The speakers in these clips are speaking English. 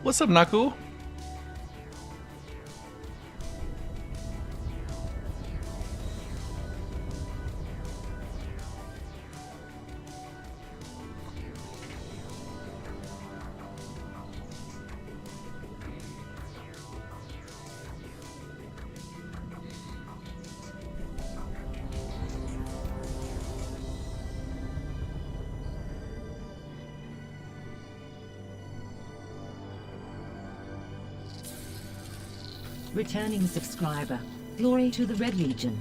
What's up, Naku? Returning subscriber. Glory to the Red Legion.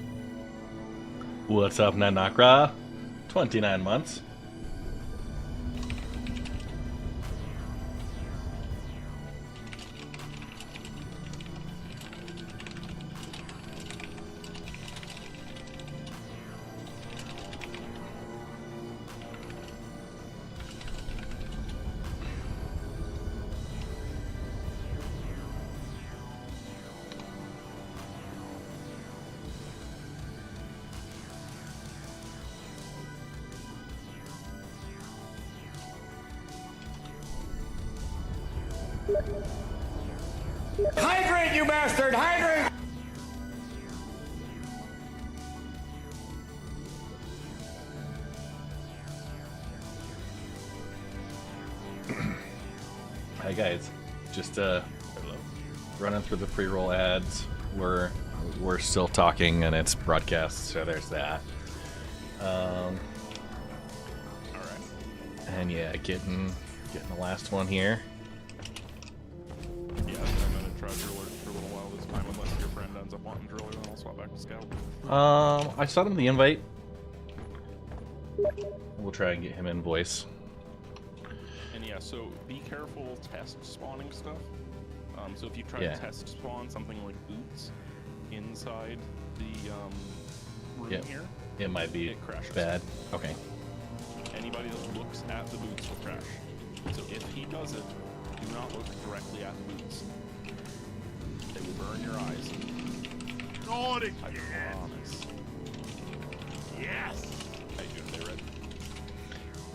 What's up, Nanakra? 29 months. Hydrate, you bastard! Hydrate! Hi guys, just running through the pre-roll ads. We're still talking and it's broadcast, so there's that. All right, and yeah, getting the last one here. Yeah, I'm gonna try drill it for a little while this time, unless your friend ends up wanting driller, then I'll swap back to scout. I sent him the invite. We'll try and get him in voice. And yeah, so be careful test spawning stuff. So if you try Yeah. to test spawn something like boots inside the room Yep. here, It might be it crashes. bad. Okay. Anybody that looks at the boots will crash. So if he does it, do not look directly at the boots. They will burn your eyes. Not I promise. Yes! How you doing there, Red?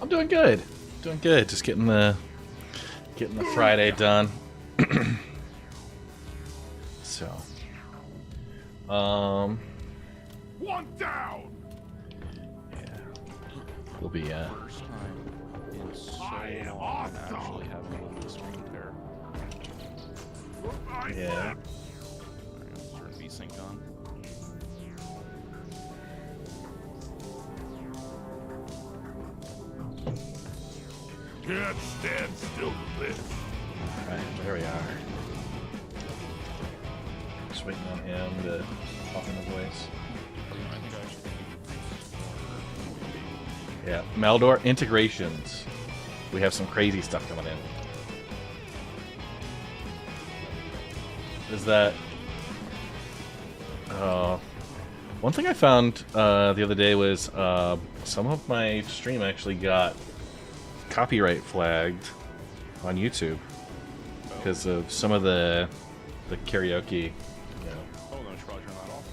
I'm doing good. Doing good. Just getting the Friday done. So, One down! yeah, we'll be First time in so I am long awesome. actually having a little screen pair. yeah. Turn VSync on. Can't stand still to live. All right, there we are. Just waiting on him to talk in the voice. I think I actually Yeah, Maldor integrations. We have some crazy stuff coming in. Is that? One thing I found the other day was some of my stream actually got copyright flagged on YouTube because of some of the karaoke. You know. Oh, then I should probably turn that off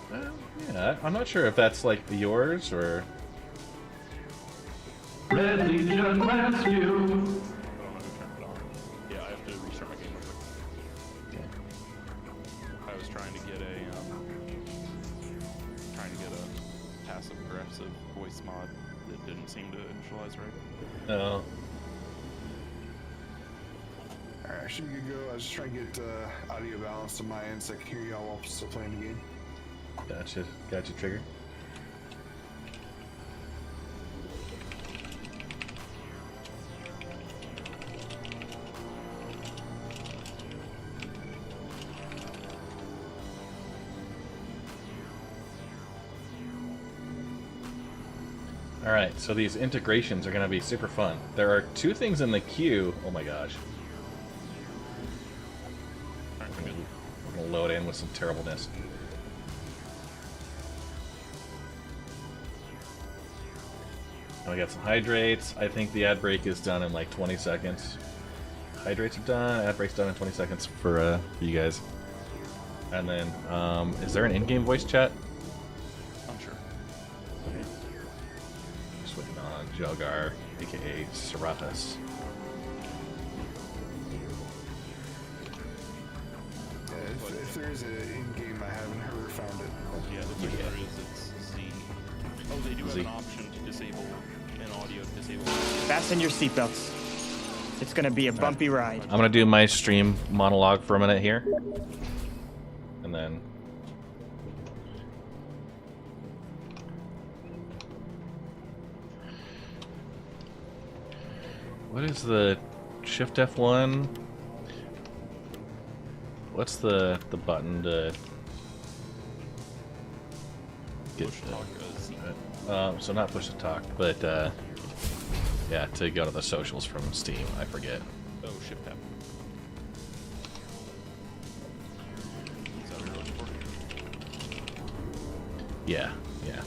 then, huh? Well, yeah, I'm not sure if that's like yours or. Red Legion rescue. I don't know who turned it on. Yeah, I have to restart my game real quick. I was trying to get a passive aggressive voice mod that didn't seem to initialize right. Oh, Alright, I should be good to go. I was just trying to get audio balance on my end so I can hear y'all while I'm still playing the game. gotcha, Trigger. Alright, so these integrations are going to be super fun. There are two things in the queue. Oh my gosh. Alright, I'm good. We're going to load in with some terribleness. And we got some hydrates. I think the ad break is done in like 20 seconds. Hydrates are done. Ad break's done in 20 seconds for you guys. And then, is there an in-game voice chat? Unsure. Okay. Just waiting on Jelgar, aka Seratus. if there is an in-game, I haven't heard or found it. Yeah, the picture is it's Z. Oh, they do have Z. an option to disable an audio disable. Fasten your seatbelts. It's gonna be a bumpy ride. I'm gonna do my stream monologue for a minute here, and then. What is the Shift F1? What's the button to get? Push talk Z. So not push to talk, but yeah, to go to the socials from Steam. I forget. Oh, shift tab. Is that what you're looking for? Yeah, yeah.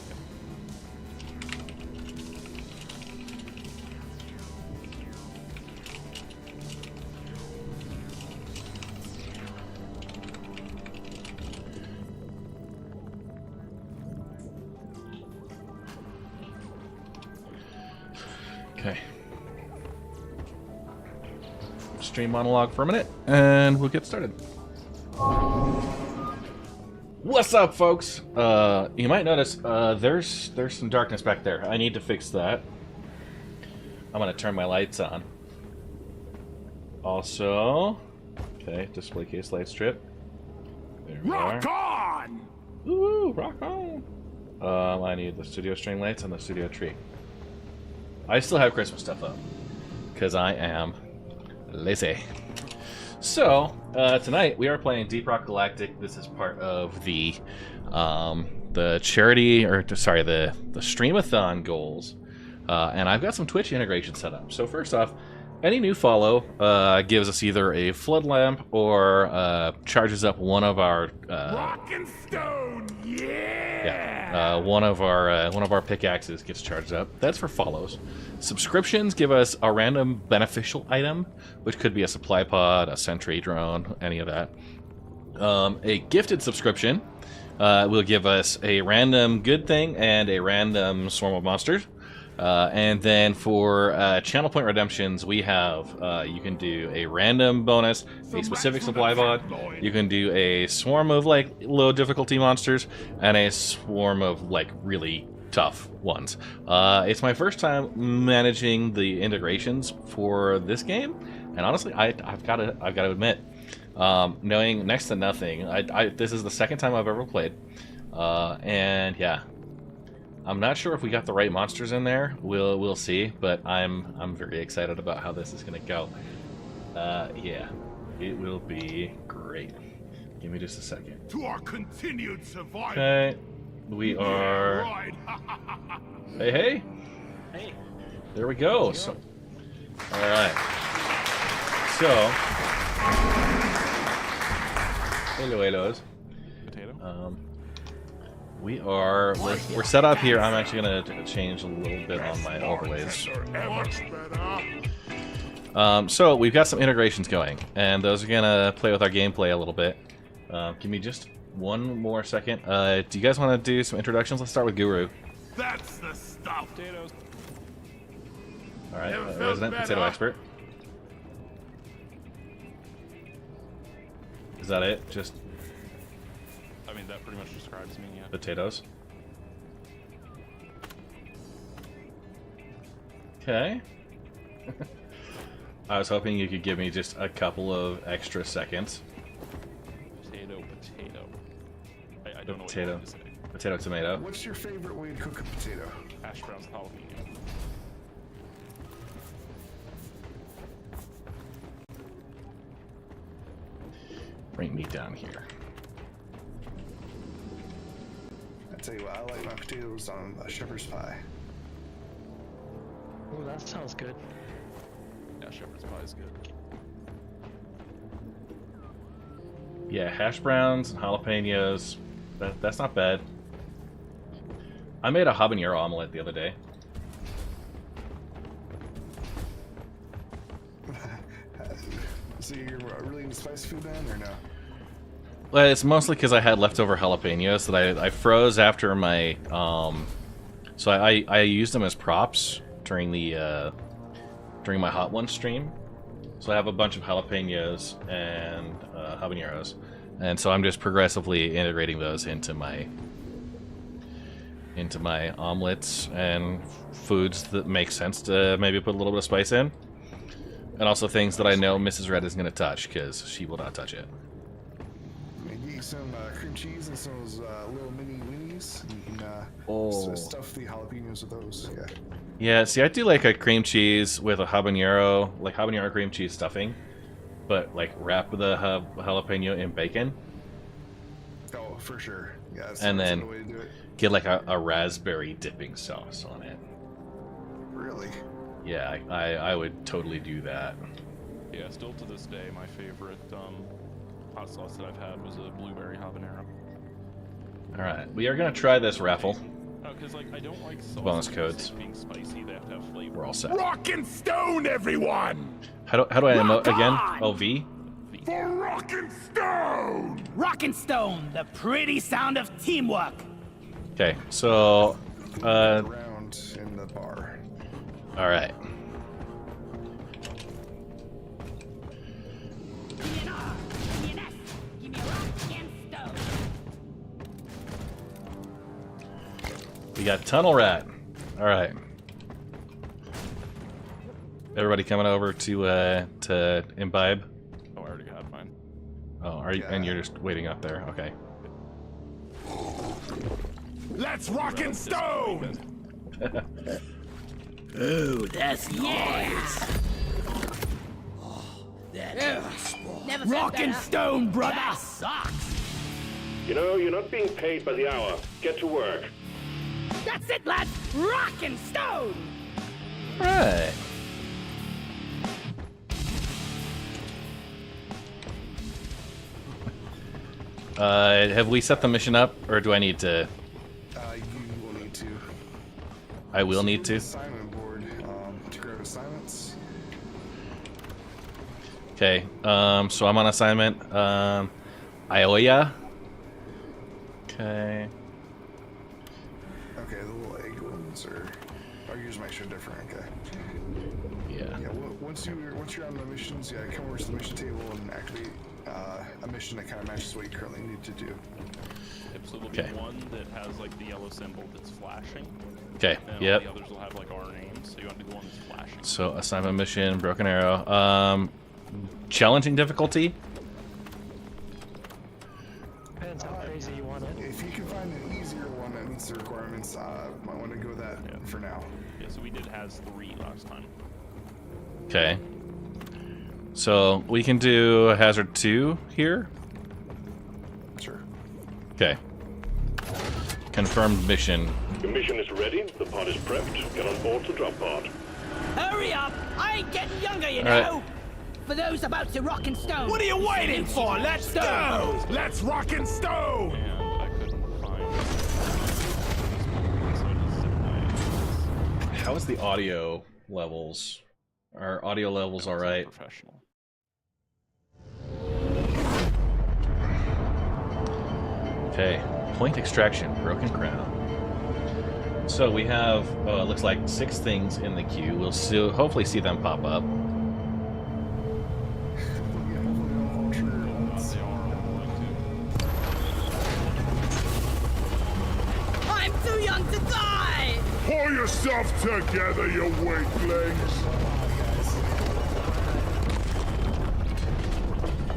Okay. Stream monologue for a minute, and we'll get started. What's up, folks? You might notice there's some darkness back there. I need to fix that. I'm gonna turn my lights on. Also, okay, display case light strip. There we Rock are. on! Ooh, rock on! I need the studio string lights and the studio tree. I still have Christmas stuff up because I am lazy. So tonight we are playing Deep Rock Galactic. This is part of the charity, or sorry, the streamathon goals, and I've got some Twitch integration set up. So first off, any new follow gives us either a flood lamp or charges up one of our Rock and stone, one of our pickaxes gets charged up. That's for follows. Subscriptions give us a random beneficial item, which could be a supply pod, a sentry drone, any of that. A gifted subscription will give us a random good thing and a random swarm of monsters. And then for channel point redemptions, we have you can do a random bonus, a specific supply pod. You can do a swarm of like low difficulty monsters and a swarm of like really tough ones. It's my first time managing the integrations for this game, and honestly, I've got to admit, knowing next to nothing, this is the second time I've ever played, and yeah. I'm not sure if we got the right monsters in there. We'll see, but I'm very excited about how this is gonna go. Yeah, it will be great. Give me just a second. To our continued survival. Okay, we are. Right. Hey. Hey. There we go. So, all right. So, hellos. Potato. We're set up here. I'm actually gonna change a little bit on my overlays. Much better. So we've got some integrations going, and those are gonna play with our gameplay a little bit. Give me just one more second. Do you guys want to do some introductions? Let's start with Guru. That's the stuff. Potatoes. All right, Never felt resident better. potato expert. Is that it? Just I mean, that pretty much describes me, yeah. potatoes. Okay. I was hoping you could give me just a couple of extra seconds. Potato. I don't know what you Potato. want to say. Potato, tomato. What's your favorite way to cook a potato? Hash browns and jalapeno. Bring me down here. I tell you what, I like my potatoes on a shepherd's pie. Oh, that sounds good. Yeah, shepherd's pie is good. Yeah, hash browns and jalapenos. That's not bad. I made a habanero omelet the other day. So you're really into spicy food then, or no? Well, it's mostly because I had leftover jalapenos that I froze after my so I used them as props during the during my Hot One stream. So I have a bunch of jalapenos and habaneros, And so I'm just progressively integrating those into my omelets and foods that make sense to maybe put a little bit of spice in. And also things that I know Mrs. Red is going to touch, because she will not touch it. Maybe some cream cheese and some of those little mini weenies. You can stuff the jalapenos with those. Yeah. Yeah, see, I do like a cream cheese with a habanero, like habanero cream cheese stuffing, but like wrap the jalapeno in bacon. Oh, for sure. Yeah. That's And then the way to do it. get like a raspberry dipping sauce on it. Really? Yeah, I would totally do that. Yeah, still to this day, my favorite hot sauce that I've had was a blueberry habanero. Alright, we are going to try this raffle. Oh, because like I don't like sauce Bonus codes. being spicy. They have to have flavor. We're all set. Rock and stone, everyone! How do I emote again? Oh, V? For rock and stone! Rock and Stone, the pretty sound of teamwork. Okay, so... Around in the bar. Alright. Give me an R, give me an S, give me a rock and stone. We got Tunnel Rat. Alright. Everybody coming over to imbibe? Oh, I already got mine. Oh, are you? Yeah. And you're just waiting up there. Okay. Let's rock and stone! Ooh, that's nice. Never Rock felt and better. Stone, brother. That sucks. You know, you're not being paid by the hour. Get to work. That's it, lads. Rock and Stone. Alright. Have we set the mission up, or do I need to? You will need to. I will need Go to. the assignment board to grab assignments. Okay. So I'm on assignment. Ioya. Okay. Okay, the little egg ones are. Oh, yours might show different. Okay. Yeah. Yeah. Well, once you're on the missions, yeah, come over to the mission table and activate a mission that kind of matches what you currently need to do. Yep, so there'll Okay. be one that has like the yellow symbol that's flashing. Okay. And Yep. all the others will have like our names, so you want to do the one that's flashing. So assignment mission, broken arrow. Challenging difficulty. Depends how crazy you want it. If you can find an easier one that meets the requirements, might want to go that for now. Yeah, so we did has 3 last time. Okay. So we can do hazard 2 here. Sure. Okay. Confirmed mission. Your mission is ready. The pod is prepped. Get on board the drop pod. Hurry up. I ain't getting younger, you All right. know. For those about to rock and stone. What are you waiting for? Let's go. Let's rock and stone! And I couldn't find. So I just said my How is the audio levels? Are audio levels all right? professional. Okay. Point extraction, broken crown. So we have, it looks like 6 things in the queue. We'll hopefully see them pop up. Yeah, hopefully they'll all trigger at once. They are all like to. I'm too young to die. Pull yourself together, you weaklings!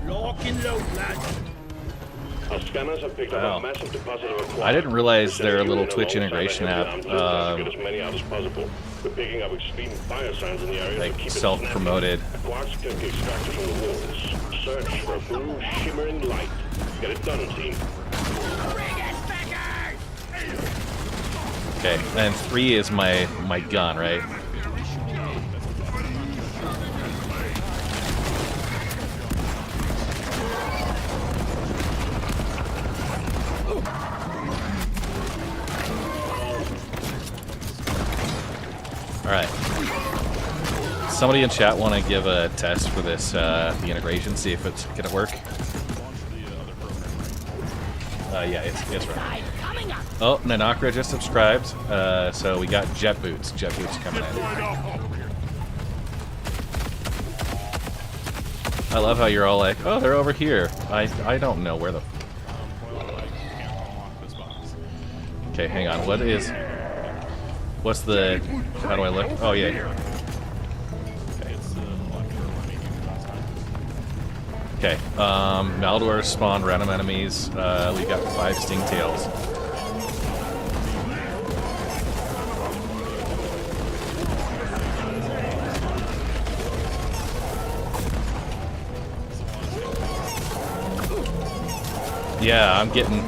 Lock and load, lads. Our scanners have picked Wow. up a massive deposit of equipment. I didn't realize We're their sending you little in Twitch alongside integration the heavy app, armed listeners to get as many out as possible. We're picking up extreme fire signs in the area, so like keep it self-promoted. snappy. Quartz can be extracted from the walls. Search for a blue, shimmering light. Get it done, team. Bring it, Becker. Okay, and 3 is my gun, right? Alright. Somebody in chat want to give a test for this, the integration, see if it's gonna work? Yeah, it's right. Side coming up. Oh, Nanakra just subscribed, so we got jet boots. Jet boots coming in. I love how you're all like, oh, they're over here. I don't know where the... Well, I can't unlock this box. Okay, hang on. What's the... How do I look? Oh, yeah, here. Okay, it's the left or one maybe last time. Okay, Maldor spawn random enemies. We got 5 Stingtails. Yeah, I'm getting...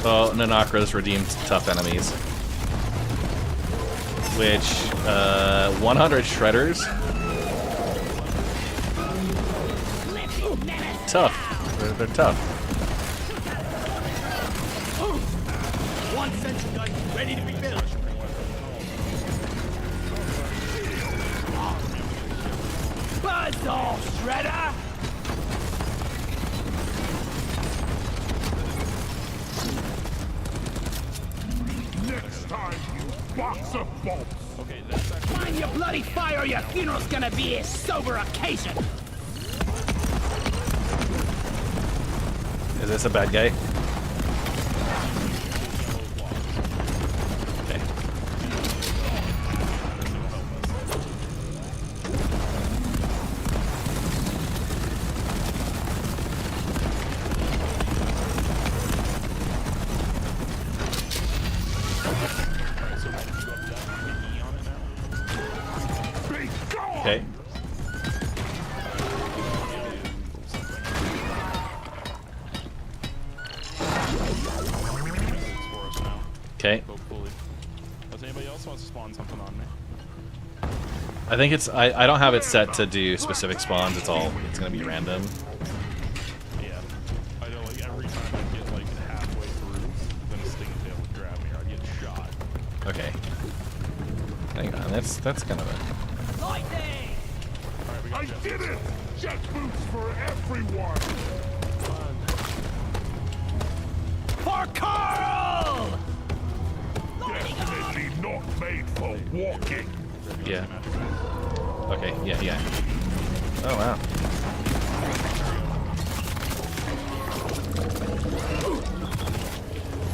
Oh, Nanakra's redeemed tough enemies. Which, 100 shredders? Tough. They're tough. One sentry gun ready to be built. Buzz off, Shredder! Next time, you box of bolts. Okay, that's actually... Mind your bloody fire or your funeral's gonna be a sober occasion! Is this a bad guy? Okay. Okay. Okay. Hopefully. Does anybody else want to spawn something on me? I think it's... I don't have it set to do specific spawns. It's gonna be random. Yeah. I know, like, every time I get, like, halfway through, then a Stingtail would grab me or I'd get shot. Okay. Hang on, that's kind of a... Alright, we got I Jeff. did it! Jet boots for everyone! For Carl! Definitely not made for walking. Yeah. Okay, yeah. Oh, wow.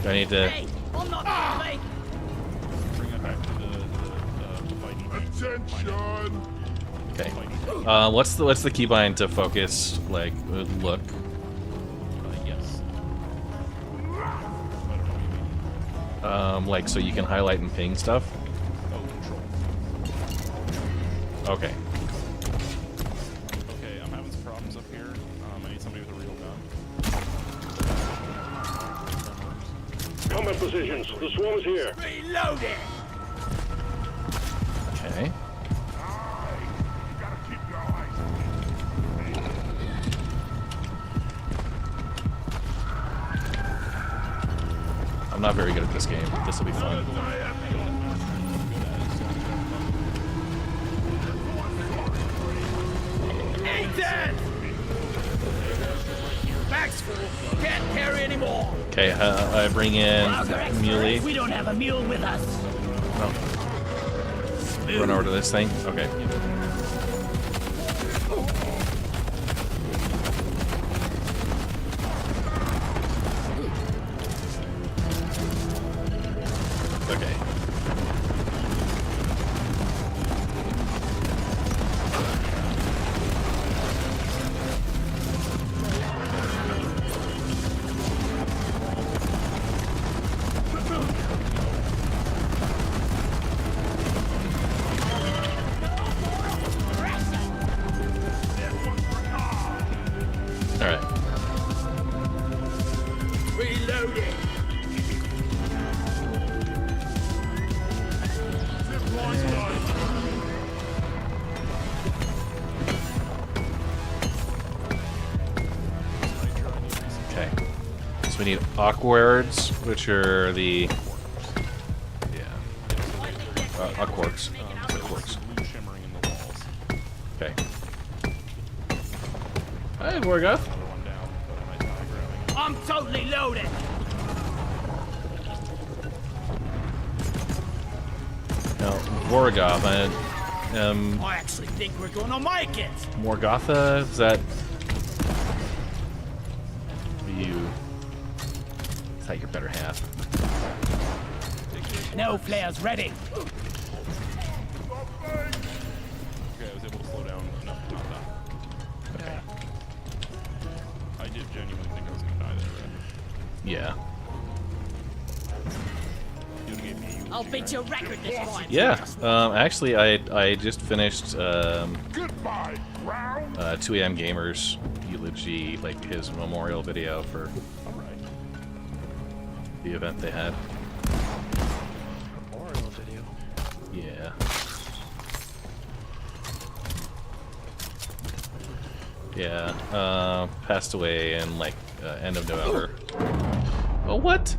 Do I need to... Hey, I'm not late. Bring it back to the fighting. Attention! Okay. What's the keybind to focus, like, look? Yes. Like, so you can highlight and ping stuff? Oh, control. Okay. Okay, I'm having some problems up here. I need somebody with a real gun. Combat positions. The swarm is here. Reload it! Okay. You gotta keep your eyes I'm not very good at this game. This will be fun. Ain't dead! Back's full. Can't carry anymore. Okay, I bring in Muley. We don't have a mule with us. Run over to this thing. Okay. Okay. All right. Reload it. Okay. So we need awkwards, which are the... Yeah. Awkwards. Awkwards. Blue shimmering in the walls. Okay. Hey, Morgoth. Another one down, but I might die grabbing it. I'm totally loaded. Now, Vorgoth, I actually think we're gonna make it. Morgotha, is that you? Is that your better half? No flares ready. Okay, I was able to slow down enough to not die. Okay. I did genuinely think I was gonna die there. Yeah. You gave me a eulogy, I'll beat your record this time. Yeah. Actually, I just finished Goodbye, ground. 2 AM Gamers eulogy, like his memorial video for the event they had. Memorial video. Yeah. Yeah. Passed away in like end of November. Oh, what?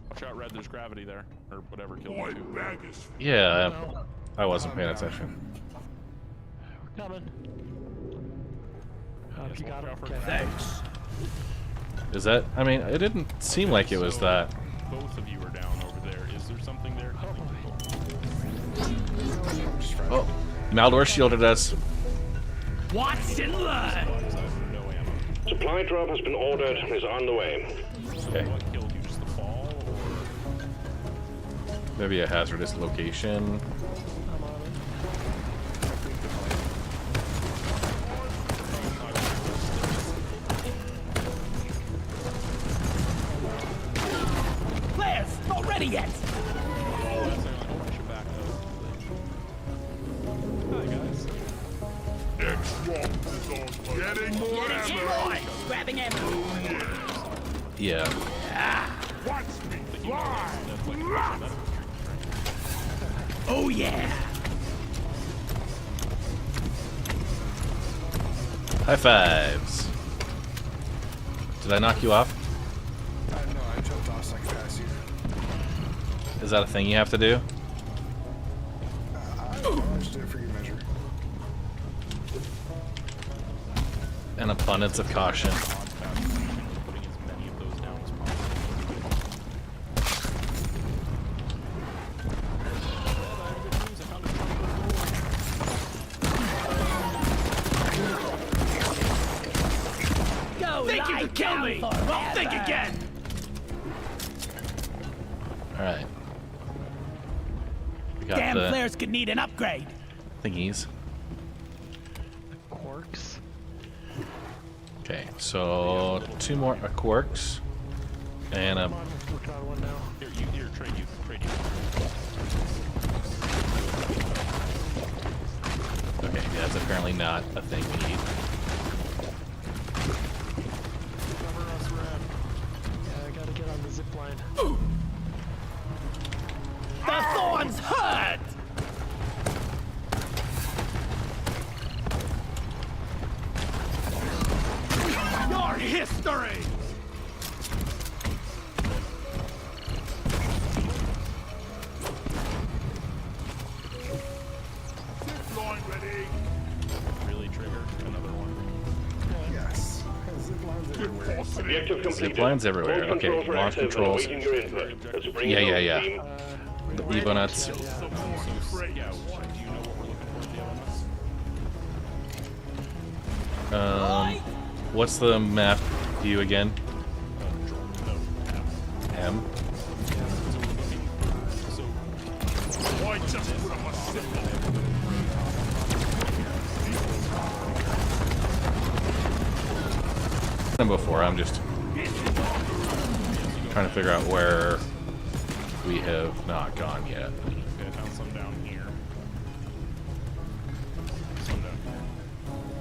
Watch out, Red, there's gravity there. Or whatever killed My me too. bag is Yeah, I wasn't paying attention. We're coming. You got him. watch out for Okay. Thanks. Is that? I mean, it didn't seem like it was So, that. Both of you are down over there. Is there something there? Oh, Maldor shielded us. Watch and learn. No ammo. Supply drop has been ordered and is on the way. Okay. What killed you? Just the fall? Or Maybe a hazardous location. I'm on it. Flares not ready yet. Hi guys. next one. Getting more Get ammo. right. Grabbing ammo. Yeah. Watch me fly. Oh yeah. High fives. Did I knock you off? No, I jumped off so I could pass you. Is that a thing you have to do? I just did it for your measure. An abundance of caution. Putting as many of those down as possible. Go think you could kill me. I'll think again. Alright. We got Damn the flares could need an upgrade. thingies. Quarks. Okay, so 2 more quarks. And a Come on, let's work on one now. Here, trade you. okay, yeah, that's apparently not a thing we need. Cover us, Red. Yeah, I gotta get on the zip line. The thorns hurt. Your history. Zip line ready. Really trigger another one. Yes. Zip lines everywhere. Objective completed. Zip lines everywhere. All Okay, controls are launch active and controls. awaiting your input. Let's bring Yeah, it yeah, on, yeah. team. The Ebonuts. So, yeah, do you know what we're looking for at the elements? What's the map view again? M. Why just put on my zip line? Than before, I'm just trying to figure out where we have not gone yet. Okay, I found some down here. Some down here.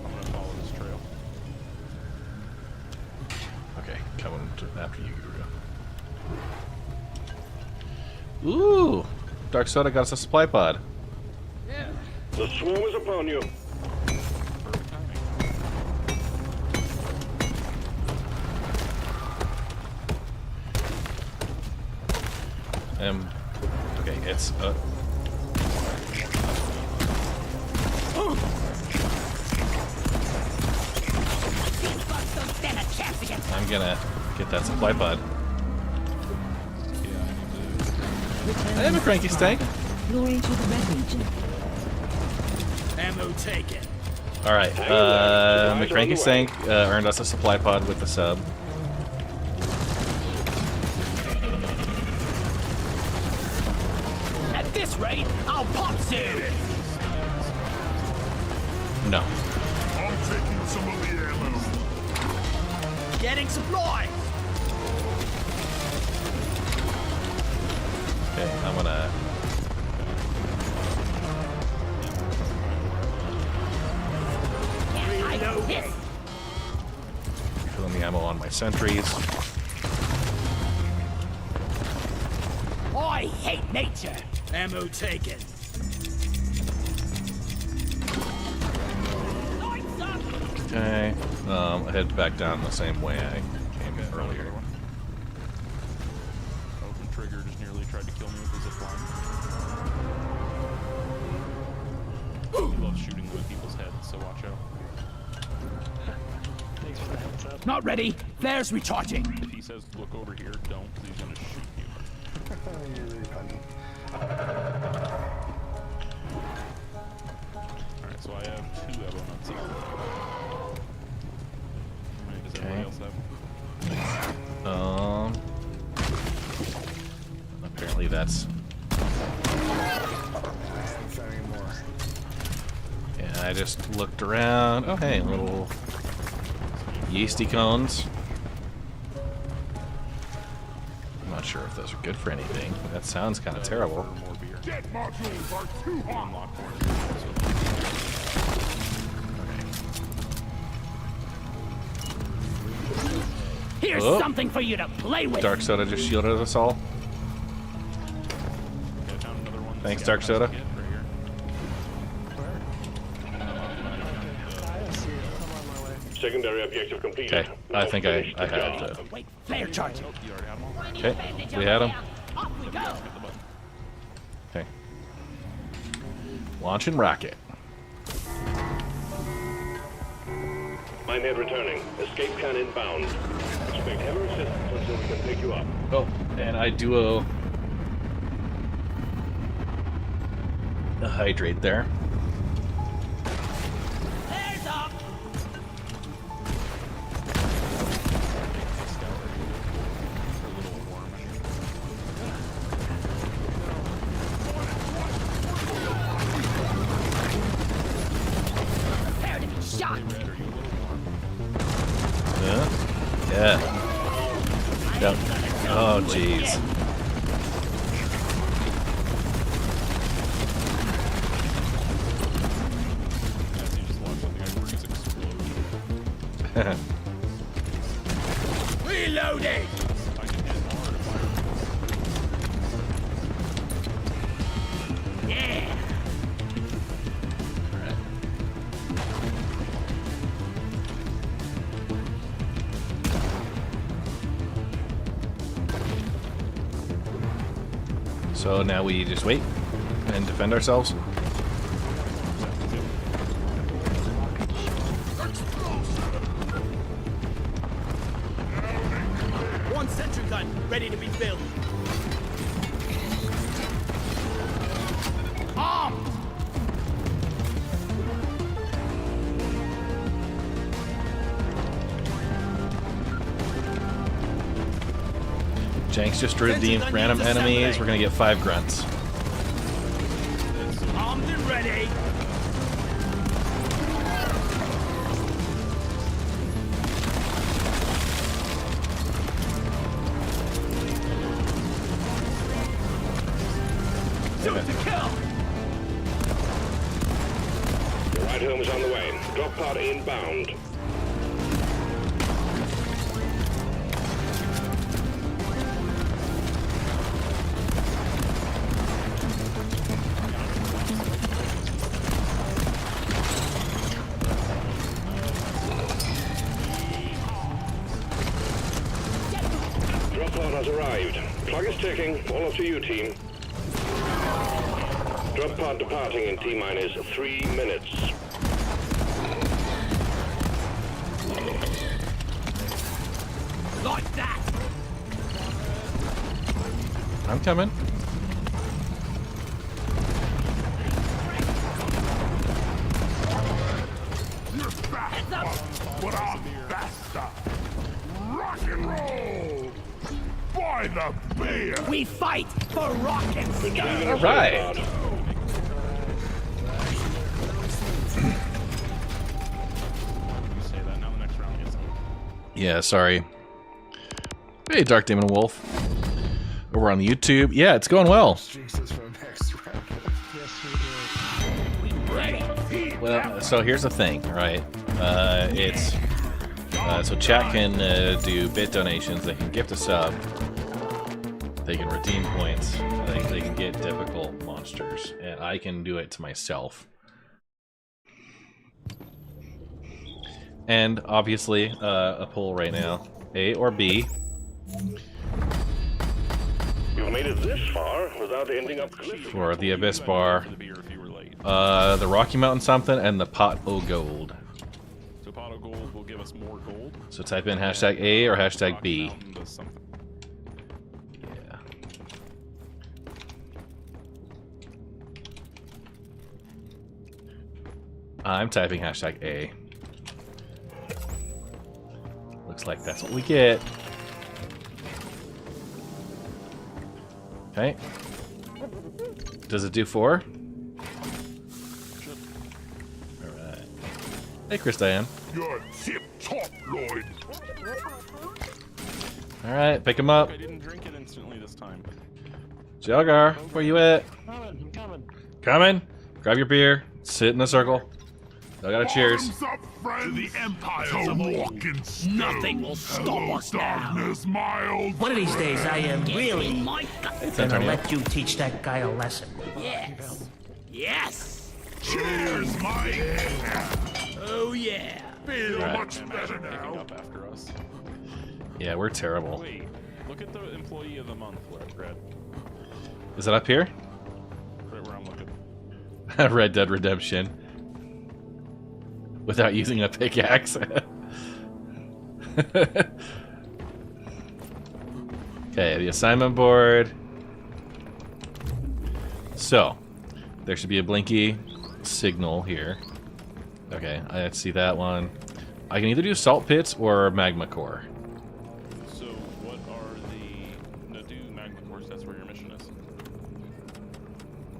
I'm gonna follow this trail. Okay, coming after you, Guru. Ooh! Dark Soda got us a supply pod. The swarm is upon you. Perfect timing. Okay, it's Don't stand a chance against I'm gonna get that supply pod. I have a cranky stank. Glory to the red region. Ammo taken. Alright, the Cranky Sank earned us a supply pod with the sub. At this rate, I'll pop soon. No. I'm taking some of the ammo. Getting supplies. Okay, I'm gonna... Reloading. Filling the ammo on my sentries. I hate nature. Ammo taken. Okay, I head back down the same way I came in earlier. Open trigger just nearly tried to kill me with a zip line. He loves shooting them at people's heads, so watch out. Thanks for the heads up. Not ready. Flares recharging. If he says look over here, don't, because he's gonna shoot you. You're really funny. Alright, so I have 2 elbow nuts here. Does Okay. everybody else have? Apparently that's... Yeah, I just looked around. Oh, hey, little yeasty cones. I'm not sure if those are good for anything. That sounds kind of terrible. More beer. Jet modules are too hot. Unlock more. Here's Oh. something for you to play with. Dark Soda just shielded us all. Okay, I found another one. Thanks, That's Dark got Soda. a basket right here. I see it. I'm on my way. Secondary objective completed. Okay, I think I have to. Wait, flare charging. Oh, you already have them all? Okay, we had them. Off we go. Hit the button. Okay. Launching rocket. Minehead returning. Escape can inbound. Expect heavy assistance until we can pick you up. Oh, and I do a hydrate there. Flares up. For a little warm. Prepare to be shot. Red, are you a little warm? Yeah. Yep. Oh, jeez. As you just watch something I freeze explode. Reloading. I can hit hard if I... Yeah. So now we just wait and defend ourselves. One sentry gun ready to be filled. Armed. Jenks just redeemed random enemies. We're gonna get 5 grunts. Armed and ready. Shoot to kill. The ride home is on the way. Drop pod inbound. Drop pod has arrived. Plug is ticking. All up to you, team. Drop pod departing in T-minus 3 minutes. Like that. I'm coming. fast, but I'm faster. Rock and roll! By the beer! We fight for rock and stone. All right. You say that now. The next round gets. Yeah, sorry. Hey, Dark Demon Wolf. Over on the YouTube. Yeah, it's going well. Jinxes for next round. Well, so here's the thing, right? So chat can do bit donations. They can gift a sub. They can redeem points. They can get difficult monsters, and I can do it to myself. And obviously, a poll right now: A or B. You've made it this far without ending up For the Abyss Bar, the Rocky Mountain something, and the Pot O Gold. So pot of gold will give us more gold. So type in hashtag A or hashtag B. Mountain does something. Yeah. I'm typing hashtag A. Looks like that's what we get. Okay. Does it do 4? Alright. Hey, Chris Diane. You're tip top, Lloyd. Alright, pick him up. I didn't drink it instantly this time. Jelgar, where you at? I'm coming. Coming? Grab your beer. Sit in a circle. Y'all gotta cheers. Arms up, friends. To the empire to walk in stone. Nothing will stop Hello, us now. darkness, my old One of these days, I am really My It's gonna Antonio. let you teach that guy a lesson. yes. Yes. cheers, Mike. Oh yeah. Feel Right. much better Picking now. up after us. Yeah, we're terrible. Wait, look at the employee of the month, Red. Is it up here? Right where I'm looking. Red Dead Redemption. Without using a pickaxe. Okay, the assignment board. So, there should be a blinky signal here. Okay, I see that one. I can either do salt pits or magma core. So, what are the... No, do Magma Cores, that's where your mission is.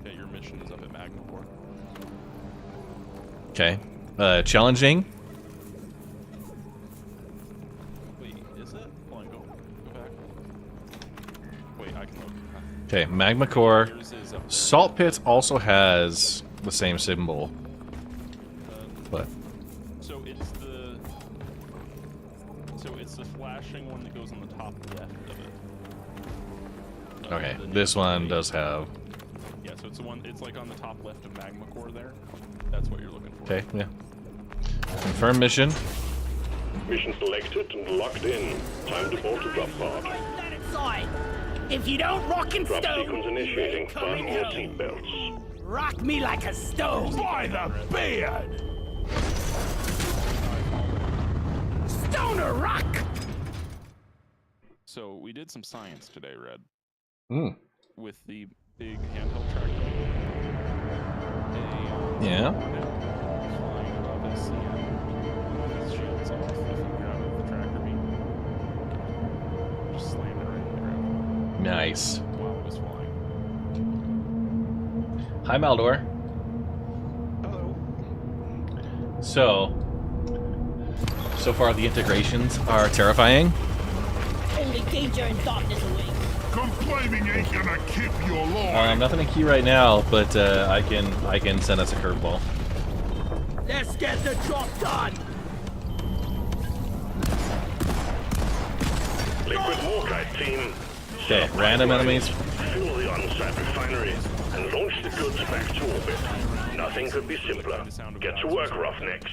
Okay, your mission is up at Magma Core. Okay. Challenging. Wait, is it? Hold on, go back. Wait, I can look. Okay, magma core. Yours is up there. Salt pits also has the same symbol. But So it's the... So it's the flashing one that goes on the top left of it. okay, The this name one plate. does have. Yeah, so it's the one, it's like on the top left of Magma Core there. That's what you're looking for. Okay, yeah. Confirm mission. Mission selected and locked in. Time to board to drop pod. Stand inside. If you don't rock and Drop stone, sequence initiating. you ain't coming Fasten your home. seatbelts. Rock me like a stone. By the beard. Stoner rock. So we did some science today, Red, Hmm. with the big handheld tractor. Yeah. Flying above us, and his shields off. If you grab it with the tractor beam, just slammed it right in the ground Nice. while it was flying. Hi, Maldor. Hello. So far the integrations are terrifying. Only danger and darkness away. Complaining ain't gonna keep you alive. Nothing in key right now, but I can send us a curveball. Let's get the job done. Liquid Morkite team. Okay, random enemies. Fill the on-site refinery and launch the goods back to orbit. Nothing could be simpler. Get to work, Roughnecks.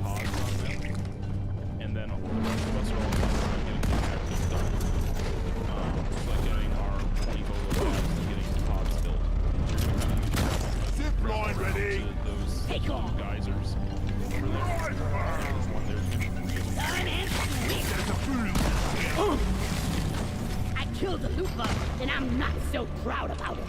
Pods on them, and then the rest of us are all getting the active done. It's like getting our 20 Bolo pods and getting the pods built. Zip line ready. Those Take off. geysers. I killed the Lupa, and I'm not so proud about it.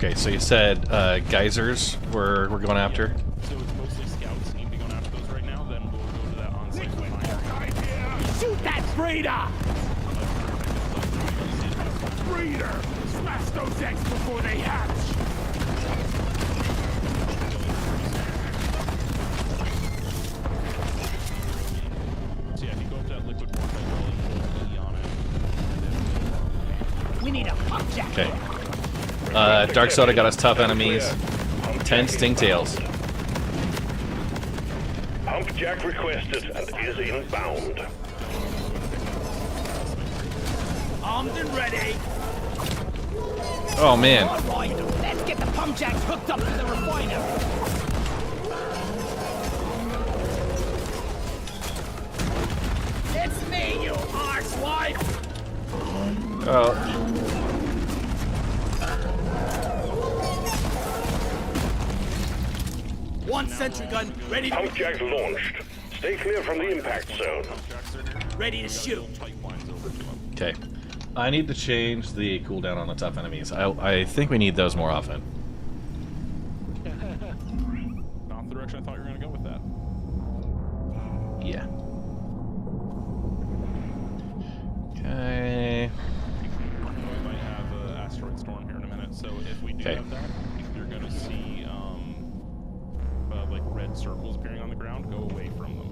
Okay, so you said geysers we're going after. So it's mostly scouts need to be going after those right now. Then we'll go to that on-site refinery. Shoot that freighter! Breeder! Smash those eggs before they hatch! So yeah, if you go up to that liquid mortar, roll E on it. We need a pump jack. Okay. Dark Soda got us tough enemies. 10 stingtails. Pump jack requested and is inbound. Armed and ready. Oh man. All right, let's get the pump jacks hooked up to the refinery. It's me, you arsewife! Oh. One sentry gun, ready Pump jack launched. Stay clear from the impact zone. ready to shoot. Okay. I need to change the cooldown on the tough enemies. I think we need those more often. Not the direction I thought you were going to go with that. Yeah. Okay. We might have an asteroid storm here in a minute, so if we do Okay. have that, you're going to see like red circles appearing on the ground. Go away from them.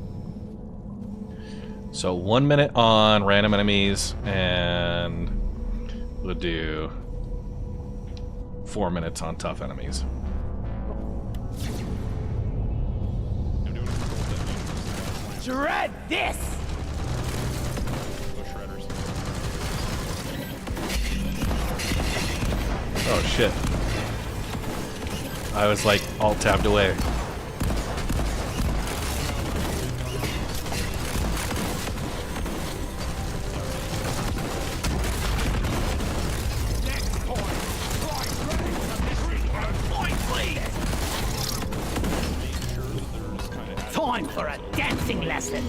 So 1 minute on random enemies, and we'll do 4 minutes on tough enemies. Dread this! Go shredders. Oh shit. I was like alt tabbed away. Time for a dancing lesson.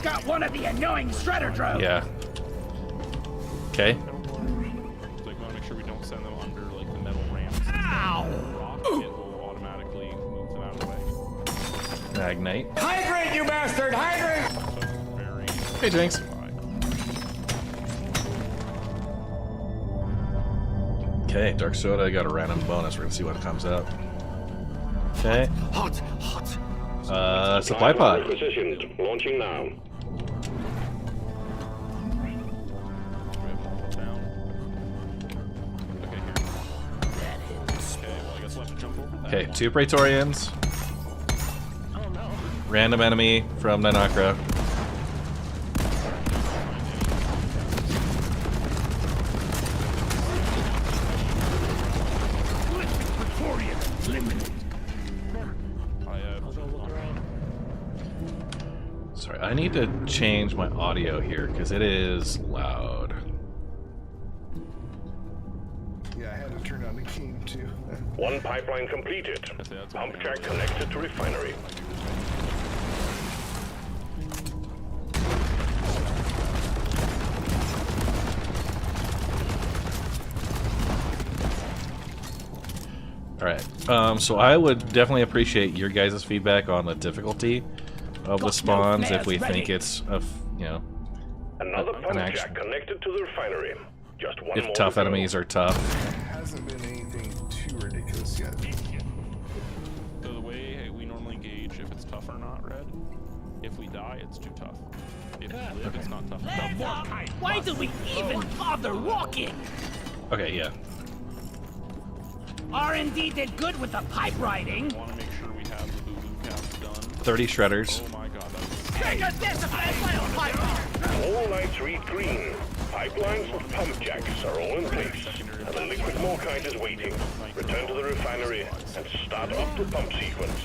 Got one of the annoying shredder drones. Yeah. Okay. So we want to make sure we don't send them under like the metal ramps. Ow! Rock, it will automatically move them out of the way. Ignite. Hydrate, you bastard! Hydrate! Very Hey, Jinx. Okay, Dark Soda got a random bonus. We're gonna see what comes out. Okay. Hot, hot. Supply pod. Requisitioned. Launching now. Okay, 2 Praetorians. Oh no. Random enemy from Nanakra. Sorry, I need to change my audio here because it is loud. Yeah, I had to turn on the game too. One pipeline completed. Pump jack connected to refinery. Alright, so I would definitely appreciate your guys' feedback on the difficulty of the spawns if we think it's, you know, Another an pump action. jack connected to the refinery. Just one more If tough to go. enemies are tough. It hasn't been anything too ridiculous yet. So the way we normally gauge if it's tough or not, Red, if we die, it's too tough. If we live, it's not tough. Why do we even bother walking? Okay, yeah. R&D did good with the pipe riding. I want to make sure we have the boo-boo caps done. 30 shredders. Oh my god, that's... Trigger this if I little pipe. All lights read green. Pipelines and pump jacks are all in place, and the liquid morkite is waiting. Return to the refinery and start up the pump sequence.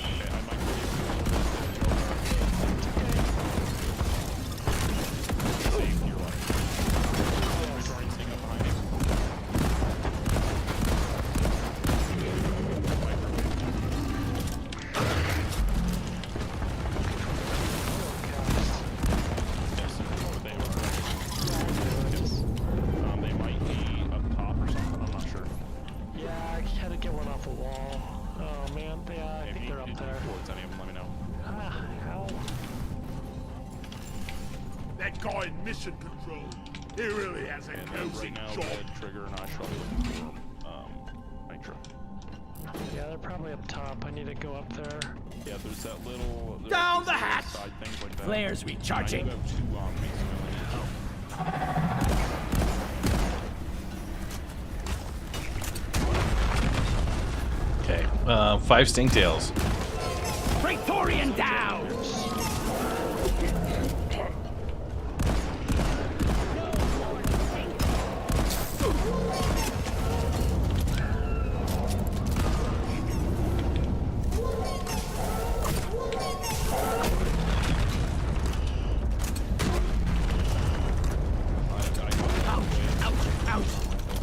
They might be up top or something, I'm not sure. mission control. He really has a And cozy right now, job. Red, Trigger, and I shall be looking for Nitro. Yeah, they're probably up top. I need to go up there. Yeah, there's that little... Down the hatch! Side things like that. Flares recharging. I do have 2 on me, so Okay, 5 stingtails. Praetorian down!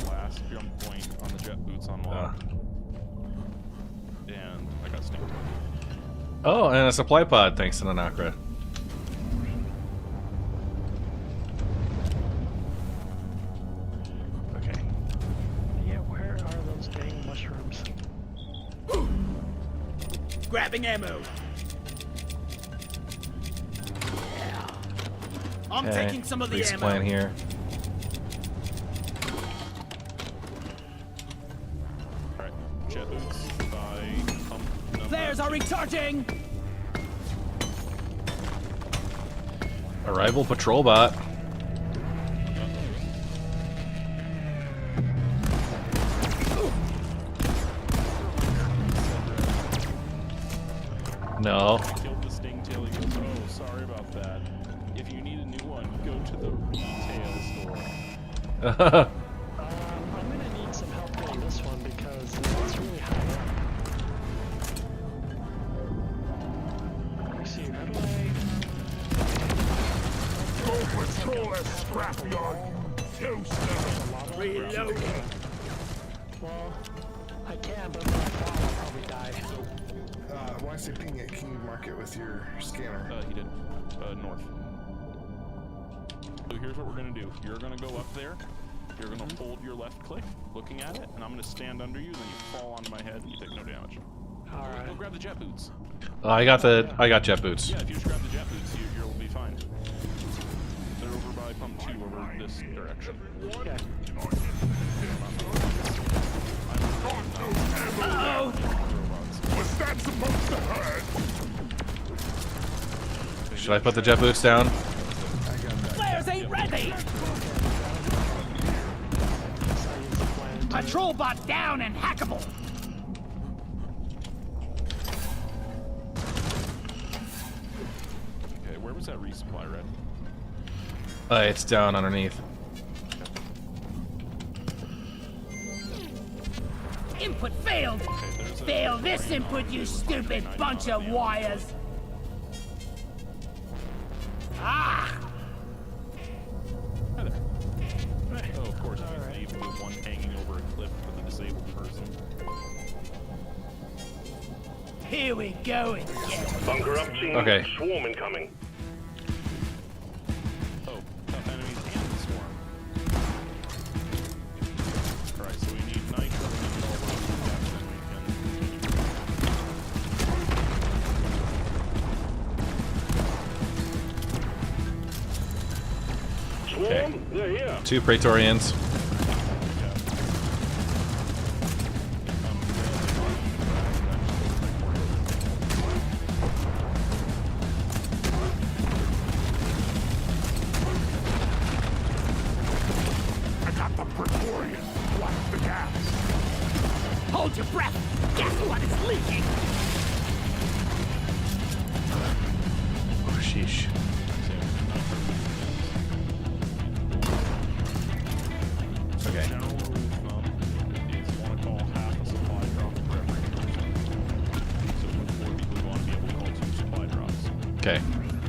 the last jump point on the jet boots unlocked. And I got stinged. Oh, and a supply pod, thanks to Nanakra. Okay. Yeah, where are those dang mushrooms? Grabbing ammo. I'm Okay, taking some of the ammo. plan here. Alright, jet boots by pump number. Flares are recharging. Arrival patrol bot. No. I killed the stingtail. He goes, oh, sorry about that. If you need a new one, go to the retail store. I'm gonna need some help getting this one because it's really high up. Let me see, how do I... Go patrol that scrapyard. Toaster. Reloading. Well, I can, but if I fall, I'll probably die. When I say ping it, can you mark it with your scanner? He did. North. So here's what we're gonna do. You're gonna go up there. You're gonna hold your left click, looking at it, and I'm gonna stand under you. Then you fall onto my head, and you take no damage. All Go right. grab the jet boots. I got jet boots. Yeah, if you just grab the jet boots, you'll be fine. They're over by pump 2, over this direction. Okay. What's that supposed to hurt? Should I put the jet boots down? Flares ain't ready. Patrol bot down and hackable. Okay, where was that resupply, Red? It's down underneath. Input failed. Fail this input, you stupid bunch of wires. Ah! Hi there. Oh, of course, you the one hanging over a cliff with a disabled person. Here we go again. Bunker up, team. Okay. Swarm incoming. Oh, tough enemies and the swarm. Alright, so we need nitro and all those steps so we can... Swarm, they're here. 2 Praetorians. I got the Praetorian. Watch the gas. Hold your breath. Guess what is leaking? Oh, sheesh. Okay. General rule of thumb is want to call half a supply drop for every person. So for 4 people, you want to be able to call 2 supply drops. Okay.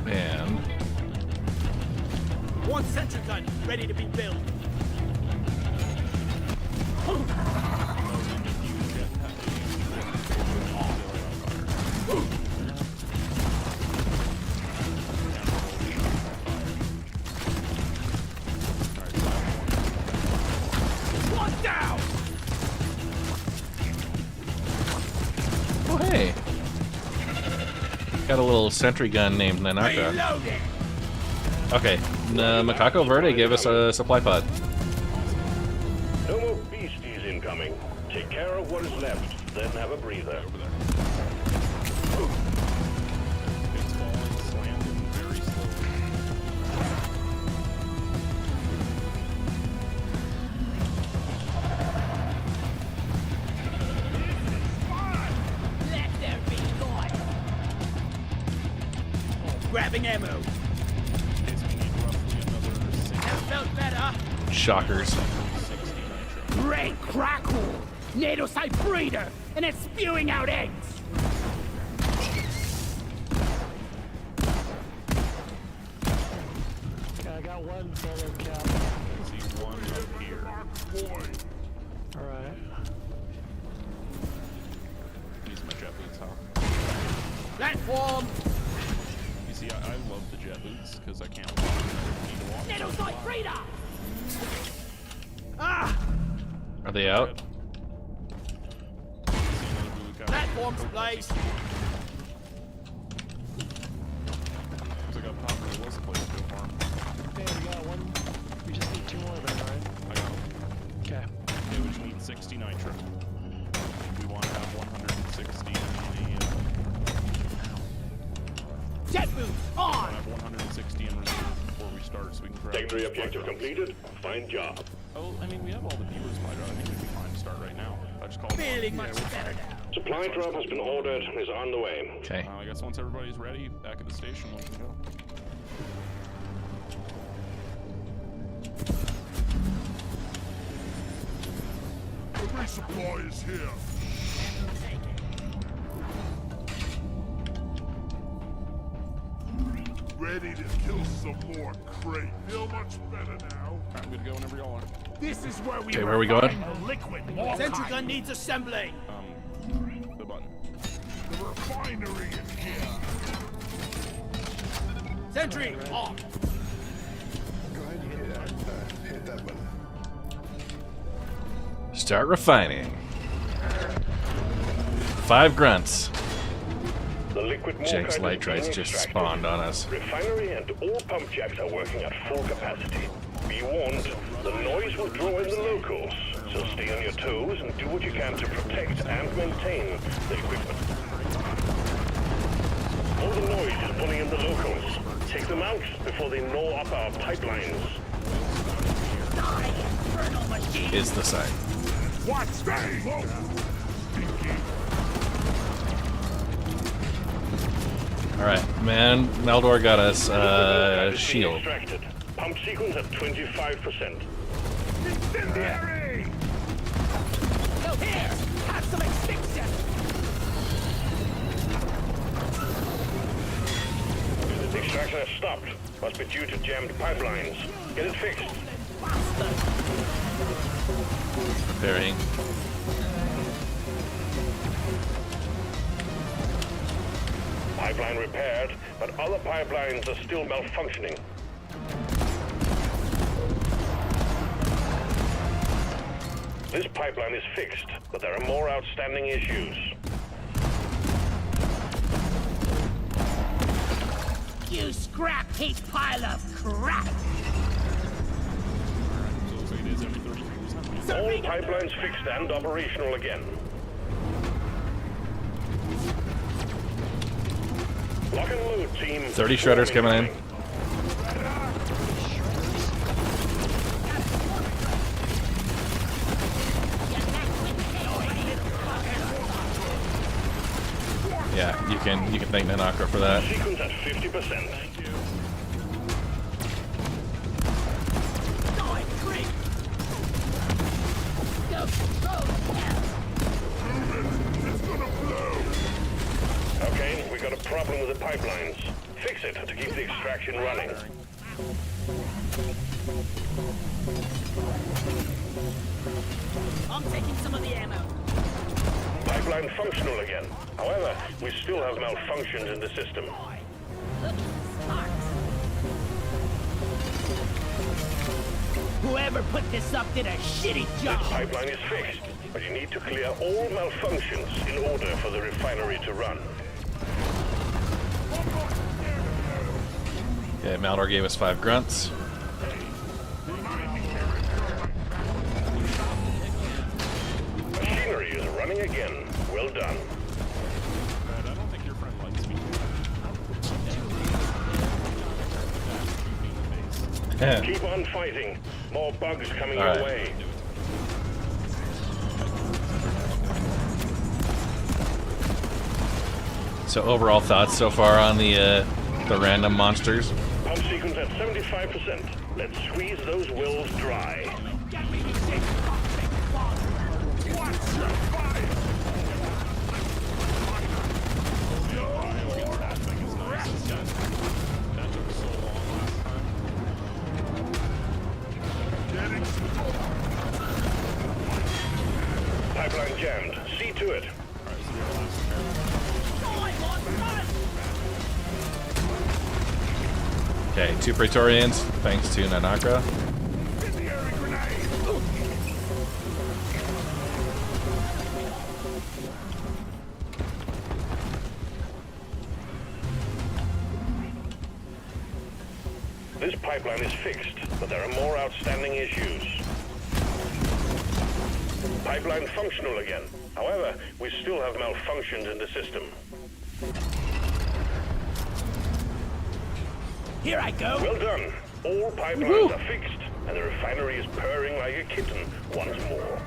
And One sentry gun ready to be built. One down. oh hey, got a little sentry gun named Nanaka. Reloading. Okay, And Macaco Verde gave us a supply pod. No more beasties incoming. Take care of what is left, then have a breather. It's falling, slanting very slowly. Let there be light. Grabbing ammo. It's gonna need roughly another 60 That felt better. Shockers. nitro. Red crackle. Nadocyte breeder, and it's spewing out eggs. Okay, I got one solo cap. See one up here. Alright. Use my jet boots, huh? Platform. You see, I love the jet boots because I can't walk. I need to walk. Nadocyte breeder. Ah! Are they out? Platform's place. Looks like up top there was a place to go farm. Okay, we got one. We just need 2 more then, right? I got 'em. Okay. Okay, we just need 60 nitro. We want to have 160 in the Jet boots I on. have 160 in reserve before we start, so we can grab. Secondary objective completed. Fine job. Oh, I mean, we have all the viewers supply drop. I think we'd be fine to start right now. I just called. Feeling much better now. Supply drop has been ordered and is on the way. Okay. I guess once everybody's ready, back at the station, we can go. The resupply is here. Ready to kill some more crate. Feel much better now. I'm good to go whenever y'all are. This is where we Okay, where are we going? A liquid Sentry gun needs assembling. The button. The refinery is here. Sentry off. Go ahead and hit that button. Start refining. 5 grunts. The liquid Jake's morkite light is drives being just extracted. spawned on us. Refinery and all pump jacks are working at full capacity. Be warned, the noise will draw in the locals, so stay on your toes and do what you can to protect and maintain the equipment. All the noise is pulling in the locals. Take them out before they gnaw up our pipelines. Is the site. Watch stay low. Alright, man, Maldor got us shield. Extracted. Pump sequence at 25%. Incendiary! Go here. Have some extinction. The extraction has stopped. Must be due to jammed pipelines. Get it fixed. Repairing. Pipeline repaired, but other pipelines are still malfunctioning. This pipeline is fixed, but there are more outstanding issues. You scrap heap pile of crap. So it looks like it is every 33%. All pipelines fixed and operational again. Lock and load, team. 30 shredders coming in. Yeah, you can thank Nanakra for that. Sequence at 50%. Okay, we got a problem with the pipelines. Fix it to keep the extraction running. I'm taking some of the ammo. Pipeline functional again. However, we still have malfunctions in the system. Whoever put this up did a shitty job. This pipeline is fixed, but you need to clear all malfunctions in order for the refinery to run. Yeah, Maldor gave us 5 grunts. Trying again. Well done. But I don't think your friend likes me. Keep on fighting. More bugs coming All your right. way. So overall thoughts so far on the random monsters? Pump sequence at 75%. Let's squeeze those wells dry. Pipeline jammed. See to it. Okay, 2 Praetorians, thanks to Nanakra. This pipeline is fixed, but there are more outstanding issues. Pipeline functional again. However, we still have malfunctions in the system. Here I go. Well done. All pipelines are fixed, and the refinery is purring like a kitten once more.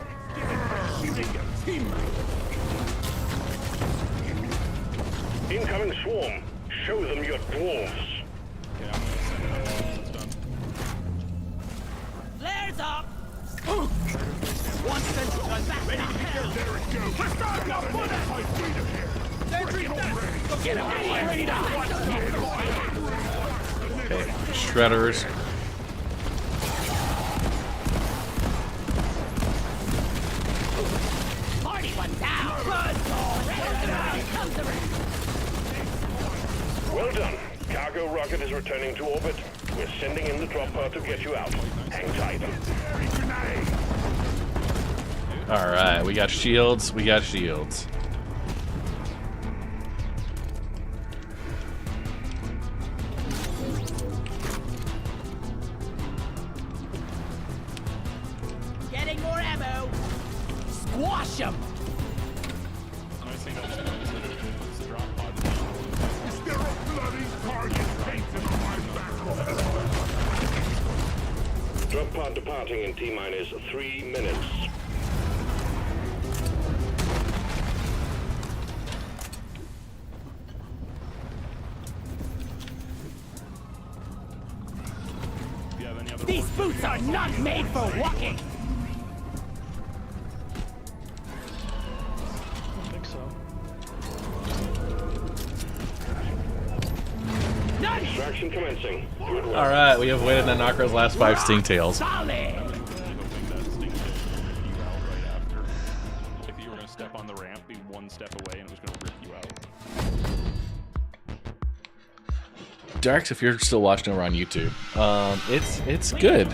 Incoming swarm. Show them your dwarves. Flares up. One central gun back. Ready to kill. There it goes. Hostile got bullet. Sentry down. Go get him. Ready to Okay, Shredders. Party one down. Run. Comes the rest. Well done. Cargo rocket is returning to orbit. We're sending in the drop pod to get you out. Hang tight. Alright, we got shields, we got shields. Getting more ammo. Squash him. Nice thing about this drop pod. Is there a bloody target painted on my back? Drop pod departing in T-minus 3 minutes. These boots are not made for walking. I think so. Extraction commencing. Good work. Alright, we avoided Nanakra's last 5 stingtails. Solid. If you were going to step on the ramp, be one step away and it was going to rip you out. Darks, if you're still watching over on YouTube, it's good.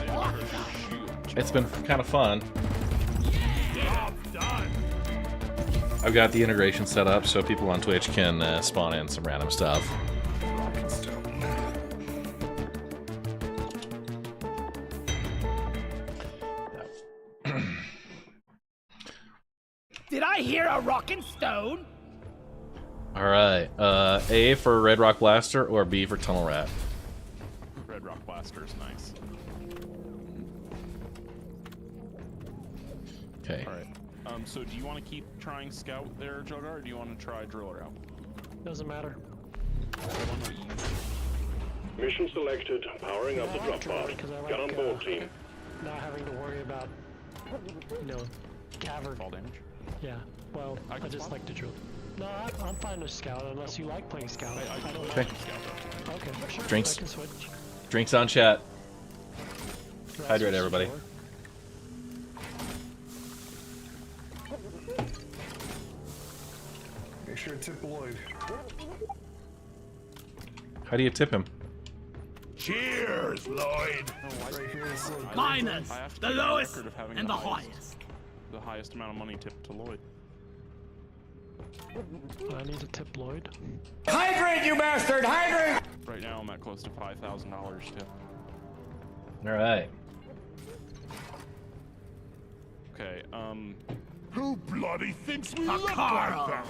It's been kind of fun. I've got the integration set up so people on Twitch can spawn in some random stuff. Did I hear a rockin' stone? Alright, A for Red Rock Blaster or B for Tunnel Rat? Red Rock Blaster is nice. Okay. Alright. So do you want to keep trying Scout there, Jugger, or do you want to try Driller out? Doesn't matter. Mission selected. Powering up the drop pod. Get on board, team. Not having to worry about, you know, cavern. Fall damage? Yeah. Well, I just like to drill. No, I'm fine with Scout unless you like playing Scout. I don't Okay. like Scout. Okay, sure. Drinks. I can switch. Drinks on chat. Right, Hydrate, switch everybody. forward. Make sure to tip Lloyd. How do you tip him? Cheers, Lloyd. Right here is like Minus I have to the keep a lowest record of having and the highest. The highest amount of money tipped to Lloyd. I need to tip Lloyd. Hydrate, you bastard! Hydrate! Right now I'm at close to $5,000 tip. Alright. Okay, Who bloody thinks we look Carl. like that?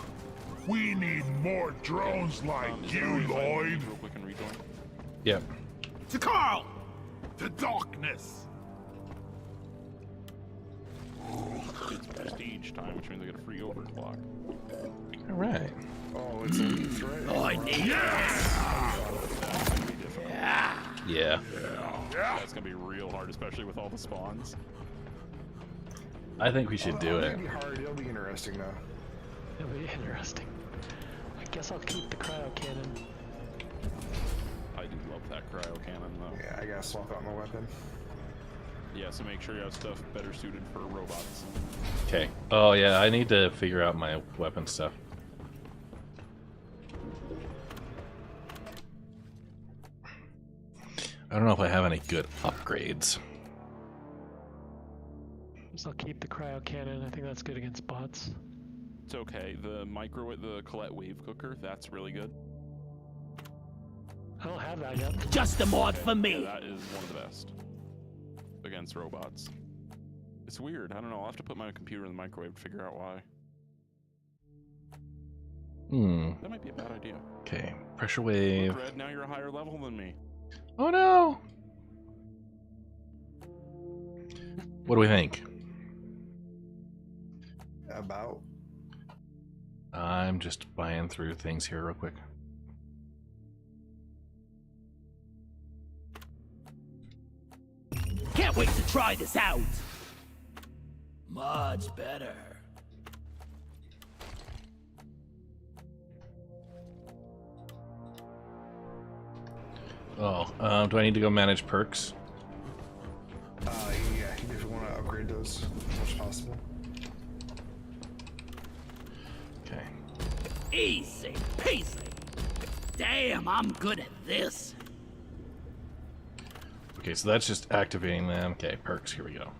We need more drones like Is it you, alright if I leave Lloyd. real quick and rejoin? Yep. To Carl! To darkness! It's prestige time, which means I get a free overclock. All right. Oh, it's elite, right? I need Yeah. That's gonna be real hard, especially with all the spawns. I think we should do it. It'll be hard. It'll be interesting though. It'll be interesting. I guess I'll keep the cryo cannon. I do love that cryo cannon though. Yeah, I gotta swap out my weapon. Yeah, so make sure you have stuff better suited for robots. Okay. Oh yeah, I need to figure out my weapon stuff. I don't know if I have any good upgrades. So I'll keep the cryo cannon. I think that's good against bots. It's okay. The Colette wave cooker, that's really good. I don't have that yet. just a mod for me. Yeah, that is one of the best against robots. It's weird. I don't know. I'll have to put my computer in the microwave to figure out why. That might be a bad idea. Okay. Pressure wave. Look, Red, now you're a higher level than me. Oh no! What do we think? About. I'm just buying through things here real quick. Can't wait to try this out. Much better. Oh, do I need to go manage perks? Yeah, you definitely want to upgrade those as much as possible. Okay. Easy peasy. Damn, I'm good at this. Okay, so that's just activating them. Okay, perks, here we go.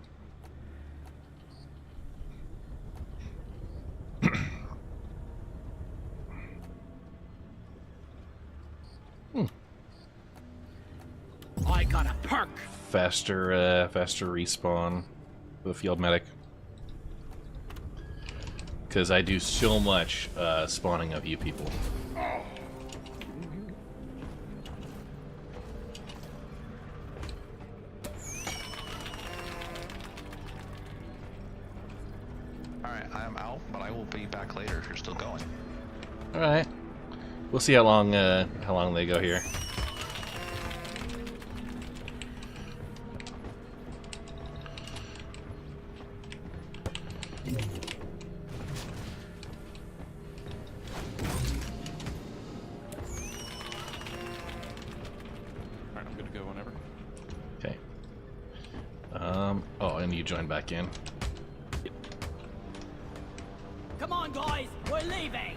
I got a perk. Faster respawn for the field medic. Because I do so much spawning of you people. Alright, I'm out, but I will be back later if you're still going. Alright. We'll see how long they go here. Alright, I'm good to go whenever. Okay. Oh, and you join back in. Come on, guys, we're leaving.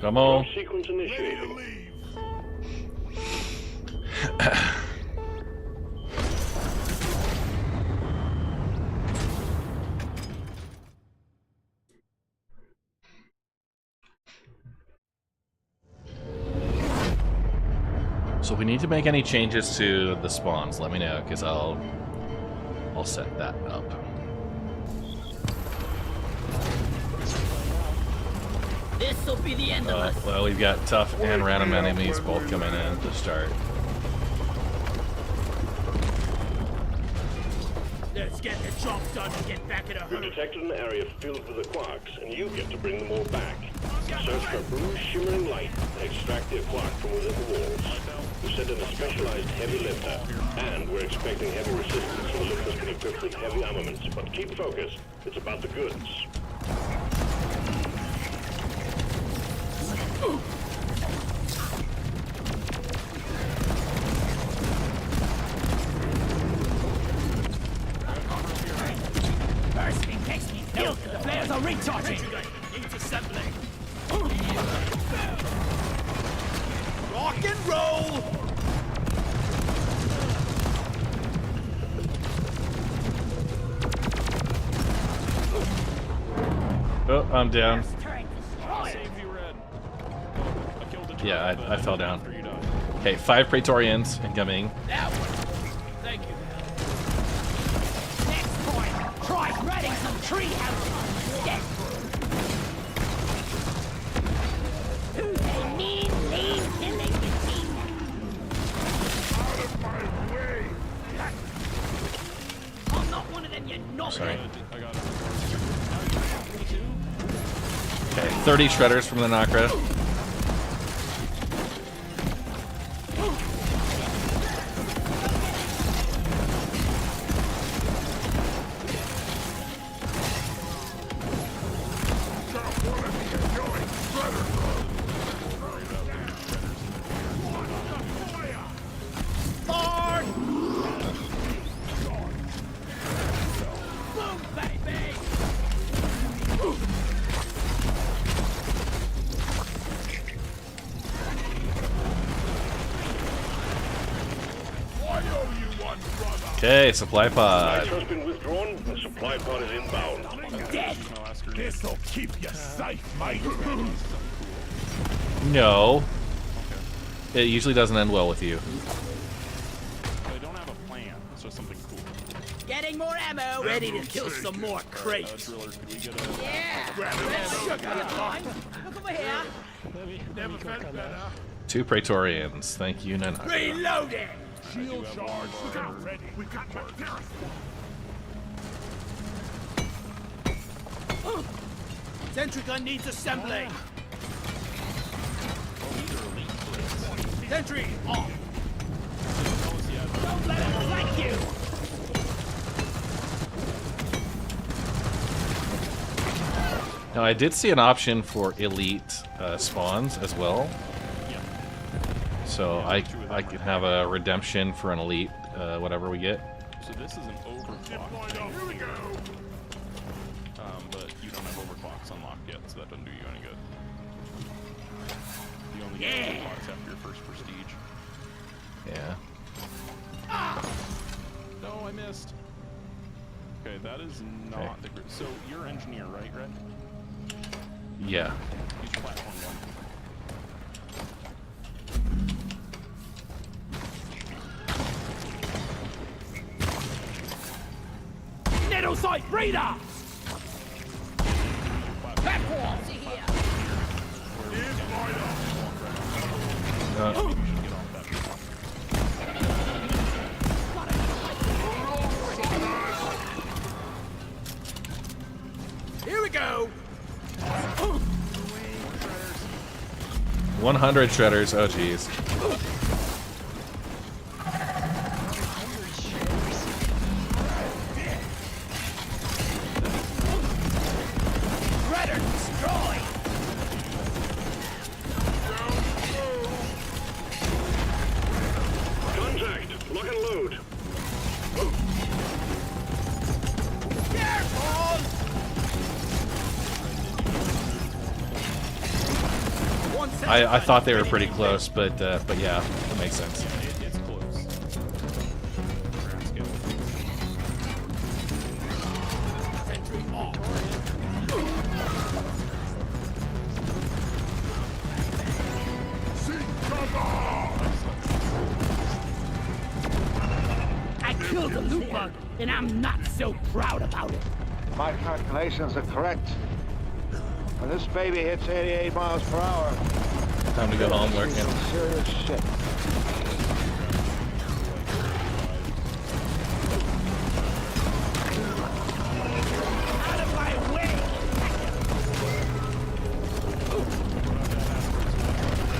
Come on. Sequence initiated. So if we need to make any changes to the spawns, let me know, because I'll set that up. This'll be the end of us. Well, we've got tough and random enemies both coming in to start. Let's get the job done and get back in a You've hurry. detected an area filled with the quarks, and you get to bring them all back. Search for a blue shimmering light and extract the quark from within the walls. We sent in a specialized heavy lifter, and we're expecting heavy resistance, so the lifter's been equipped with heavy armaments. But keep focused. It's about the goods. First thing makes me feel the flares are recharging. Needs assembling. Rock and roll. Oh, I'm down. Save you, Red. I killed the Yeah, I fell down. Okay, 5 Praetorians incoming. That one. Thank you. Next point. Try shredding some tree houses instead. Who's a mean, lean, killing machine? Out of my way! I'm not one of them, you knob. Sorry. I got it. Okay, 30 shredders from the Nakra. Lord! Boom, baby! I owe you one, brother! Okay, supply pod. Nitro's been withdrawn. The supply pod is inbound. Dead! This'll keep you safe, mate! No. It usually doesn't end well with you. I don't have a plan. It's just something cool. Getting more ammo, ready to kill some more crates. Driller, could we get a... Yeah! Let's sugar your time. Look over here. Never felt better. 2 Praetorians. Thank you, Nana. Reloading! Shield charge. Look out, ready. We got the garrison. Sentry gun needs assembling. Sentry off. Don't let him flank you. Now, I did see an option for elite spawns as well. So I can have a redemption for an elite, whatever we get. So this is an overclock. Here we go! But you don't have overclocks unlocked yet, so that doesn't do you any good. You only get overclocks after your first prestige. Yeah. No, I missed. Okay, that is not the group. So you're engineer, right, Red? Yeah. Use platform 1. Nettle sight breeder! Back wall! See here! Here we go! 100 shredders. Oh, jeez. Shredder destroyed! Contact! Lock and load! Careful! I thought they were pretty close, but yeah, that makes sense. It's close. Sentry off. I killed a loot bug, and I'm not so proud about it. My calculations are correct. When this baby hits 88 miles per hour, Time to go home, working. serious shit. Out of my way!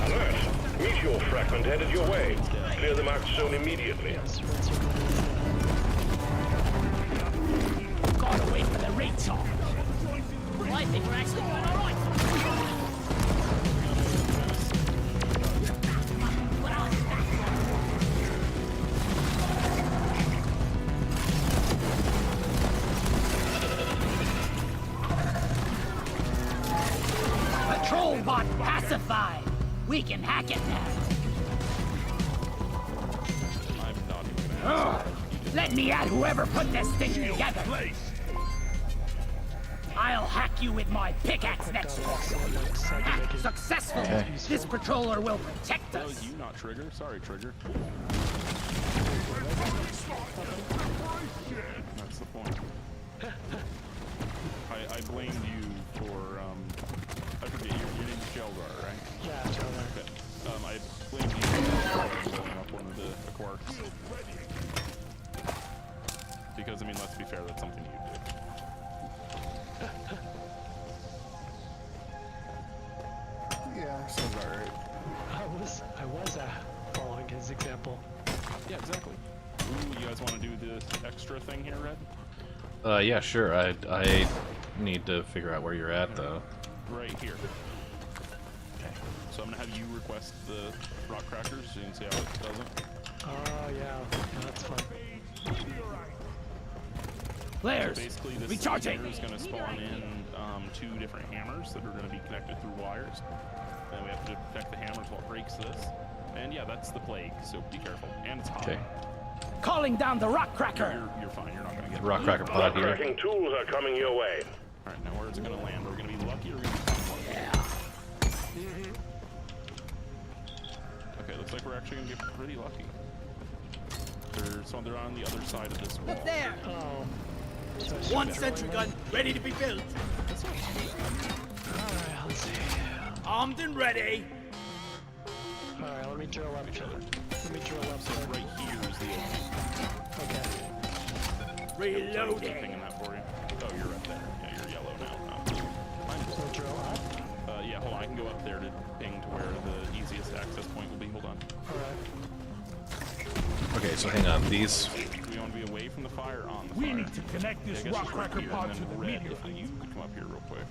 Alert! Meteor fragment headed your way. Clear the marked zone immediately. Gotta wait for the rates off. I think we're actually doing all right. Patrol bot pacified. We can hack it now. I'm not even gonna Let me at whoever put this thing together. I'll hack you with my pickaxe next time. Successful! Okay. This patroller will protect That us! was you, not Trigger. Sorry, Trigger. That's the point. I blamed you for, I forget, your name's Jelgar, right? Yeah, Jelgar. Okay. I blamed you for blowing up one of the quarks. Because, I mean, let's be fair, that's something you did. Yeah, sounds alright. I was following his example. Yeah, exactly. Ooh, you guys want to do the extra thing here, Red? Yeah, sure. I need to figure out where you're at, though. Right here. Okay. So I'm gonna have you request the rock crackers so you can see how it does it. Oh, yeah, that's fun. Flares! So basically, this Recharging! is going to spawn in 2 different hammers that are going to be connected through wires. Then we have to protect the hammers while it breaks this. And yeah, that's the plague, so be careful. And it's hot. Okay. Calling down the rock cracker! You're fine, you're not going to get Rock cracker pod here. Cracking tools are coming your way. Alright, now where is it going to land? Are we going to be lucky or are we going to be lucky? Okay, looks like we're actually going to get pretty lucky. They're on the other side of this wall. Look there! Oh. So One sentry gun ready to be built! Alright, let's see. Armed and ready! Alright, let me drill up. Let me drill up. So right here is the Okay. Reloading! thing in that for you. Oh, you're right there. Yeah, you're yellow now. So drill up. Yeah, hold on. I can go up there to ping to where the easiest access point will be. Hold on. Alright. Okay, so hang on. These. We want to be away from the fire, on the fire. We need to connect this rock cracker pod to the red, meteor. if you could come up here real quick.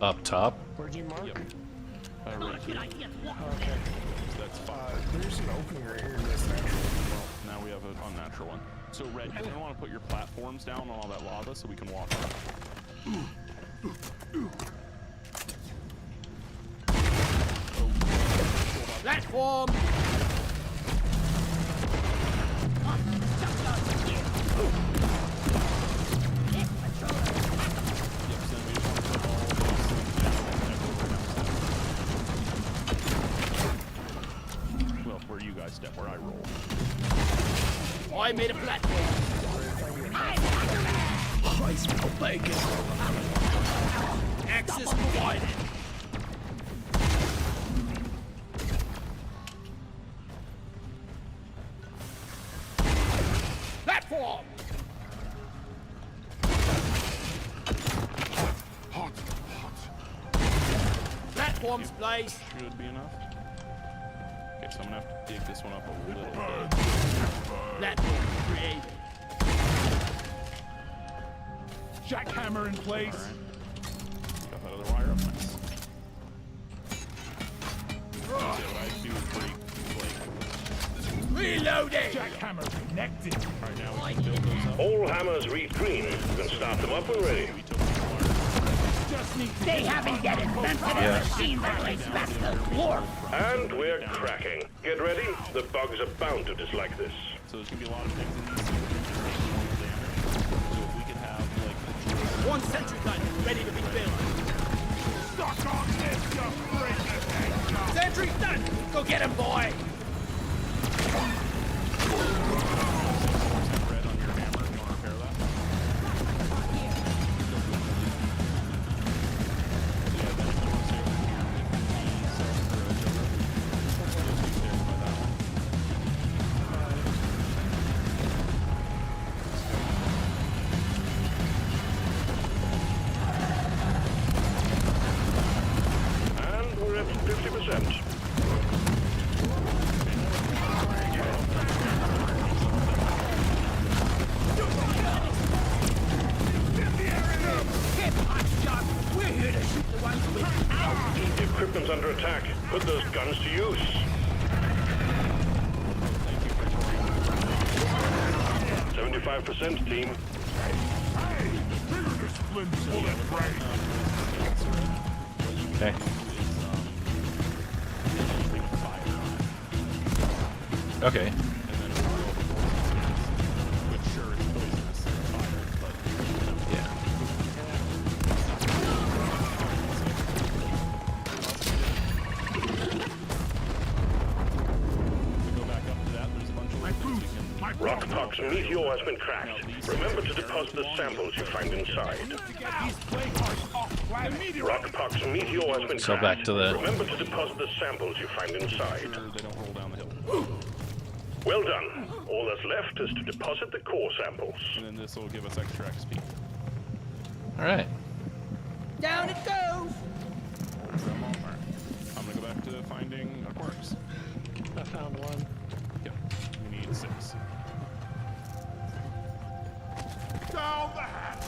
Up top. Where'd you mark? Yep. Right here. Okay. So that's 5. There's an opening right here in this natural. Well, now we have an unnatural one. So Red, you're going to want to put your platforms down on all that lava so we can walk up. Platform! Well, where you guys step, where I roll. I made a platform. Price for bacon. Access provided. Platform. Hot. Platforms placed. Should be enough. Okay, so I'm gonna have to dig this one up a little bit. Platform created. Jackhammer in place. Alright. Got that other wire up nice. So what I do is break, Reloading. Jackhammer connected. Alright, now we can build those up. All hammers read green. You can start them up when ready. We took the wire. Just need to They haven't yet invented a machine that lays faster. Warp. And we're cracking. Get ready. The bugs are bound to dislike this. So there's gonna be a lot of things in these things that are gonna do damage. So if we could have like the One sentry gun ready to be built. Stuck on this, you freaking thing. Sentry's done. Go get him, boy. red on your hammer, you wanna repair that? So yeah, then if you want to stay over here, And we're at 50%. We're here to shoot the ones without. Equipment's under attack. Put those guns to use. 75%, team. Okay. Okay. Yeah. Rockpox meteor has been cracked. Remember to deposit the samples you find inside. Rockpox meteor has been So cracked. back to the... Remember to deposit the samples you find inside. They don't roll down the hill. Well done. All that's left is to deposit the core samples. And then this will give us extra XP. Alright. Down it goes! I'm gonna go back to finding quarks. I found one. Yep. We need 6. Down the hatch!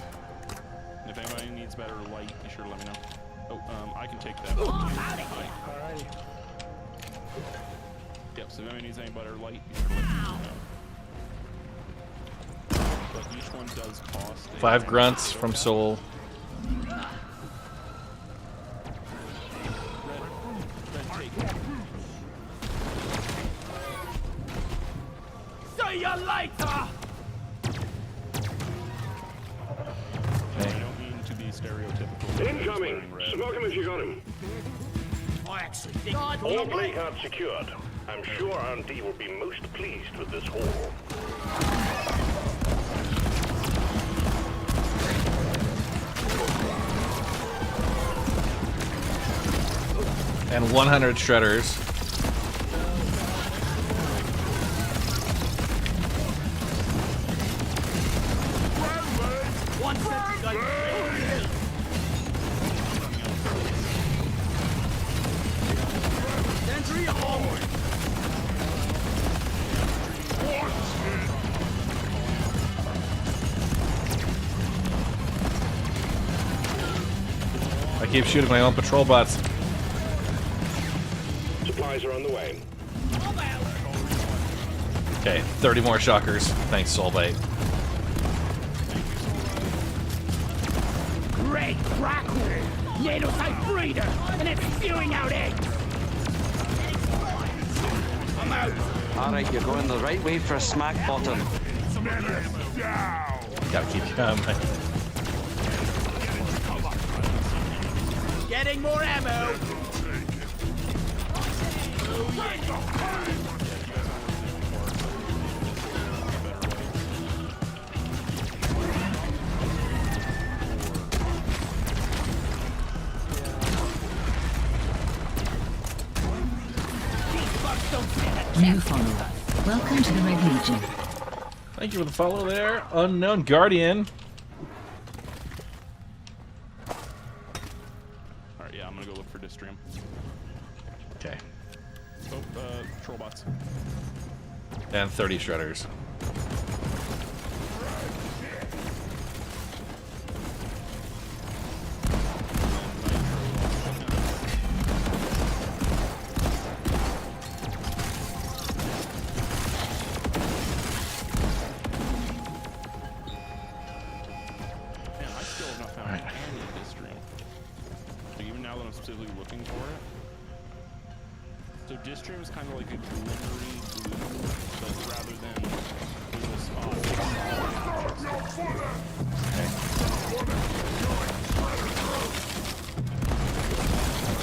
If anybody needs better light, be sure to let me know. Oh, I can take that. Alrighty. Yep, so if anybody needs any better light, be sure to let me know. But each one does cost... 5 grunts from Soul. See you later! I don't mean to be stereotypical. Incoming! Smoke him if you got him. I actually think... All play cards secured. I'm sure R&D will be most pleased with this haul. And 100 shredders. One sentry gun ready. Sentry home. I keep shooting my own patrol bots. Supplies are on the way. Okay, 30 more shockers. Thanks, Soulbite. Great crackle! Nadocyte breeder, and it's spewing out eggs! I'm out! Alright, you're going the right way for a smack bottom. Gotta keep coming. Getting more ammo! New follower. Welcome to the Red Legion. Thank you for the follow there, Unknown Guardian. Alright, yeah, I'm gonna go look for Distrium. Okay. Oh, troll bots. And 30 shredders. Looking for it. So Distrium is kind of like a glittery blue, but rather than little spots.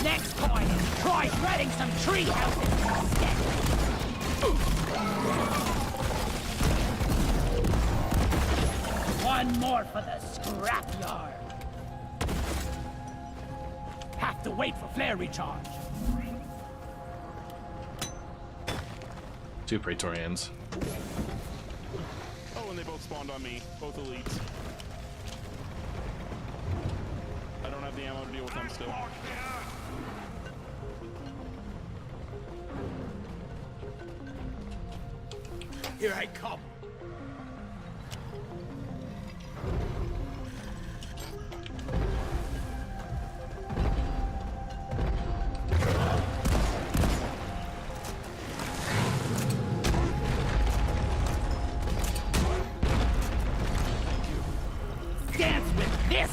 Next point, try shredding some tree houses instead. One more for the scrapyard. Have to wait for flare recharge. 2 Praetorians. Oh, and they both spawned on me. Both elites. I don't have the ammo to deal with them still. Here I come. Dance with this!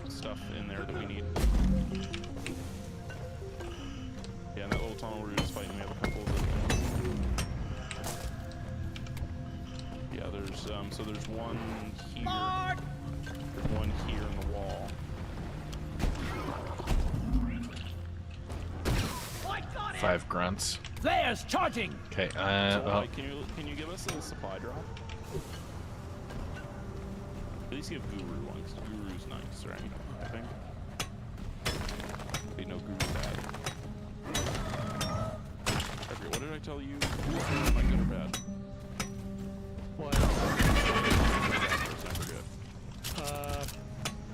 Stuff in there that we need. Yeah, in that little tunnel we were just fighting, we have a couple of them. Yeah, there's so there's one here. There's one here in the wall. 5 grunts. Flares charging. Okay, Can you give us a supply drop? At least you have Guru ones. Guru's nice, right? I think. Okay, no Guru bad. Okay, what did I tell you? Am I good or bad? What?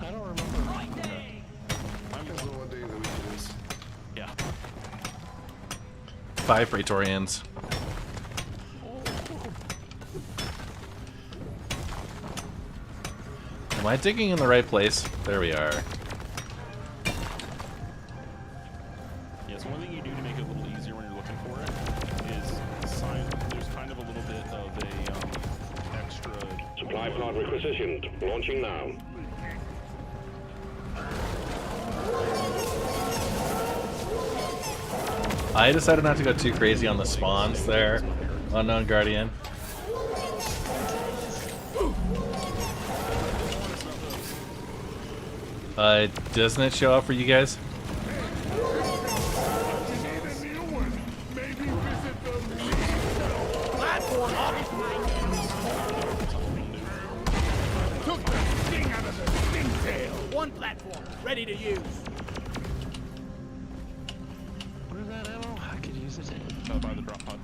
I don't remember. Okay. Depends on what day of the week it is. Yeah. 5 Praetorians. Am I digging in the right place? There we are. Yeah, so one thing you do to make it a little easier when you're looking for it is there's kind of a little bit of a extra... Supply pod requisitioned. Launching now. I decided not to go too crazy on the spawns there. Unknown Guardian. Doesn't it show up for you guys? Took the sting out of the stingtail. One platform, ready to use. What is that ammo? I could use it. By the drop pod.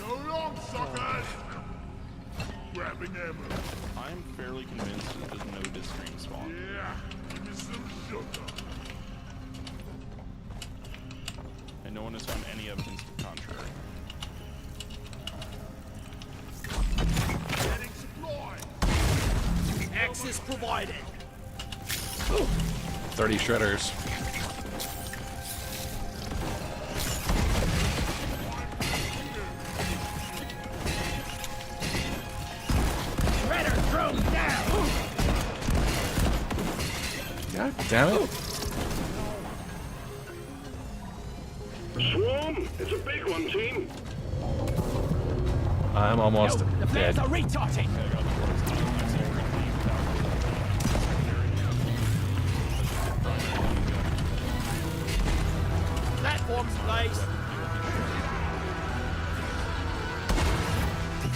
So long, suckers! Grabbing ammo. I'm fairly convinced that there's no disc stream spawn. Yeah, give me some sugar. And no one has found any evidence to the contrary. Getting supply. Access provided. 30 shredders. Shredder thrown down. God damn it. Swarm! It's a big one, team! I'm almost The dead. flares are recharging. Platforms placed.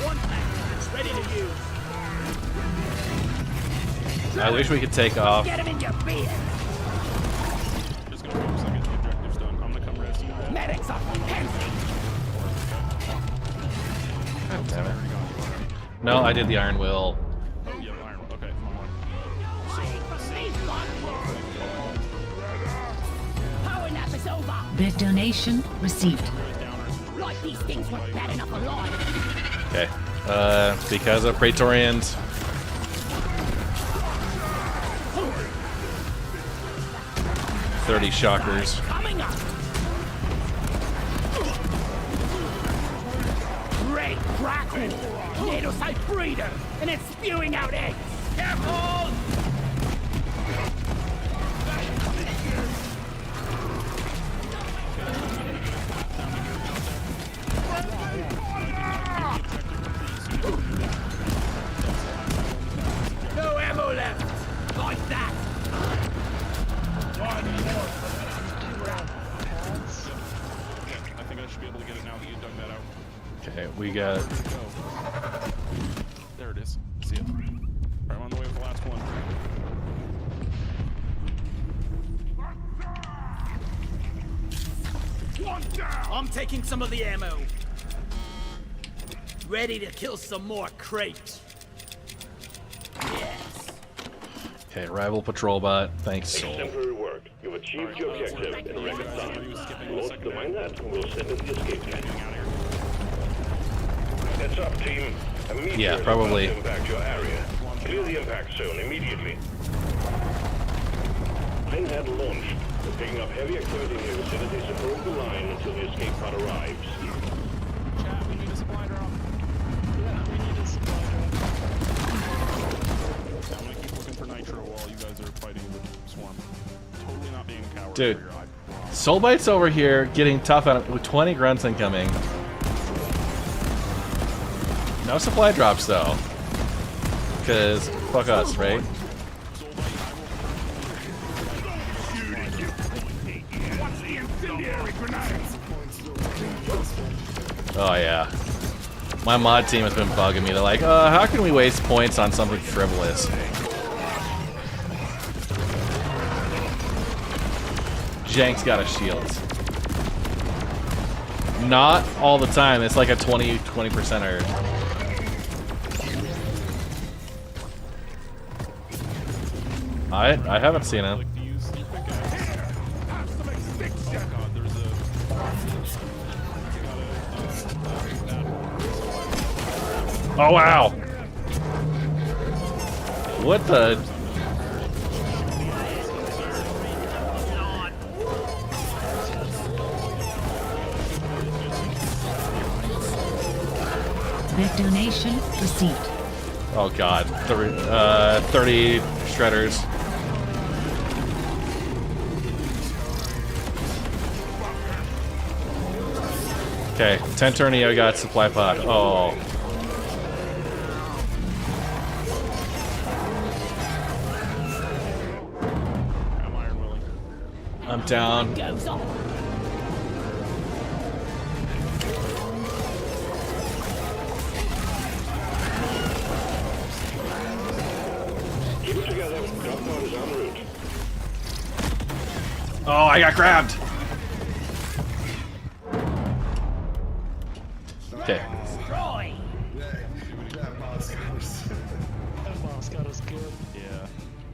One platform is ready to use. I wish we could take off. Get him in your beard. Just gonna focus on getting the objectives done. I'm gonna come rescue that. Medics are fencing. God damn it. No, I did the Iron Will. Oh, yeah, the iron one. Okay, Power nap is over. Bit donation received. Like these things weren't bad enough alive. Okay. Because of Praetorians. $30 shockers. Coming up. Red crackle. Nadocyte breeder, and it's spewing out eggs. Careful! No ammo left. Like that. I think I should be able to get it now that you dug that out. Okay, we got... There it is. See it. Alright, I'm on the way with the last one. One down. I'm taking some of the ammo. Ready to kill some more crates. Yes. Okay, rival patrol bot. Thanks, Soul. Exemplary work. You've achieved your objective in record time. Launch the mine and we'll send in the escape plan. Heads up, team. A meteor Yeah, is probably. about to impact your area. Clear the impact zone immediately. Plane had launched. We're picking up heavy activity in the vicinity, so hold the line until the escape pod arrives. Chat, we need a supply drop. Yeah, we need a supply drop. I'm gonna keep looking for nitro while you guys are fighting the swarm. Totally not being a coward. Dude, for your eye. Soulbite's over here getting tough on it with 20 grunts incoming. No supply drops though. Because fuck us, right? What's the infill Oh yeah. My mod team has been bugging me. They're like, how can we waste points on something frivolous? Jank's got a shield. Not all the time. It's like a 20%er. I haven't seen him. Oh wow! What the? Big donation received. Oh god, 30 shredders. Okay, Tenturnio got supply pod. Oh. I'm down. Keep it together. Drop pod is en route. Oh, I got grabbed. Okay. That boss got us good. Yeah.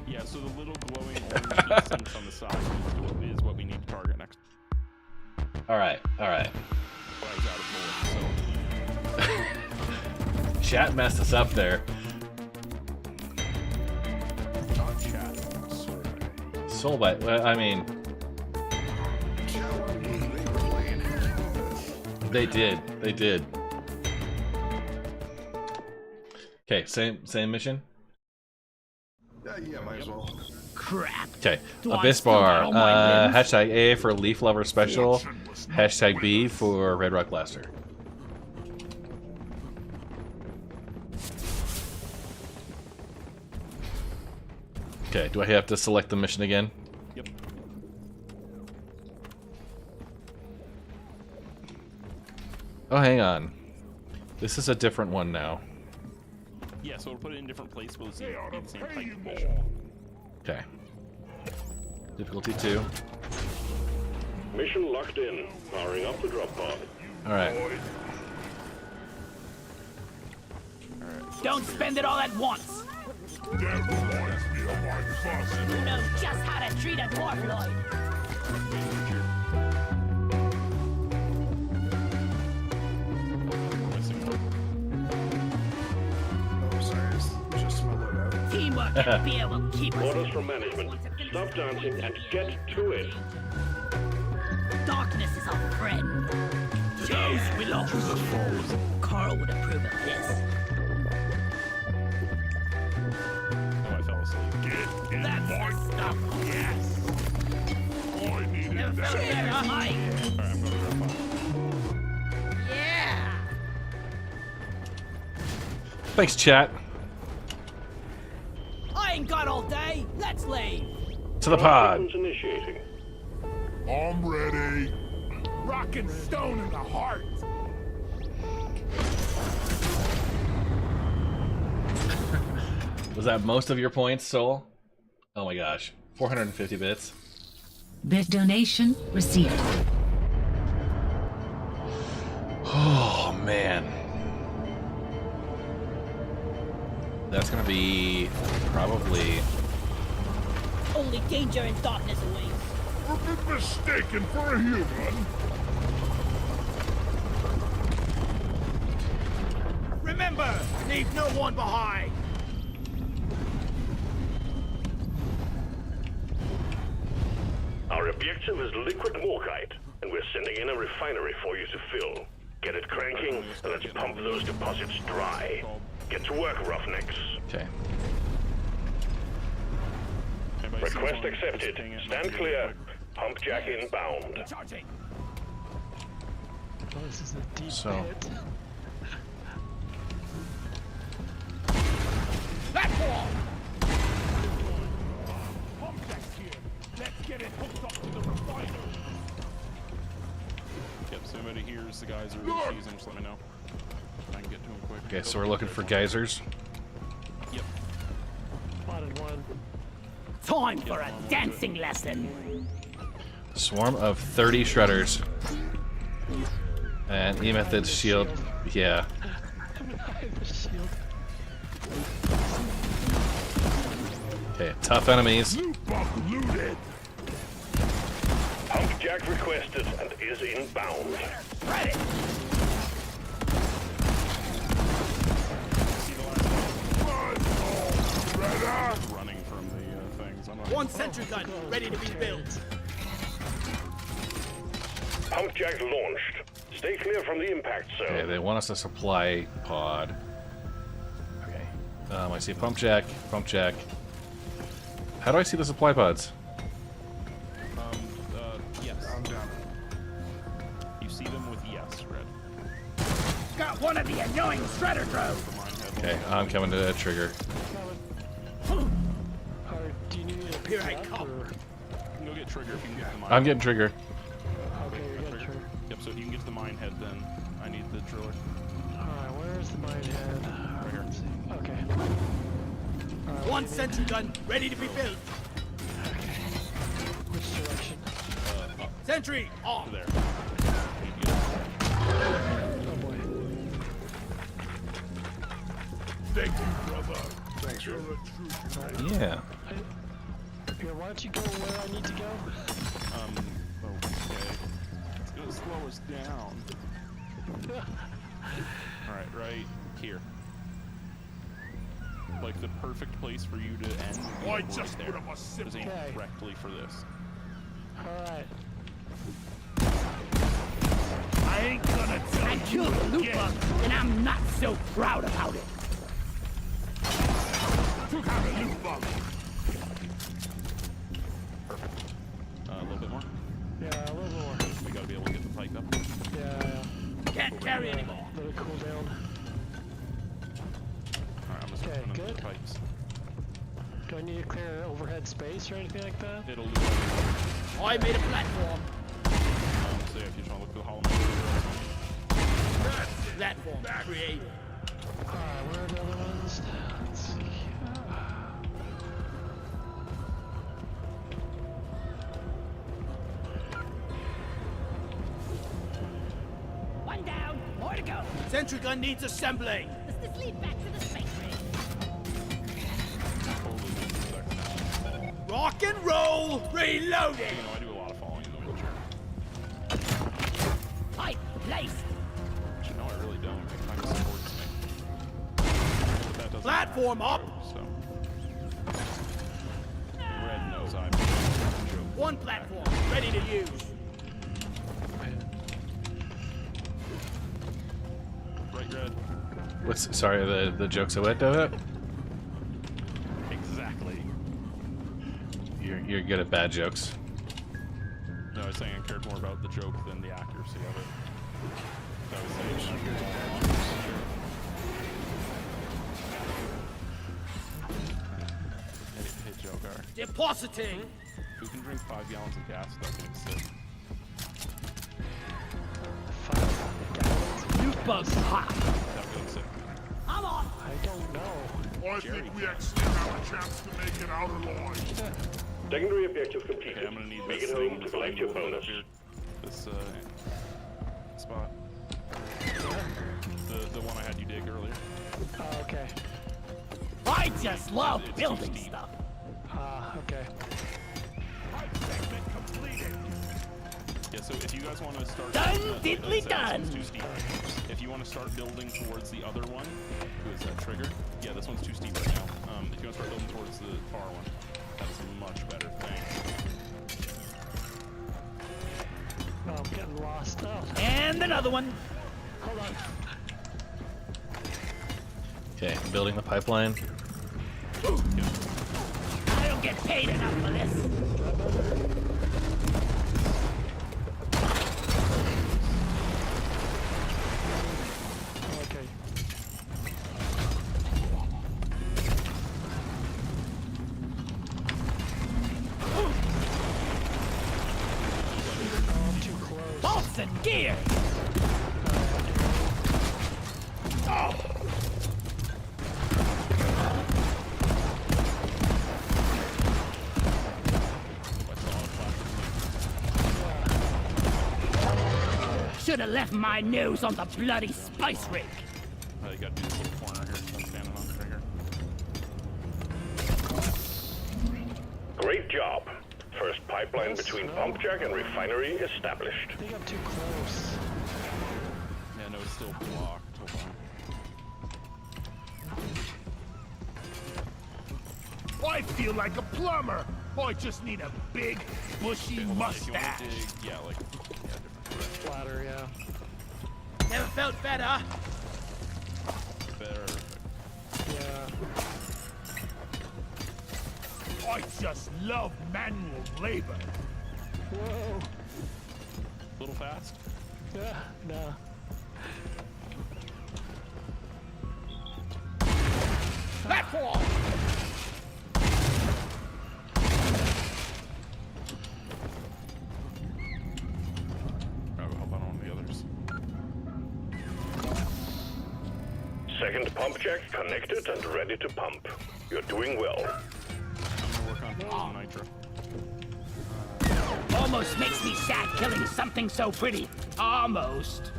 Yeah, so the little glowing orange things on the side is what we need to target next. Alright, alright. Flags out of bullet, so. Chat messed us up there. Not chat. Soulbite, well, I mean... They did. They did. Okay, same mission? Yeah, might as well. Crap. Okay, Abyss Bar. Hashtag A for Leaf Lover Special. Hashtag B for Red Rock Blaster. Okay, do I have to select the mission again? Yep. Oh, hang on. This is a different one now. Yeah, so we'll put it in a different place, but it's be the same type of mission. Okay. Difficulty 2. Mission locked in. Powering up the drop pod. Alright. Don't spend it all at once. That reminds me of my boss. You know just how to treat a dwarf, Lloyd. Teamwork and beer will keep us. Orders from management. Stop dancing and get to it. Darkness is our friend. Those belong to the foes. Carl would approve of this. Oh, I fell asleep. Get in That's my the stuff. Yes. I needed that. Better hike. Alright, I'm going to drop off. Yeah. Thanks, chat. I ain't got all day. Let's leave. To the pod. Initiating. I'm ready. Rock and stone in the heart. Was that most of your points, Soul? Oh my gosh. 450 bits. Bit donation received. Oh, man. That's gonna be probably... Only danger and darkness awaits. A bit mistaken for a human. Remember, leave no one behind. Our objective is liquid morkite, and we're sending in a refinery for you to fill. Get it cranking, and let's pump those deposits dry. Get to work, Roughnecks. Okay. Request accepted. Stand clear. Pump jack inbound. Oh, this is a deep So. pit. That's all. Pump jack's here. Let's get it hooked up to the refiner. Yep, so everybody here is the guy guys are sees him, just let me know. I can get to him quick. Okay, so we're looking for geysers. Yep. Spotted one. Time for a dancing lesson. Swarm of 30 shredders. And E-Method's shield. Yeah. Okay, tough enemies. Pump Jack requested and is inbound. Ready. Running from the things. I'm One sentry gun ready to be built. Pump Jack launched. Stay clear from the impact zone. Okay, they want us to supply pod. Okay. I see pump jack, pump jack. How do I see the supply pods? Yes. I'm down. You see them with yes, Red. Got one of the annoying shredder drones. Okay, I'm coming to that trigger. Do you need me to Here I come. You can go get trigger if you can get the mine. I'm getting trigger. Okay, you're getting trigger. Yep, so if you can get to the mine head, then I need the driller. Alright, where's the mine head? Right here. Okay. One sentry gun ready to be built. Which direction? Sentry off. There. Oh boy. Thank you, brother. Thanks, You're Red. a true Yeah. Here, why don't you go where I need to go? Okay. It's gonna slow us down. Alright, right here. Like the perfect place for you to end. Why right just there. put up a simple- Just aim Okay. directly for this. Alright. I ain't gonna tell I killed a loot bug, and I'm not so proud about it. Took out a loot bug. Perfect. A little bit more. Yeah, a little more. We gotta be able to get the pike up. Yeah. Can't carry anymore. Let it cool down. Alright, I'm just Okay, opening good. the pipes. Do I need to clear overhead space or anything like that? It'll do everything. I made a platform. So yeah, if you just wanna look for the hollow material. Platform created. Alright, where are the other ones? Let's see. One down, more to go. Sentry gun needs assembling. Does this lead back to the space ring? Rock and roll, reloading. You know, I do a lot of following in the wheelchair. Pipe placed. But you know, I really don't. It kind of supports me. But that doesn't Platform up. So. Red knows I'm One platform ready to use. right, Red. What's sorry, the jokes I went to it? Exactly. You're good at bad jokes. No, I was saying I cared more about the joke than the accuracy of it. So I was saying. Hey, Joker. Depositing. Who can drink 5 gallons of gas without getting sick? Loot bugs hot. Without getting sick. I'm on. I don't know. I think we actually have a chance to make it out alive. Secondary objective completed. Okay, I'm gonna need Make this it thing home to to collect find your a little bit bonus. up here. This spot. The one I had you dig earlier. Oh, okay. I just love It's too building steep. stuff. Okay. Yeah, so if you guys want to start... Done, like I diddly said, done. This one's too steep. If you want to start building towards the other one, who is that trigger? Yeah, this one's too steep right now. If you want to start building towards the far one, that's a much better thing. Oh, I'm getting lost. Oh, And another one. hold on. Okay, I'm building the pipeline. I don't get paid enough for this. Okay. Oh, I'm too close. Bolts and gears. should have left my nose on the bloody spice rig. You gotta do this little corner here. I'm standing on it right here. Great job. First pipeline between pump jack and refinery established. They got too close. Yeah, no, it's still blocked. Hold on. I feel like a plumber. I just need a big, bushy mustache. Yeah, like Flatter, yeah. Never felt better. better. Yeah. I just love manual labor. Whoa. A little fast. Yeah, no. Platform! I'll hop on the others. Second pump jack connected and ready to pump. You're doing well. I'm gonna work on putting nitro. Almost makes me sad killing something so pretty. Almost.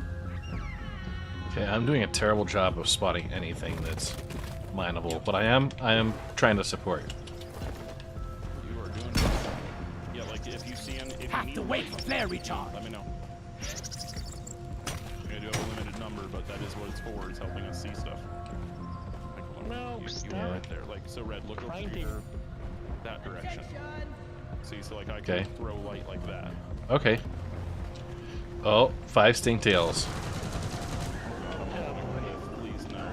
Okay, I'm doing a terrible job of spotting anything that's mineable, but I am trying to support. You are doing yeah, like if you see if Have you to need wait for flare recharge. let me know. We do have a limited number, but that is what it's for. It's helping us see stuff. Like, No, you stop. are right there. Like so, red. Look over Grinding. here. That direction. See, so like I can Okay. throw light like that. Okay. Oh, 5 stink tails. Please no.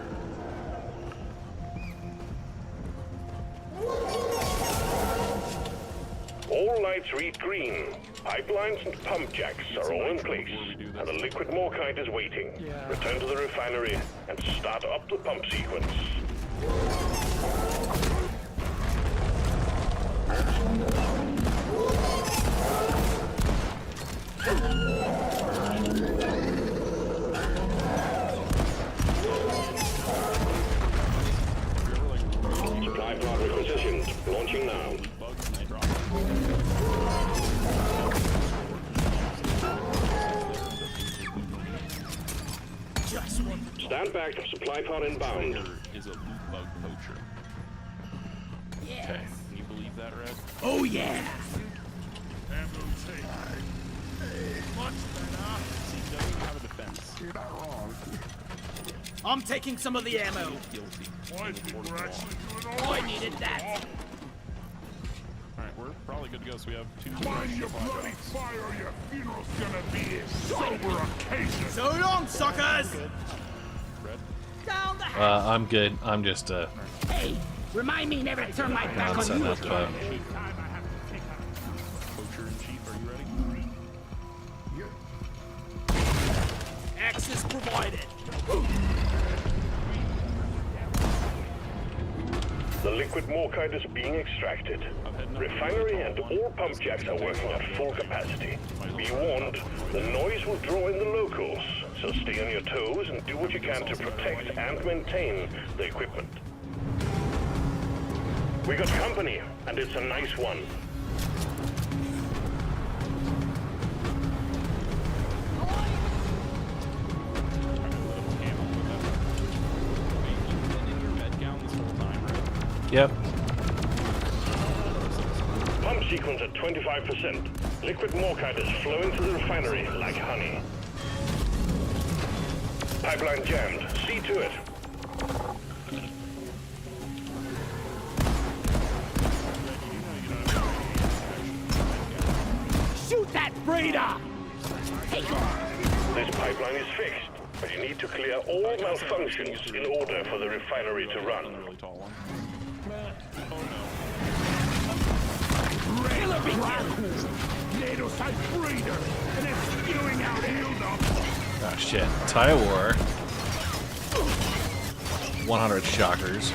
All lights read green. Pipelines and pump jacks are all in place, and the liquid morkite is waiting. Yeah. Return to the refinery and start up the pump sequence. Supply pod requisitioned. Launching now. Bugs and they drop. Just one. Stand back. Supply pod inbound. Trader is a loot bug poacher. Yes. Okay. Can you believe that, Red? Oh yeah. Ammo tape. Much better. See, he doesn't have a defense. You're not wrong. I'm taking some of the ammo. Guilty. I think we're actually doing all I right. needed that. Alright, we're probably good to go, so we have 2 Find your bloody fire or your funeral's gonna be a sober occasion. So long, suckers. Red? Down the hatch. I'm good. I'm just Hey, remind me never to turn my back that's on you enough, but again. Anytime I have to take out Poacher in chief, are you ready? Yep. Access provided. The liquid morkite is being extracted. Refinery and all pump jacks are working at full capacity. Be warned, the noise will draw in the locals, so stay on your toes and do what you can to protect and maintain the equipment. We got company, and it's a nice one. yep. Pump sequence at 25%. Liquid morkite is flowing to the refinery like honey. Pipeline jammed. See to it. Shoot that freighter. Take her. This pipeline is fixed, but you need to clear all malfunctions in order for the refinery to run. Really tall one. Killer be killed. NATO site breeder, and it's spewing out healed up. Oh shit. Tie War. 100 shockers.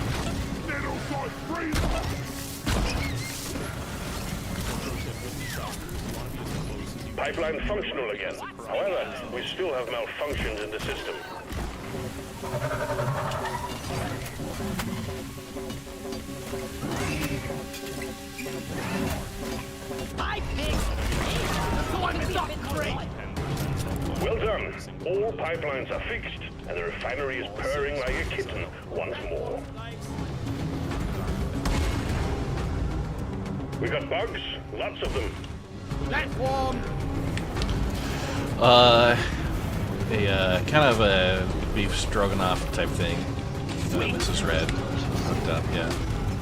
NATO site breeder. Pipeline functional again. However, we still have malfunctions in the system. I picked. So I'm not great. Well done. All pipelines are fixed, and the refinery is purring like a kitten once more. We got bugs, lots of them. Platform! Kind of a beef stroganoff type thing. This is red. Hooked up, yeah.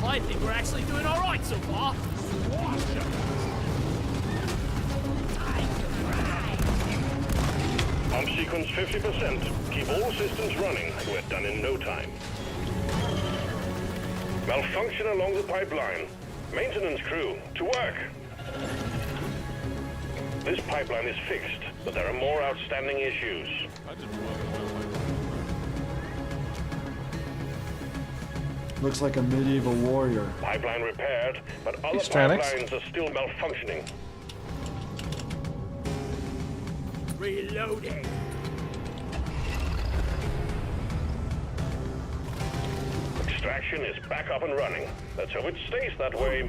I think we're actually doing alright so far. Pump sequence 50%. Keep all systems running. We're done in no time. Malfunction along the pipeline. Maintenance crew, to work. This pipeline is fixed, but there are more outstanding issues. Looks like a medieval warrior. Pipeline repaired, but other Stranix. pipelines are still malfunctioning. Reloading. Extraction is back up and running. Let's hope it stays that way.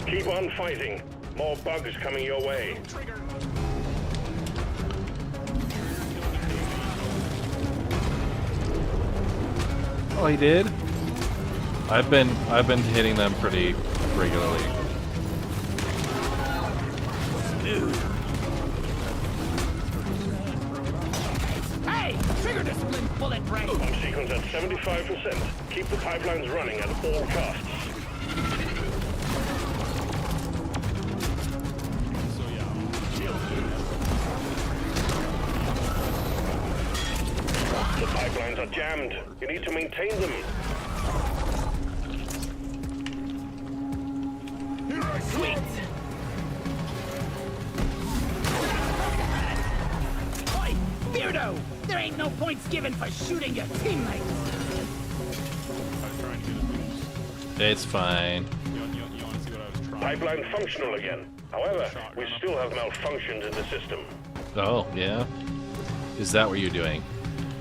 Keep on fighting. More bugs coming your way. Oh, he did? I've been hitting them pretty regularly. Hey! Trigger discipline bullet break! Pump sequence at 75%. Keep the pipelines running at all costs. The pipelines are jammed. You need to maintain them. Sweet! Oi, Beardo! There ain't no points given for shooting your teammates! It's fine. Pipeline functional again. However, we still have malfunctions in the system. Oh, yeah? Is that what you're doing?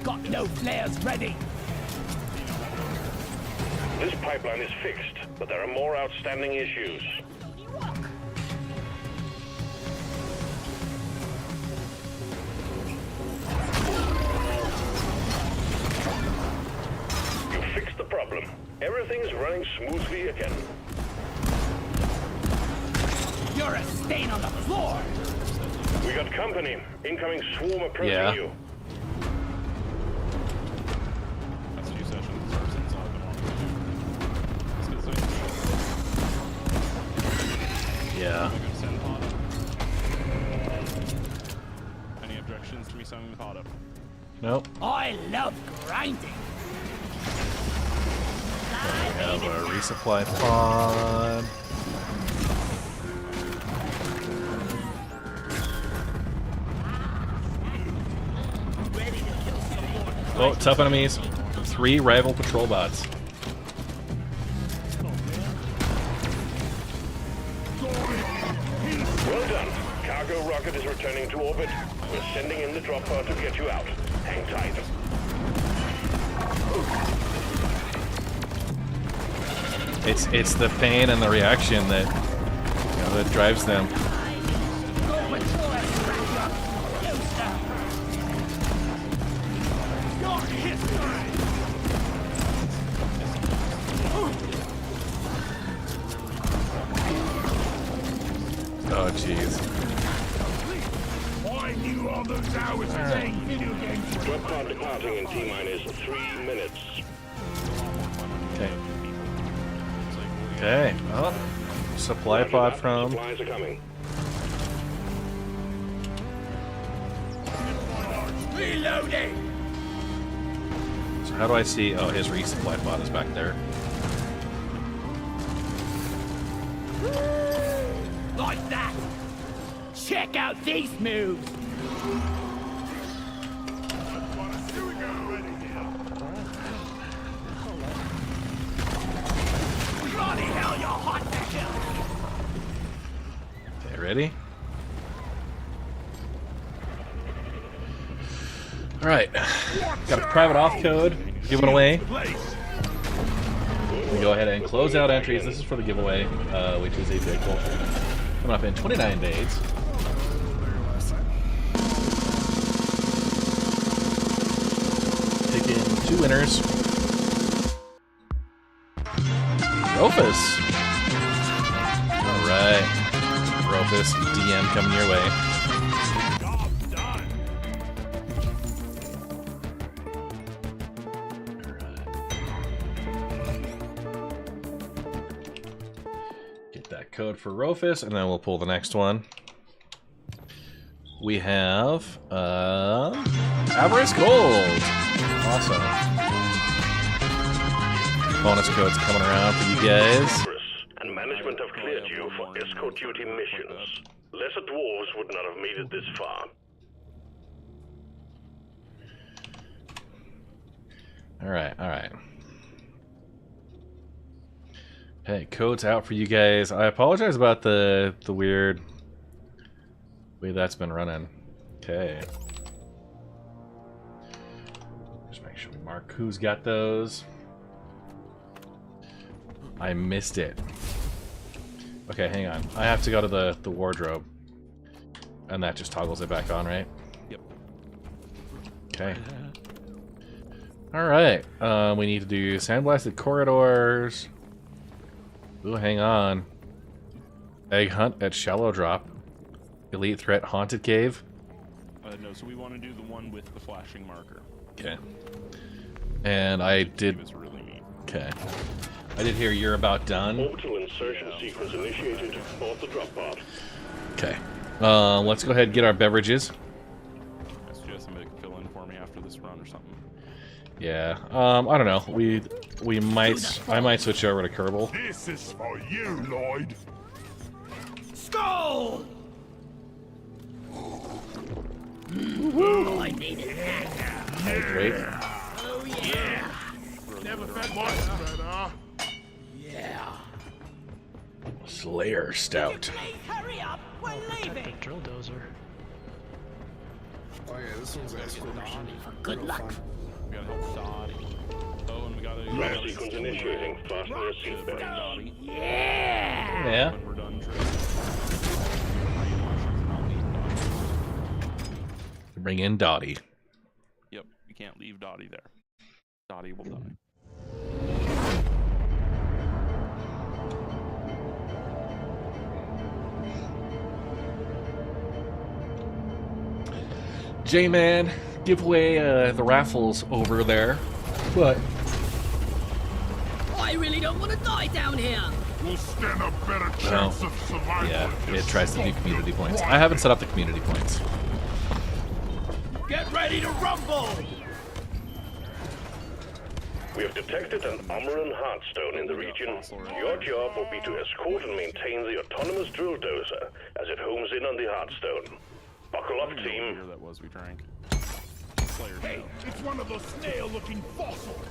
Got no flares ready! This pipeline is fixed, but there are more outstanding issues. You fixed the problem. Everything's running smoothly again. You're a stain on the floor! We got company. Incoming swarm approaching you. That's 2 sessions since I've been on. Yeah. Any objections to me sending the pod up? Nope. I love grinding! We have a resupply pod. Oh, tough enemies. 3 rival patrol bots. Well done. Cargo rocket is returning to orbit. We're sending in the drop pod to get you out. Hang tight. It's the pain and the reaction that that drives them. Oh jeez. I knew all those hours playing video games. Drop pod departing in T-minus 3 minutes. Okay. Okay. Oh, supply pod from. Supplies are coming. Reloading! So how do I see? Oh, his resupply pod is back there. Like that! Check out these moves! Bloody hell, you're hot to kill! Okay, ready? Alright. Got a private auth code given away. We go ahead and close out entries. This is for the giveaway, which is a vehicle. Coming up in 29 days. Picking 2 winners. Rufus. Alright. Rufus, DM coming your way. Get that code for Rufus, and then we'll pull the next one. We have Avarice Gold. Awesome. Bonus codes coming around for you guys. And management have cleared you for escort duty missions. Lesser dwarves would not have made it this far. Alright, alright. Hey, code's out for you guys. I apologize about the weird way that's been running. Okay. Just make sure we mark who's got those. I missed it. Okay, hang on. I have to go to the wardrobe. And that just toggles it back on, right? Yep. Okay. Alright. We need to do sandblasted corridors. Ooh, hang on. Egg hunt at Shallow Drop. Elite threat haunted cave. No, so we want to do the one with the flashing marker. Okay. And I did. Okay. I did hear you're about done. Orbital insertion sequence initiated off the drop pod. Okay. Let's go ahead and get our beverages. I suggest somebody can fill in for me after this run or something. Yeah. I don't know. We might. I might switch over to Kerbal. This is for you, Lloyd. Skull! Ooh, I needed that. Hydrate. Oh yeah. Never felt much better. Yeah. Slayer Stout. Please hurry up. We're leaving. Drill dozer. Oh yeah, this one's escort mission. Good luck. We gotta help Dottie. Oh, and we gotta... Flash sequence initiating. Fasten your seatbelt. Dottie. Yeah. Yeah. When we're done, Bring in Dottie. Yep, you can't leave Dottie there. Dottie will die. J-Man, give away the raffles over there. But I really don't want to die down here. We'll stand a better chance of survival. yeah, it tries to do community points. I haven't set up the community points. Get ready to rumble. We have detected an Amaran Heartstone in the region. Your job will be to escort and maintain the autonomous drill dozer as it homes in on the Heartstone. Buckle up, team. That was we drank. Slayer Hey, it's one of those snail-looking fossils.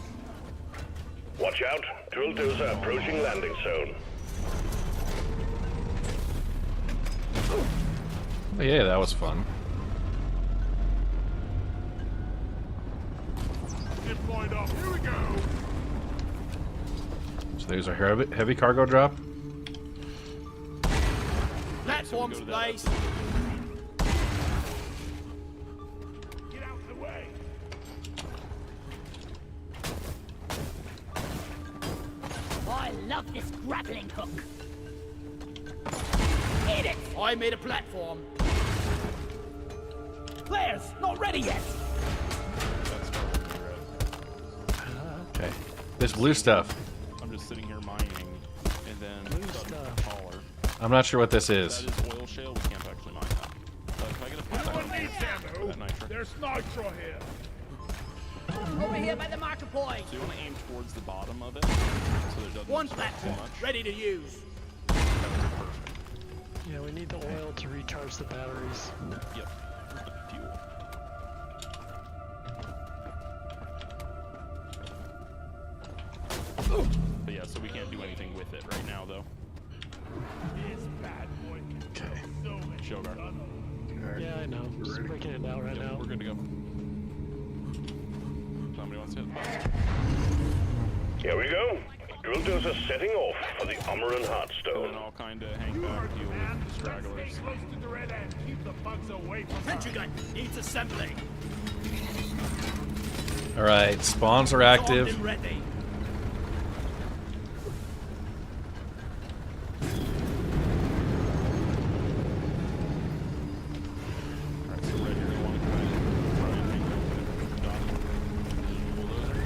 Watch out. Drill dozer approaching landing zone. Oh, yeah, that was fun. Deployed up. Here we go. So there's a heavy cargo drop. Platforms, place. Get out of the way. I love this grappling hook. Eat it. I made a platform. Players, not ready yet. Okay. There's blue stuff. I'm just sitting here mining, and then blue stuff. Taller. I'm not sure what this is. That is oil shale. We can't actually mine that. Can I get a Everyone needs ammo. that nitro? There's nitro here. Over here by the marker point. So you want to aim towards the bottom of it, so it doesn't One absorb too platform, much. ready to use. Yeah, we need the oil to recharge the batteries. Yep. Fuel. But yeah, so we can't do anything with it right now, though. This bad boy. Okay. Shogar. Yeah, I know. Just breaking it out right now. We're good to go. Somebody wants to hit the bus. Here we go. drill dozer setting off for the Ummer and And then Heartstone. I'll kind of hang back, deal with the stragglers. Close to the red end. Keep the bugs away from Sentry gun needs assembling. Alright, spawns are Armed active. and ready. Alright, so Red, you're going to want to try and make that bulldozer.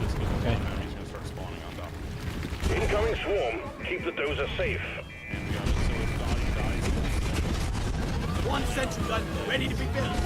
Just get the Okay. enemies going to start spawning on top. Incoming swarm. Keep the dozer safe. And we got it, so if Dottie dies, One sentry gun ready to be built.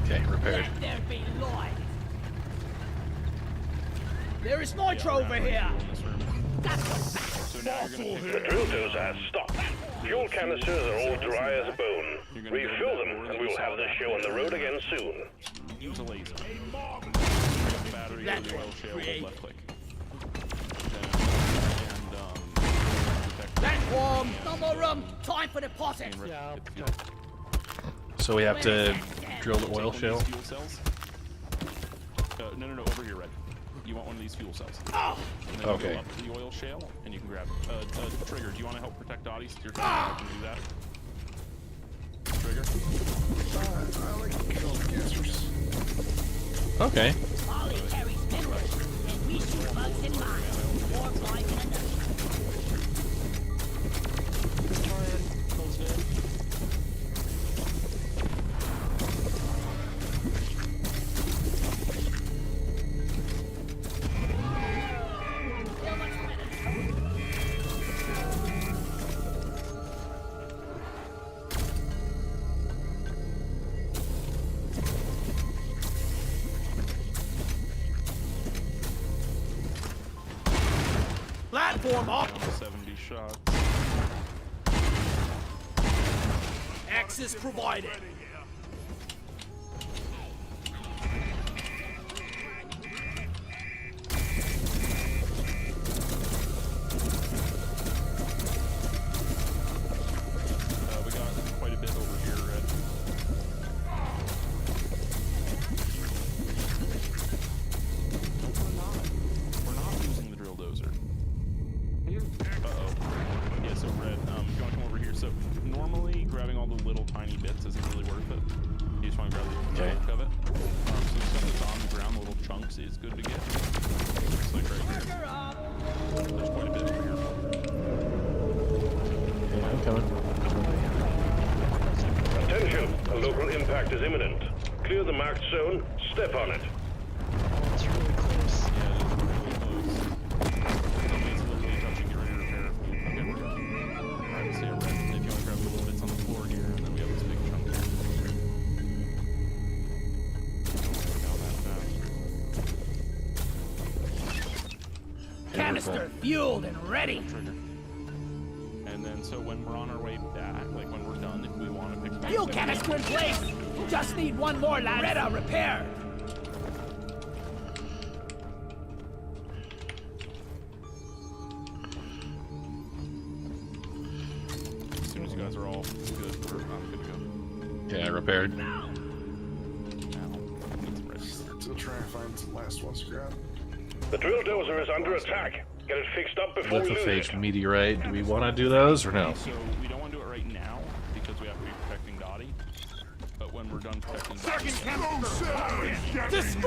Okay, repaired. Let there be light. There is nitro over here. The drill dozer has stopped. Fuel canisters are all dry as a bone. Refill them, and we will have this show on the road again soon. use a laser. Battery or the oil shale with left click. Platform, no more room. Time for deposit. Yeah. So we have to drill the oil shale. Fuel cells. No, over here, Red. You want one of these fuel cells. Oh. And then Okay. you go up to the oil shale, and you can grab it. Trigger, do you want to help protect Dottie's? Your I can do that. Trigger. I like to kill cancers. Okay. Molly carries minerals, and we shoot bugs in mines. More life in a nutshell. Platform up. 70 shots. Access provided. We got quite a bit over here, Red. We're not using the drill dozer. Uh-oh. Yeah, so Red, if you want to come over here, so normally grabbing all the little tiny bits isn't really worth it. You just want to grab the bulk of it. So the stuff that's on the ground, the little chunks, is good to get. It's like right here. There's quite a bit over here. Yeah, I'm coming. Attention! A local impact is imminent. Clear the marked zone. Step on it. It's really close. Yeah, it is really close. It's literally touching your inner repair. Okay, we're good. Alright, so yeah, Red, if you want to grab the little bits on the floor here, and then we have this big chunk here. Canister fueled and ready. Trigger. And then, so when we're on our way back, like when we're done, if we want to pick back Fuel up- canister in place. Just need one more, lad. Reda repair. As soon as you guys are all good, we're good to go. Yeah, repaired. Still trying to find the last one to grab. The drill dozer is under attack. Get it fixed up before we lose it. Lithophage meteorite. Do we want to do those or no? So we don't want to do it right now because we have to be protecting Dottie. But when we're done protecting. Second canister!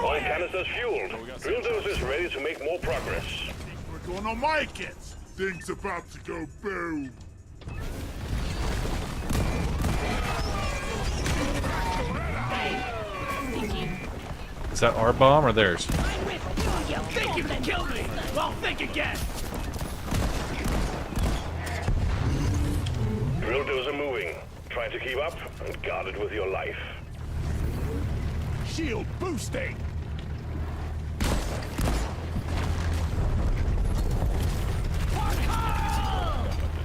All canisters fueled. Drill dozers ready to make more progress. We're gonna make it! Things about to go boom! Is that our bomb or theirs? You think you can kill me? Well, think again. Drill dozer moving. Try to keep up and guard it with your life. Shield boosting!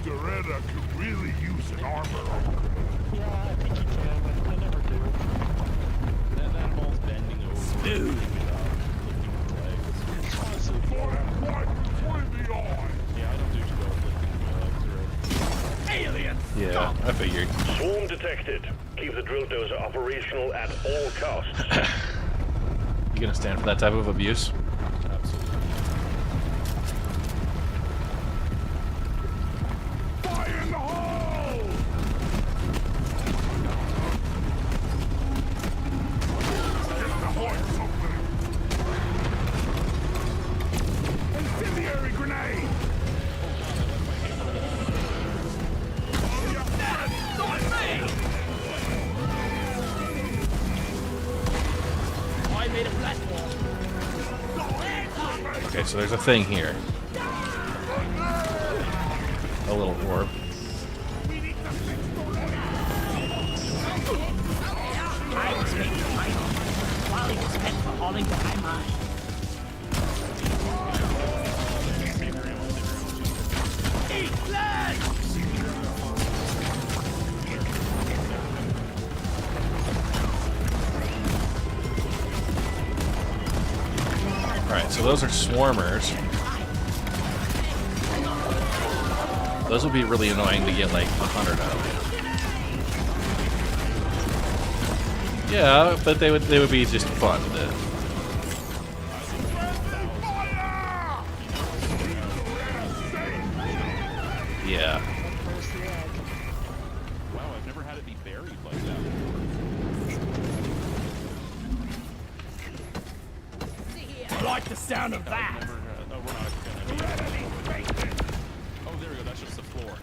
Doretta could really use an armor upgrade. Yeah, I think you can, but I never do. That ball's bending over. Smooth. What? Point me on! Yeah, I don't do too well with lifting my legs. Aliens! Yeah, I figured. Swarm detected. Keep the drill dozer operational at all costs. You gonna stand for that type of abuse? Absolutely. Fire in the hole! Get the horse open! Incendiary grenade! I made a platform. Okay, so there's a thing here. A little orb. I was making my own, while he was spent for hauling behind mine. Eat blood! Alright, so those are swarmers. Those will be really annoying to get like 100 of. Yeah, but they would be just fun to. Yeah. Wow, I've never had it be buried like that. I like the sound of that. Oh, we're not gonna. Oh, there we go. That's just the floor.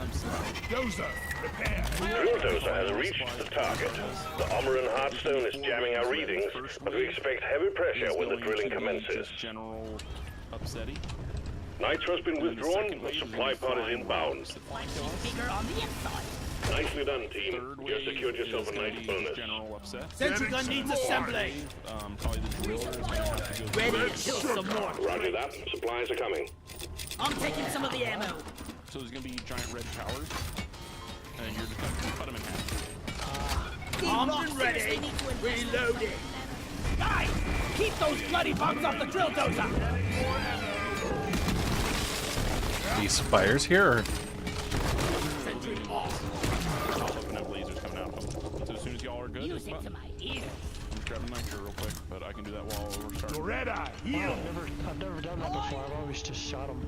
I'm sorry. Dozer, repair! Drill dozer has reached the target. The Omeran Heartstone is jamming our readings, but we expect heavy pressure when the drilling commences. General upsetty. Nitro's been withdrawn, the supply pod is inbound. Bigger on the inside. Nicely done, team. You secured yourself a nice bonus. General upset. Sentry gun needs assembly. Probably the driller is gonna have to go. Ready to kill some more. Roger that. Supplies are coming. I'm taking some of the ammo. So there's gonna be giant red towers, and you're just gonna cut them in half. Armed and ready. Reloading. Guys, keep those bloody bugs off the drill dozer. These fires here are. Sentry off. I'll open up lasers coming out of them. So as soon as y'all are good, Use it to my ear. I'm grabbing nitro real quick, but I can do that while we're starting. Doretta, heal! I've never done that before. I've always just shot him.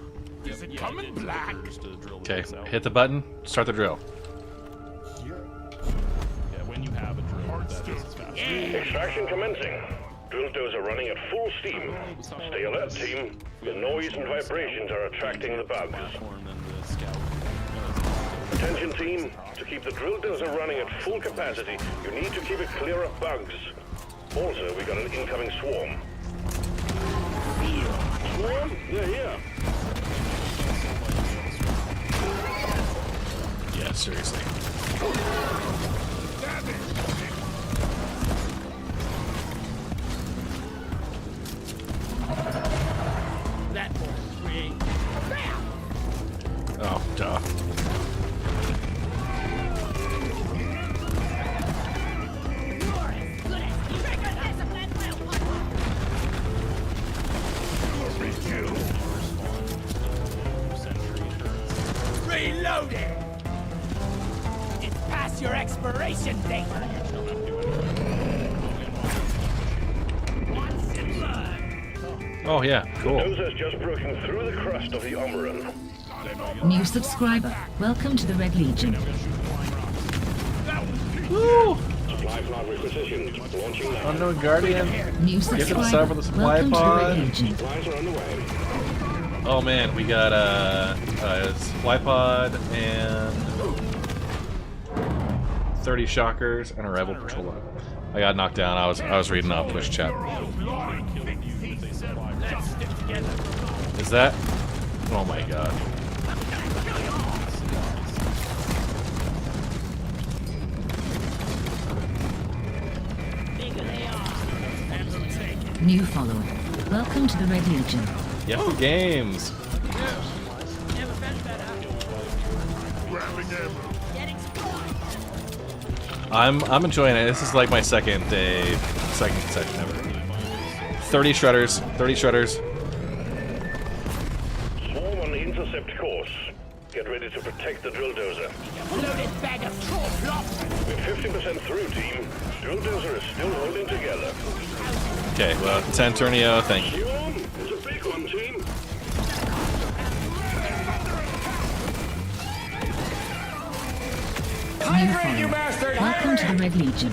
Is it coming black? Okay, hit the button, start the drill. Yeah, when you have a drill, that is fast. Extraction commencing. Drill dozer running at full steam. Stay alert, team. The noise and vibrations are attracting the bugs. Attention, team. To keep the drill dozer running at full capacity, you need to keep it clear of bugs. Also, we got an incoming swarm. Swarm? They're here. Yeah, seriously. That will create. Oh, duh. Reloading! It's past your expiration date! Oh yeah, cool. Dozer's just broken through the crust of the Omeran. New subscriber. Welcome to the Red Legion. Woo! Clock requisitioned. Launching now. Unknown Guardian. New Give it a subscriber. sub for the supply Welcome to the pod. Red Legion. Supplies are on the way. Oh man, we got a supply pod and 30 shockers and a rebel patrol. I got knocked down. I was reading off Twitch chat. Is that? Oh my god. New follower. Welcome to the Red Legion. Yahoo Games. I'm enjoying it. This is like my second session ever. 30 shredders. 30 shredders. Swarm on the intercept course. Get ready to protect the drill dozer. Loaded bag of troll. We're 50% through, team. Drill dozer is still holding together. Okay, well, Santurnio, thank you. It's a big one, team. New follower. Welcome to the Red Legion.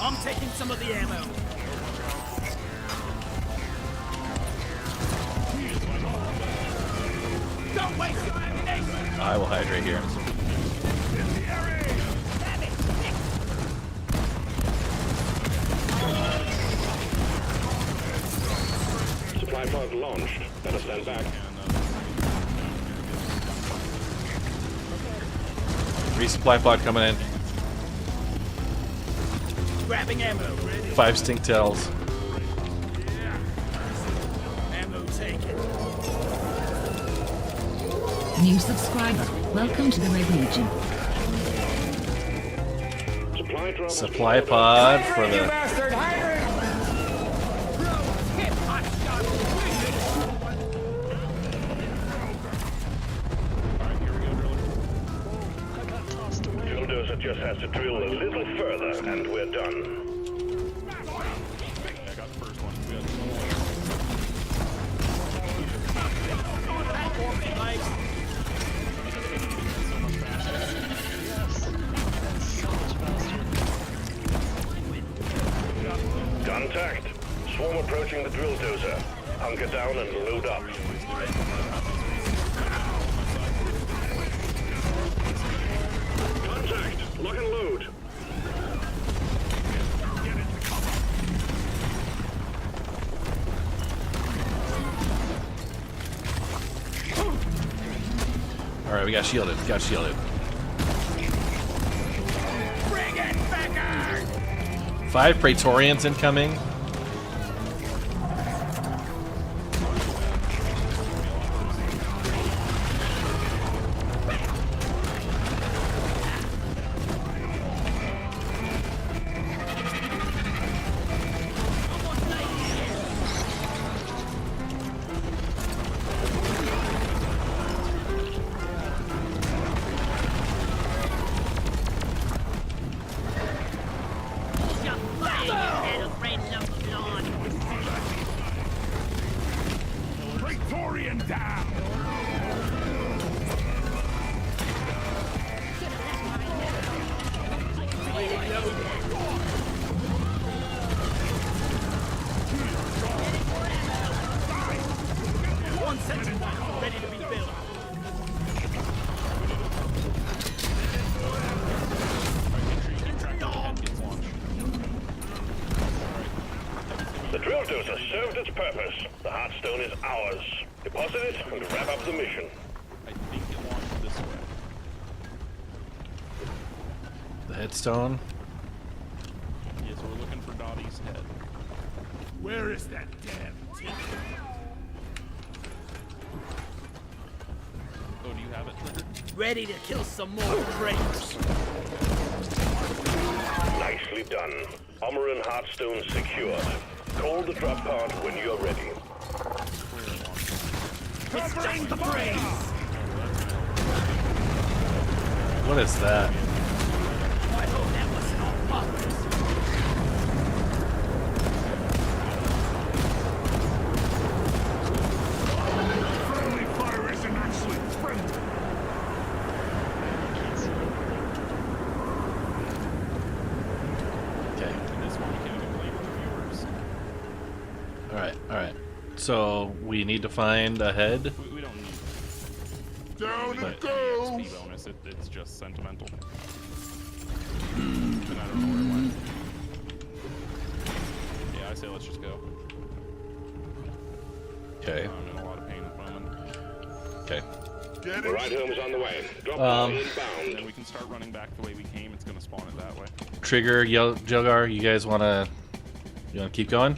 I'm taking some of the ammo. Don't waste your ammunition. I will hydrate here. Supply pod launched. Better stand back. Resupply pod coming in. Grabbing ammo. Ready. 5 stink tails. Ammo taken. New subscriber. Welcome to the Red Legion. Supply pod for the. Bulldozer just has to drill a little further, and we're done. I got the first one. Contact. Swarm approaching the drill dozer. Hunker down and load up. Contact. Lock and load. Alright, we got shielded. Got shielded. Bring it, Becker! 5 Praetorians incoming. Praetorian down! One section ready to be built. The drill dozer served its purpose. The Heartstone is ours. Deposit it and wrap up the mission. I think it launched this way. The headstone. Yeah, so we're looking for Dottie's head. Where is that damn team? Oh, do you have it triggered? Ready to kill some more traitors. Nicely done. Armor and Heartstone secured. Call the drop pod when you're ready. It's just the breeze. What is that? I hope that wasn't on purpose. Friendly fire isn't actually friendly. So we need to find a head. We don't need Down but it goes! XP bonus. It's just sentimental. And I don't know where it went. Yeah, I say let's just go. Okay. I'm in a lot of pain at the moment. Okay. The ride home is on the way. Drop inbound. Then we can start running back the way we came. It's gonna spawn it that way. Trigger, Jelgar, you guys wanna keep going?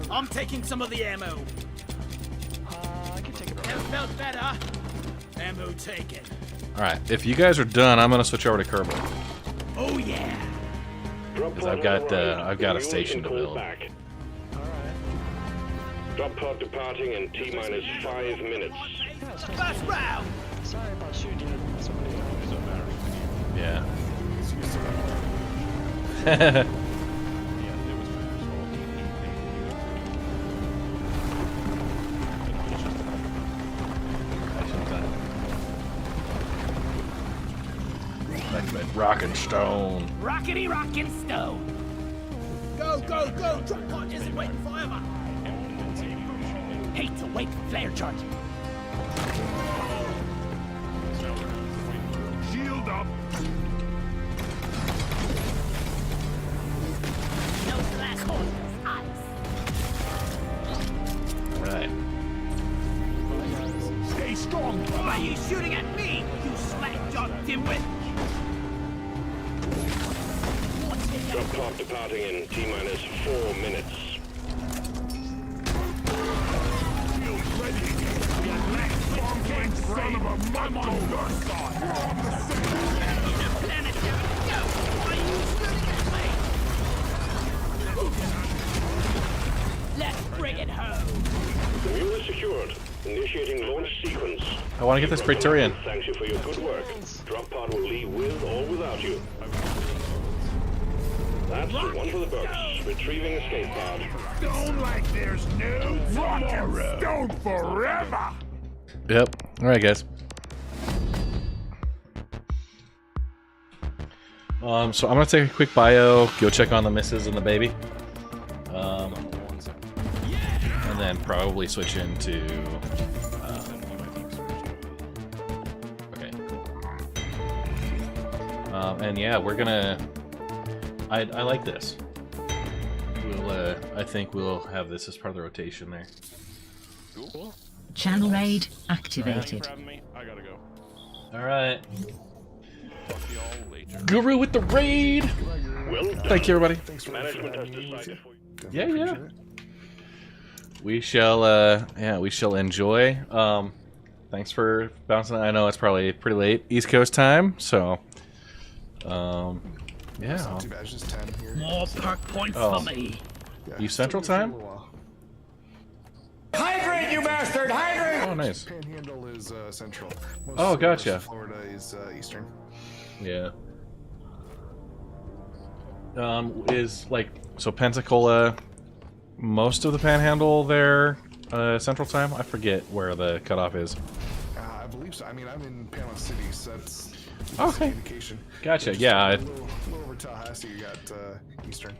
I'm taking some of the ammo. I can take it. Never felt better. Ammo taken. All right. If you guys are done, I'm gonna switch over to Kerbal Oh yeah. because I've got a station to build. Drop pod departing in T-minus 5 minutes. First round. Sorry about shooting you. Somebody else. It doesn't matter. Yeah. Rock and stone. Rockety rockin' stone. Go, go, go! Drop pod isn't waiting forever. Hate to wait for flare charge. Shield up. No slack horse. Right. Stay strong. Why are you shooting at me? You slack jaw dimwit. Drop pod departing in T-minus 4 minutes. Son of a muggle! Let's bring it home. The mule is secured. Initiating launch sequence. I want to get this Praetorian. Thanks you for your good work. Drop pod will leave with or without you. That's one for the books. Retrieving escape pod. Stone like there's no tomorrow. Stone forever. Yep. All right, guys. So I'm gonna take a quick bio, go check on the missus and the baby, and then probably switch into. Okay. And yeah, we're gonna. I like this. We'll. I think we'll have this as part of the rotation there. Cool. Channel raid activated. I gotta go. All right. Talk to y'all later. Guru with the raid. Well done. Thank you, everybody. Management has decided for you. Yeah. We shall. We shall enjoy. Thanks for bouncing. I know it's probably pretty late East Coast time, so. Yeah. It's not too bad, it's just 10 here. More perk points for me. Yeah, You Central Time? Hydrate, you bastard! Hydrate! Oh, nice. Panhandle is central. Most Oh, of gotcha. Florida is eastern. Yeah. Is like so Pensacola, most of the Panhandle there, Central Time? I forget where the cutoff is. I believe so. I mean, I'm in Panama City, so that's Okay. indication. Gotcha. Just Yeah. a little over Tallahassee, you got eastern.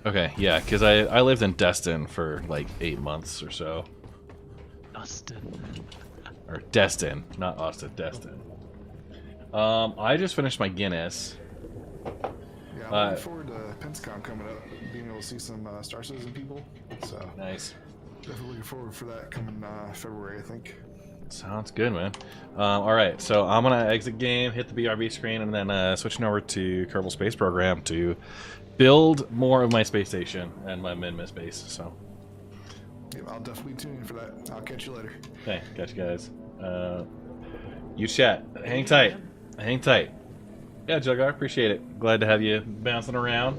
Okay. Yeah, because I lived in Destin for like 8 months or so. Austin. Or Destin, not Austin. Destin. I just finished my Guinness. Yeah, I'm looking forward to PensCon coming up, being able to see some Star Citizen people. So Nice. definitely looking forward for that coming February, I think. Sounds good, man. All right, so I'm gonna exit game, hit the BRB screen, and then switching over to Kerbal Space Program to build more of my space station and my Minmus base. So, Yeah, I'll definitely tune in for that. I'll catch you later. okay, got you guys. You chat. Hang tight. Hang tight. Yeah, Juggar, appreciate it. Glad to have you bouncing around.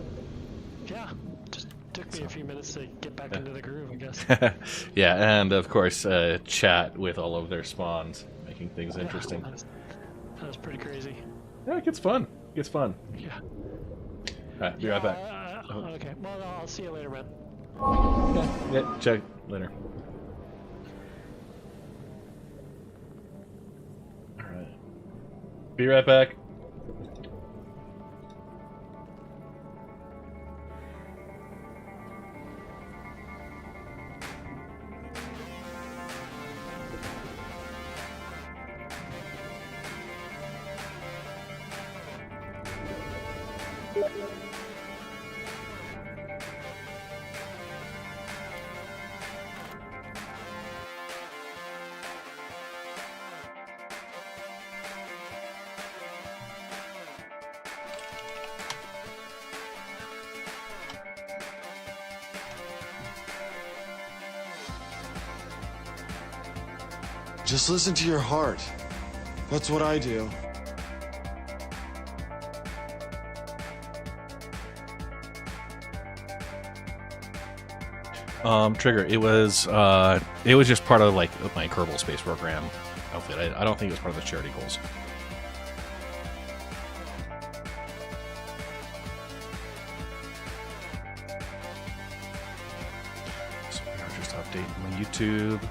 Yeah, just took me a few minutes to get back into the groove, I guess. Yeah, and of course, chat with all of their spawns, making things interesting. That was pretty crazy. Yeah, it gets fun. It gets fun. Yeah. Alright, be right back. Okay, well, I'll see you later, man. Okay. Yeah, check later. Alright. Be right back. Just listen to your heart. That's what I do. Trigger. It was just part of like my Kerbal space program outfit. I don't think it was part of the charity goals. So we are just updating my YouTube.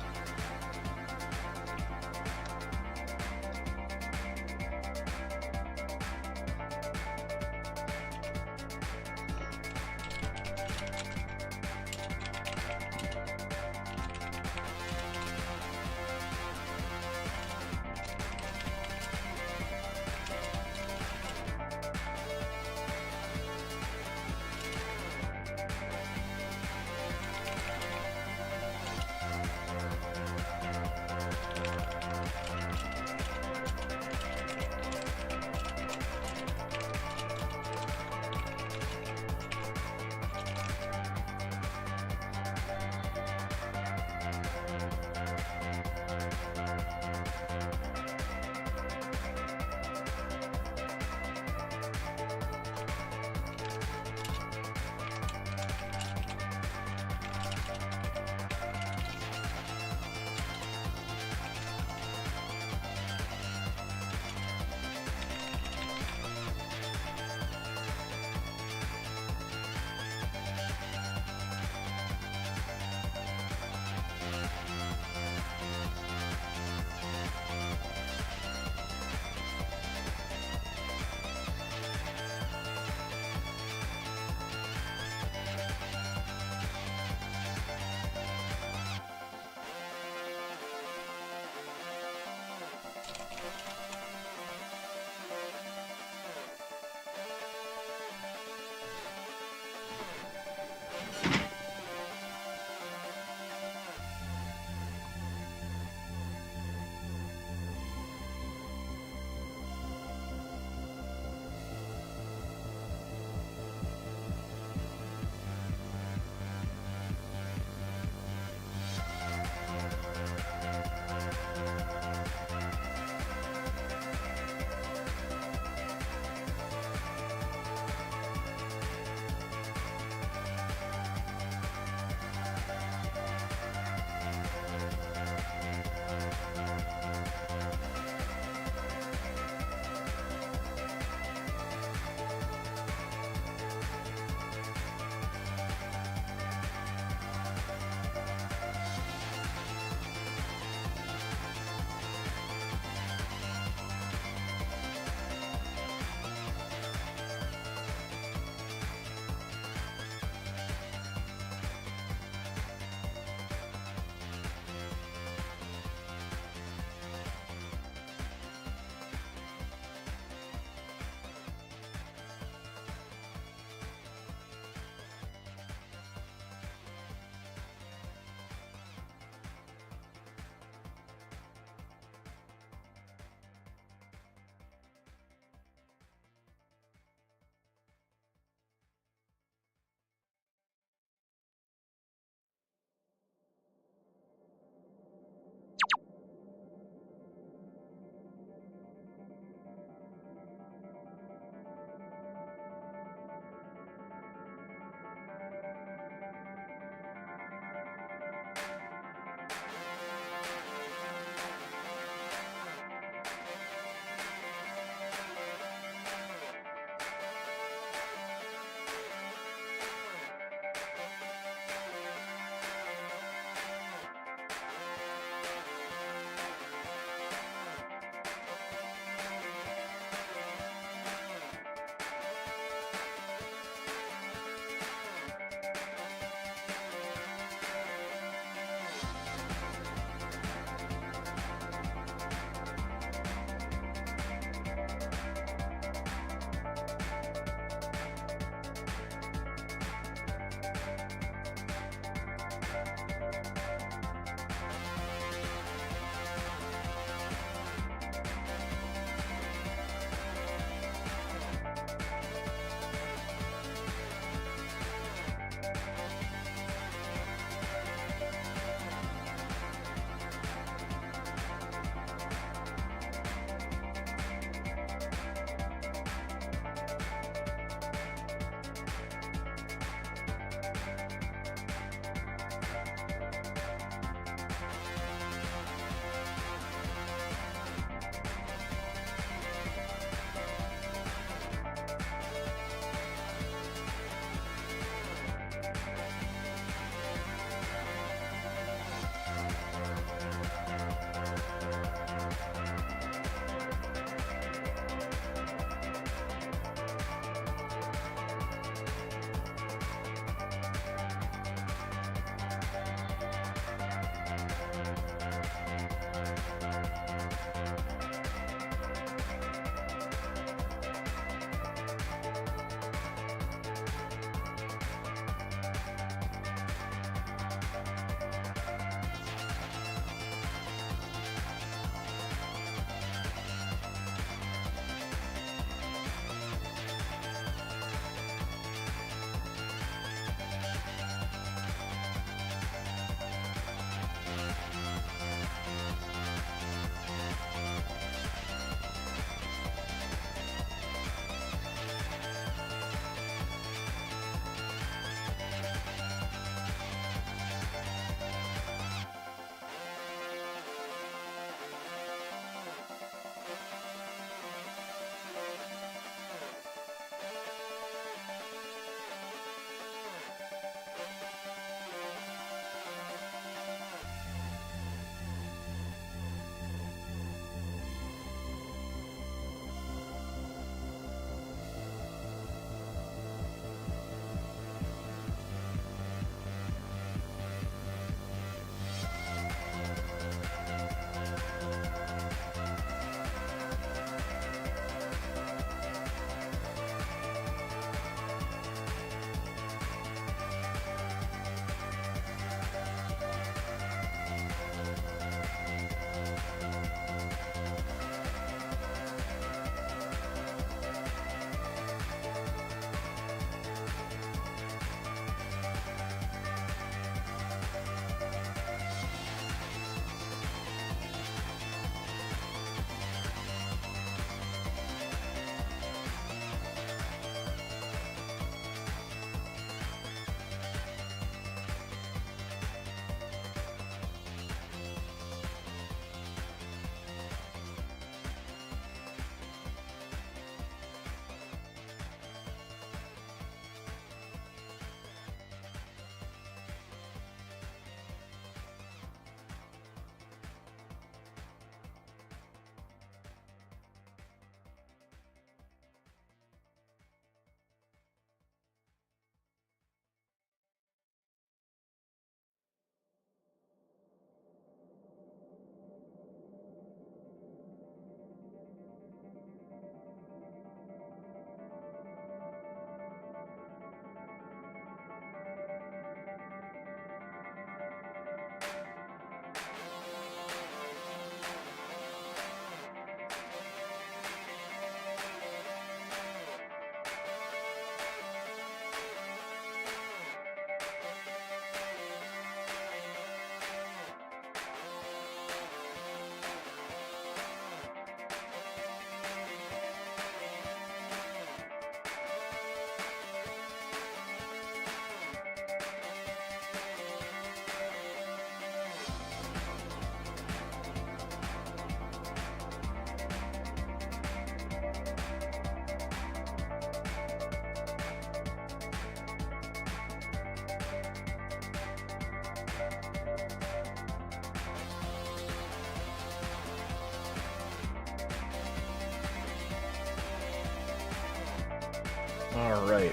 Alright.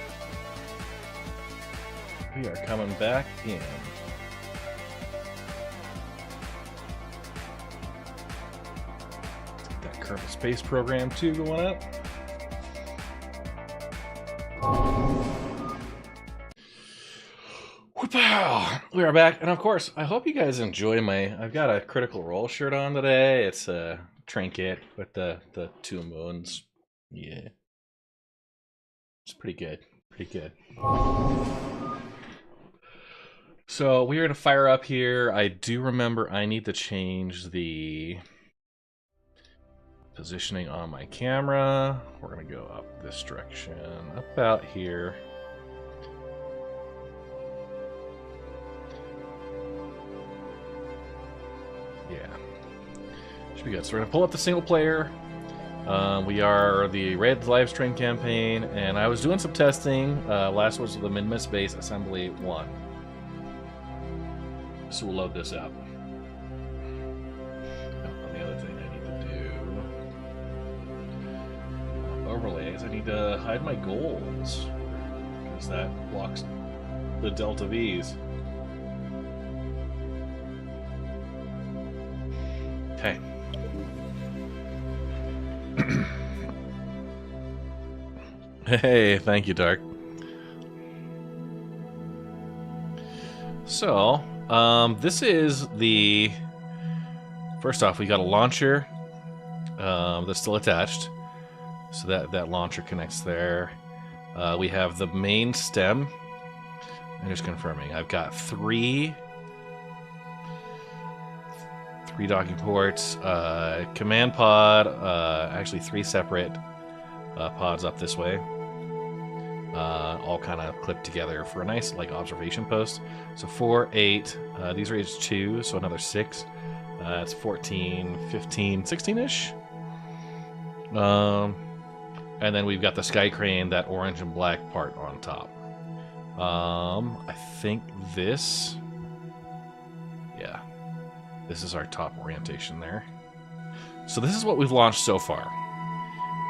We are coming back in. That Kerbal Space Program 2 going up. Whoop-pow! We are back, and of course, I hope you guys enjoy I've got a Critical Role shirt on today. It's a trinket with the 2 moons. Yeah. It's pretty good. Pretty good. So we're gonna fire up here. I do remember I need to change the positioning on my camera. We're gonna go up this direction, about here. Yeah, should be good. So we're gonna pull up the single player. We are the Red live stream campaign, and I was doing some testing. Last was the Minmus base assembly 1. So we'll load this up. And the other thing I need to do, overlays. I need to hide my goals because that blocks the delta V's. Okay. Hey, thank you, Dark. So, this is the... First off, we got a launcher that's still attached. So that launcher connects there. We have the main stem. I'm just confirming. I've got three docking ports, command pod, actually 3 separate pods up this way, all kind of clipped together for a nice like observation post. So 4, 8, these are each 2, so another 6. That's 14, 15, 16-ish. And then we've got the sky crane, that orange and black part on top. I think this, yeah, this is our top orientation there. So this is what we've launched so far.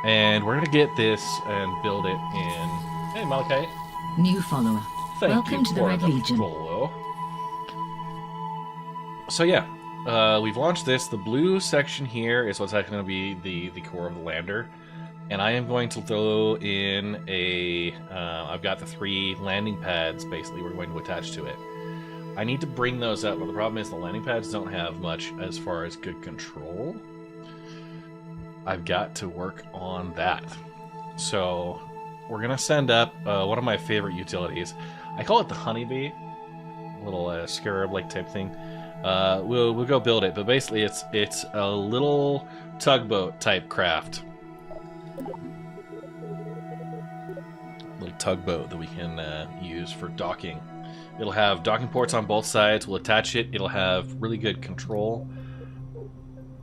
And we're going to get this and build it in... Hey, Malachite. New follower. Welcome to the Red Legion. Follow. So yeah, we've launched this. The blue section here is what's actually going to be the core of the lander. And I am going to throw in a... I've got the 3 landing pads, basically, we're going to attach to it. I need to bring those up, but the problem is the landing pads don't have much as far as good control. I've got to work on that. So we're going to send up one of my favorite utilities. I call it the Honeybee. A little scarab-like type thing. We'll go build it, but basically it's a little tugboat type craft. Little tugboat that we can use for docking. It'll have docking ports on both sides. We'll attach it. It'll have really good control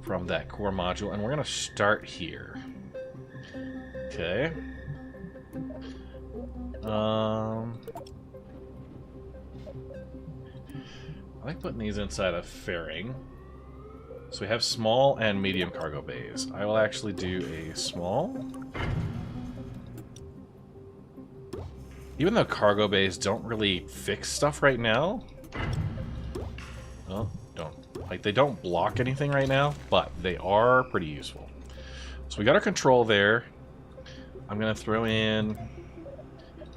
from that core module, and we're going to start here. Okay. I like putting these inside a fairing. So we have small and medium cargo bays. I will actually do a small. Even though cargo bays don't really fix stuff right now. Well, they don't block anything right now, but they are pretty useful. So we got our control there. I'm gonna throw in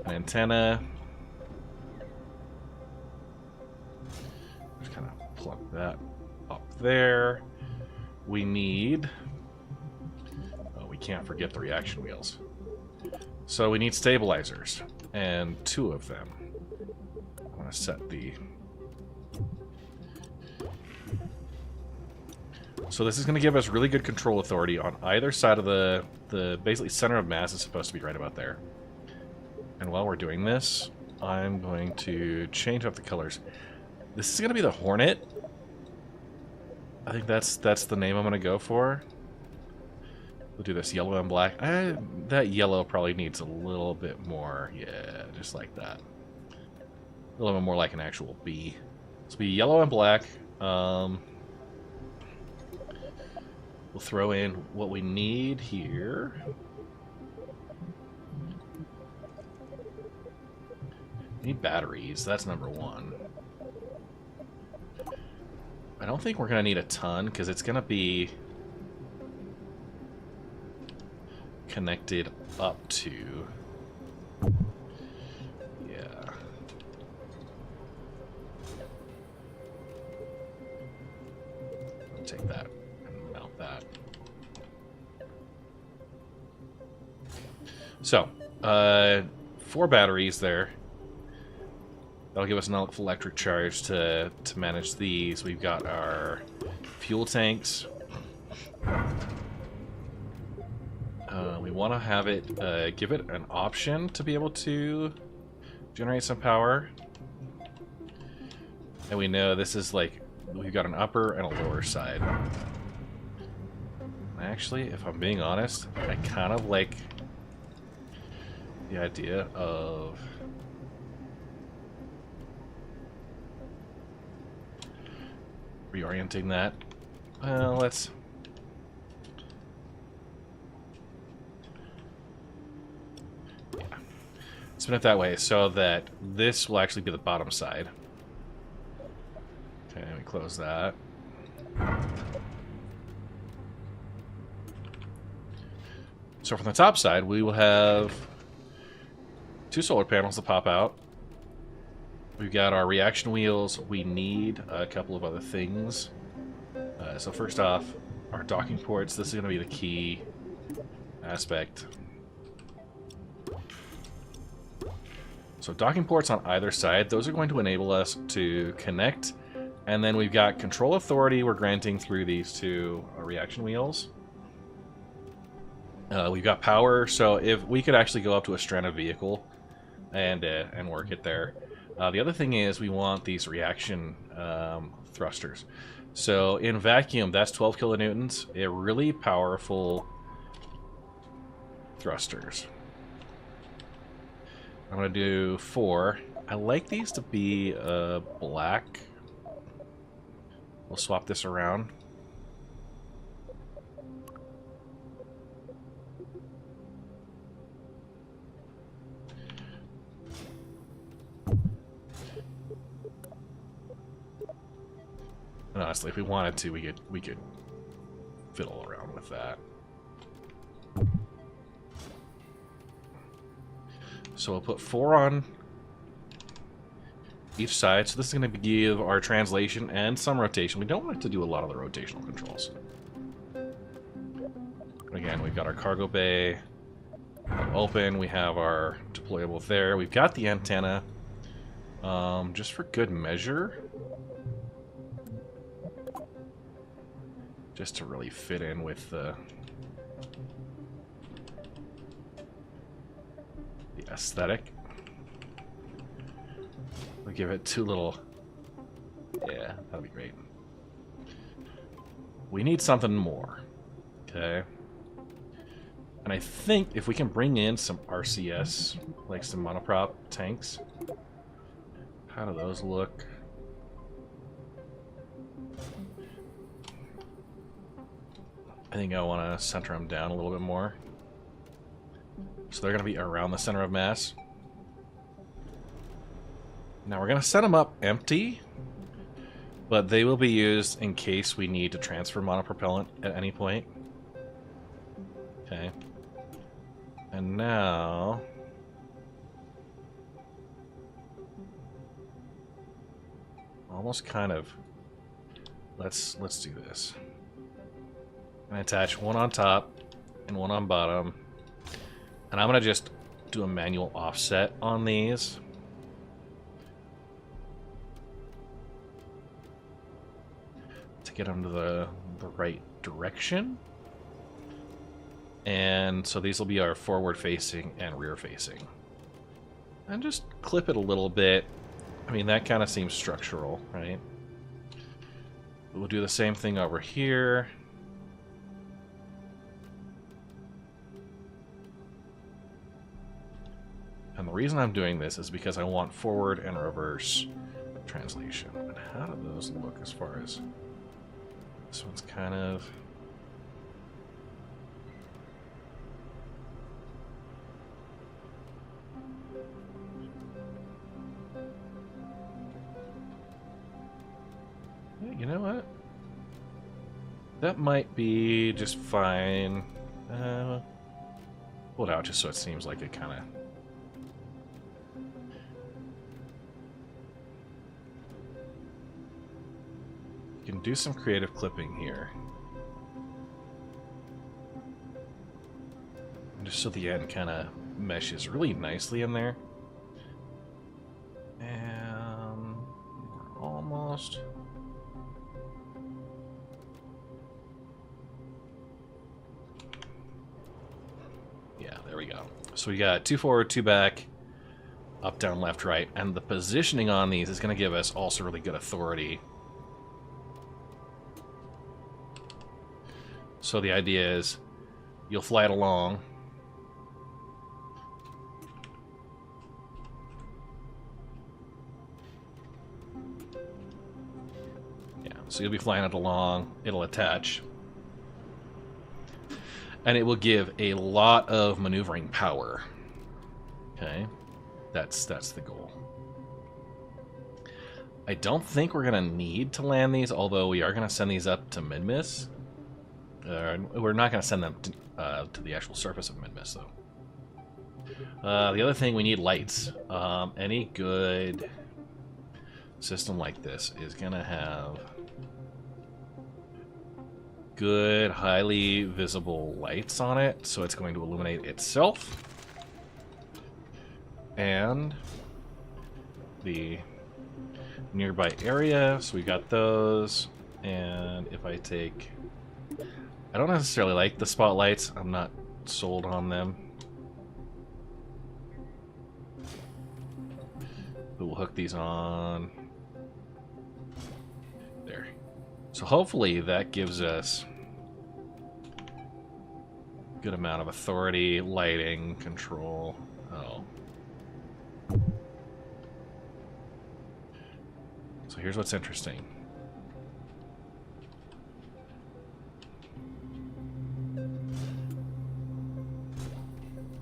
an antenna. Just kind of plug that up there. We need... Oh, we can't forget the reaction wheels. So we need stabilizers, and 2 of them. I'm gonna set the... So this is going to give us really good control authority on either side of the basically center of mass is supposed to be right about there. And while we're doing this, I'm going to change up the colors. This is going to be the Hornet. I think that's the name I'm going to go for. We'll do this yellow and black. That yellow probably needs a little bit more. Yeah, just like that. A little bit more like an actual bee. This will be yellow and black. We'll throw in what we need here. We need batteries. That's number one. I don't think we're going to need a ton because it's going to be connected up to... Yeah. I'll take that and mount that. So, 4 batteries there. That'll give us enough electric charge to manage these. We've got our fuel tanks. We want to have it, give it an option to be able to generate some power. And we know this is like, we've got an upper and a lower side. Actually, if I'm being honest, I kind of like the idea of reorienting that. Well, let's spin it that way so that this will actually be the bottom side. Okay, we close that. So from the top side, we will have 2 solar panels to pop out. We've got our reaction wheels. We need a couple of other things. So first off, our docking ports. This is going to be the key aspect. So docking ports on either side. Those are going to enable us to connect. And then we've got control authority we're granting through these 2 reaction wheels. We've got power. So if we could actually go up to a stranded vehicle and work it there. The other thing is we want these reaction thrusters. So in vacuum, that's 12 kilonewtons. They're really powerful thrusters. I'm going to do 4. I like these to be black. We'll swap this around. And honestly, if we wanted to, we could fiddle around with that. So we'll put 4 on each side. So this is going to give our translation and some rotation. We don't want it to do a lot of the rotational controls. Again, we've got our cargo bay open. We have our deployable there. We've got the antenna. Just for good measure, just to really fit in with the aesthetic. We'll give it 2 little... Yeah, that'll be great. We need something more. Okay. And I think if we can bring in some RCS, like some monoprop tanks. How do those look? I think I want to center them down a little bit more. So they're going to be around the center of mass. Now we're going to set them up empty, but they will be used in case we need to transfer monopropellant at any point. Okay. And now... almost kind of... Let's do this. And attach 1 on top and 1 on bottom. And I'm going to just do a manual offset on these. To get them to the right direction. And so these will be our forward facing and rear facing. And just clip it a little bit. I mean, that kind of seems structural, right? We'll do the same thing over here. And the reason I'm doing this is because I want forward and reverse translation. And how do those look as far as... This one's kind of... That might be just fine. Pull it out just so it seems like it kind of... You can do some creative clipping here. Just so the end kind of meshes really nicely in there. And we're almost... Yeah, there we go. So we got 2 forward, 2 back, up, down, left, right. And the positioning on these is going to give us also really good authority. So the idea is you'll fly it along. Yeah, so you'll be flying it along. It'll attach. And it will give a lot of maneuvering power. Okay, that's the goal. I don't think we're going to need to land these, although we are going to send these up to Minmus. We're not going to send them to the actual surface of Minmus, though. The other thing, we need lights. Any good system like this is going to have good, highly visible lights on it, so it's going to illuminate itself. And the nearby area, so we got those. And if I take... I don't necessarily like the spotlights. I'm not sold on them. But we'll hook these on. There. So hopefully that gives us a good amount of authority, lighting, control. Oh. So here's what's interesting.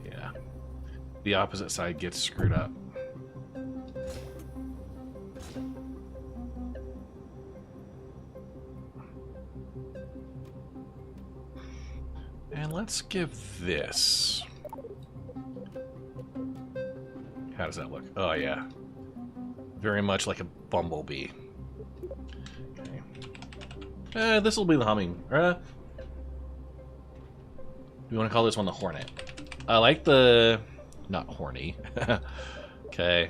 Yeah. The opposite side gets screwed up. And let's give this... How does that look? Oh, yeah. Very much like a bumblebee. Okay. This will be the humming. Do we want to call this one the Hornet? I like the... Not horny. Okay.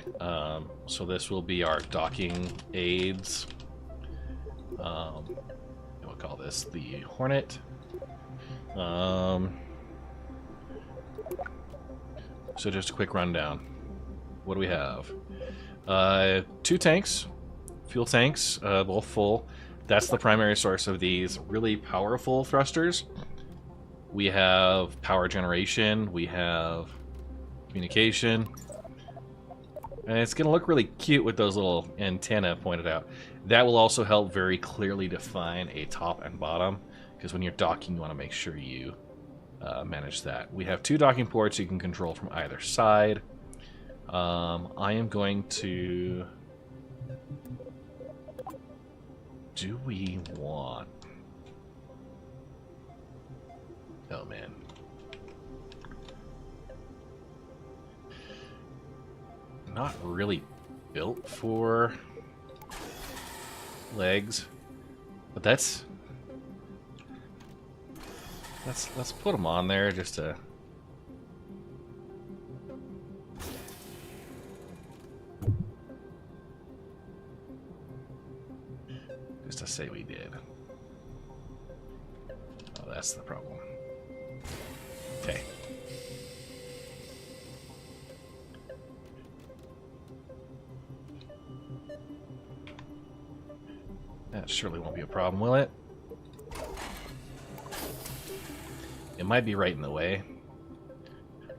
So this will be our docking aids. We'll call this the Hornet. So just a quick rundown. What do we have? 2 tanks, fuel tanks, both full. That's the primary source of these really powerful thrusters. We have power generation, we have communication, and it's going to look really cute with those little antennae pointed out. That will also help very clearly define a top and bottom, because when you're docking, you want to make sure you manage that. We have 2 docking ports you can control from either side. I am going to... Do we want... Oh, man. Not really built for legs, but let's put them on there just to... Just to say we did. Oh, that's the problem. Okay. That surely won't be a problem, will it? It might be right in the way.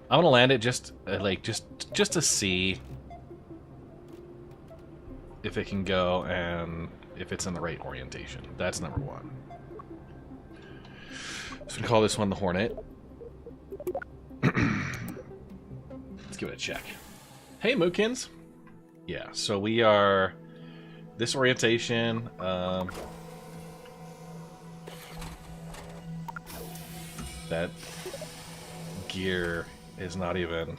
I'm gonna land it just just to see if it can go and if it's in the right orientation. That's number 1. So we call this one the Hornet. Let's give it a check. Hey, Mookins. Yeah, so we are this orientation. that gear is not even...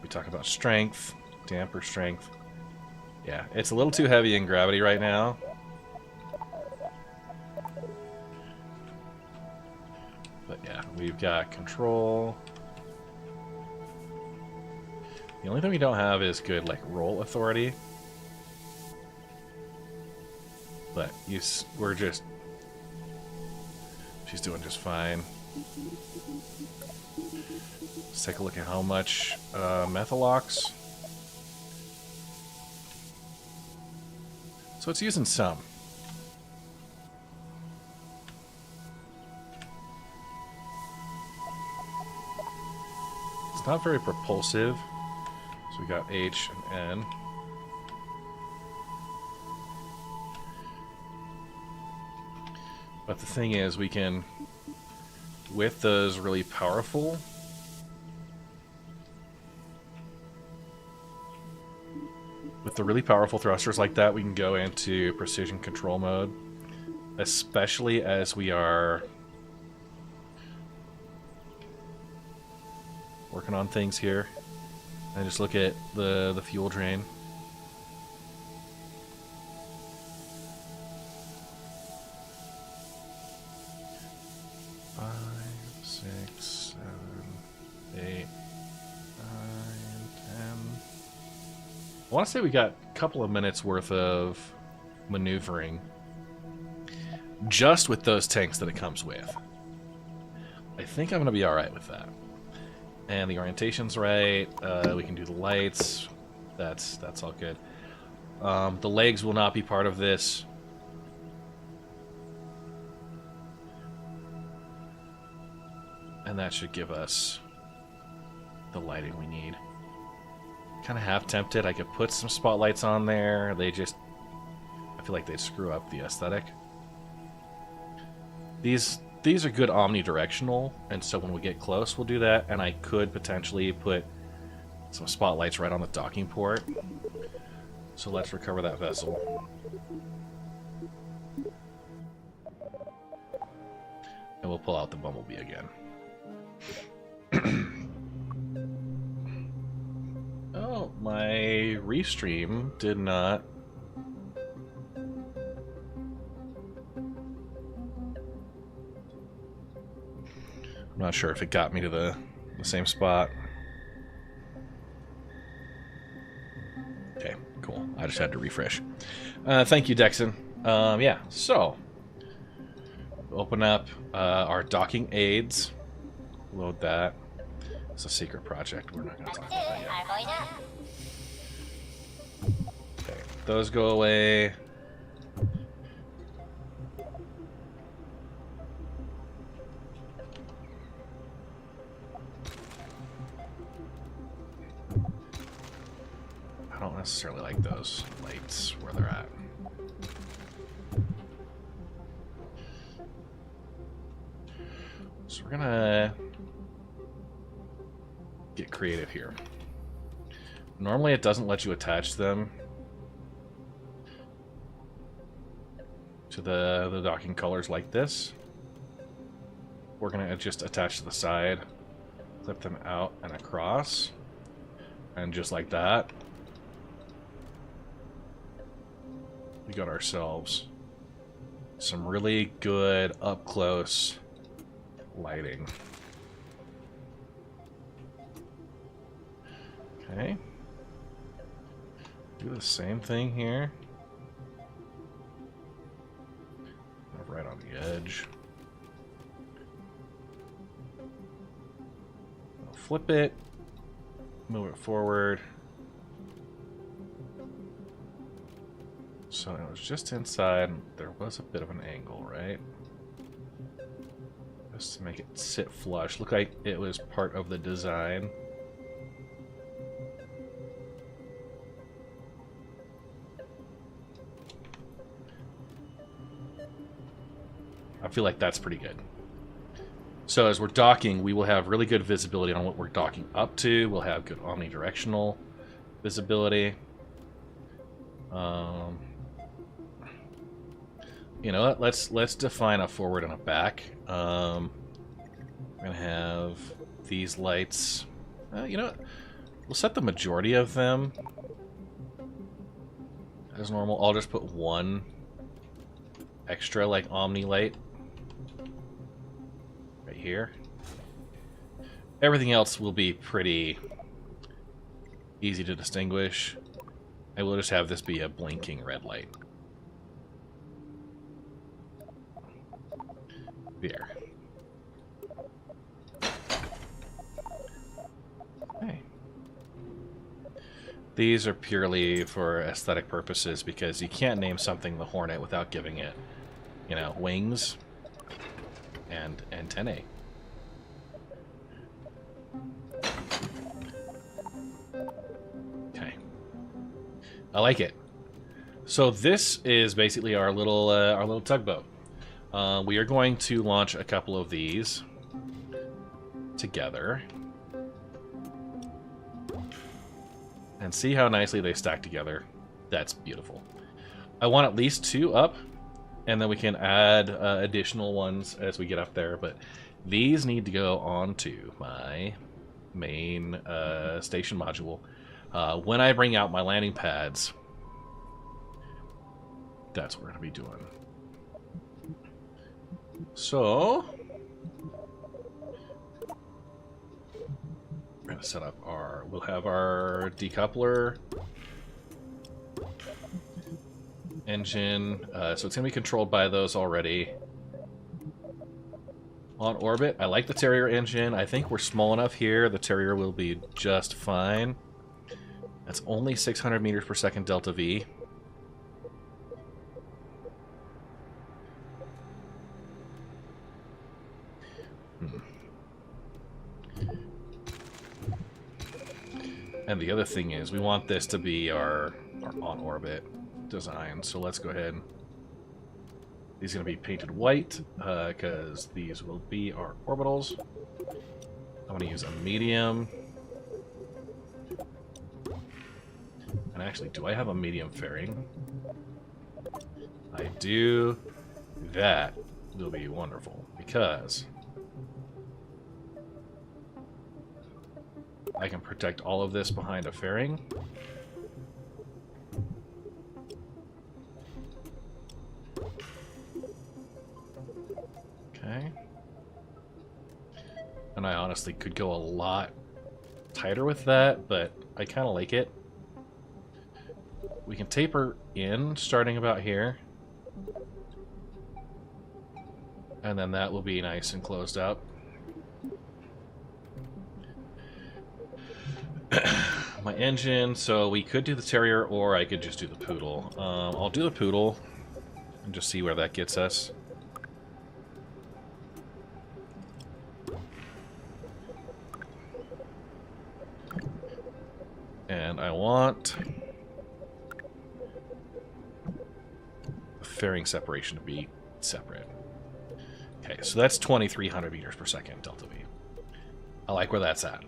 We talk about strength, damper strength. Yeah, it's a little too heavy in gravity right now. But yeah, we've got control. The only thing we don't have is good, like, roll authority. But we're just... She's doing just fine. Let's take a look at how much Methalox. So it's using some. It's not very propulsive. So we got H and N. But the thing is, we can, with those really powerful, thrusters like that, we can go into precision control mode, especially as we are working on things here. And just look at the fuel drain. I want to say we got a couple of minutes worth of maneuvering just with those tanks that it comes with. I think I'm going to be alright with that. And the orientation's right. We can do the lights. That's all good. The legs will not be part of this. And that should give us the lighting we need. Kind of half tempted. I could put some spotlights on there. I feel like they'd screw up the aesthetic. These are good omnidirectional, and so when we get close, we'll do that. And I could potentially put some spotlights right on the docking port. So let's recover that vessel. And we'll pull out the Bumblebee again. Oh, my restream did not. I'm not sure if it got me to the same spot. Okay, cool. I just had to refresh. Thank you, Dexon. Yeah, so open up our docking aids. Load that. It's a secret project. We're not going to talk about that yet. Okay, those go away. I don't necessarily like those lights where they're at. So we're gonna get creative here. Normally it doesn't let you attach them to the docking colors like this. We're gonna just attach to the side, clip them out and across, and just like that, we got ourselves some really good up close lighting. Okay. Do the same thing here. Right on the edge. I'll flip it. Move it forward. So it was just inside. There was a bit of an angle, right? Just to make it sit flush. Looked like it was part of the design. I feel like that's pretty good. So as we're docking, we will have really good visibility on what we're docking up to. We'll have good omnidirectional visibility. You know what? Let's define a forward and a back. We're gonna have these lights. You know what? We'll set the majority of them as normal. I'll just put one extra, like, Omni light right here. Everything else will be pretty easy to distinguish. I will just have this be a blinking red light. There. Okay. These are purely for aesthetic purposes because you can't name something the Hornet without giving it, you know, wings and antennae. Okay. I like it. So this is basically our little tugboat. We are going to launch a couple of these together and see how nicely they stack together. That's beautiful. I want at least 2 up, and then we can add additional ones as we get up there, but these need to go onto my main station module. When I bring out my landing pads, that's what we're going to be doing. So, we're going to set up our, we'll have our decoupler engine, so it's going to be controlled by those already. On orbit, I like the Terrier engine. I think we're small enough here, the Terrier will be just fine. That's only 600 meters per second delta V. And the other thing is, we want this to be our on-orbit design. So let's go ahead. These are going to be painted white, because these will be our orbitals. I'm going to use a medium. And actually, do I have a medium fairing? I do. That will be wonderful, because I can protect all of this behind a fairing. Okay. And I honestly could go a lot tighter with that, but I kind of like it. We can taper in starting about here. And then that will be nice and closed up. My engine, so we could do the Terrier or I could just do the Poodle. I'll do the Poodle and just see where that gets us. And I want the fairing separation to be separate. Okay, so that's 2,300 meters per second delta V. I like where that's at.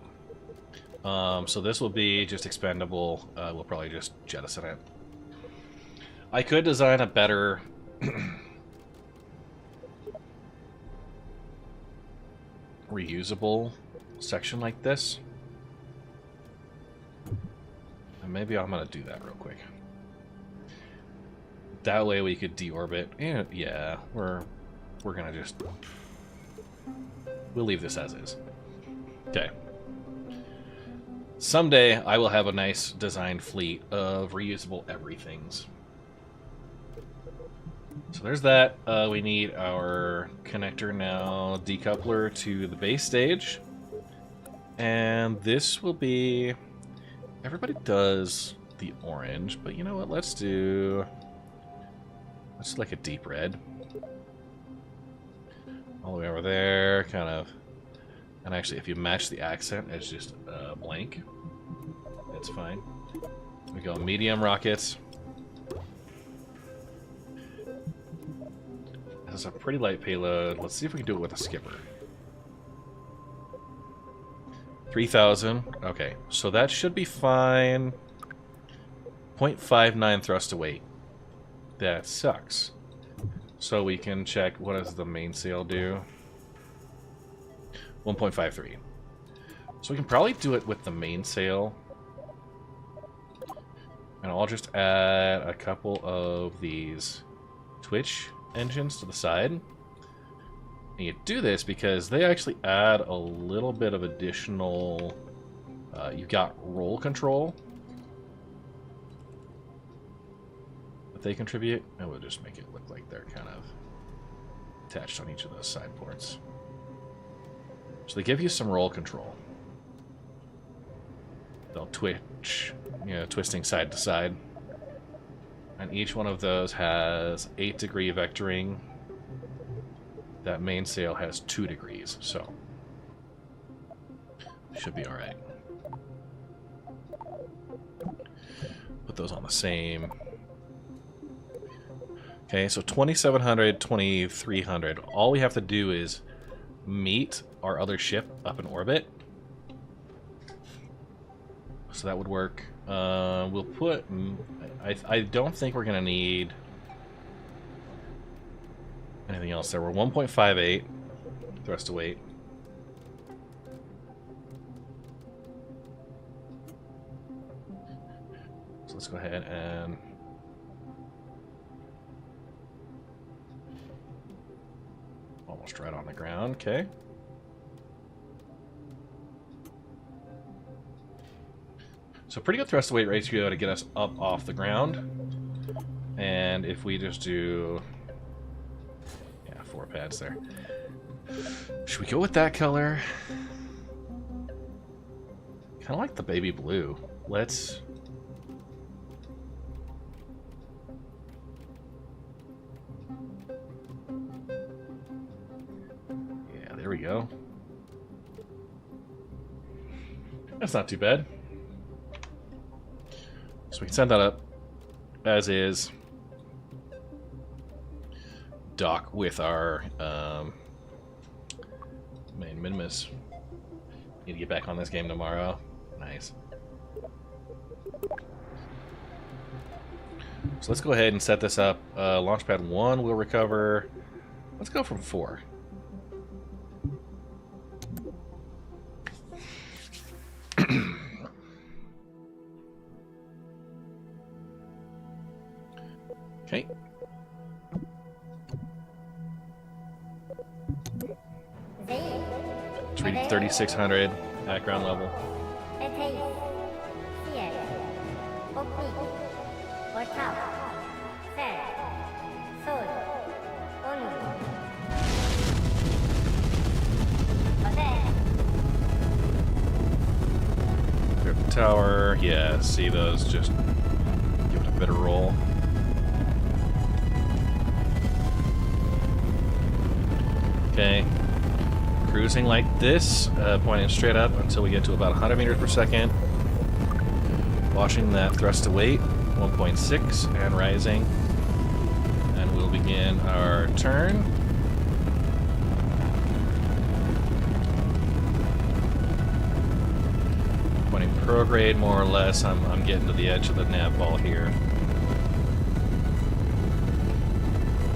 So this will be just expendable. We'll probably just jettison it. I could design a better reusable section like this. And maybe I'm going to do that real quick. That way we could deorbit. And yeah, we're going to just... We'll leave this as is. Okay. Someday, I will have a nice designed fleet of reusable everythings. So there's that. We need our connector now, decoupler to the base stage. And this will be... Everybody does the orange, but you know what? Let's do like a deep red. All the way over there, kind of. And actually, if you match the accent, it's just blank. That's fine. We go medium rockets. That's a pretty light payload. Let's see if we can do it with a skipper. 3,000. Okay, so that should be fine. 0.59 thrust to weight. That sucks. So we can check what does the mainsail do. 1.53. So we can probably do it with the mainsail. And I'll just add a couple of these Twitch engines to the side. And you do this because they actually add a little bit of additional... you've got roll control that they contribute. And we'll just make it look like they're kind of attached on each of those side ports. So they give you some roll control. They'll twitch, you know, twisting side to side. And each one of those has 8-degree vectoring. That mainsail has 2 degrees, so should be alright. Put those on the same. Okay, so 2700, 2300. All we have to do is meet our other ship up in orbit. So that would work. We'll put... I don't think we're going to need anything else there. We're 1.58 thrust to weight. So let's go ahead and... almost right on the ground, okay. So pretty good thrust to weight ratio to get us up off the ground. And if we just do... yeah, 4 pads there. Should we go with that color? Kind of like the baby blue. Let's... yeah, there we go. That's not too bad. So we can send that up as is. Dock with our main Minmus. Need to get back on this game tomorrow. Nice. So let's go ahead and set this up. Launchpad 1 will recover. Let's go from 4. Okay. It's reading 3600 at ground level. Clear the tower. Yeah, see those, just give it a bit of roll. Okay, cruising like this, pointing straight up until we get to about 100 meters per second. Watching that thrust to weight, 1.6, and rising. And we'll begin our turn. Pointing prograde, more or less. I'm getting to the edge of the nav ball here.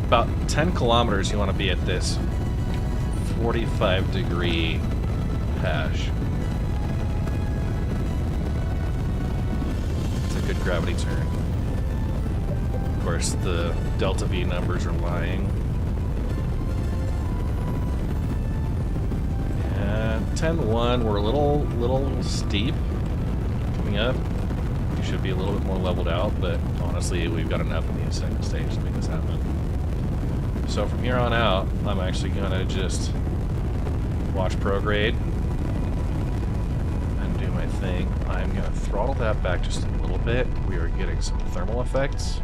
About 10 kilometers you want to be at this 45-degree hash. It's a good gravity turn. Of course, the delta V numbers are lying. And 10-1, we're a little steep coming up. We should be a little bit more leveled out, but honestly, we've got enough in the second stage to make this happen. So from here on out, I'm actually gonna just watch prograde and do my thing. I'm gonna throttle that back just a little bit. We are getting some thermal effects.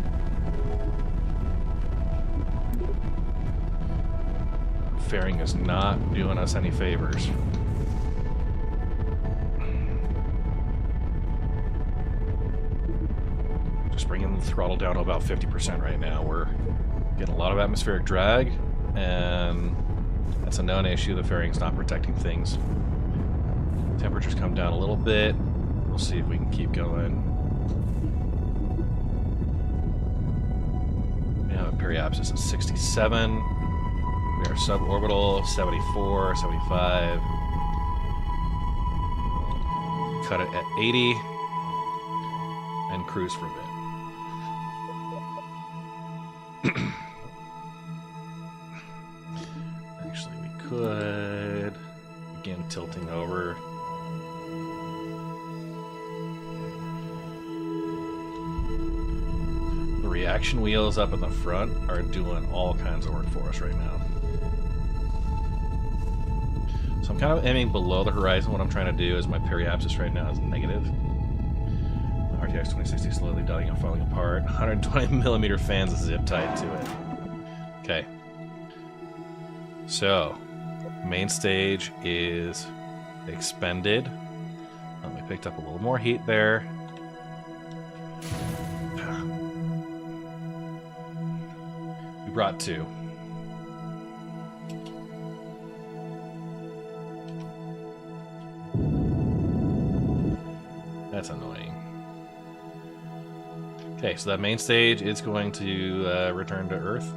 Fairing is not doing us any favors. Just bringing the throttle down to about 50% right now. We're getting a lot of atmospheric drag, and that's a known issue. The fairing's not protecting things. Temperatures come down a little bit. We'll see if we can keep going. We have a periapsis at 67. We are suborbital, 74, 75. Cut it at 80. And cruise for a bit. Actually, we could begin tilting over. The reaction wheels up in the front are doing all kinds of work for us right now. So I'm kind of aiming below the horizon. What I'm trying to do is my periapsis right now is negative. RTX 2060 slowly dying and falling apart. 120mm fans zip tied to it. Okay. So, main stage is expended. We picked up a little more heat there. We brought 2. That's annoying. Okay, so that main stage is going to return to Earth.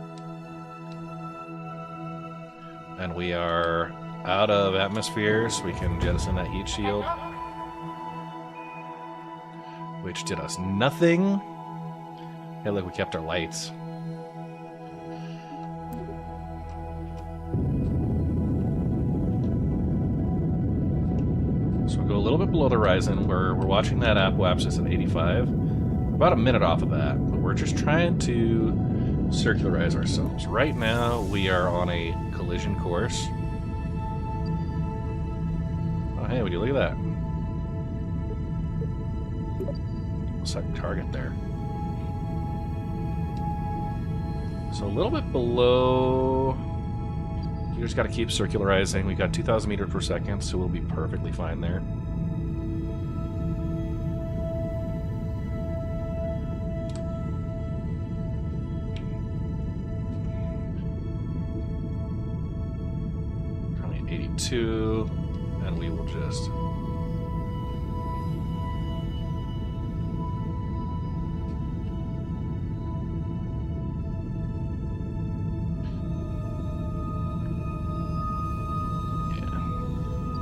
And we are out of atmosphere, so we can jettison that heat shield. Which did us nothing. Hey, look, we kept our lights. So we'll go a little bit below the horizon. We're watching that apoapsis at 85. About a minute off of that, but we're just trying to circularize ourselves. Right now, we are on a collision course. Oh, hey, would you look at that? Second target there. So a little bit below. We just got to keep circularizing. We got 2,000 meters per second, so we'll be perfectly fine there. Currently at 82, and we will just.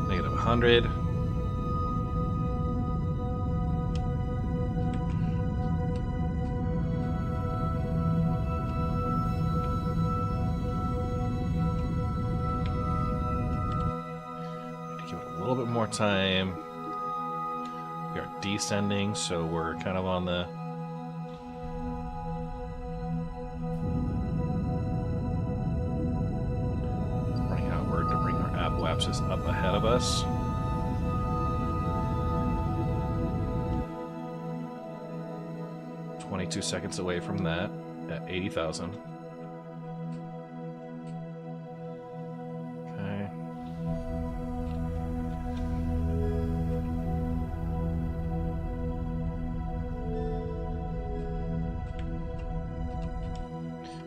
Negative 100. Need to give it a little bit more time. We are descending, so we're kind of on the running outward to bring our apoapsis up ahead of us. .22 seconds away from that at 80,000. Okay.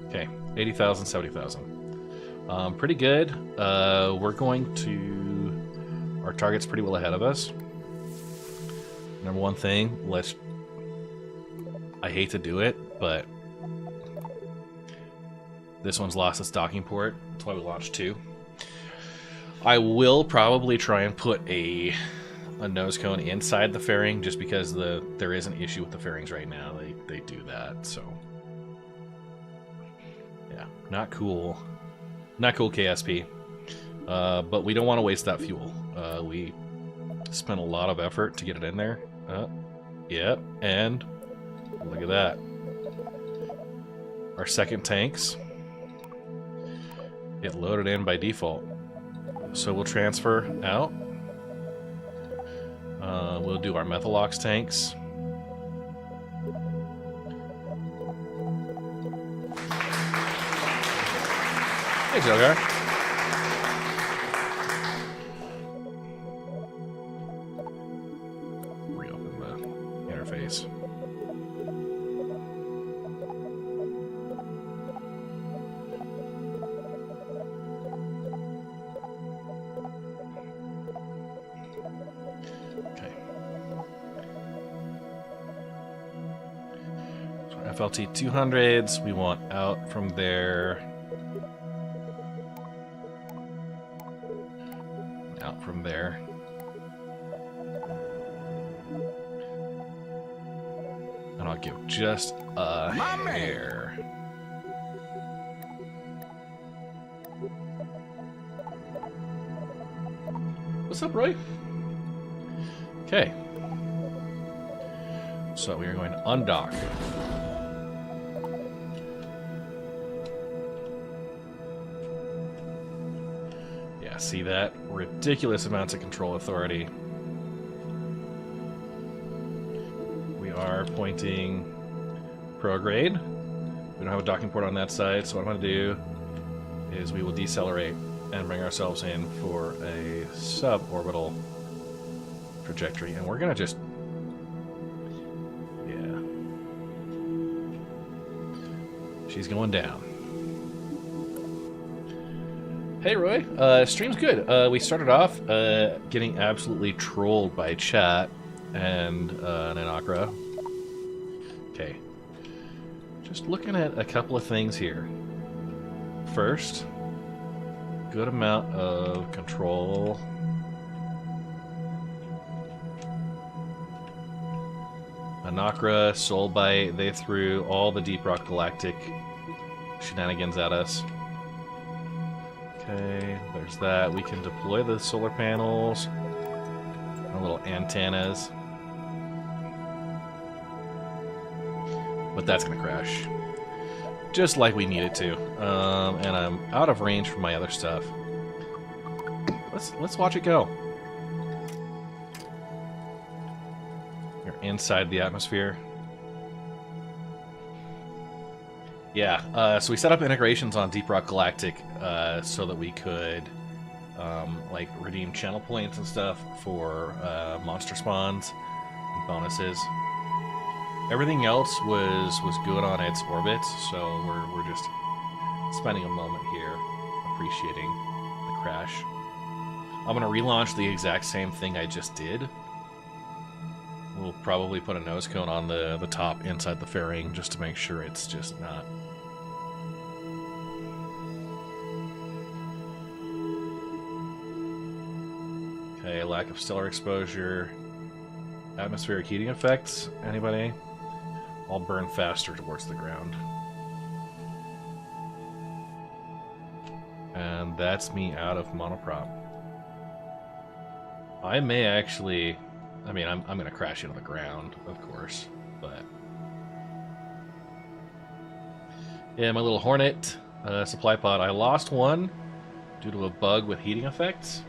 Okay, 80,000, 70,000. Pretty good. We're going to... Our target's pretty well ahead of us. Number one thing, let's... I hate to do it, but... This one's lost its docking port. That's why we launched 2. I will probably try and put a nose cone inside the fairing, just because there is an issue with the fairings right now. They do that, so... Yeah, not cool. Not cool, KSP. But we don't want to waste that fuel. We spent a lot of effort to get it in there. Yep, and look at that. Our second tanks get loaded in by default. So we'll transfer out. We'll do our Methalox tanks. Hey, Jogar. Reopen the interface. Okay. So FLT 200s. We want out from there. Out from there. And I'll give just a hair. What's up, Roy? Okay. So we are going to undock. Yeah, see that? Ridiculous amounts of control authority. We are pointing prograde. We don't have a docking port on that side, so what I'm going to do is we will decelerate and bring ourselves in for a suborbital trajectory, and we're gonna just, yeah, she's going down. Hey Roy, stream's good. We started off getting absolutely trolled by chat and Nanakra. Okay, just looking at a couple of things here. First, good amount of control. Anakra, Soulbite, they threw all the Deep Rock Galactic shenanigans at us. Okay, there's that. We can deploy the solar panels and little antennas. But that's gonna crash. Just like we need it to. And I'm out of range for my other stuff. Let's watch it go. You're inside the atmosphere. Yeah, so we set up integrations on Deep Rock Galactic so that we could like redeem channel points and stuff for monster spawns and bonuses. Everything else was good on its orbit, so we're just spending a moment here appreciating the crash. I'm gonna relaunch the exact same thing I just did. We'll probably put a nose cone on the top inside the fairing just to make sure it's just not. Okay, lack of stellar exposure. Atmospheric heating effects, anybody? I'll burn faster towards the ground. And that's me out of monoprop. I may actually... I mean, I'm going to crash into the ground, of course, but... Yeah, my little Hornet supply pod. I lost one due to a bug with heating effects.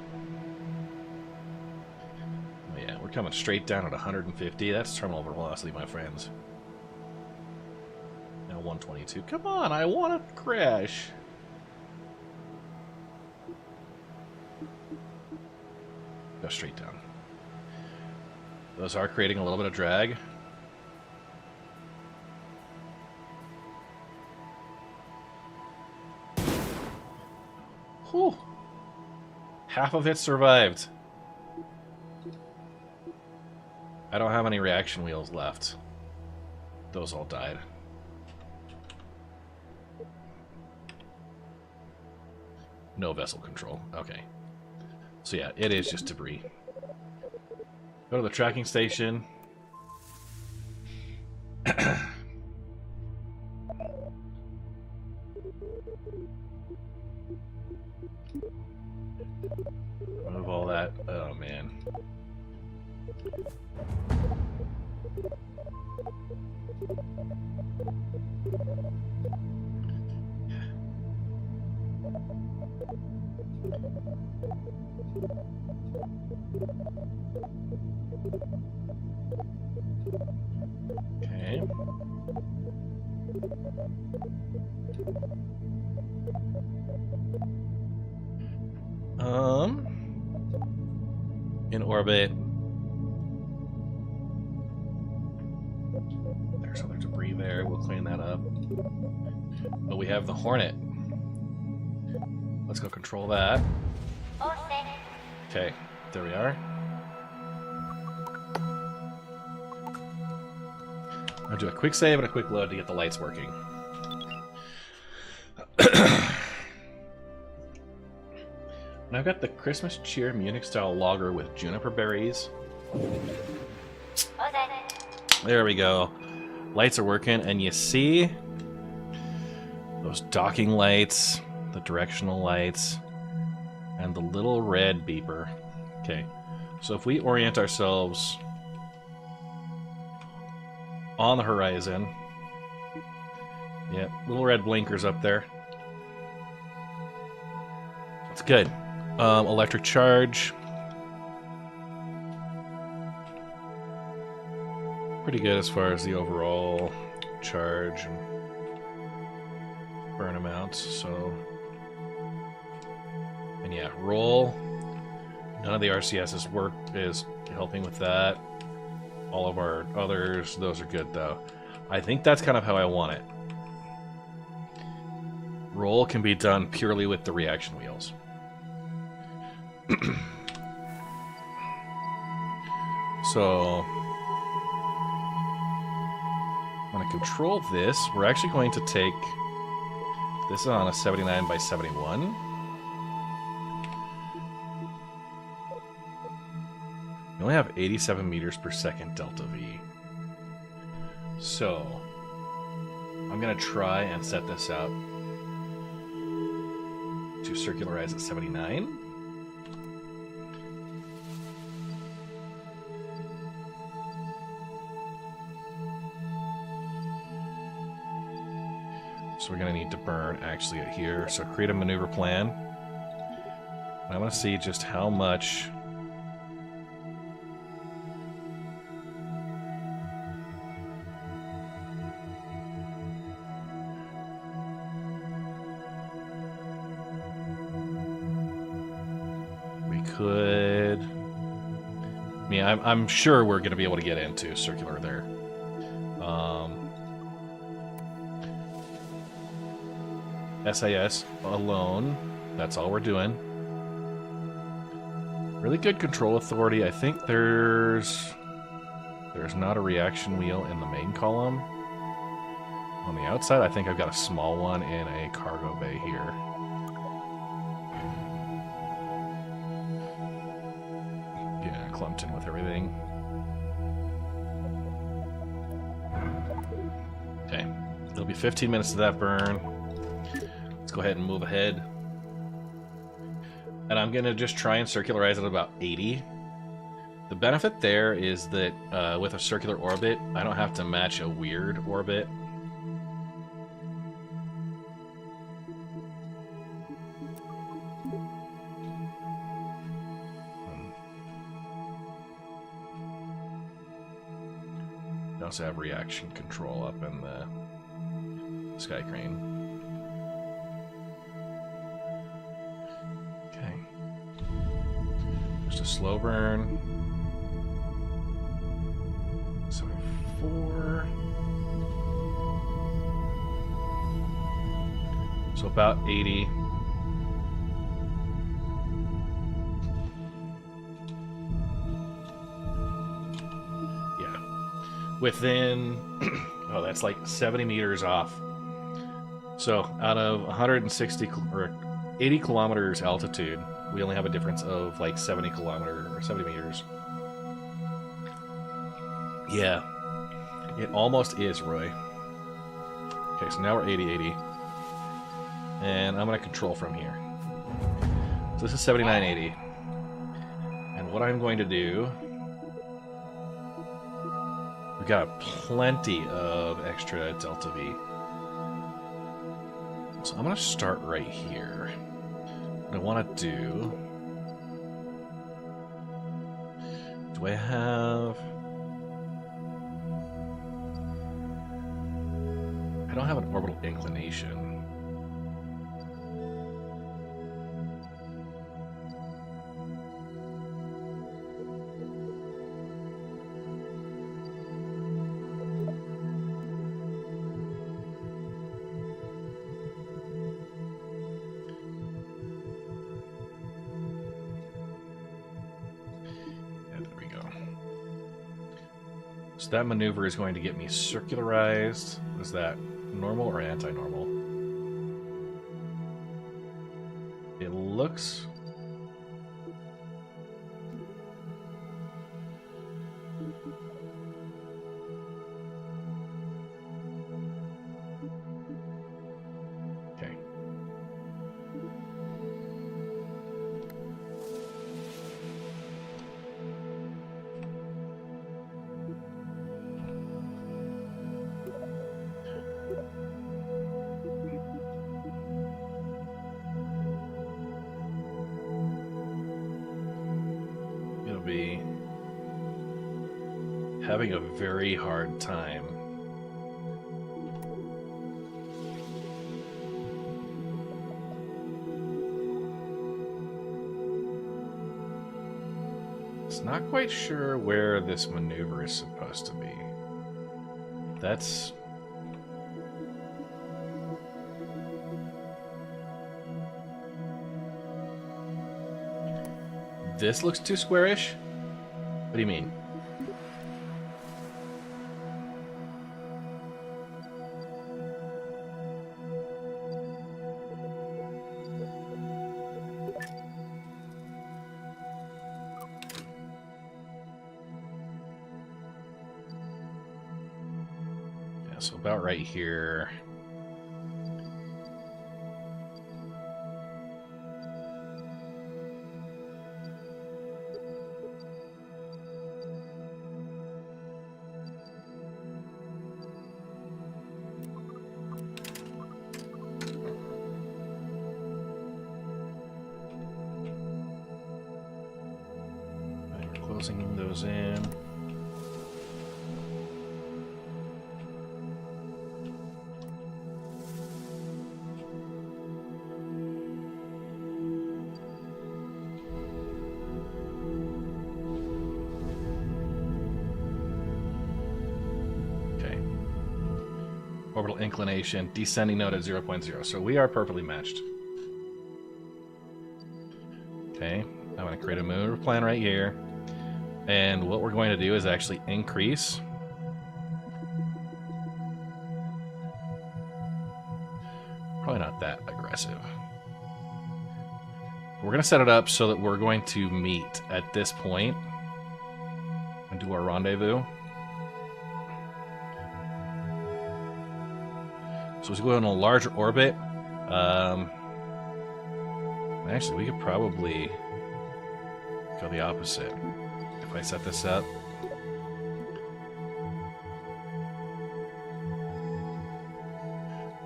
Oh, yeah, we're coming straight down at 150. That's terminal velocity, my friends. Now 122. Come on, I want to crash. Go straight down. Those are creating a little bit of drag. Whew. Half of it survived. I don't have any reaction wheels left. Those all died. No vessel control. Okay. So yeah, it is just debris. Go to the tracking station. Move all that. Oh man. Okay. In orbit. There's other debris there. We'll clean that up. But we have the Hornet. Let's go control that. Okay, there we are. I'll do a quick save and a quick load to get the lights working. And I've got the Christmas cheer Munich-style lager with juniper berries. There we go. Lights are working, and you see those docking lights, the directional lights, and the little red beeper. Okay, so if we orient ourselves on the horizon, yeah, little red blinkers up there. It's good. Electric charge. Pretty good as far as the overall charge and burn amounts, so... And yeah, roll. None of the RCS's work is helping with that. All of our others, those are good though. I think that's kind of how I want it. Roll can be done purely with the reaction wheels. So... I'm going to control this. We're actually going to take this on a 79 by 71. We only have 87 meters per second delta V. So, I'm going to try and set this out to circularize at 79. So we're going to need to burn actually at here. So create a maneuver plan. And I want to see just how much we could... I mean, I'm sure we're going to be able to get into circular there. SIS alone, that's all we're doing. Really good control authority. I think there's not a reaction wheel in the main column. On the outside, I think I've got a small one in a cargo bay here. Yeah, clumped in with everything. Okay, it'll be 15 minutes to that burn. Let's go ahead and move ahead. And I'm going to just try and circularize at about 80. The benefit there is that with a circular orbit, I don't have to match a weird orbit. We also have reaction control up in the Sky Crane. Just a slow burn. 74. So about 80. Yeah. Within, oh, that's like 70 meters off. So out of 160 or 80 kilometers altitude, we only have a difference of like 70 meters. Yeah. It almost is, Roy. Okay, so now we're 80. And I'm going to control from here. So this is 7980. And what I'm going to do... We've got plenty of extra delta V. So I'm going to start right here. What I want to do I have... I don't have an orbital inclination. So that maneuver is going to get me circularized. Is that normal or anti-normal? It looks... Okay. It'll be having a very hard time not quite sure where this maneuver is supposed to be. That's... This looks too squarish? What do you mean? So about right here. We're closing those in. Orbital inclination, descending node at 0.0. So we are perfectly matched. Okay, I'm going to create a maneuver plan right here. And what we're going to do is actually increase. Probably not that aggressive. We're going to set it up so that we're going to meet at this point and do our rendezvous. So as we go in a larger orbit, actually we could probably go the opposite. If I set this up.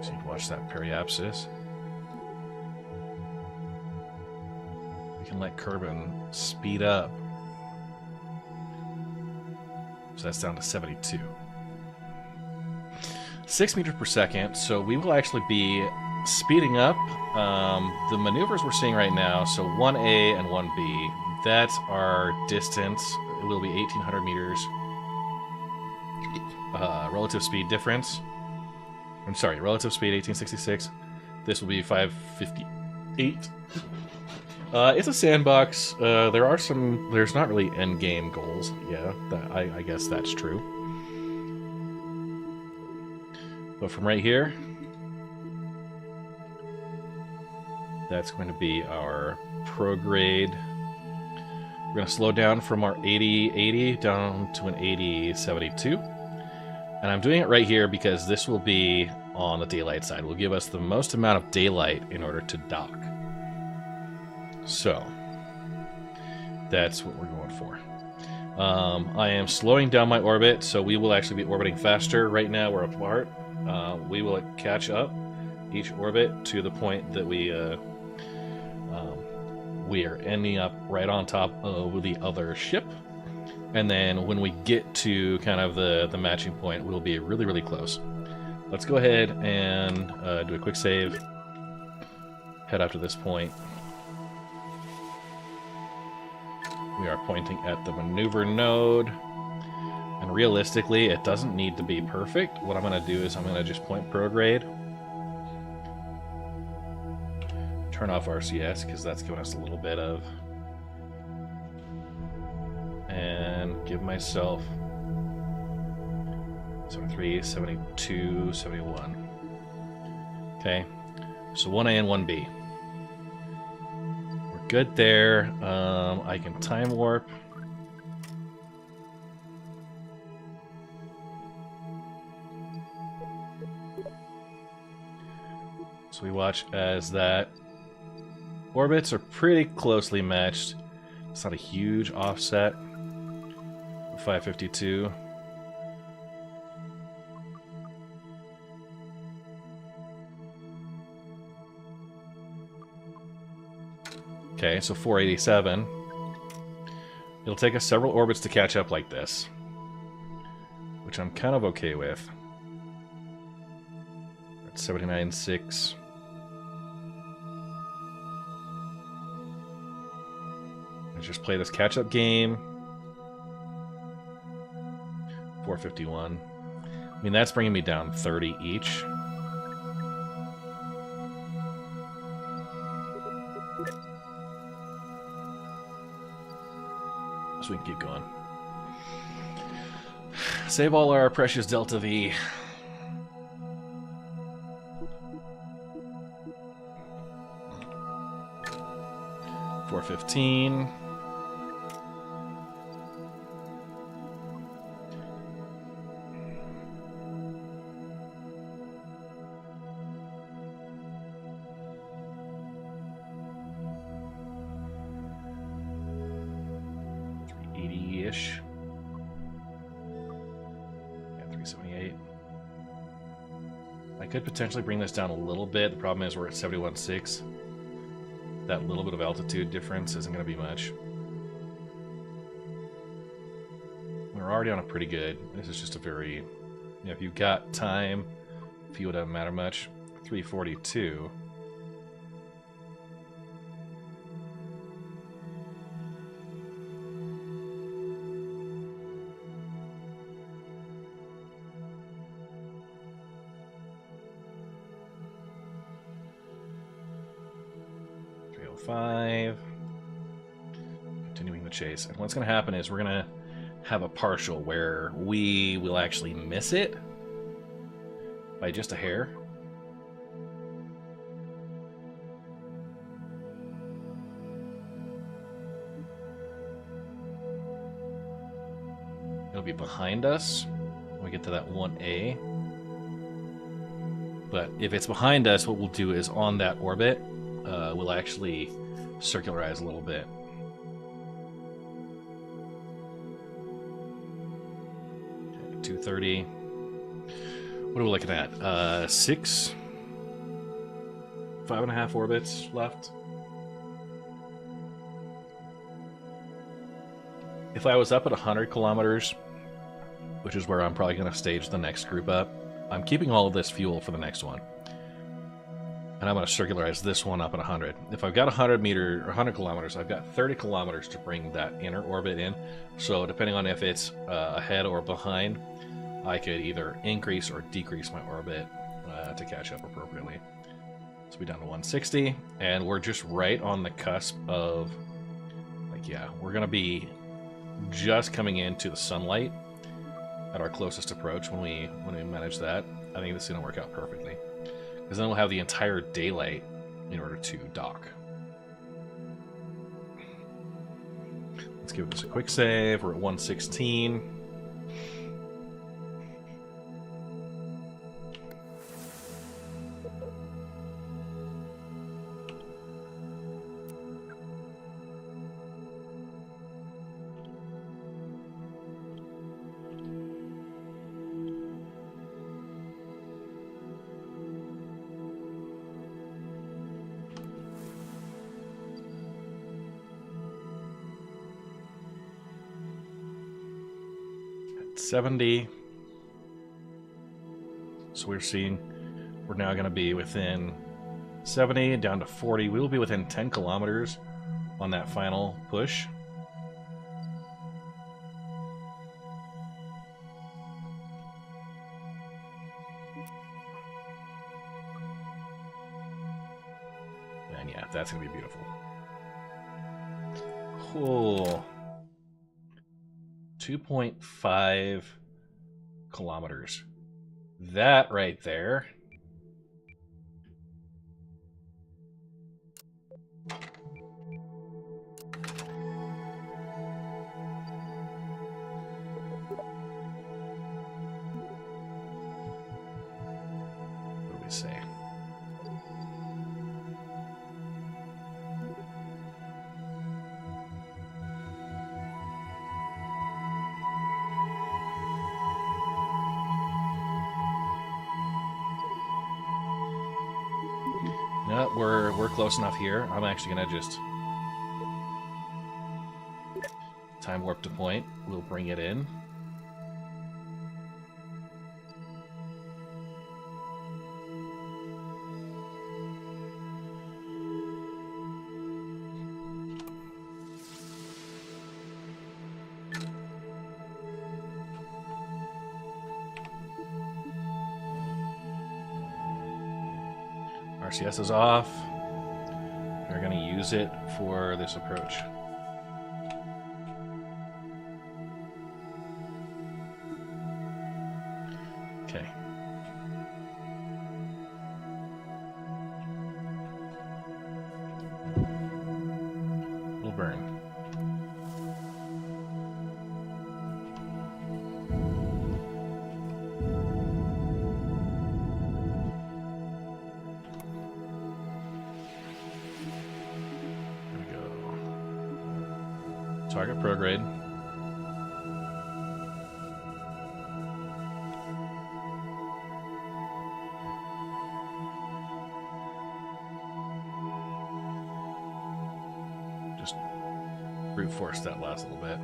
So you'd watch that periapsis. We can let Kerbal speed up. So that's down to 72. 6 meters per second, so we will actually be speeding up. The maneuvers we're seeing right now, so 1A and 1B, that's our distance. It will be 1,800 meters. Relative speed difference. I'm sorry, relative speed 1866. This will be 558. It's a sandbox. There's not really end game goals. Yeah, I guess that's true. But from right here, that's going to be our prograde. We're going to slow down from our 80-80 down to an 80-72. And I'm doing it right here because this will be on the daylight side. It will give us the most amount of daylight in order to dock. So, that's what we're going for. I am slowing down my orbit, so we will actually be orbiting faster. Right now we're apart. We will catch up each orbit to the point that we are ending up right on top of the other ship. And then when we get to kind of the matching point, we'll be really, really close. Let's go ahead and do a quick save. Head up to this point. We are pointing at the maneuver node. And realistically, it doesn't need to be perfect. What I'm going to do is I'm going to just point prograde. Turn off RCS, because that's giving us a little bit of... And give myself 73, 72, 71. Okay, so 1A and 1B. We're good there. I can time warp. So we watch as that orbits are pretty closely matched. It's not a huge offset. 552. Okay, so 487. It'll take us several orbits to catch up like this, which I'm kind of okay with. At 79.6. Let's just play this catch-up game. 451. I mean, that's bringing me down 30 each. So we can keep going. Save all our precious Delta V. $415. $380-ish. Yeah, 378. I could potentially bring this down a little bit. The problem is we're at 71.6. That little bit of altitude difference isn't going to be much. We're already on a pretty good. This is just a very, you know, if you've got time, fuel doesn't matter much. 342. $305. Continuing the chase. And what's going to happen is we're going to have a partial where we will actually miss it by just a hair. It'll be behind us when we get to that 1A. But if it's behind us, what we'll do is on that orbit, we'll actually circularize a little bit. Okay, 230. What are we looking at? 5.5 orbits left. If I was up at 100 kilometers, which is where I'm probably going to stage the next group up, I'm keeping all of this fuel for the next one. And I'm going to circularize this one up at 100. If I've got 100 kilometers, I've got 30 kilometers to bring that inner orbit in. So depending on if it's ahead or behind, I could either increase or decrease my orbit to catch up appropriately. So we're down to 160, and we're just right on the cusp of, like, yeah, we're going to be just coming into the sunlight at our closest approach when we manage that. I think this is going to work out perfectly. Because then we'll have the entire daylight in order to dock. Let's give this a quick save. We're at 116. At 70. So we're seeing we're now going to be within 70 down to 40. We will be within 10 kilometers on that final push. And yeah, that's going to be beautiful. Cool. 2.5 kilometers. That right there. What do we say? No, we're close enough here. I'm actually gonna just time warp to point. We'll bring it in. RCS is off. We're going to use it for this approach. Okay. We'll burn. Target prograde. Just brute force that last little bit.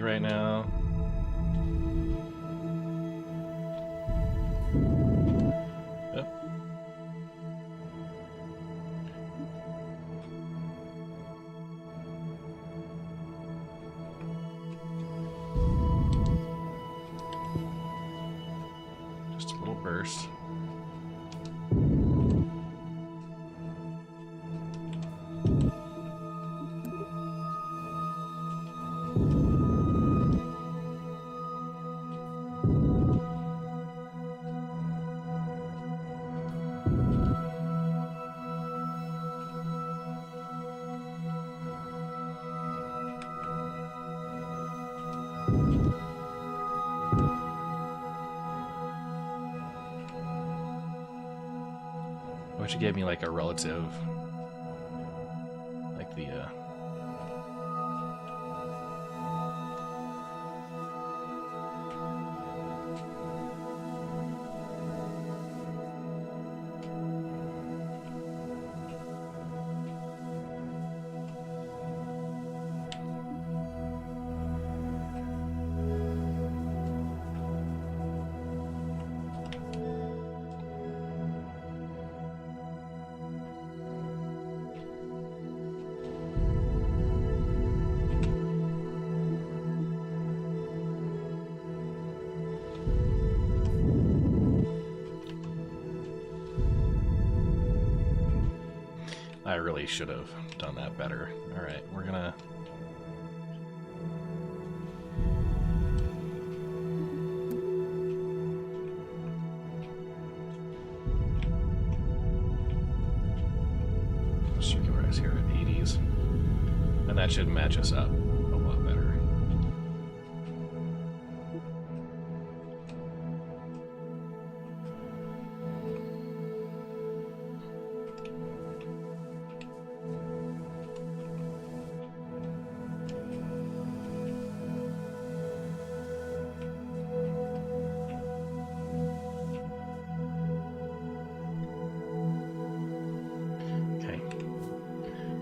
Right now. Yep. Just a little burst. Which gave me like a relative, like the I really should have done that better. All right, we're gonna. Circularize here at 80s. And that should match us up a lot better.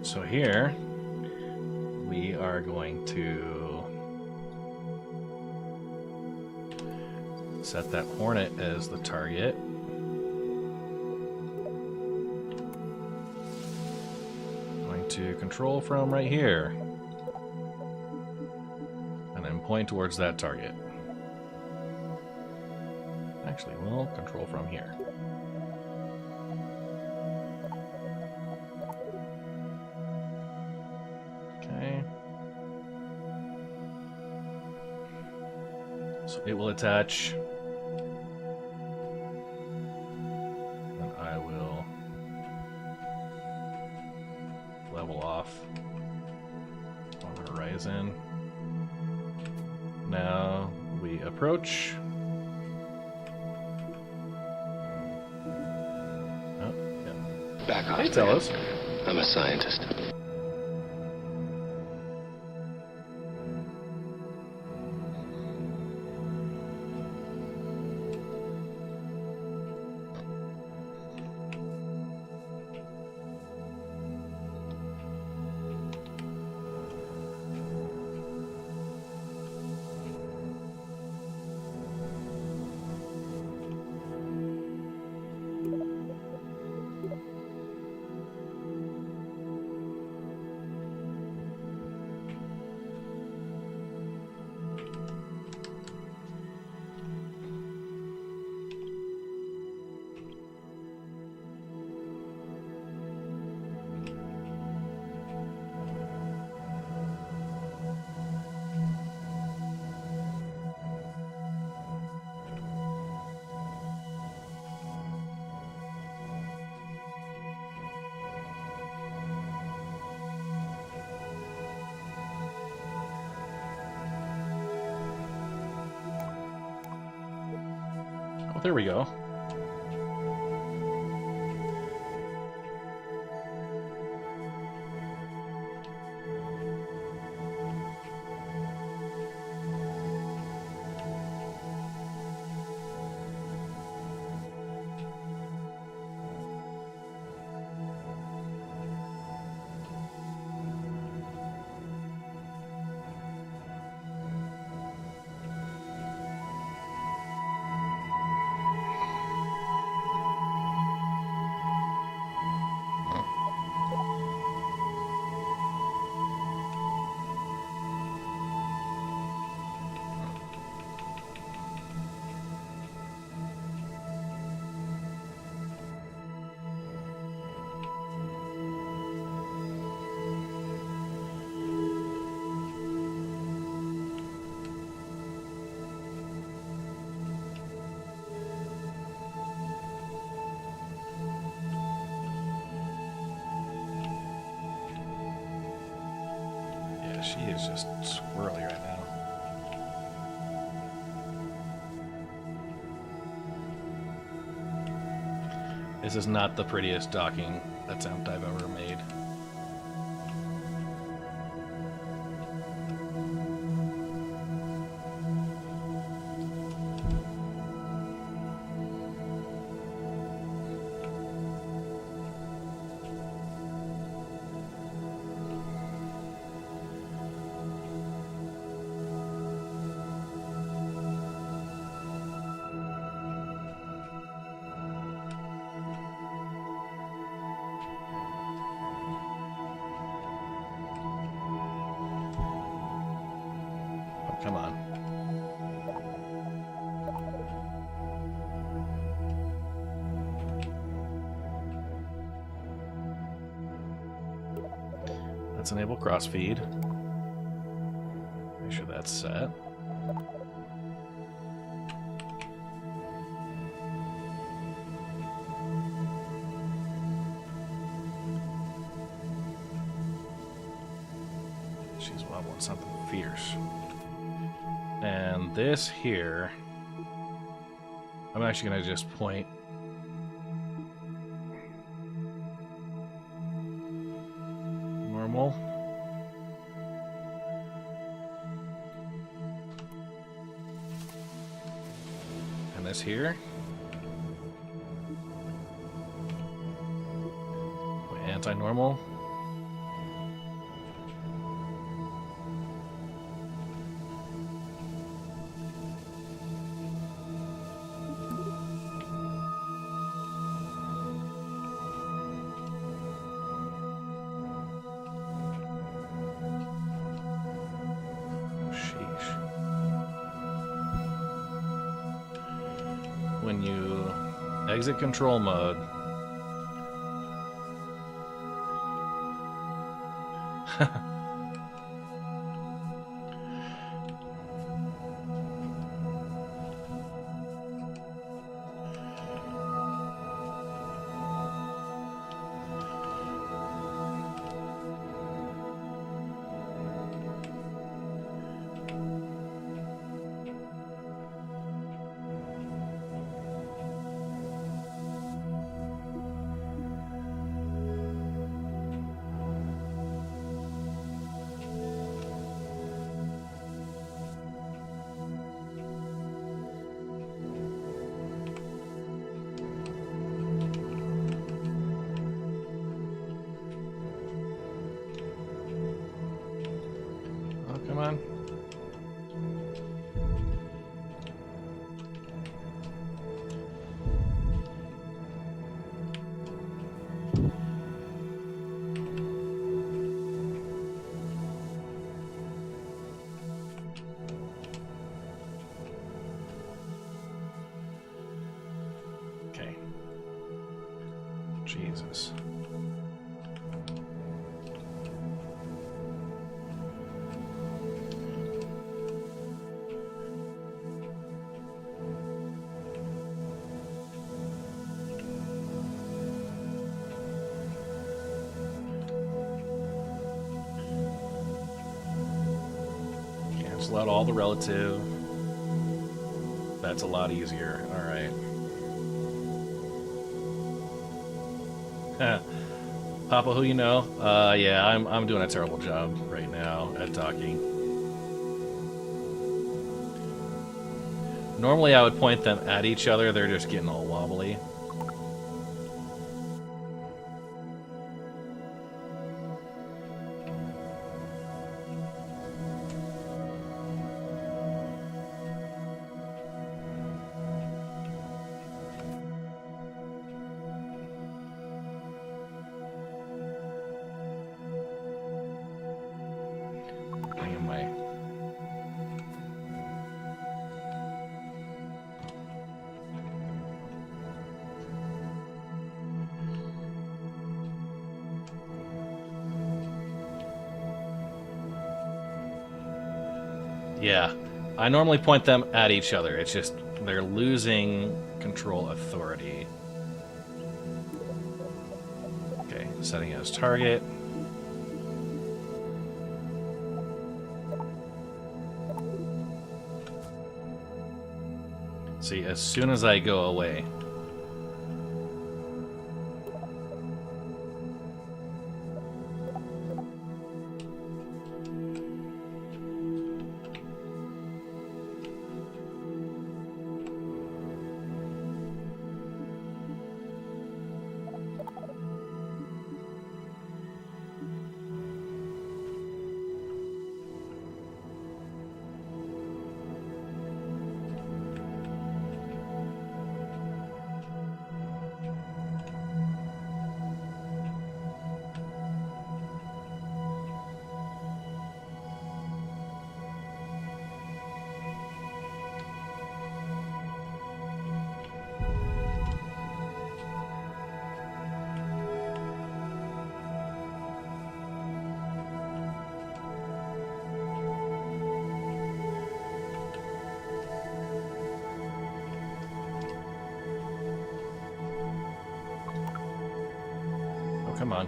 So here, we are going to set that Hornet as the target. Going to control from right here. And then point towards that target. Actually, we'll control from here. Okay. So it will attach. And I will level off on the horizon. Now we approach. Oh, yeah. Back off. Hey, Telos. I'm a scientist. Oh, there we go. She is just swirly right now. This is not the prettiest docking attempt I've ever made. Come on. Let's enable crossfeed. Make sure that's set. She's wobbling something fierce. And this here, I'm actually going to just point normal. And this here, anti-normal. when you exit control mode. Come on. Okay. Jesus. Cancel out all the relative. That's a lot easier. All right. Papa, who you know? Yeah, I'm doing a terrible job right now at talking. Normally I would point them at each other, they're just getting all wobbly. Bring him my... Yeah, I normally point them at each other. It's just they're losing control authority. Okay, setting as target. See, as soon as I go away, come on.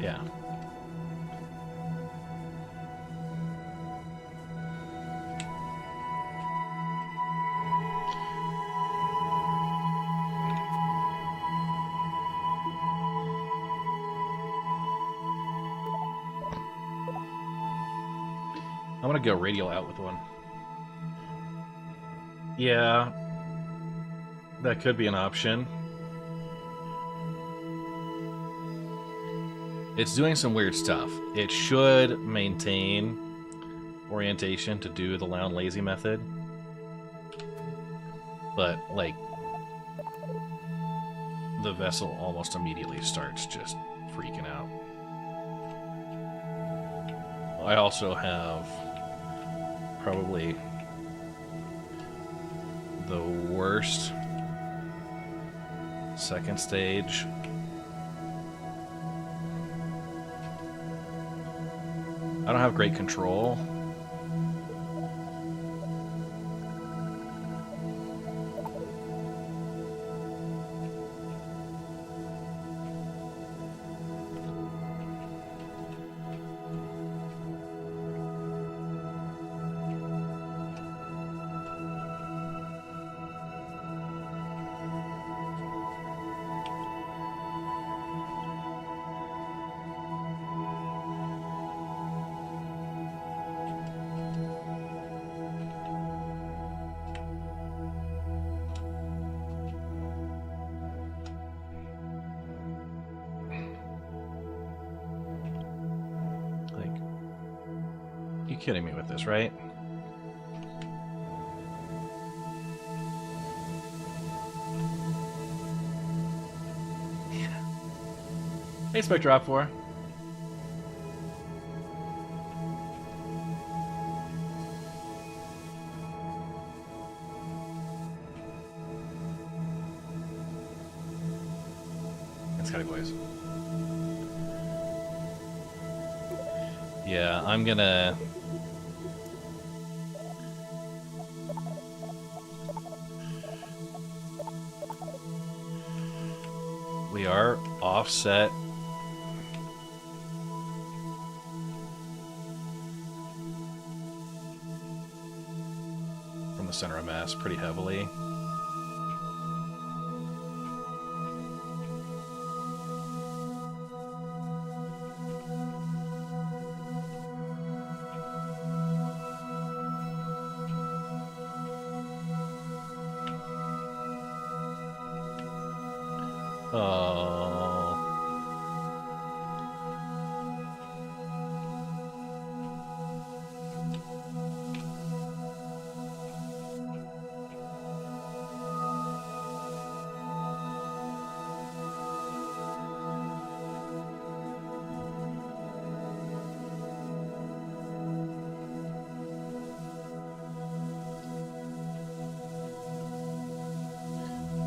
Yeah. I'm gonna go radial out with one. Yeah, that could be an option. It's doing some weird stuff. It should maintain orientation to do the loud lazy method. But, like, the vessel almost immediately starts just freaking out. I also have probably the worst second stage. I don't have great control. You're kidding me with this, right? Hey, Spectre Op 4. It's Scotty Boys. Yeah, I'm gonna... We are offset. From the center of mass pretty heavily.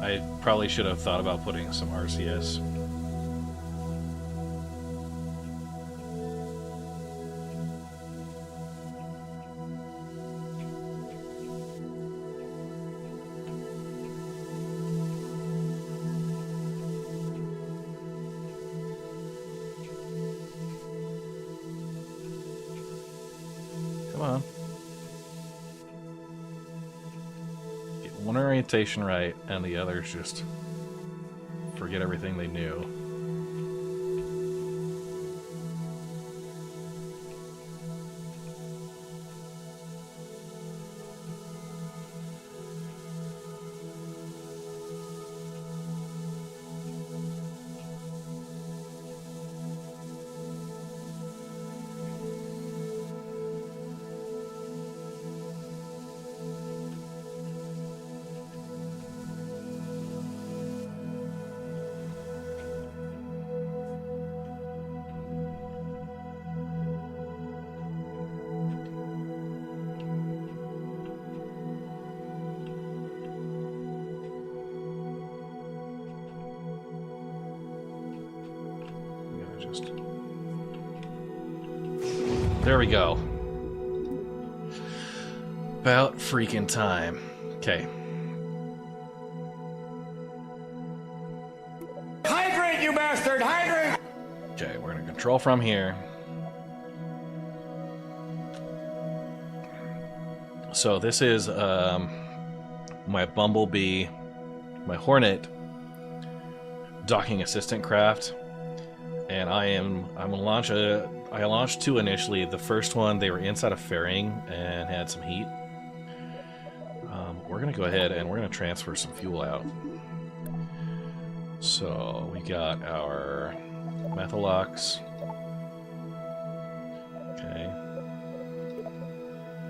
I probably should have thought about putting some RCS. Come on. Get one orientation right, and the others just forget everything they knew. There we go. About freaking time. Okay. Hydrate, you bastard! Hydrate! Okay, we're gonna control from here. So this is my Bumblebee, my Hornet docking assistant craft, and I'm gonna launch I launched two initially. The first one, they were inside a fairing and had some heat. We're going to go ahead and we're going to transfer some fuel out. So we got our Methalox. Okay.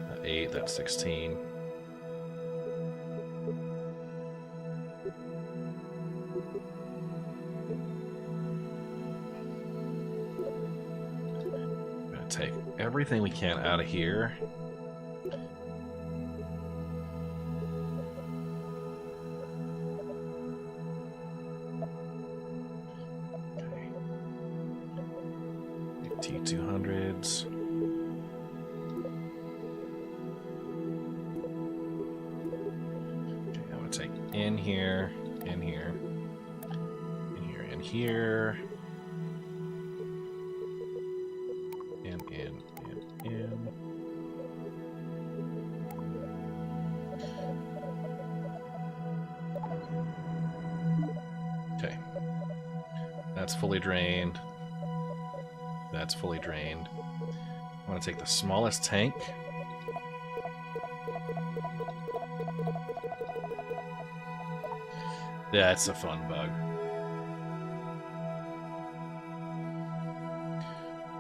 That 8, that's 16. take everything we can out of here. T200s. Okay, I'm gonna take in here, in here, in here, in here, in. Okay, that's fully drained. That's fully drained. I want to take the smallest tank. That's a fun bug.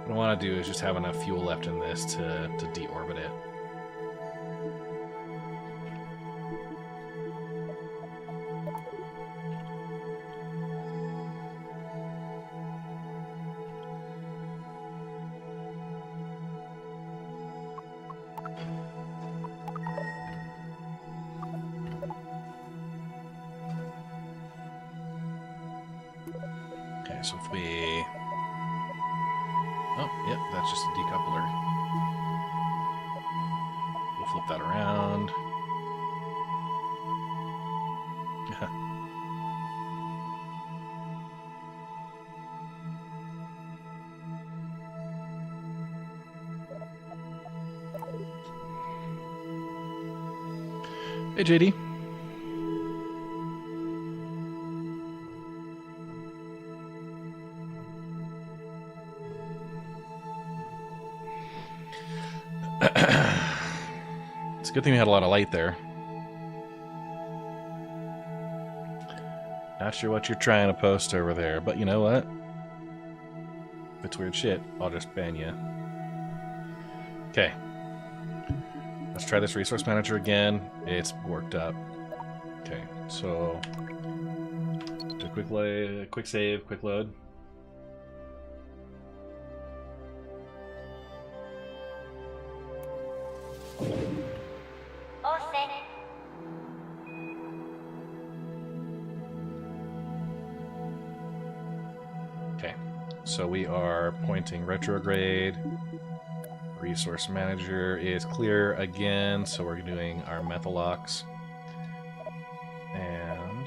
What I want to do is just have enough fuel left in this to deorbit it. So if we... Oh, yep, that's just a decoupler. We'll flip that around. Hey, JD. It's a good thing we had a lot of light there. Not sure what you're trying to post over there, but you know what? If it's weird shit, I'll just ban you. Okay. Let's try this resource manager again. It's worked up. Okay, so do a quick save, quick load. Okay, so we are pointing retrograde. Resource manager is clear again, so we're doing our methalox. And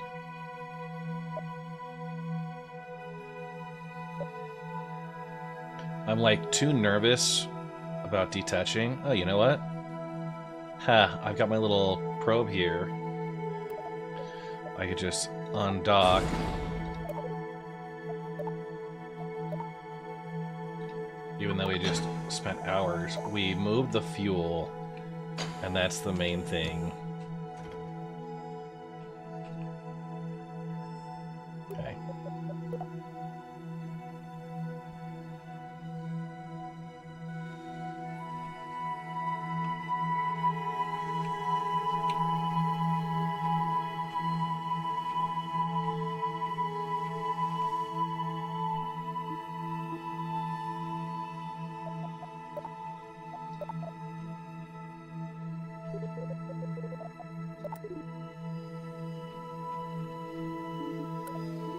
I'm like too nervous about detaching. Oh, you know what? Ha, I've got my little probe here. I could just undock. Even though we just spent hours, we moved the fuel, and that's the main thing. Okay.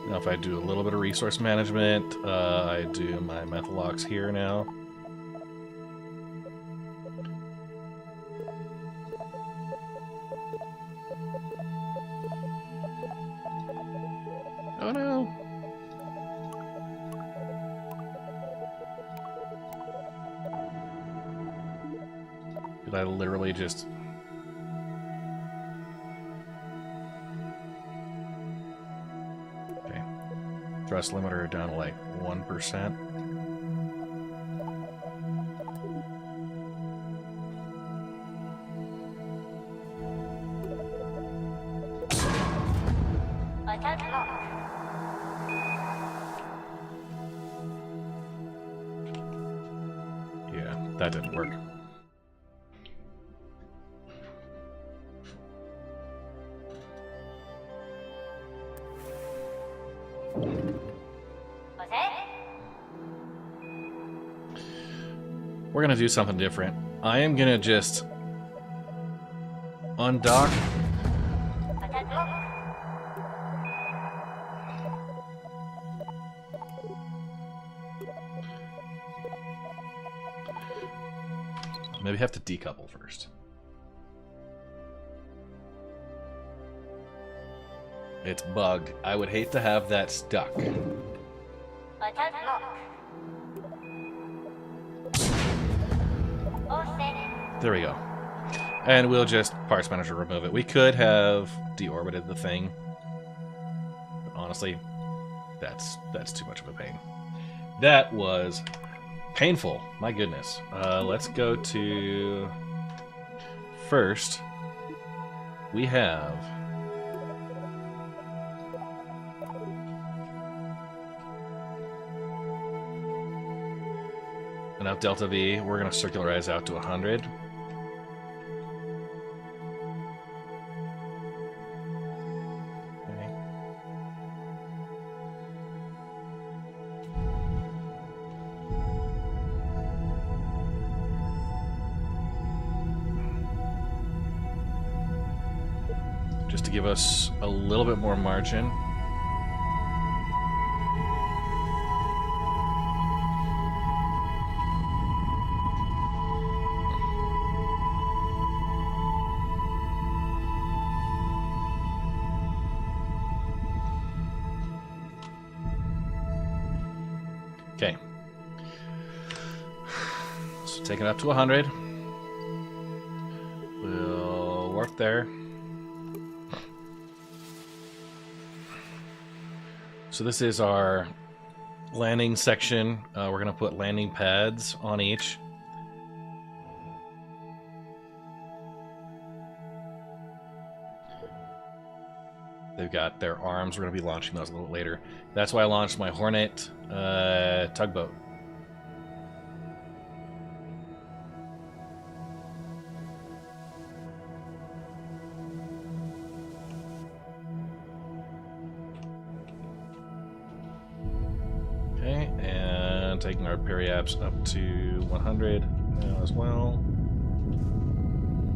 Now if I do a little bit of resource management, I do my methalox here now. Oh no! Did I literally just... Thrust limiter down to like 1%. Yeah, that didn't work. We're gonna do something different. I am gonna just undock. Maybe have to decouple first. It's bugged. I would hate to have that stuck. There we go. And we'll just parts manager remove it. We could have deorbited the thing. But honestly, that's too much of a pain. That was painful. My goodness. Let's go to... First, we have... enough delta V. We're going to circularize out to 100. Just to give us a little bit more margin. Okay. So take it up to 100. We'll warp there. So this is our landing section. We're going to put landing pads on each. They've got their arms. We're going to be launching those a little later. That's why I launched my Hornet tugboat. Okay, and taking our periaps up to 100 now as well.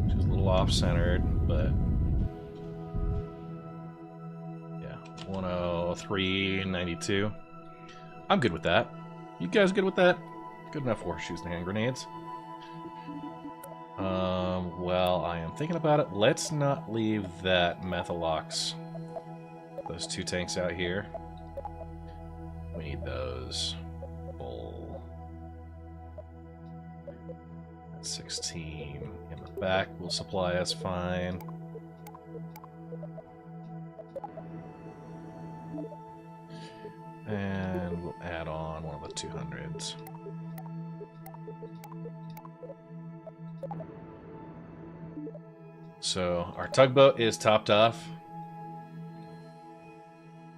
Which is a little off-centered, but... 103.92. I'm good with that. You guys good with that? Good enough for horseshoes and hand grenades. Well, I am thinking about it. Let's not leave that Methalox. Those two tanks out here. We need those. Full. 16 in the back will supply us fine. And we'll add on one of the 200s. So our tugboat is topped off.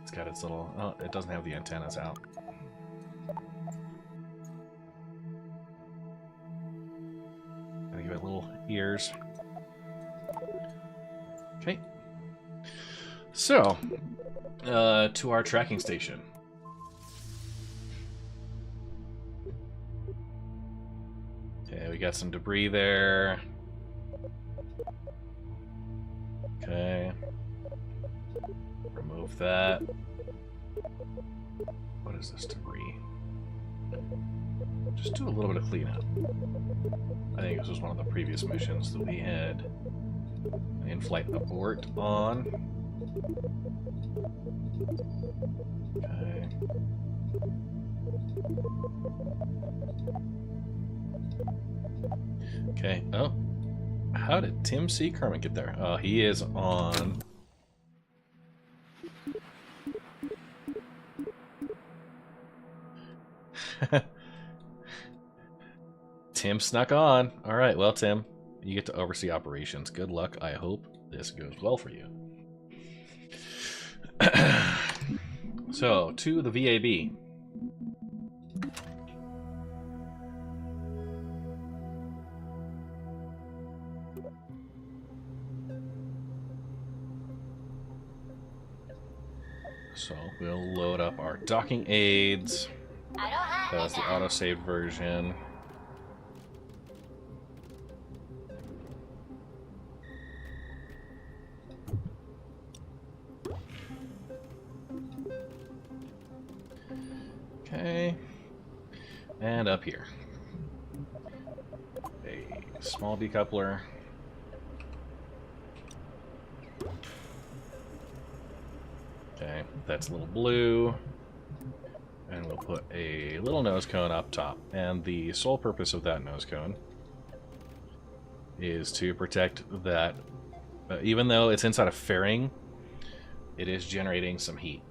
It's got its little... Oh, it doesn't have the antennas out. Gotta give it little ears. Okay. So, to our tracking station. Okay, we got some debris there. Okay. Remove that. What is this debris? Just do a little bit of cleanup. I think this was one of the previous missions that we had an in-flight abort on. Okay. Okay. Oh. How did Tim C. Kermit get there? Oh, he is on... Tim snuck on. Alright, well, Tim, you get to oversee operations. Good luck. I hope this goes well for you. So, to the VAB. So, we'll load up our docking aids. That was the auto-saved version. And up here. A small decoupler. Okay, that's a little blue. And we'll put a little nose cone up top. And the sole purpose of that nose cone is to protect that, even though it's inside a fairing, it is generating some heat.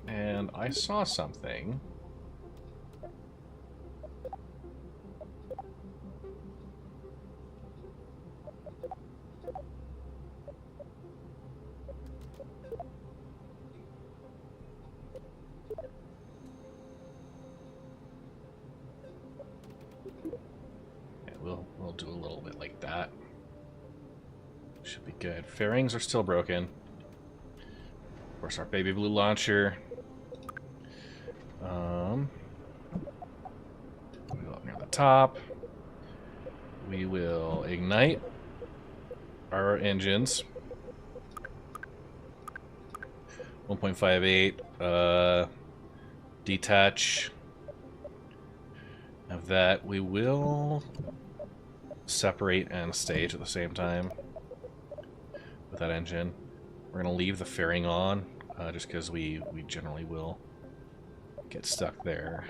And I saw something. We'll do a little bit like that. Should be good. Fairings are still broken. Of course, our baby blue launcher. We'll go up near the top. We will ignite our engines. 1.58. Detach. Of that, we will separate and stage at the same time with that engine. We're going to leave the fairing on, just because we generally will get stuck there.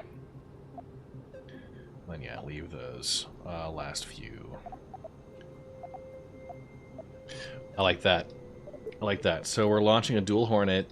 Then yeah, leave those last few. I like that. I like that. So we're launching a dual Hornet.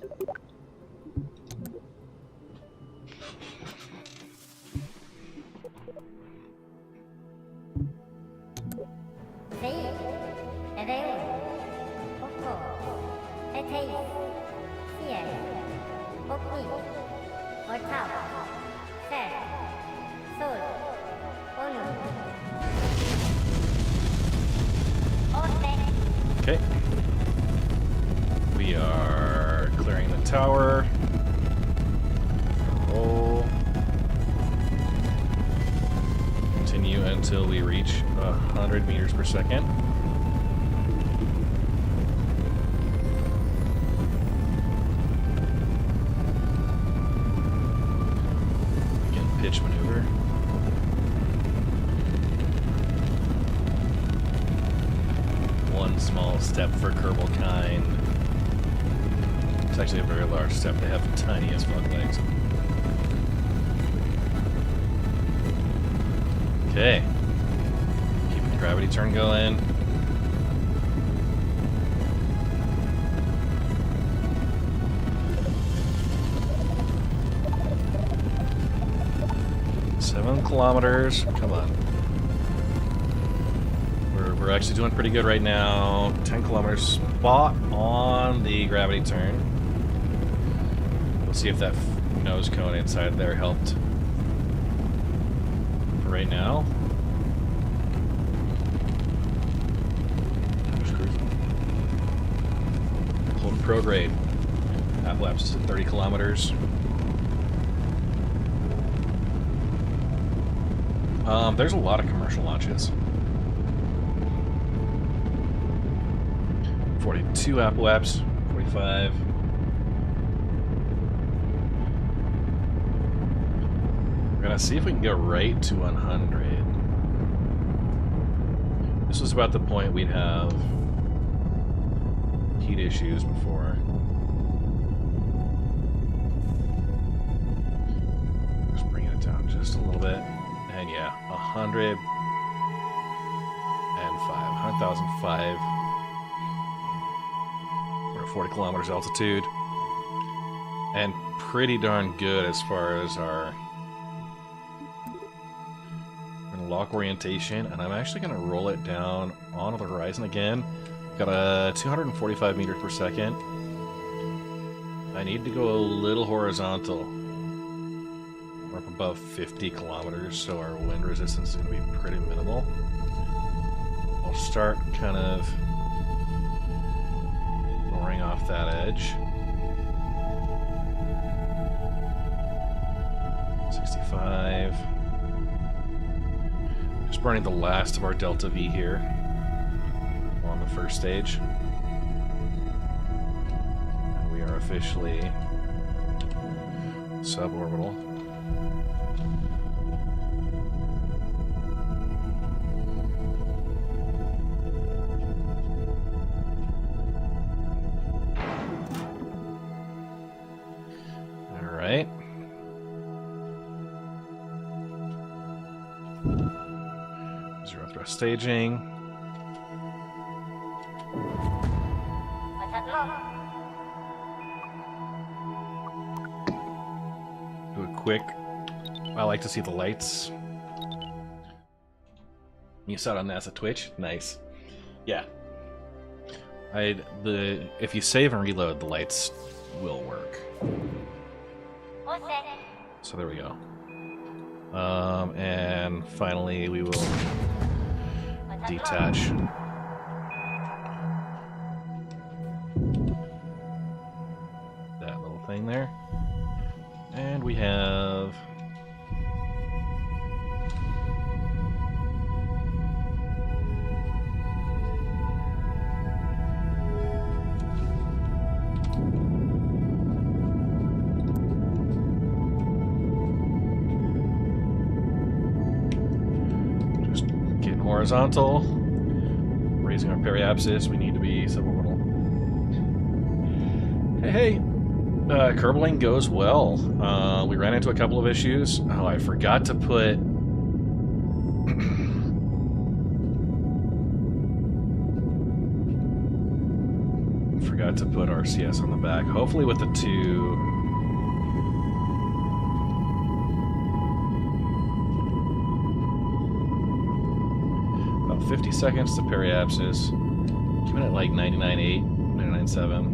Okay. We are clearing the tower. Roll. Continue until we reach 100 meters per second. Again, pitch maneuver. One small step for Kerbal kind. It's actually a very large step. They have tiny as fuck legs. Okay. Keeping the gravity turn going. Seven kilometers. Come on. We're actually doing pretty good right now. 10 kilometers, spot on the gravity turn. We'll see if that nose cone inside there helped. For right now. Hold prograde. Apoapsis at 30 kilometers. There's a lot of commercial launches. 42 Apoaps, 45. We're gonna see if we can go right to 100. This was about the point we'd have heat issues before. Just bringing it down just a little bit. And yeah, 100 and 100,005. 40 kilometers altitude, and pretty darn good as far as our lock orientation. And I'm actually going to roll it down onto the horizon again. Got a 245 meters per second. I need to go a little horizontal. We're up above 50 kilometers, so our wind resistance is going to be pretty minimal. I'll start kind of lowering off that edge. 65. Just burning the last of our Delta V here on the first stage. And we are officially suborbital. Go staging. Do a quick. I like to see the lights. You saw it on NASA Twitch? Nice. Yeah. If you save and reload, the lights will work. So there we go. And finally we will detach. That little thing there. And we have... horizontal, raising our periapsis. We need to be suborbital. Hey, Kerbaling goes well. We ran into a couple of issues. Oh, I forgot to put RCS on the back. Hopefully with the two. 50 seconds to periapsis. Keeping it like 99.8, 99.7.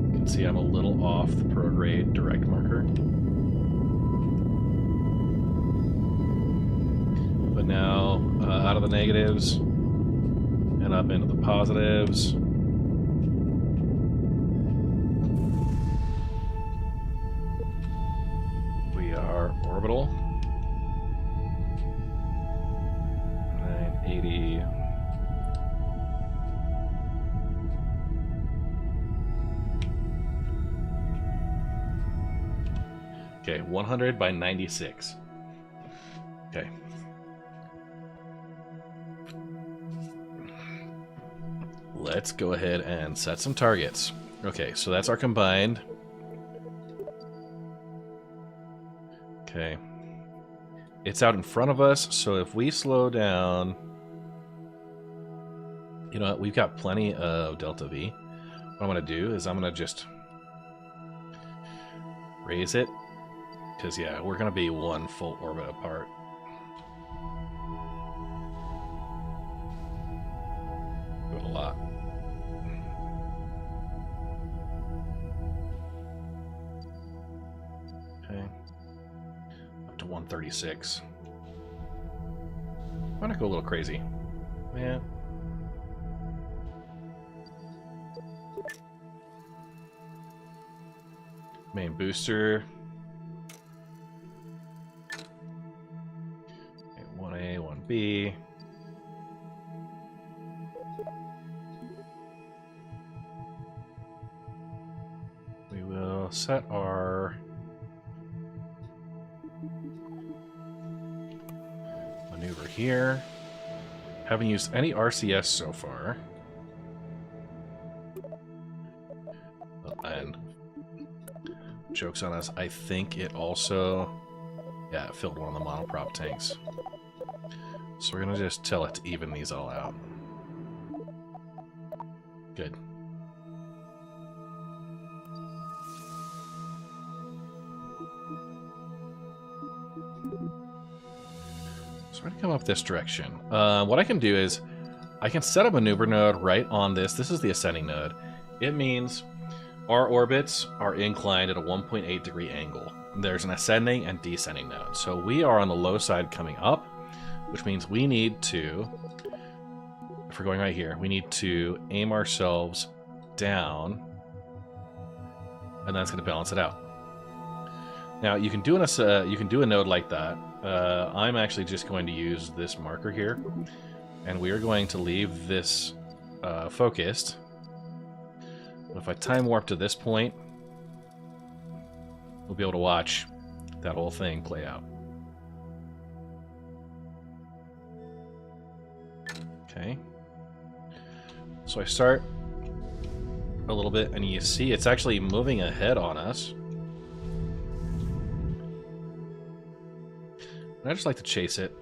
You can see I'm a little off the prograde direct marker. But now, out of the negatives and up into the positives. We are orbital. 980. Okay, 100 by 96. Okay. Let's go ahead and set some targets. Okay, so that's our combined. Okay. It's out in front of us, so if we slow down... You know what, we've got plenty of delta V. What I'm going to do is I'm going to just raise it. Because, yeah, we're going to be one full orbit apart. Do it a lot. Okay. Up to 136. Why not go a little crazy? Yeah. Main booster. 1A, 1B. We will set our maneuver here. Haven't used any RCS so far. And joke's on us, I think it also... Yeah, it filled one of the monoprop tanks. So we're gonna just tell it to even these all out. Good. So we're gonna come up this direction. What I can do is, I can set a maneuver node right on this. This is the ascending node. It means our orbits are inclined at a 1.8 degree angle. There's an ascending and descending node. So we are on the low side coming up, which means we need to, if we're going right here, we need to aim ourselves down, and that's going to balance it out. Now you can do a node like that. I'm actually just going to use this marker here, and we are going to leave this focused. If I time warp to this point, we'll be able to watch that whole thing play out. Okay. So I start a little bit, and you see it's actually moving ahead on us. I just like to chase it.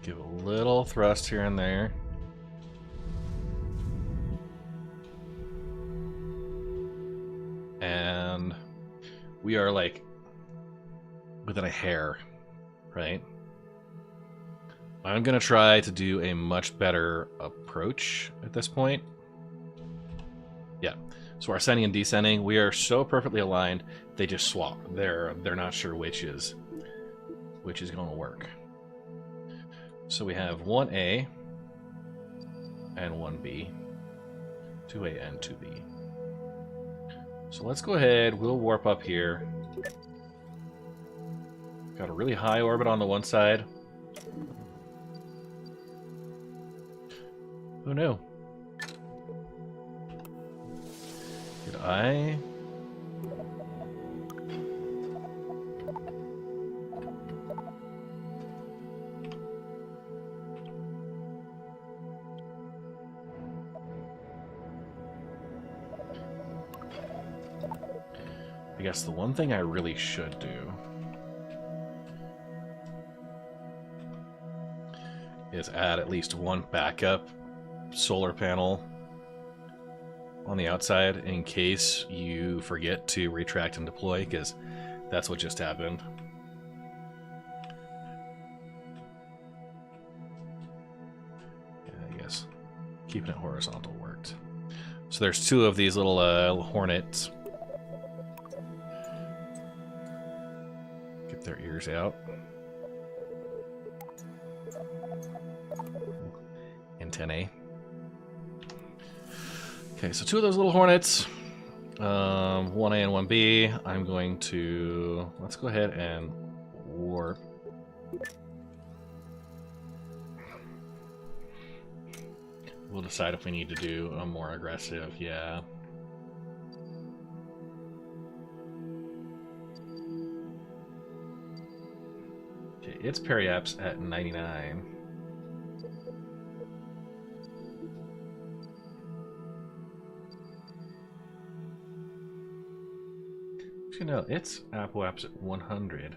Give a little thrust here and there. And we are like within a hair, right? I'm gonna try to do a much better approach at this point. Yeah. So our ascending and descending, we are so perfectly aligned, they just swap. They're not sure which is going to work. So we have 1A and 1B, 2A and 2B. So let's go ahead, we'll warp up here. Got a really high orbit on the one side. Who knew? Did I? I guess the one thing I really should do is add at least one backup solar panel on the outside in case you forget to retract and deploy, because that's what just happened. Yeah, I guess keeping it horizontal worked. So there's two of these little hornets. Get their ears out. Antennae. Okay, so two of those little hornets, 1A and 1B. I'm going to, let's go ahead and warp. We'll decide if we need to do a more aggressive, yeah. Okay, its periaps at 99. No, it's apoaps at 100.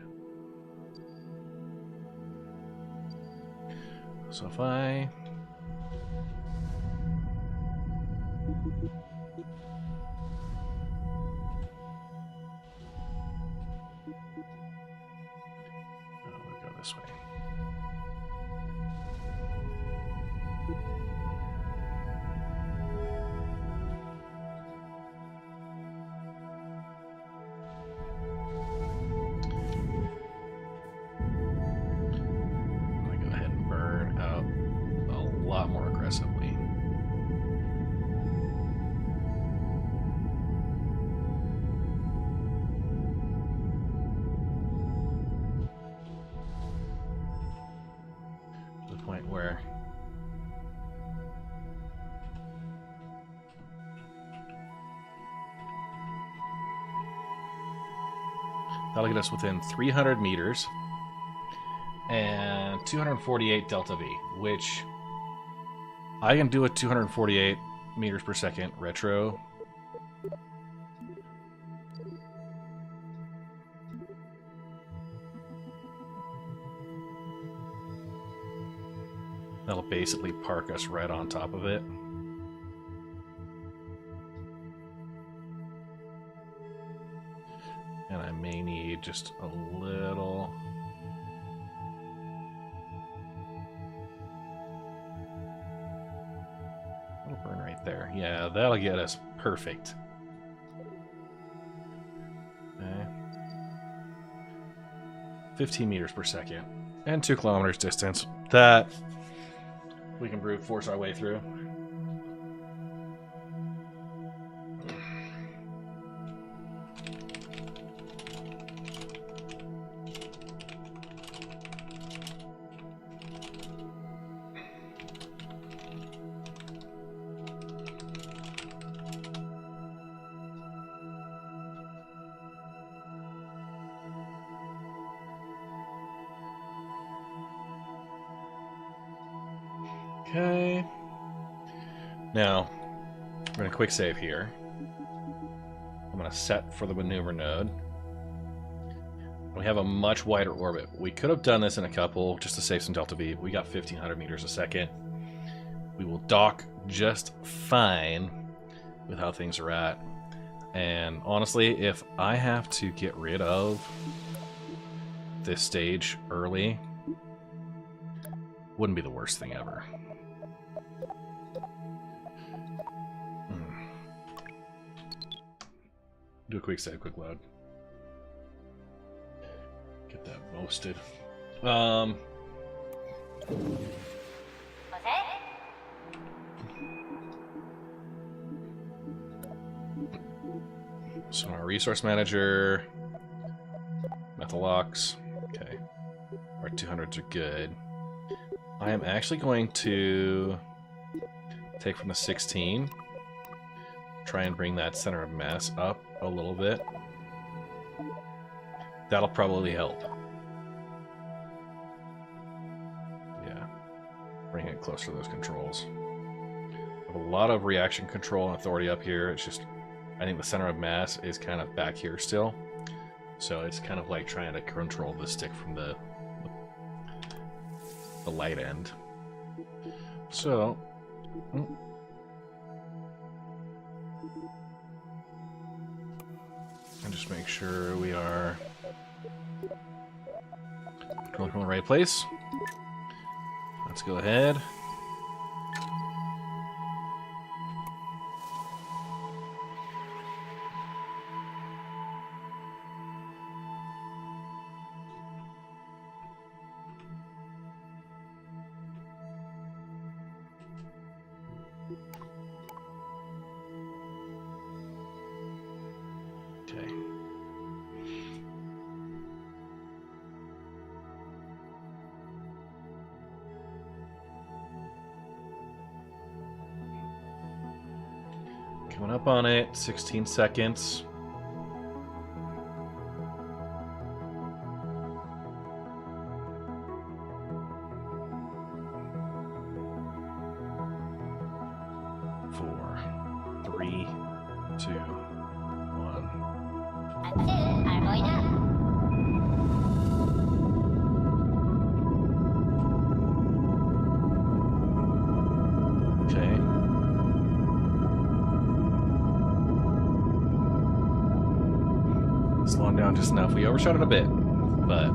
So if I... we'll go this way. More aggressively. To the point where that'll get us within 300 meters and 248 delta V, which I can do a 248 meters per second retro. That'll basically park us right on top of it. And I may need just a little... burn right there. Yeah, that'll get us perfect. Okay. 15 meters per second. And 2 kilometers distance. That we can brute force our way through. Okay. Now, I'm going to quick save here. going to set for the maneuver node. We have a much wider orbit. We could have done this in a couple just to save some delta V. We got 1,500 meters a second. We will dock just fine with how things are at. And honestly, if I have to get rid of this stage early, wouldn't be the worst thing ever. Do a quick save, quick load. Get that posted. So our resource manager, Methalox, okay. Our 200s are good. I am actually going to take from the 16, try and bring that center of mass up a little bit. That'll probably help. Yeah, bring it closer to those controls. I have a lot of reaction control and authority up here. It's just, I think the center of mass is kind of back here still. So it's kind of like trying to control the stick from the light end. So, and just make sure we are going from the right place. Let's go ahead. Coming up on it, 16 seconds. Four, three, two, one. Okay. Slowing down just enough. We overshot it a bit, but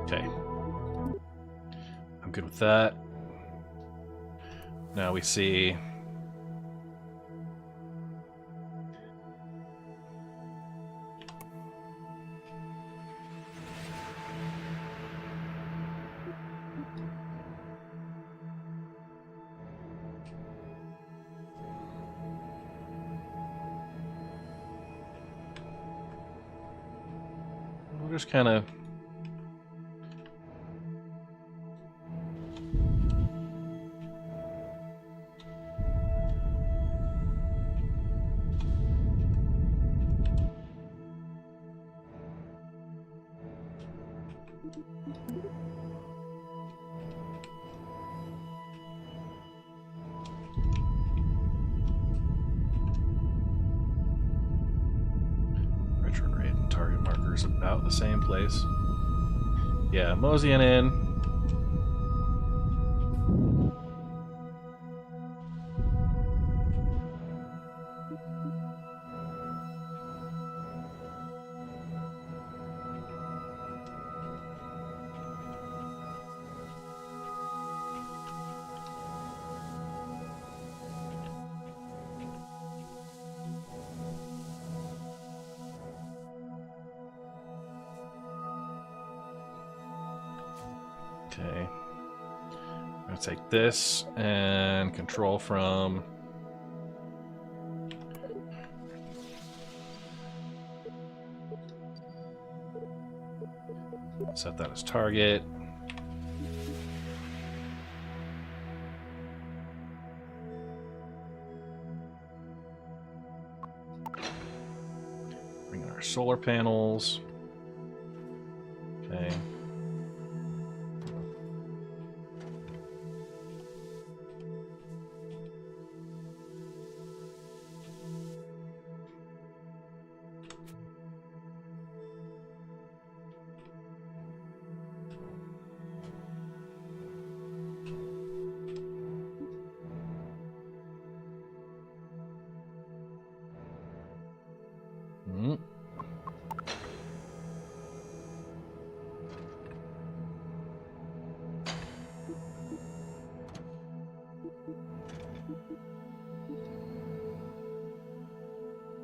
okay. I'm good with that. Now we see we'll just kind of retrograde and target markers about the same place. Yeah, moseying in. Okay. I'm gonna take this and control from set that as target. Our solar panels. Okay.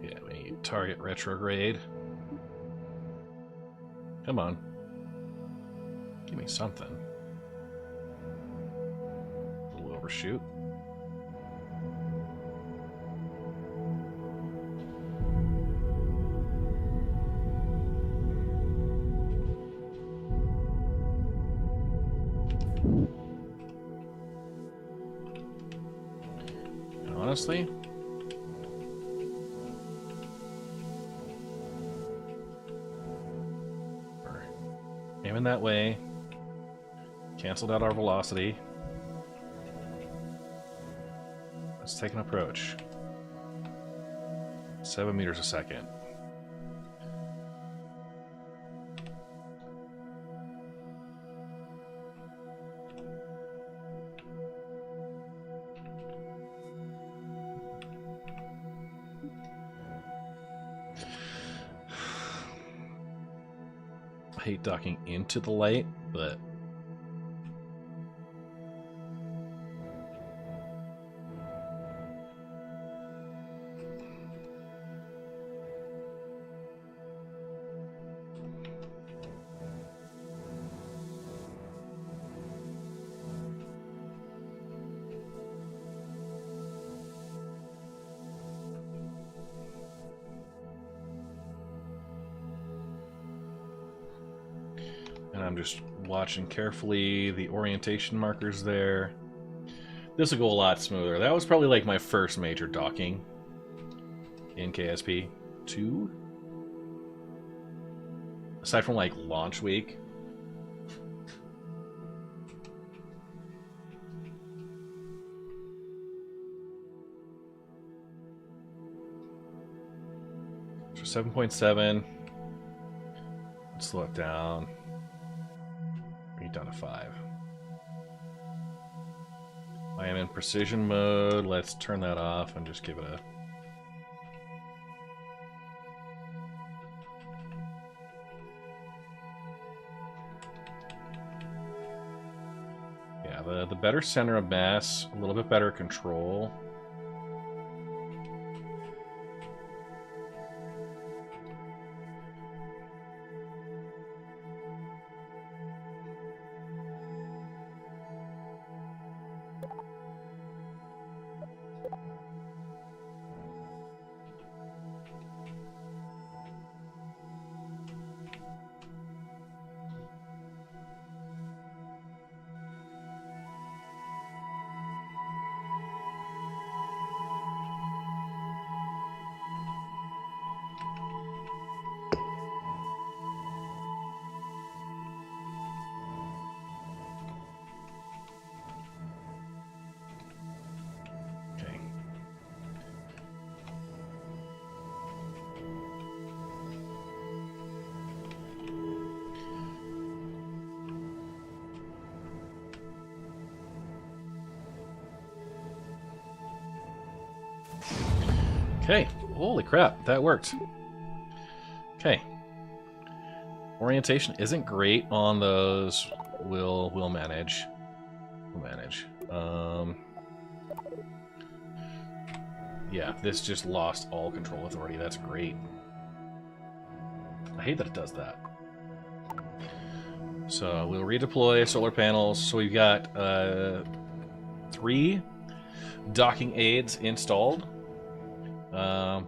Yeah, we need target retrograde. Come on. Give me something. A little overshoot. Honestly, we're aiming that way. Canceled out our velocity. Let's take an approach. 7 meters a second. I hate docking into the light, but I'm just watching carefully the orientation markers there. This will go a lot smoother. That was probably like my first major docking in KSP 2. Aside from like launch week. So 7.7. Let's slow it down. Bring it down to 5. I am in precision mode. Let's turn that off and just give it a... Yeah, the better center of mass, a little bit better control. Okay, holy crap, that worked. Okay. Orientation isn't great on those. We'll manage. We'll manage. Yeah, this just lost all control authority. That's great. I hate that it does that. So we'll redeploy solar panels. So we've got 3 docking aids installed.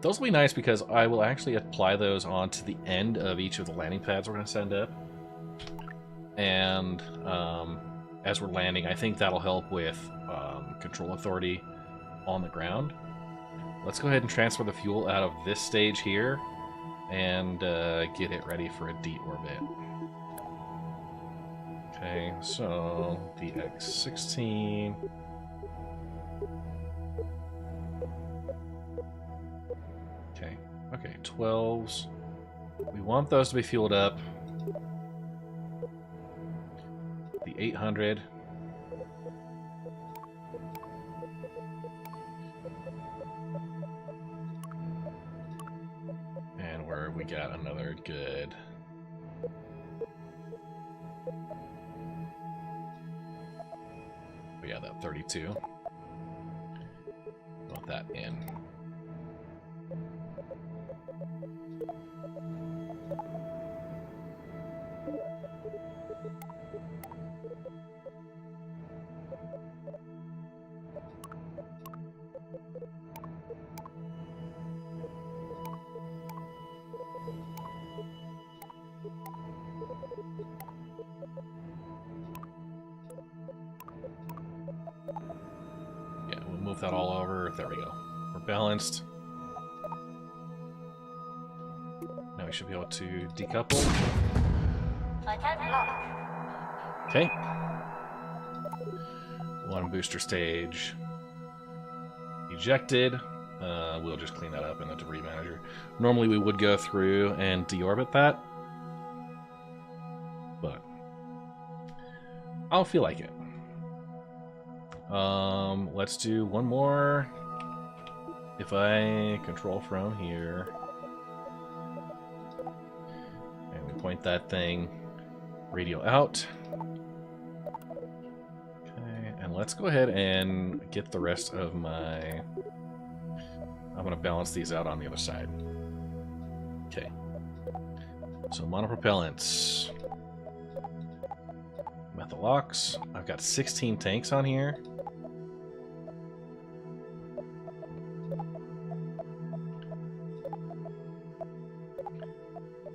Those will be nice because I will actually apply those onto the end of each of the landing pads we're going to send up. And as we're landing, I think that'll help with control authority on the ground. Let's go ahead and transfer the fuel out of this stage here and get it ready for a deorbit. Okay, so DX16. Okay, 12s. We want those to be fueled up. The 800. And where we got another good. Oh yeah, that 32. Want that in. Yeah, we'll move that all over. There we go. We're balanced. Now we should be able to decouple. Okay. One booster stage ejected. We'll just clean that up in the debris manager. Normally we would go through and deorbit that, but I don't feel like it. Let's do one more. If I control from here, and we point that thing radio out. Okay, and let's go ahead and get the rest of my... I'm going to balance these out on the other side. Okay. So monopropellants. Methalox. I've got 16 tanks on here.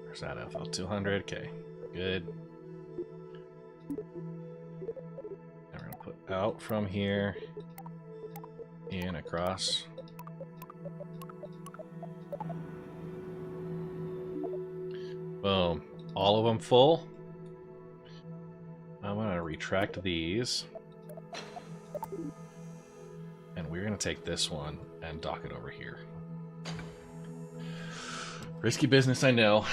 Where's that FL200? Okay, good. Now we're going to put out from here, in, across. Boom. All of them full. I'm going to retract these. And we're going to take this one and dock it over here. Risky business, I know.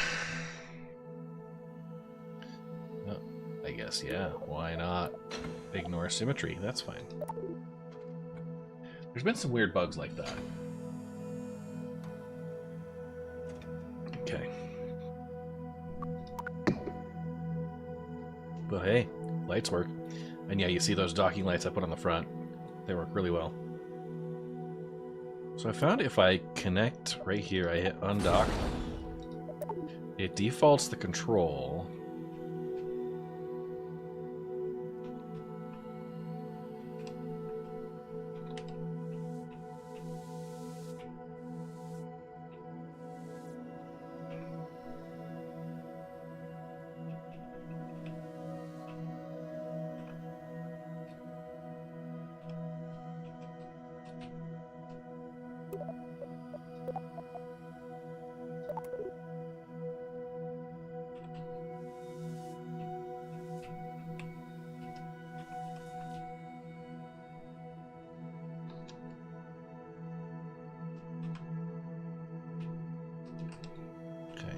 Oh, I guess, yeah. Why not ignore symmetry? That's fine. There's been some weird bugs like that. Okay. But hey, lights work. And yeah, you see those docking lights I put on the front. They work really well. So I found if I connect right here, I hit undock, it defaults the control.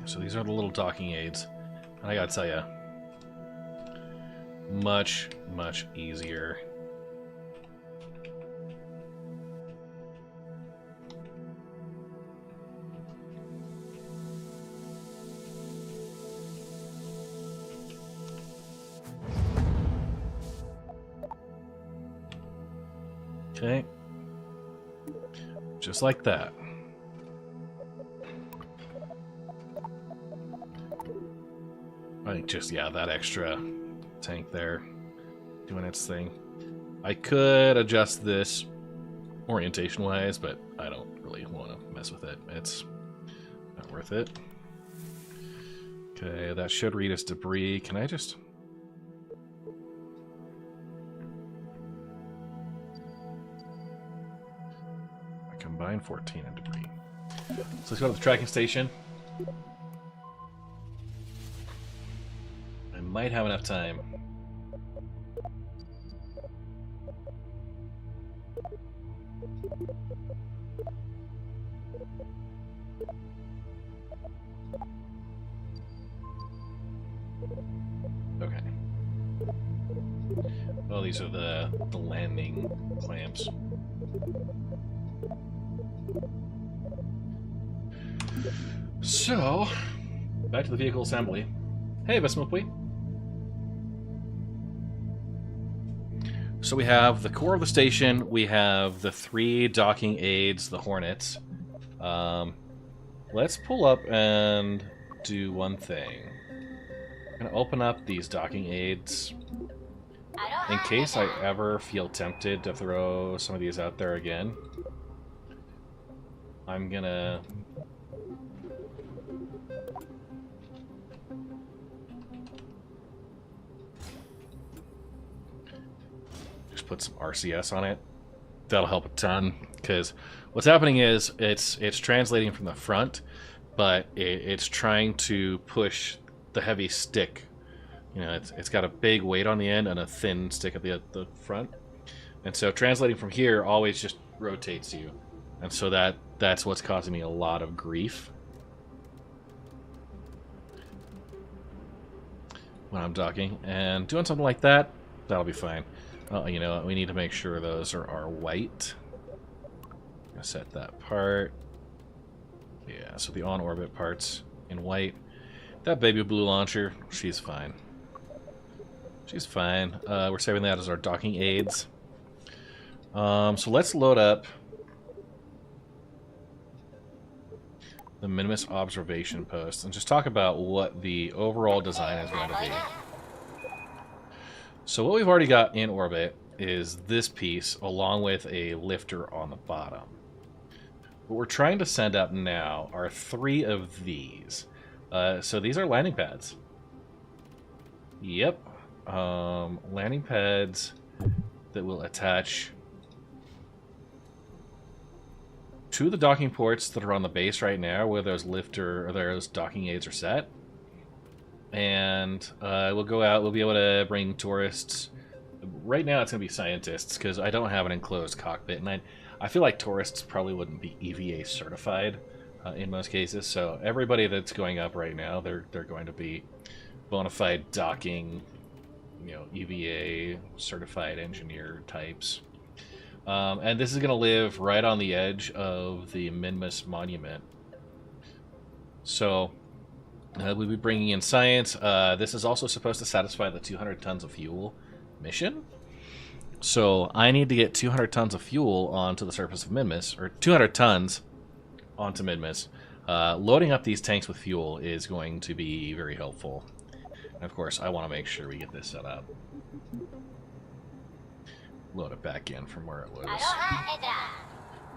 So these are the little docking aids. And I gotta tell you, much, much easier. Okay. Just like that. I think just, yeah, that extra tank there doing its thing. I could adjust this orientation-wise, but I don't really want to mess with it. It's not worth it. Okay, that should read as debris. Can I just... I combine 14 and debris. So let's go to the tracking station. I might have enough time. Okay. Well, these are the landing clamps. So, back to the vehicle assembly. Hey, Vesmopui. So we have the core of the station, we have the 3 docking aids, the Hornets. Let's pull up and do one thing. I'm going to open up these docking aids in case I ever feel tempted to throw some of these out there again. I'm going to... put some RCS on it. That'll help a ton, because what's happening is it's translating from the front, but it's trying to push the heavy stick. You know, it's got a big weight on the end and a thin stick at the front, and so translating from here always just rotates you, and so that's what's causing me a lot of grief when I'm docking. And doing something like that, that'll be fine. Oh, you know what? We need to make sure those are white. I'm gonna set that part. Yeah, so the on-orbit parts in white. That baby blue launcher, she's fine. She's fine. We're saving that as our docking aids. So let's load up the Minmus observation post and just talk about what the overall design is going to be. So what we've already got in orbit is this piece, along with a lifter on the bottom. What we're trying to send up now are 3 of these. So these are landing pads. Yep. Landing pads that will attach to the docking ports that are on the base right now, where those those docking aids are set. And we'll go out, we'll be able to bring tourists. Right now it's going to be scientists, because I don't have an enclosed cockpit, and I feel like tourists probably wouldn't be EVA certified in most cases, so everybody that's going up right now, they're going to be bona fide docking, you know, EVA certified engineer types. And this is going to live right on the edge of the Minmus monument. So we'll be bringing in science. This is also supposed to satisfy the 200 tons of fuel mission. So I need to get 200 tons of fuel onto the surface of Minmus, or 200 tons onto Minmus. Loading up these tanks with fuel is going to be very helpful. And of course, I want to make sure we get this set up. Load it back in from where it was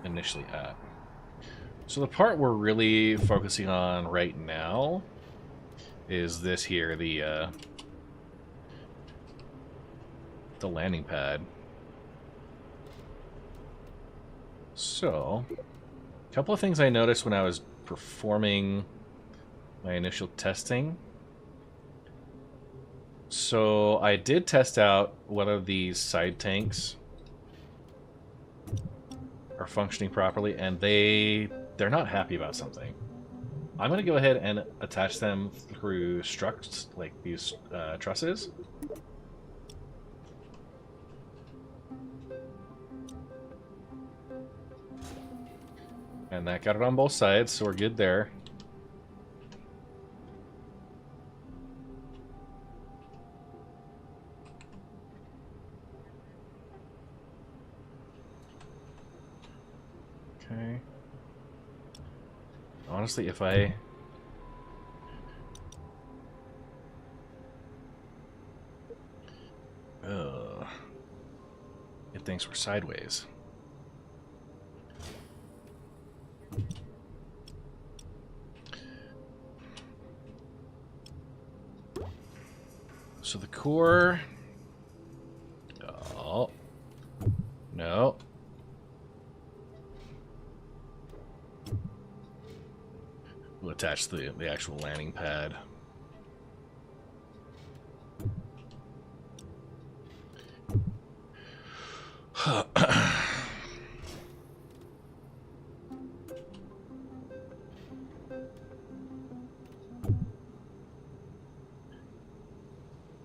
initially at. So the part we're really focusing on right now is this here, the landing pad. So, a couple of things I noticed when I was performing my initial testing. So I did test out whether these side tanks are functioning properly, and they're not happy about something. I'm going to go ahead and attach them through struts, like these trusses. And that got it on both sides, so we're good there. Okay. Honestly, if I... if things were sideways. So the core... Oh. No. We'll attach the actual landing pad.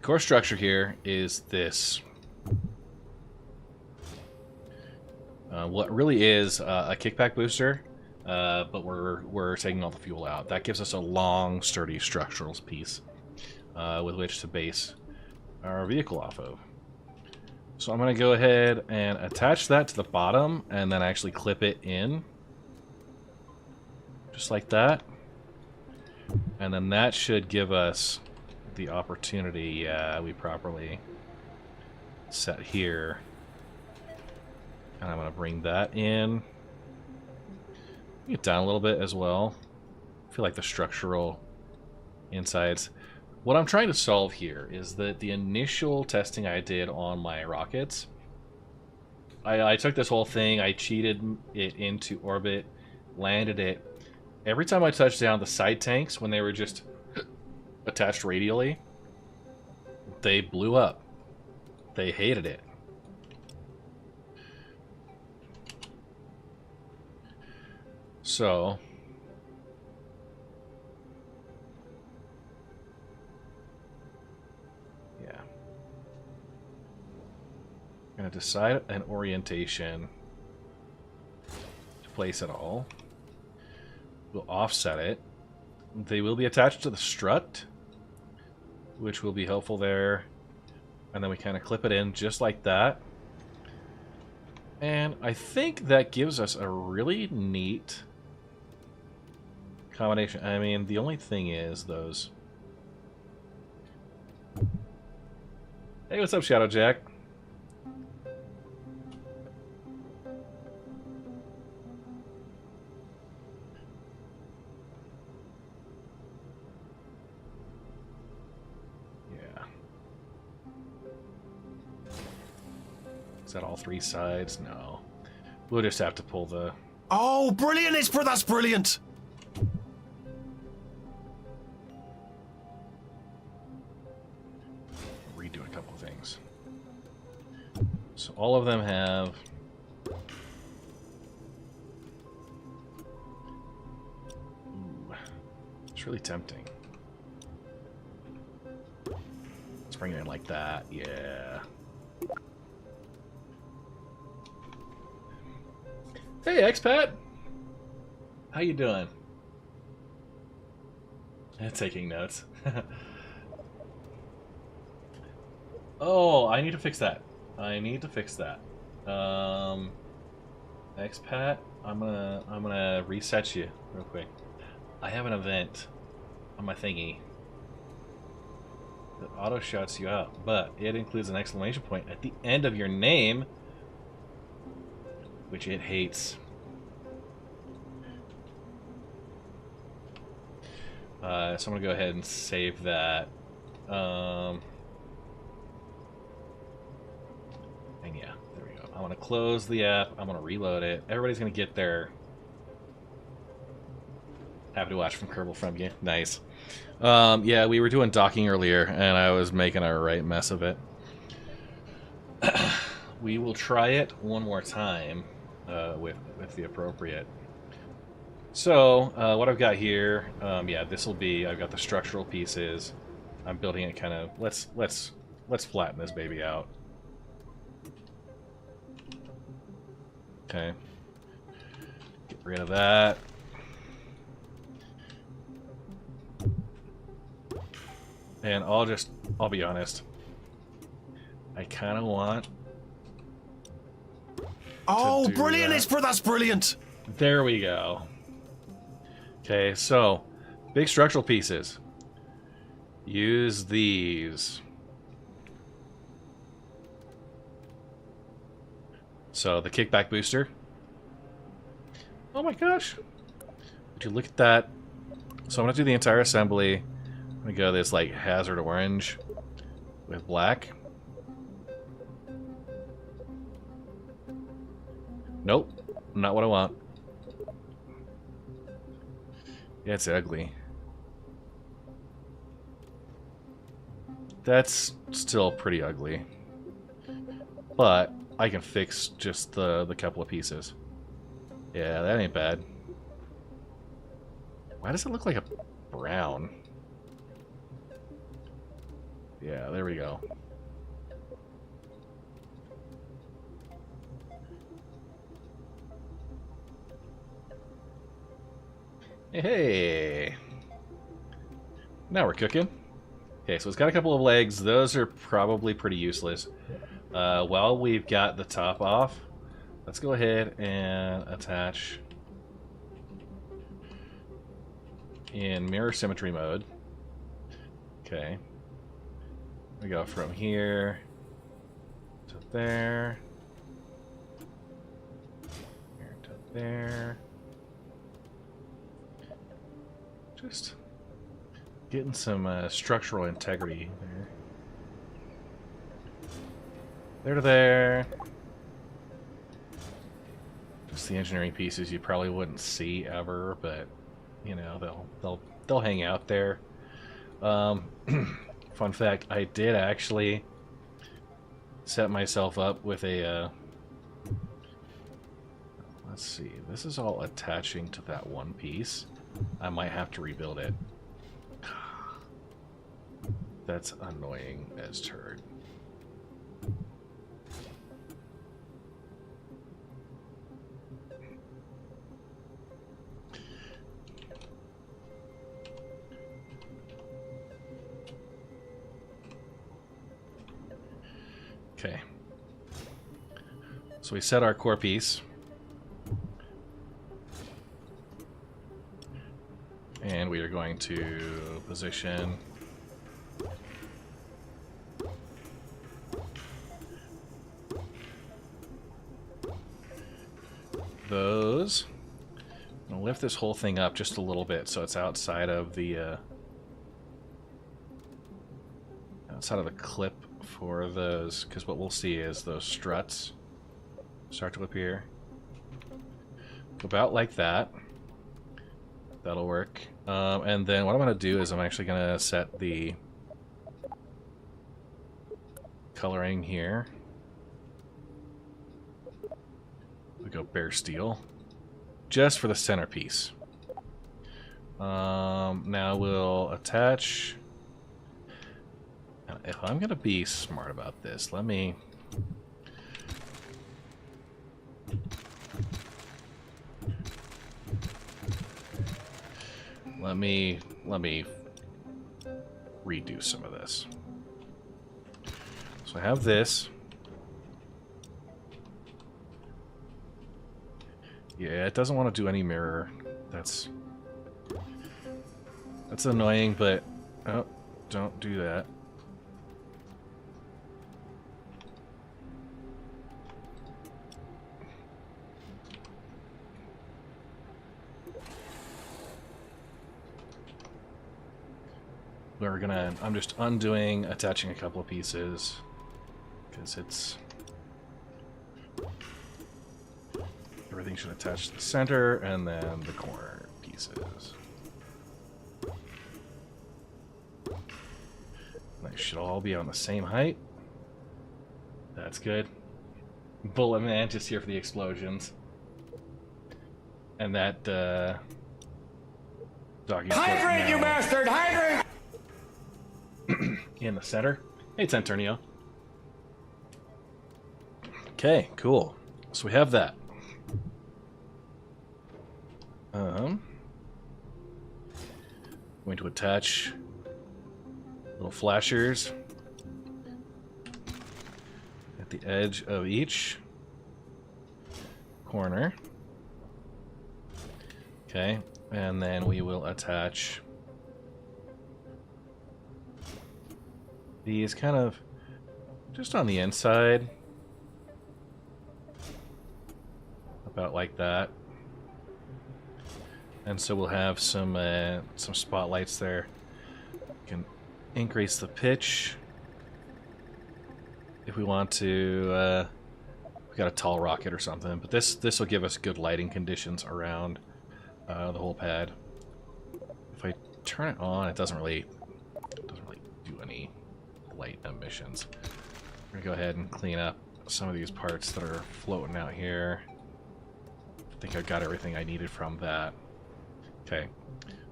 Core structure here is this. What really is a kickback booster, but we're taking all the fuel out. That gives us a long, sturdy structural piece with which to base our vehicle off of. So I'm going to go ahead and attach that to the bottom and then actually clip it in. Just like that. And then that should give us the opportunity, we properly set here. And I'm going to bring that in. Get down a little bit as well. I feel like the structural insides. What I'm trying to solve here is that the initial testing I did on my rockets, I took this whole thing, I cheated it into orbit, landed it. Every time I touched down the side tanks, when they were just attached radially, they blew up. They hated it. So yeah, I'm gonna decide an orientation to place it all. We'll offset it. They will be attached to the strut, which will be helpful there. And then we kind of clip it in just like that. And I think that gives us a really neat combination. I mean, the only thing is those... Hey, what's up, Shadow Jack? Is that all three sides? No. We'll just have to pull the... Oh, brilliant! That's brilliant! Redo a couple of things. So all of them have... Ooh, it's really tempting. Let's bring it in like that. Yeah. Hey, expat! How you doing? Taking notes. Oh, I need to fix that. I need to fix that. Expat, I'm gonna reset you real quick. I have an event on my thingy that auto shouts you out, but it includes an exclamation point at the end of your name, which it hates. So I'm gonna go ahead and save that. And yeah, there we go. I'm gonna close the app. I'm gonna reload it. Everybody's gonna get their happy to watch from Kerbal from you. Nice. Yeah, we were doing docking earlier, and I was making a right mess of it. We will try it one more time. With the appropriate. So what I've got here, yeah, this will be. I've got the structural pieces. I'm building it kind of. Let's flatten this baby out. Okay. Get rid of that. And I'll be honest. I kind of want. Oh, brilliant! That's brilliant! There we go. Okay, so big structural pieces. Use these. So the kickback booster. Oh my gosh! Would you look at that? So I'm gonna do the entire assembly. I'm gonna go this like hazard orange with black. Nope, not what I want. Yeah, it's ugly. That's still pretty ugly. But I can fix just the couple of pieces. Yeah, that ain't bad. Why does it look like a brown? Yeah, there we go. Hey! Now we're cooking. Okay, so it's got a couple of legs. Those are probably pretty useless. While we've got the top off, let's go ahead and attach in mirror symmetry mode. Okay. We go from here to there. Here to there. Just getting some structural integrity there. There to there. Just the engineering pieces you probably wouldn't see ever, but you know they'll hang out there. Fun fact: I did actually set myself up with a. Let's see. This is all attaching to that one piece. I might have to rebuild it. That's annoying as turd. Okay. So we set our core piece. And we are going to position those. I'm going to lift this whole thing up just a little bit so it's outside of the clip for those, because what we'll see is those struts start to appear. About like that. That'll work. And then what I'm going to do is I'm actually going to set the coloring here. We go bare steel. Just for the centerpiece. Now we'll attach. If I'm going to be smart about this, let me redo some of this. So I have this. Yeah, it doesn't want to do any mirror. That's annoying, but oh, don't do that. I'm just undoing, attaching a couple of pieces, because everything should attach to the center, and then the corner pieces. They should all be on the same height. That's good. Bullet Man just here for the explosions. And that, doggy. Hydrate, you bastard! Hydrate! In the center. Hey, Centurnio. Okay, cool. So we have that. Going to attach little flashers at the edge of each corner. Okay, and then we will attach these kind of just on the inside, about like that. And so we'll have some spotlights there. We can increase the pitch if we want to. We got a tall rocket or something, but this will give us good lighting conditions around the whole pad. If I turn it on, it doesn't really do any light emissions. I'm gonna go ahead and clean up some of these parts that are floating out here. I think I got everything I needed from that. Okay.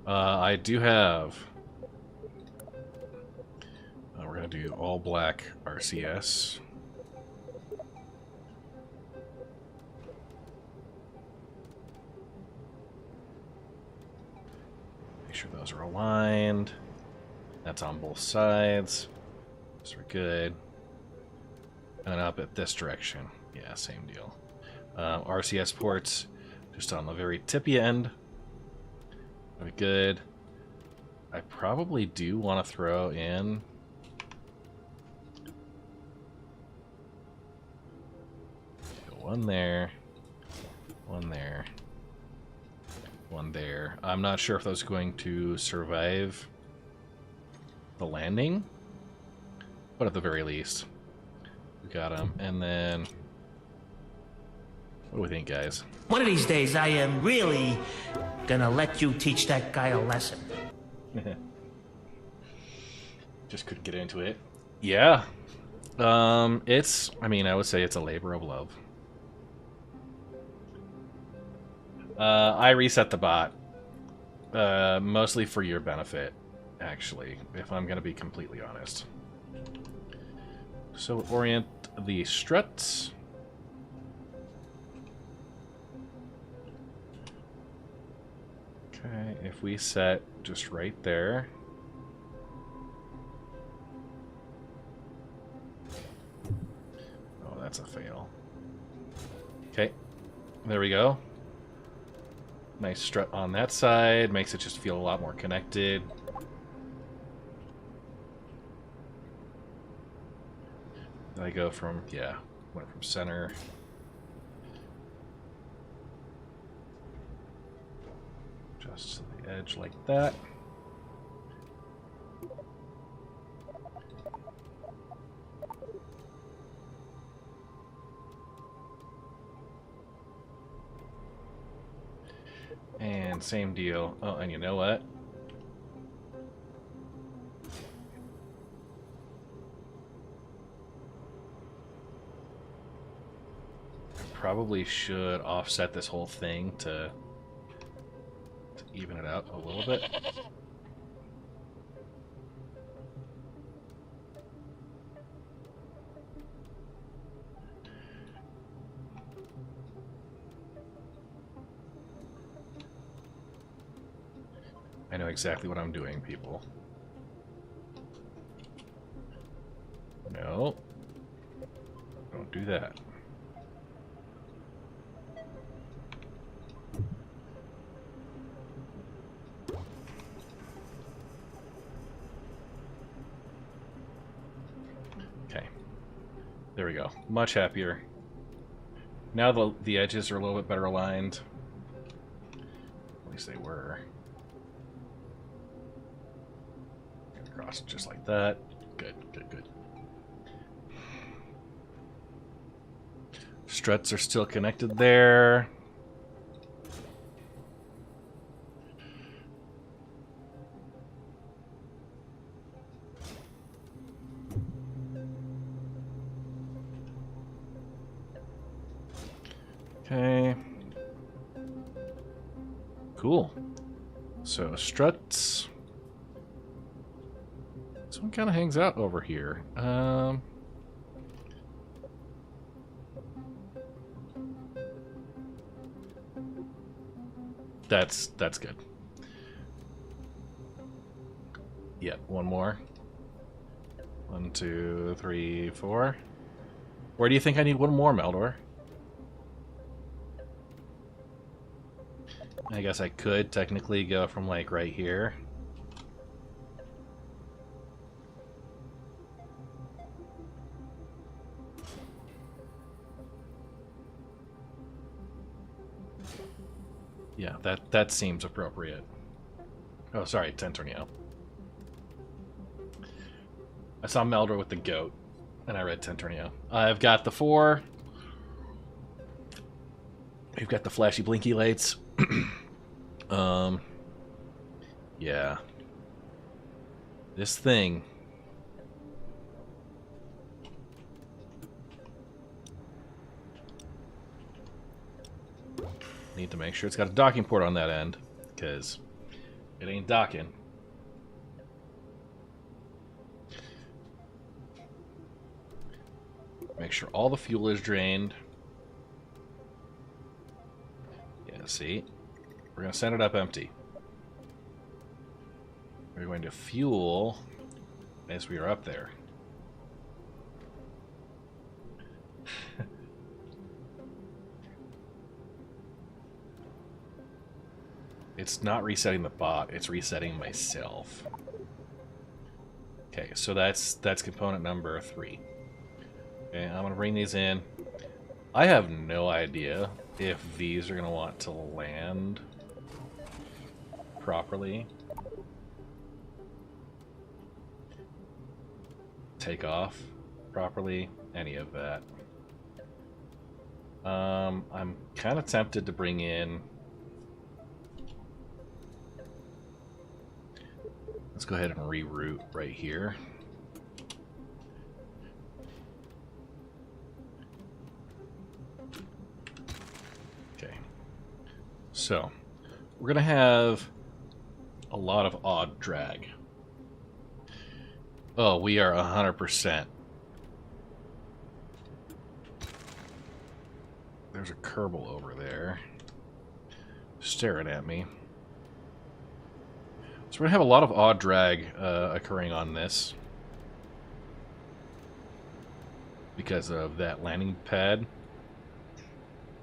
I do have... we're going to do all black RCS. Make sure those are aligned. That's on both sides. So we're good. And up at this direction. Yeah, same deal. RCS ports just on the very tippy end. Very good. I probably do want to throw in one there, one there, one there. I'm not sure if those are going to survive the landing, but at the very least, we got them. And then, what do we think, guys? One of these days, I am really gonna let you teach that guy a lesson. Just couldn't get into it. Yeah. It's, I mean, I would say it's a labor of love. I reset the bot. Mostly for your benefit, actually, if I'm gonna be completely honest. So orient the struts. Okay, if we set just right there. Oh, that's a fail. Okay, there we go. Nice strut on that side, makes it just feel a lot more connected. I go from, yeah, went from center. Just to the edge like that. And same deal. Oh, and you know what? I probably should offset this whole thing to even it out a little bit. I know exactly what I'm doing, people. No. Don't do that. Okay. There we go. Much happier. Now the edges are a little bit better aligned. At least they were. Across just like that. Good, good, good. Struts are still connected there. Okay. Cool. So struts. This one kind of hangs out over here. That's good. Yeah, one more. 1, 2, 3, 4. Where do you think I need one more, Meldor? I guess I could technically go from like right here. Yeah, that seems appropriate. Oh, sorry, Tentornio. I saw Meldor with the goat, and I read Tentornio. I've got the 4. We've got the flashy blinky lights. Yeah. This thing. Need to make sure it's got a docking port on that end, because it ain't docking. Make sure all the fuel is drained. Yeah, see? We're going to send it up empty. We're going to fuel as we are up there. It's not resetting the bot, it's resetting myself. Okay, so that's component number 3. Okay, I'm gonna bring these in. I have no idea if these are gonna want to land properly. Take off properly, any of that. I'm kind of tempted to bring in. Let's go ahead and reroute right here. Okay. So, we're going to have a lot of odd drag. Oh, we are 100%. There's a Kerbal over there staring at me. So we're going to have a lot of odd drag occurring on this because of that landing pad.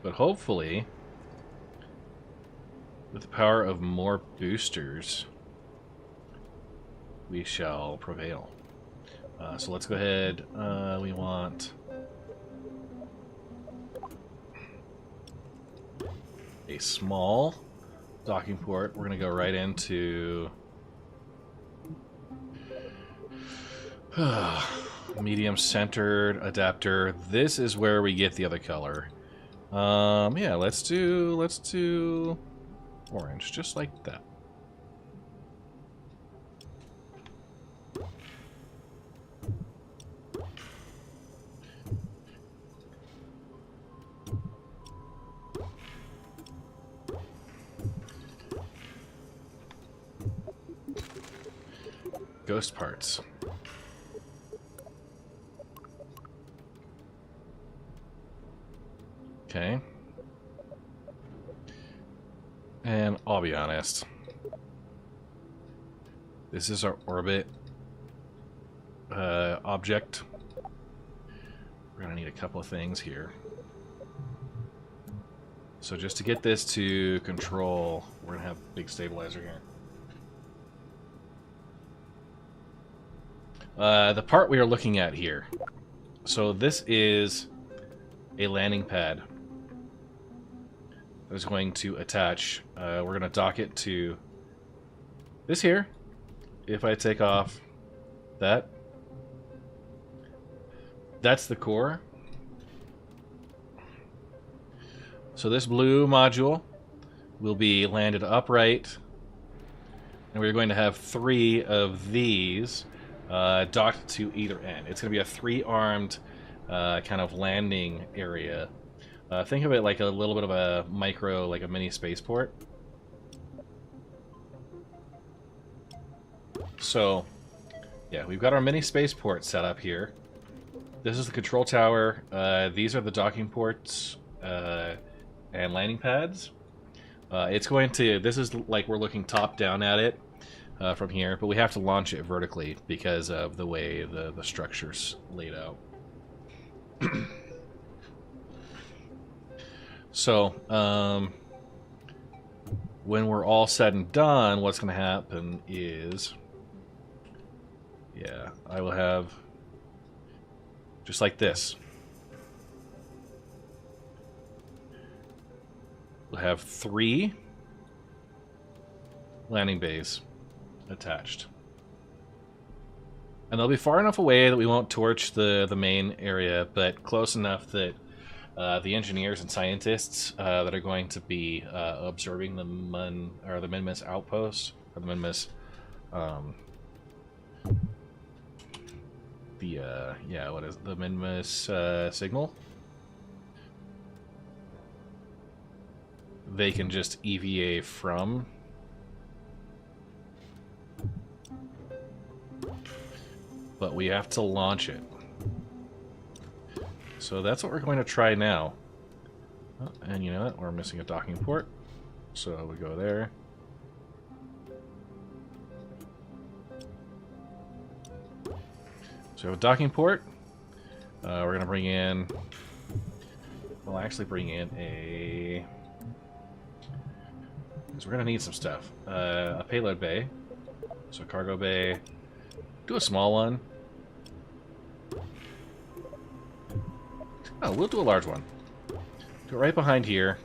But hopefully, with the power of more boosters, we shall prevail. So let's go ahead. We want a small docking port. We're going to go right into medium centered adapter. This is where we get the other color. Yeah, let's do orange, just like that. Ghost parts. Okay. And I'll be honest. This is our orbit object. We're gonna need a couple of things here. So just to get this to control, we're gonna have a big stabilizer here. The part we are looking at here. So this is a landing pad that is going to attach. We're going to dock it to this here. If I take off that, that's the core. So this blue module will be landed upright, and we're going to have 3 of these docked to either end. It's going to be a 3-armed kind of landing area. Think of it like a little bit of a micro, like a mini spaceport. So, yeah, we've got our mini spaceport set up here. This is the control tower. These are the docking ports and landing pads. It's going to, this is like we're looking top down at it from here, but we have to launch it vertically because of the way the structure's laid out. So, when we're all said and done, what's going to happen is, yeah, I will have just like this. We'll have 3 landing bays attached. And they'll be far enough away that we won't torch the main area, but close enough that the engineers and scientists that are going to be observing the Minmus outpost or the Minmus. What is the Minmus signal? They can just EVA from. But we have to launch it. So that's what we're going to try now. Oh, and you know what? We're missing a docking port. So we go there. So we have a docking port. We're going to bring in... We'll actually bring in a... Because we're going to need some stuff. A payload bay. So cargo bay. Do a small one. Oh, we'll do a large one. Do it right behind here.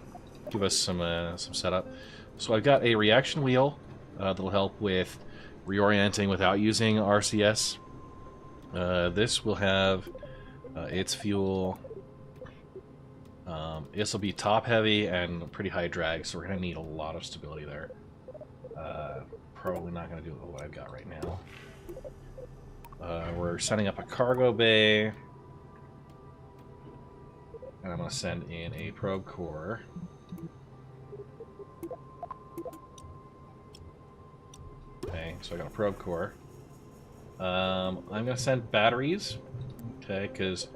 Give us some setup. So I've got a reaction wheel that'll help with reorienting without using RCS. This will have its fuel. This will be top heavy and pretty high drag, so we're going to need a lot of stability there. Probably not going to do what I've got right now. We're setting up a cargo bay. And I'm going to send in a probe core. Okay, so I got a probe core. I'm going to send batteries. Okay, because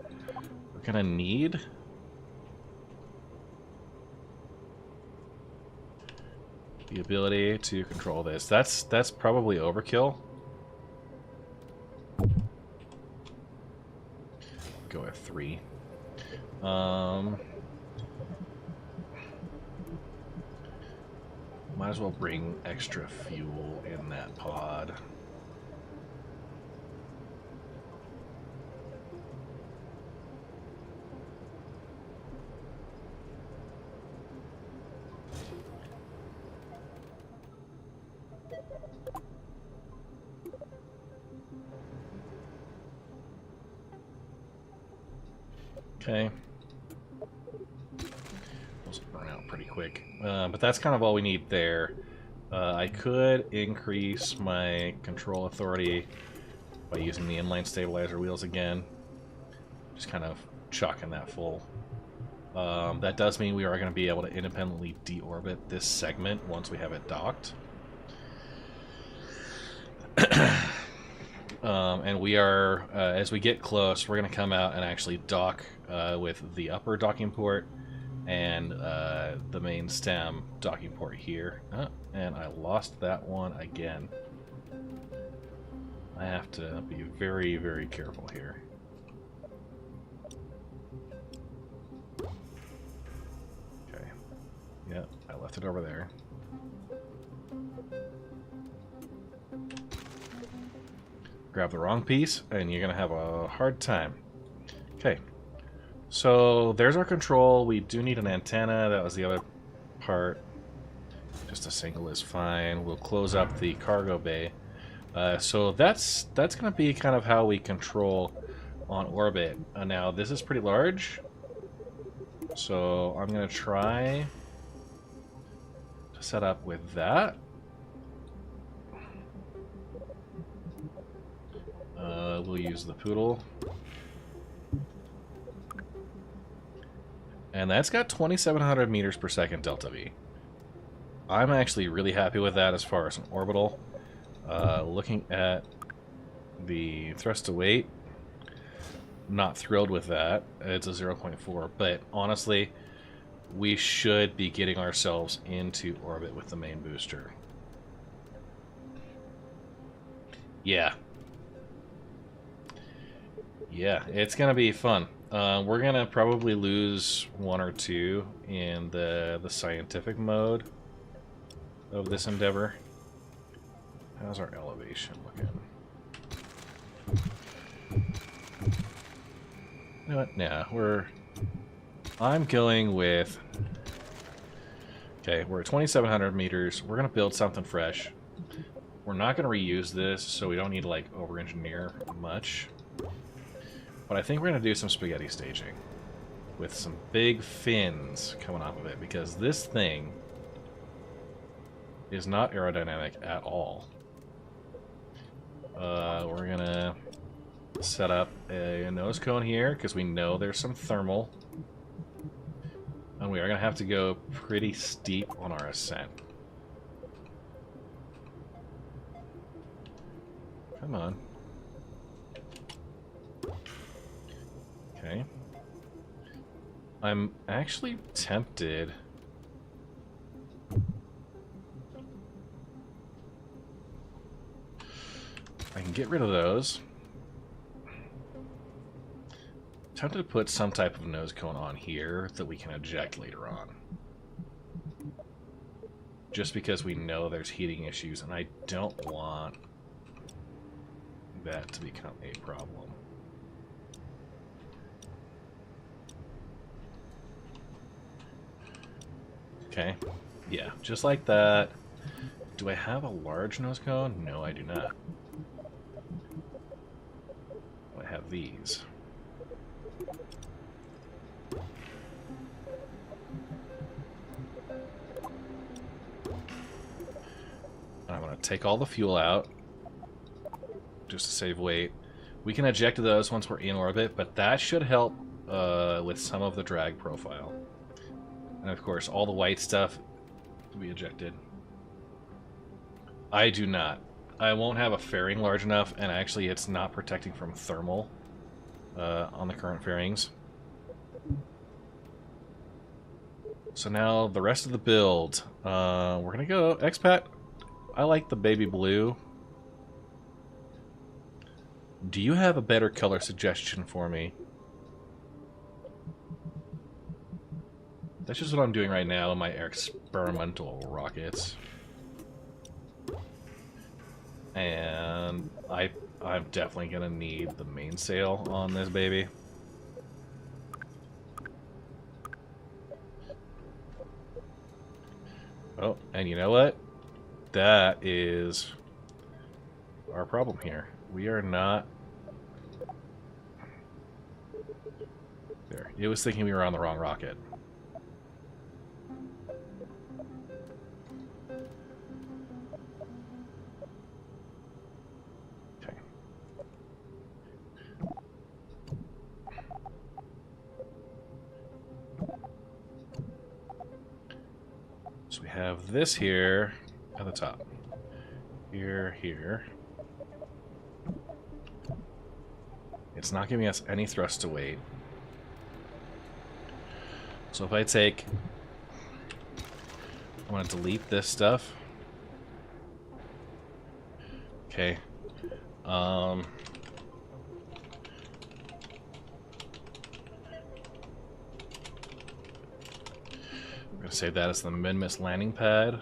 we're going to need... the ability to control this. That's probably overkill. Go with 3. Might as well bring extra fuel in that pod. Okay. Those burn out pretty quick. But that's kind of all we need there. I could increase my control authority by using the inline stabilizer wheels again. Just kind of chucking that full. That does mean we are going to be able to independently deorbit this segment once we have it docked. And we are, as we get close, we're going to come out and actually dock with the upper docking port and the main stem docking port here. Oh, and I lost that one again. I have to be very, very careful here. Okay. Yeah, I left it over there. Grab the wrong piece, and you're going to have a hard time. Okay. So, there's our control. We do need an antenna. That was the other part. Just a single is fine. We'll close up the cargo bay. So, that's going to be kind of how we control on orbit. Now, this is pretty large. So, I'm going to try to set up with that. We'll use the poodle. And that's got 2,700 meters per second delta V. I'm actually really happy with that as far as an orbital. Looking at the thrust to weight, not thrilled with that. It's a 0.4, but honestly, we should be getting ourselves into orbit with the main booster. Yeah. Yeah, it's going to be fun. We're going to probably lose 1 or 2 in the scientific mode of this endeavor. How's our elevation looking? You know what? Nah, I'm going with... Okay, we're at 2,700 meters. We're going to build something fresh. We're not going to reuse this, so we don't need to, like, over-engineer much. But I think we're going to do some spaghetti staging with some big fins coming off of it, because this thing is not aerodynamic at all. We're gonna set up a nose cone here because we know there's some thermal. And we are gonna have to go pretty steep on our ascent. Come on. Okay. I'm actually tempted. I can get rid of those. Tempted to put some type of nose cone on here that we can eject later on. Just because we know there's heating issues, and I don't want that to become a problem. Okay. Yeah, just like that. Do I have a large nose cone? No, I do not. I have these. I'm going to take all the fuel out just to save weight. We can eject those once we're in orbit, but that should help with some of the drag profile. And of course, all the white stuff to be ejected. I do not. I won't have a fairing large enough, and actually it's not protecting from thermal on the current fairings. So now the rest of the build. We're going to go expat. I like the baby blue. Do you have a better color suggestion for me? That's just what I'm doing right now in my experimental rockets. And I'm definitely gonna need the mainsail on this baby. Oh, and you know what? That is our problem here. We are not... There. It was thinking we were on the wrong rocket. Okay. So we have this here at the top. Here, here. It's not giving us any thrust to weight. So if I take... I want to delete this stuff. Okay. I'm going to save that as the Minmus landing pad.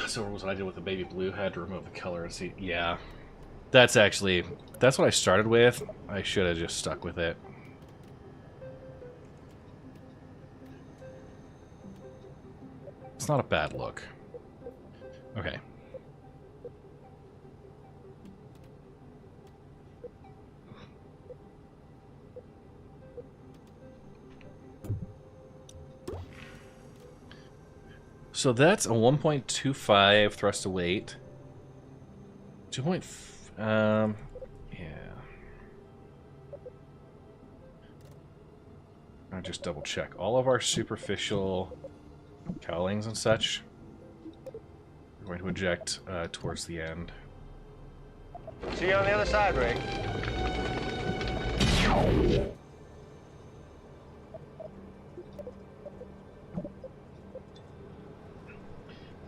So what I did with the baby blue, had to remove the color and see. Yeah, that's what I started with. I should have just stuck with it. It's not a bad look. Okay. So that's a 1.25 thrust to weight. 2. Yeah. I'll just double check all of our superficial cowlings and such. We're going to eject towards the end. See you on the other side, Ray.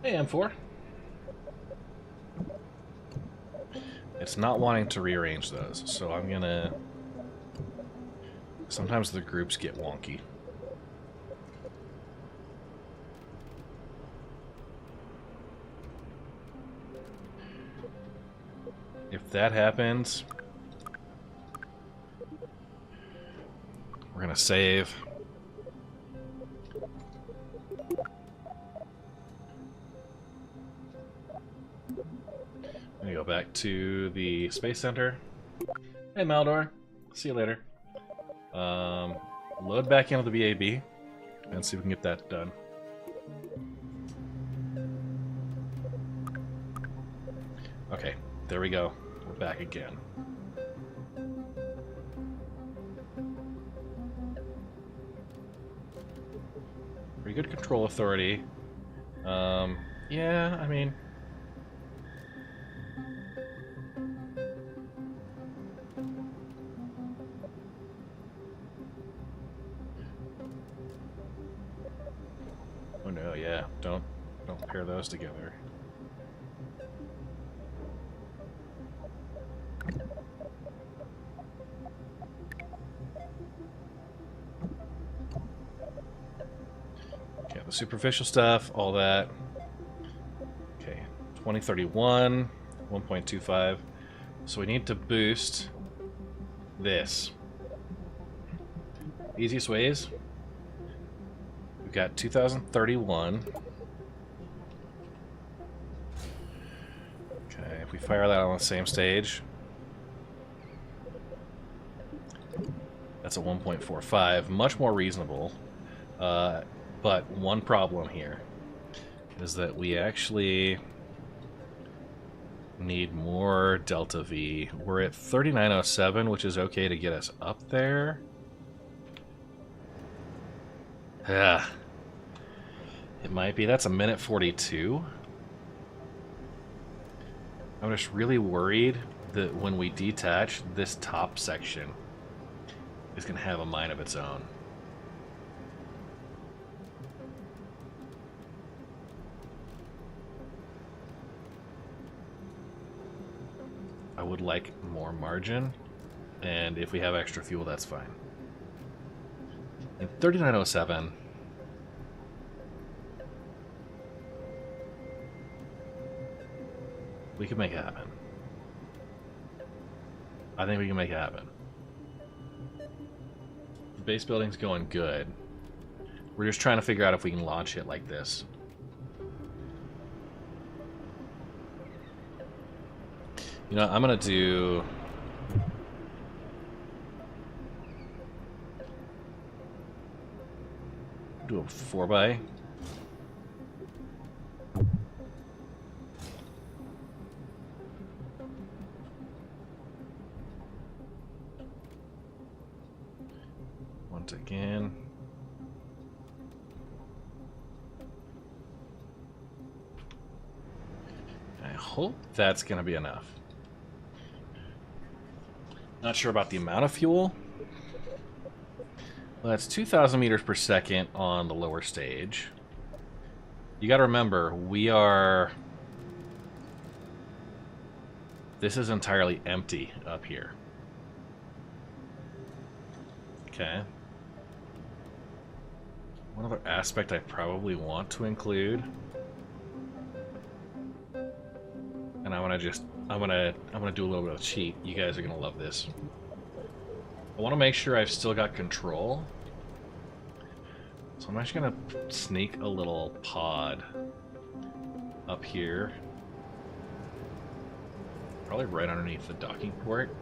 Hey, M4. It's not wanting to rearrange those, so I'm gonna... Sometimes the groups get wonky. If that happens, we're gonna save. I'm gonna go back to the Space Center. Hey, Maldor. See you later. Load back into the BAB. and see if we can get that done. Okay, there we go. We're back again. Pretty good control authority. Yeah, I mean... Oh no, yeah, don't pair those together. Okay, the superficial stuff, all that. Okay, 2031, 1.25. So we need to boost this. Easiest ways. We've got 2031. Okay, if we fire that on the same stage, that's a 1.45, much more reasonable. But one problem here is that we actually need more delta V. We're at 3907, which is okay to get us up there. Yeah, it might be. That's a minute 42. I'm just really worried that when we detach, this top section is going to have a mind of its own. I would like more margin, and if we have extra fuel, that's fine. In 3907, we can make it happen. I think we can make it happen. The base building's going good. We're just trying to figure out if we can launch it like this. You know, I'm gonna do... a 4x. Once again. I hope that's gonna be enough. Not sure about the amount of fuel. Well, that's 2,000 meters per second on the lower stage. You gotta remember, we are... This is entirely empty up here. Okay. One other aspect I probably want to include, and I'm gonna do a little bit of cheat. You guys are gonna love this. I want to make sure I've still got control. So I'm actually gonna sneak a little pod up here. Probably right underneath the docking port.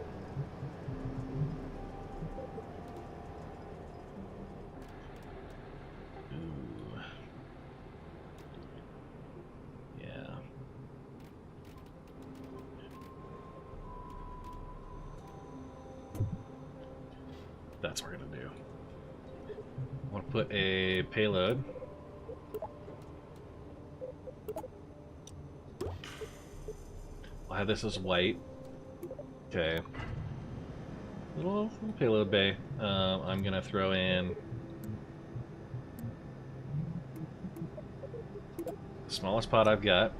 Ooh. Yeah. That's what we're gonna do. I want to put a payload. I'll have this as white. Okay. Little payload bay. I'm gonna throw in the smallest pod I've got.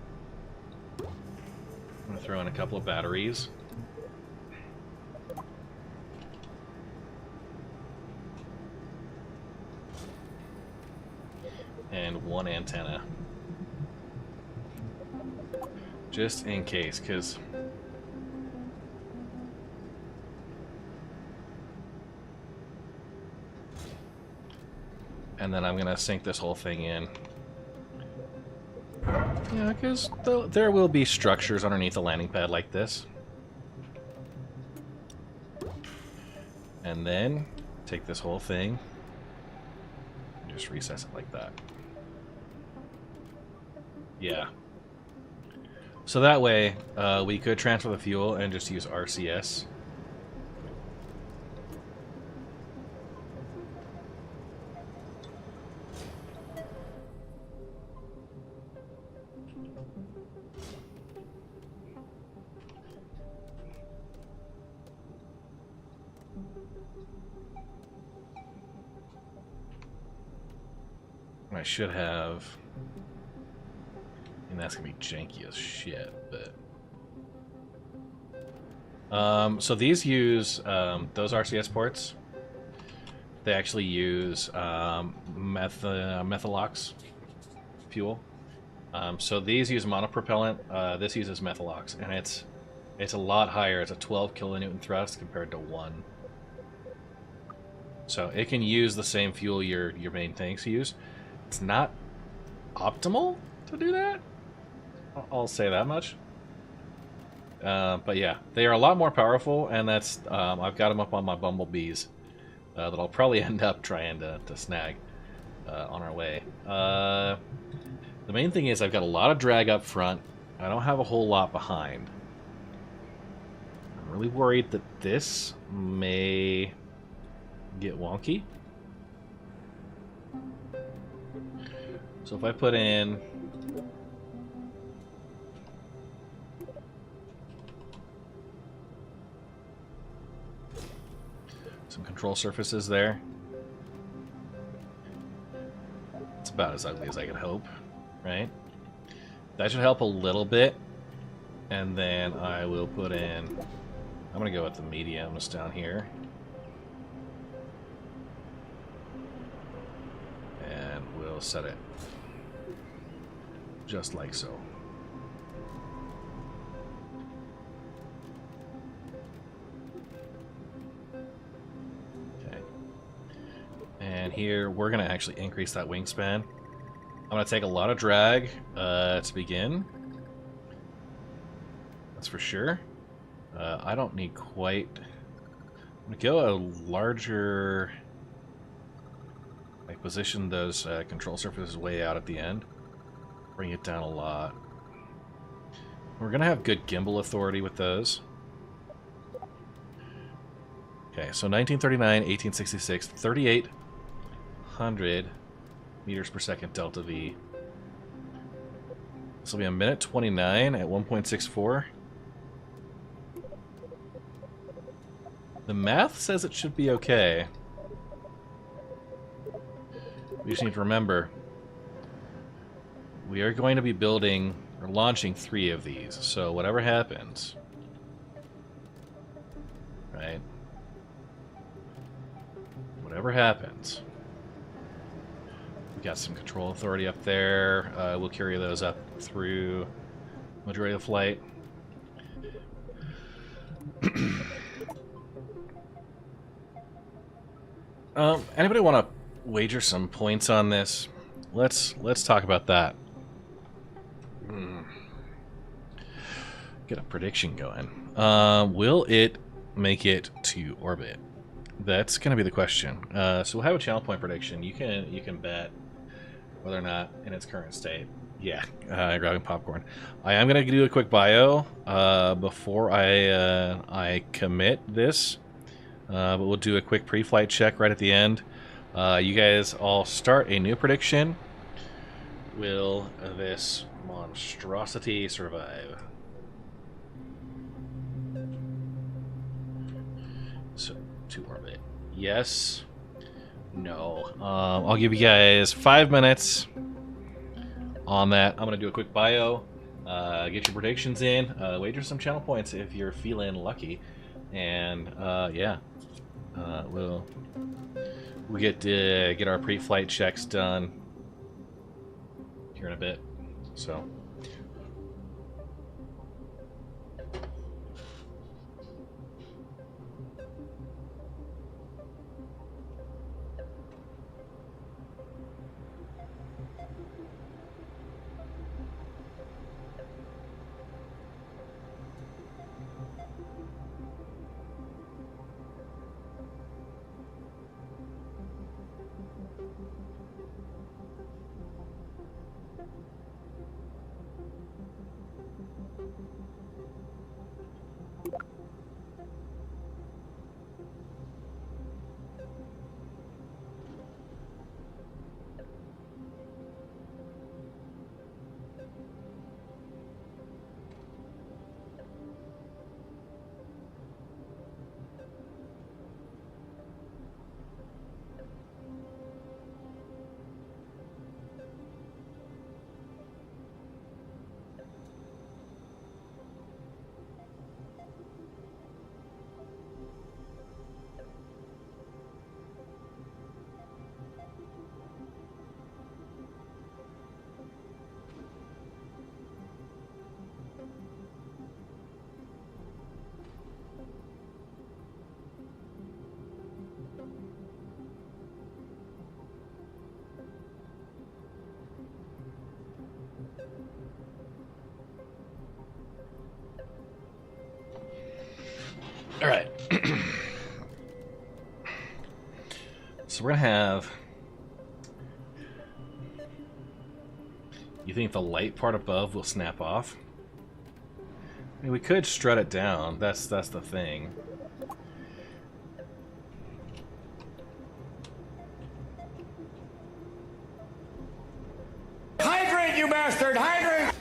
I'm gonna throw in a couple of batteries. And one antenna. Just in case, because and then I'm gonna sink this whole thing in. Yeah, because there will be structures underneath a landing pad like this. And then take this whole thing, just recess it like that. Yeah. So that way, we could transfer the fuel and just use RCS. I should have... And that's gonna be janky as shit, but... so these use, those RCS ports, they actually use methalox fuel. So these use monopropellant, this uses methalox, and it's a lot higher. It's a 12 kilonewton thrust compared to 1. So it can use the same fuel your main tanks use. It's not optimal to do that. I'll say that much. But yeah, they are a lot more powerful, and that's I've got them up on my bumblebees that I'll probably end up trying to snag on our way. The main thing is I've got a lot of drag up front. I don't have a whole lot behind. I'm really worried that this may get wonky. So if I put in some control surfaces there, it's about as ugly as I could hope, right? That should help a little bit. And then I will put in, I'm gonna go with the mediums down here. And we'll set it just like so. Okay. And here we're gonna actually increase that wingspan. I'm gonna take a lot of drag to begin. That's for sure. I don't need quite... I'm gonna go a larger... Like, position those control surfaces way out at the end. Bring it down a lot. We're gonna have good gimbal authority with those. Okay, so 1939, 1866, 3,800 meters per second delta V. This will be a minute 29 at 1.64. The math says it should be okay. We just need to remember, we are going to be building or launching 3 of these, so whatever happens, right? Whatever happens, we got some control authority up there. We'll carry those up through majority of the flight. Anybody want to wager some points on this? Let's talk about that. Get a prediction going. Will it make it to orbit? That's going to be the question. So we'll have a channel point prediction. You can bet whether or not in its current state. Yeah, grabbing popcorn. I am going to do a quick bio before I commit this. But we'll do a quick pre-flight check right at the end. You guys all start a new prediction. Will this monstrosity survive? So, to orbit. Yes. No. I'll give you guys 5 minutes on that. I'm going to do a quick bio. Get your predictions in. Wager some channel points if you're feeling lucky. And, yeah. We'll get our pre-flight checks done here in a bit. So we're gonna have. You think the light part above will snap off? I mean, we could strut it down. That's the thing. Hydrate, you bastard! Hydrate!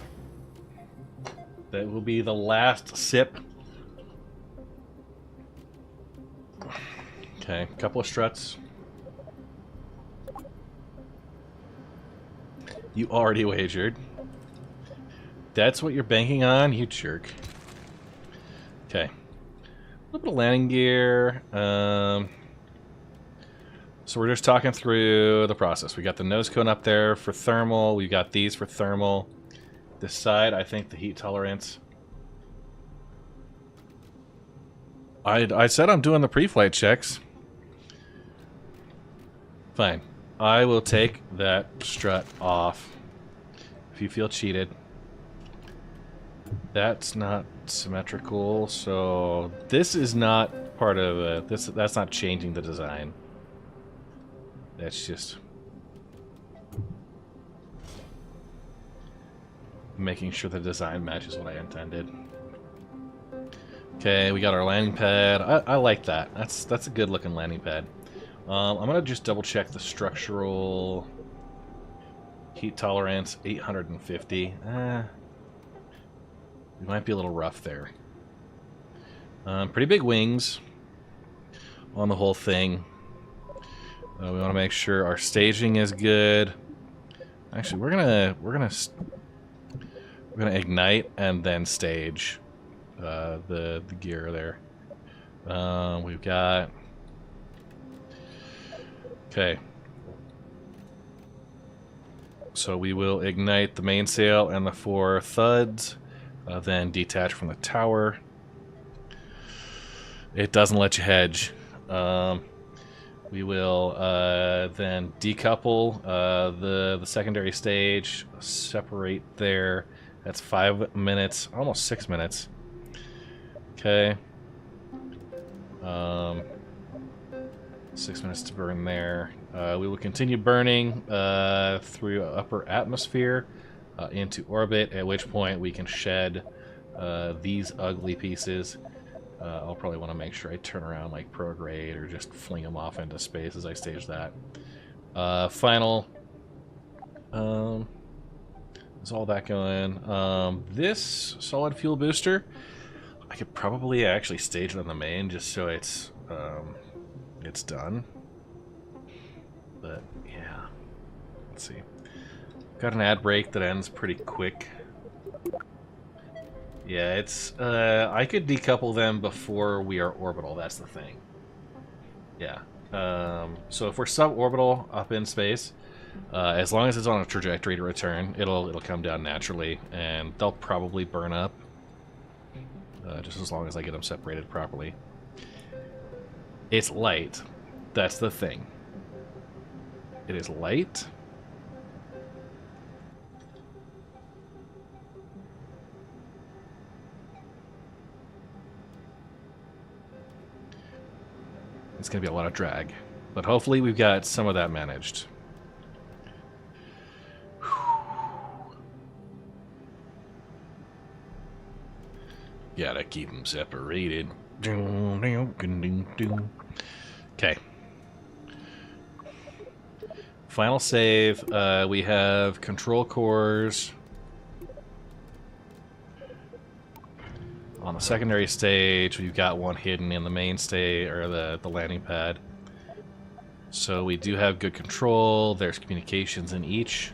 That will be the last sip. Okay, couple of struts. You already wagered. That's what you're banking on, you jerk. Okay. A little bit of landing gear. So we're just talking through the process. We got the nose cone up there for thermal. We've got these for thermal. This side, I think the heat tolerance. I said I'm doing the pre-flight checks. Fine. I will take that strut off if you feel cheated. That's not symmetrical, so this is not part of that's not changing the design. That's just making sure the design matches what I intended. Okay, we got our landing pad. I like that. That's a good looking landing pad. I'm gonna just double check the structural heat tolerance, 850. We might be a little rough there. Pretty big wings on the whole thing. We want to make sure our staging is good. Actually, we're gonna ignite and then stage the gear there. We've got. Okay. So we will ignite the mainsail and the 4 thuds, then detach from the tower. It doesn't let you hedge. We will then decouple the secondary stage, separate there. That's 5 minutes, almost 6 minutes. Okay. 6 minutes to burn there. We will continue burning through upper atmosphere into orbit, at which point we can shed these ugly pieces. I'll probably want to make sure I turn around like prograde or just fling them off into space as I stage that. Final. Is all that going? This solid fuel booster, I could probably actually stage it on the main just so it's done. But yeah, let's see. Got an ad break that ends pretty quick. Yeah, it's I could decouple them before we are orbital. That's the thing. Yeah. So if we're suborbital up in space, as long as it's on a trajectory to return, it'll come down naturally, and they'll probably burn up. Just as long as I get them separated properly. It's light. That's the thing. It is light. It's going to be a lot of drag. But hopefully we've got some of that managed. Gotta keep them separated. Okay. Final save. We have control cores on the secondary stage. We've got one hidden in the main stage, or the landing pad. So we do have good control. There's communications in each.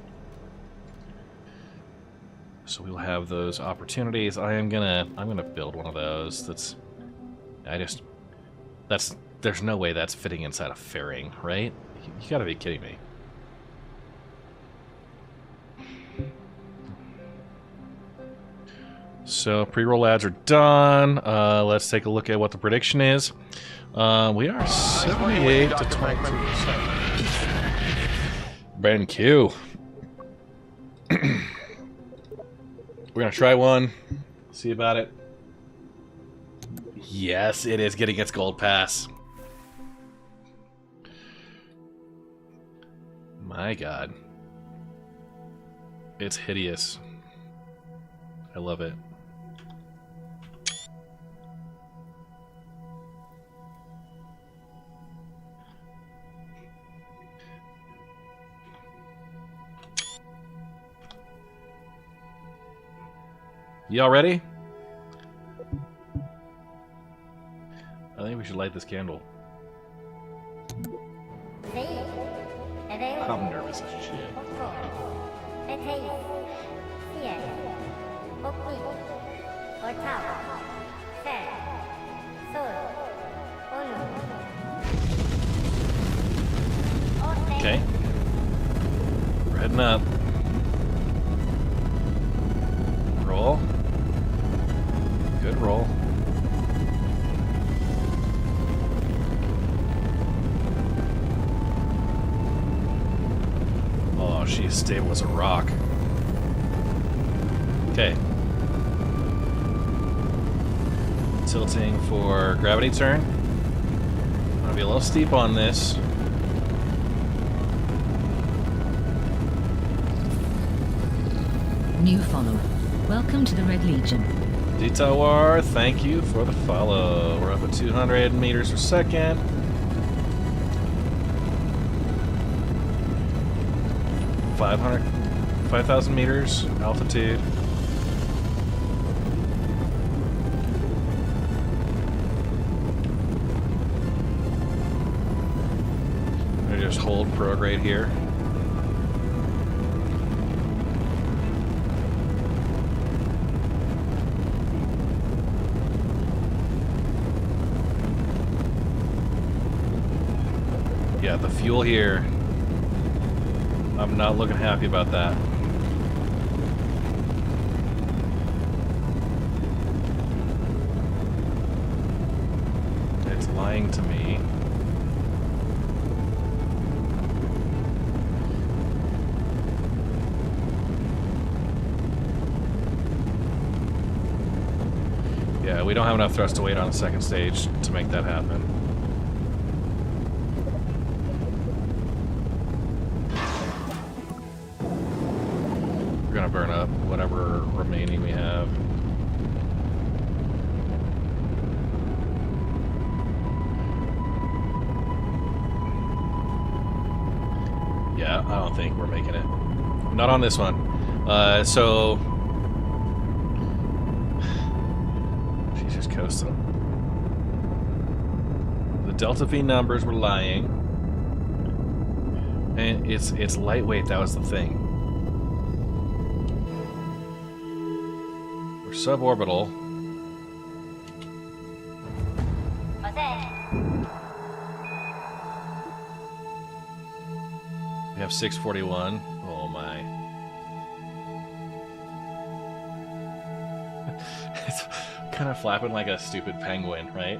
So we'll have those opportunities. I'm gonna build one of those. There's no way that's fitting inside a fairing, right? You gotta be kidding me. So pre-roll ads are done. Let's take a look at what the prediction is. We are 78 to 22%. Brandon Q. We're gonna try one. See about it. Yes, it is getting its gold pass. My God. It's hideous. I love it. Y'all ready? I think we should light this candle. I'm nervous as shit. Okay. We're heading up. Roll. Good roll. Oh, she's stable as a rock. Okay. Tilting for gravity turn. I'll be a little steep on this. New follower. Welcome to the Red Legion. Ditawar, thank you for the follow. We're up at 200 meters per second. $500, 5,000 meters altitude. I just hold prograde here. Yeah, the fuel here, I'm not looking happy about that. It's lying to me. Yeah, we don't have enough thrust to weight on the second stage to make that happen. We're gonna burn up whatever remaining we have. Yeah, I don't think we're making it. Not on this one. So she's just coasting. The Delta V numbers were lying, and it's lightweight. That was the thing. We're suborbital. We have 641. Oh my. It's kind of flapping like a stupid penguin, right?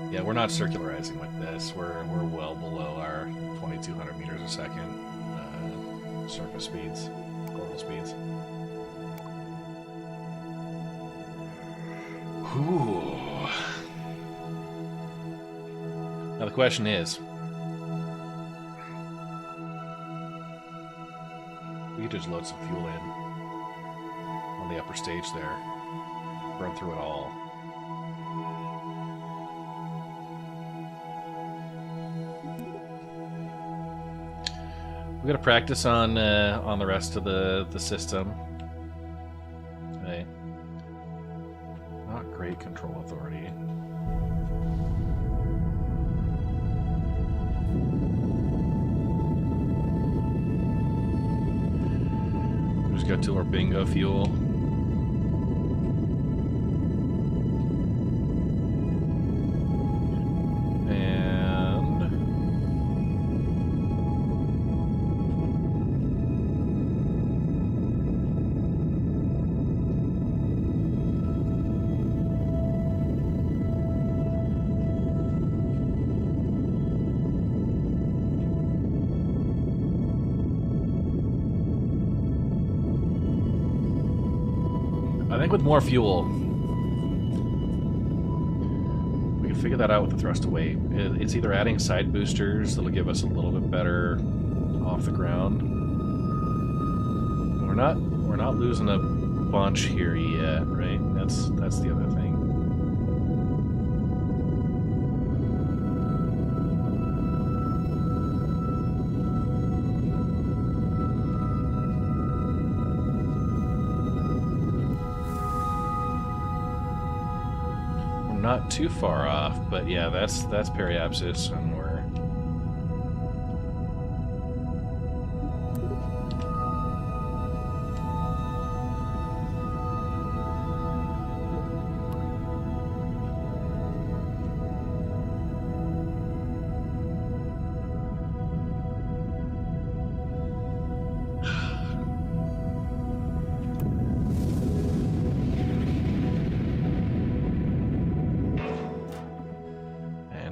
Yeah, we're not circularizing with this. We're well below our 2,200 meters a second surface speeds, orbital speeds. Ooh. Now the question is, we could just load some fuel in on the upper stage there, burn through it all. We gotta practice on the rest of the system. Okay. Not great control authority. We just got to our bingo fuel. think with more fuel, we can figure that out with the thrust to weight. It's either adding side boosters that'll give us a little bit better off the ground. We're not losing a bunch here yet, right? That's the other thing. Not too far off, but yeah, that's periapsis, and we're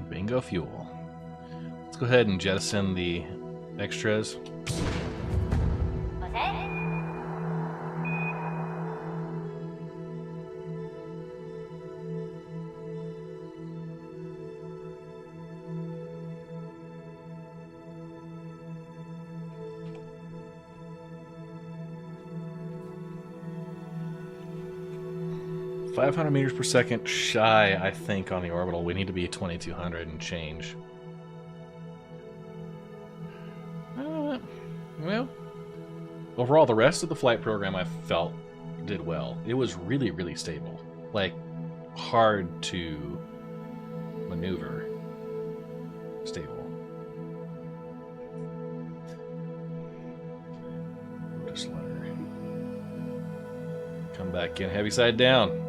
bingo fuel. Let's go ahead and jettison the extras. .500 meters per second shy, I think, on the orbital. We need to be 2200 and change. Well, overall, the rest of the flight program I felt did well. It was really, really stable. Like, hard to maneuver. Stable. Just let her come back in, heavy side down.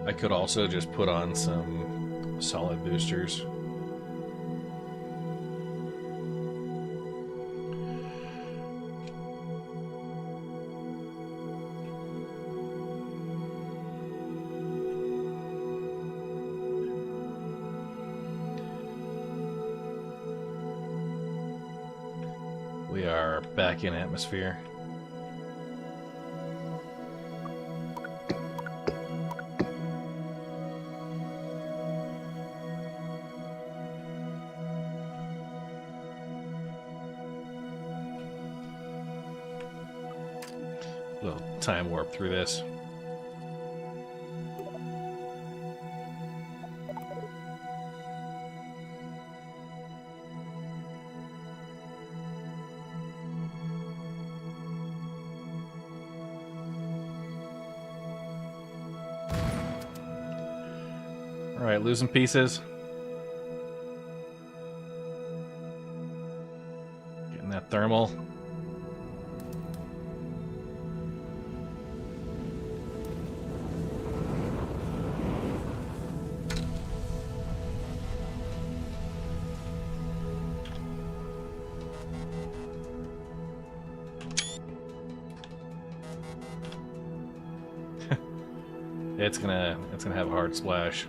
I could also just put on some solid boosters. We are back in atmosphere. Little time warp through this. All right, losing pieces. Getting that thermal. It's gonna have a hard splash.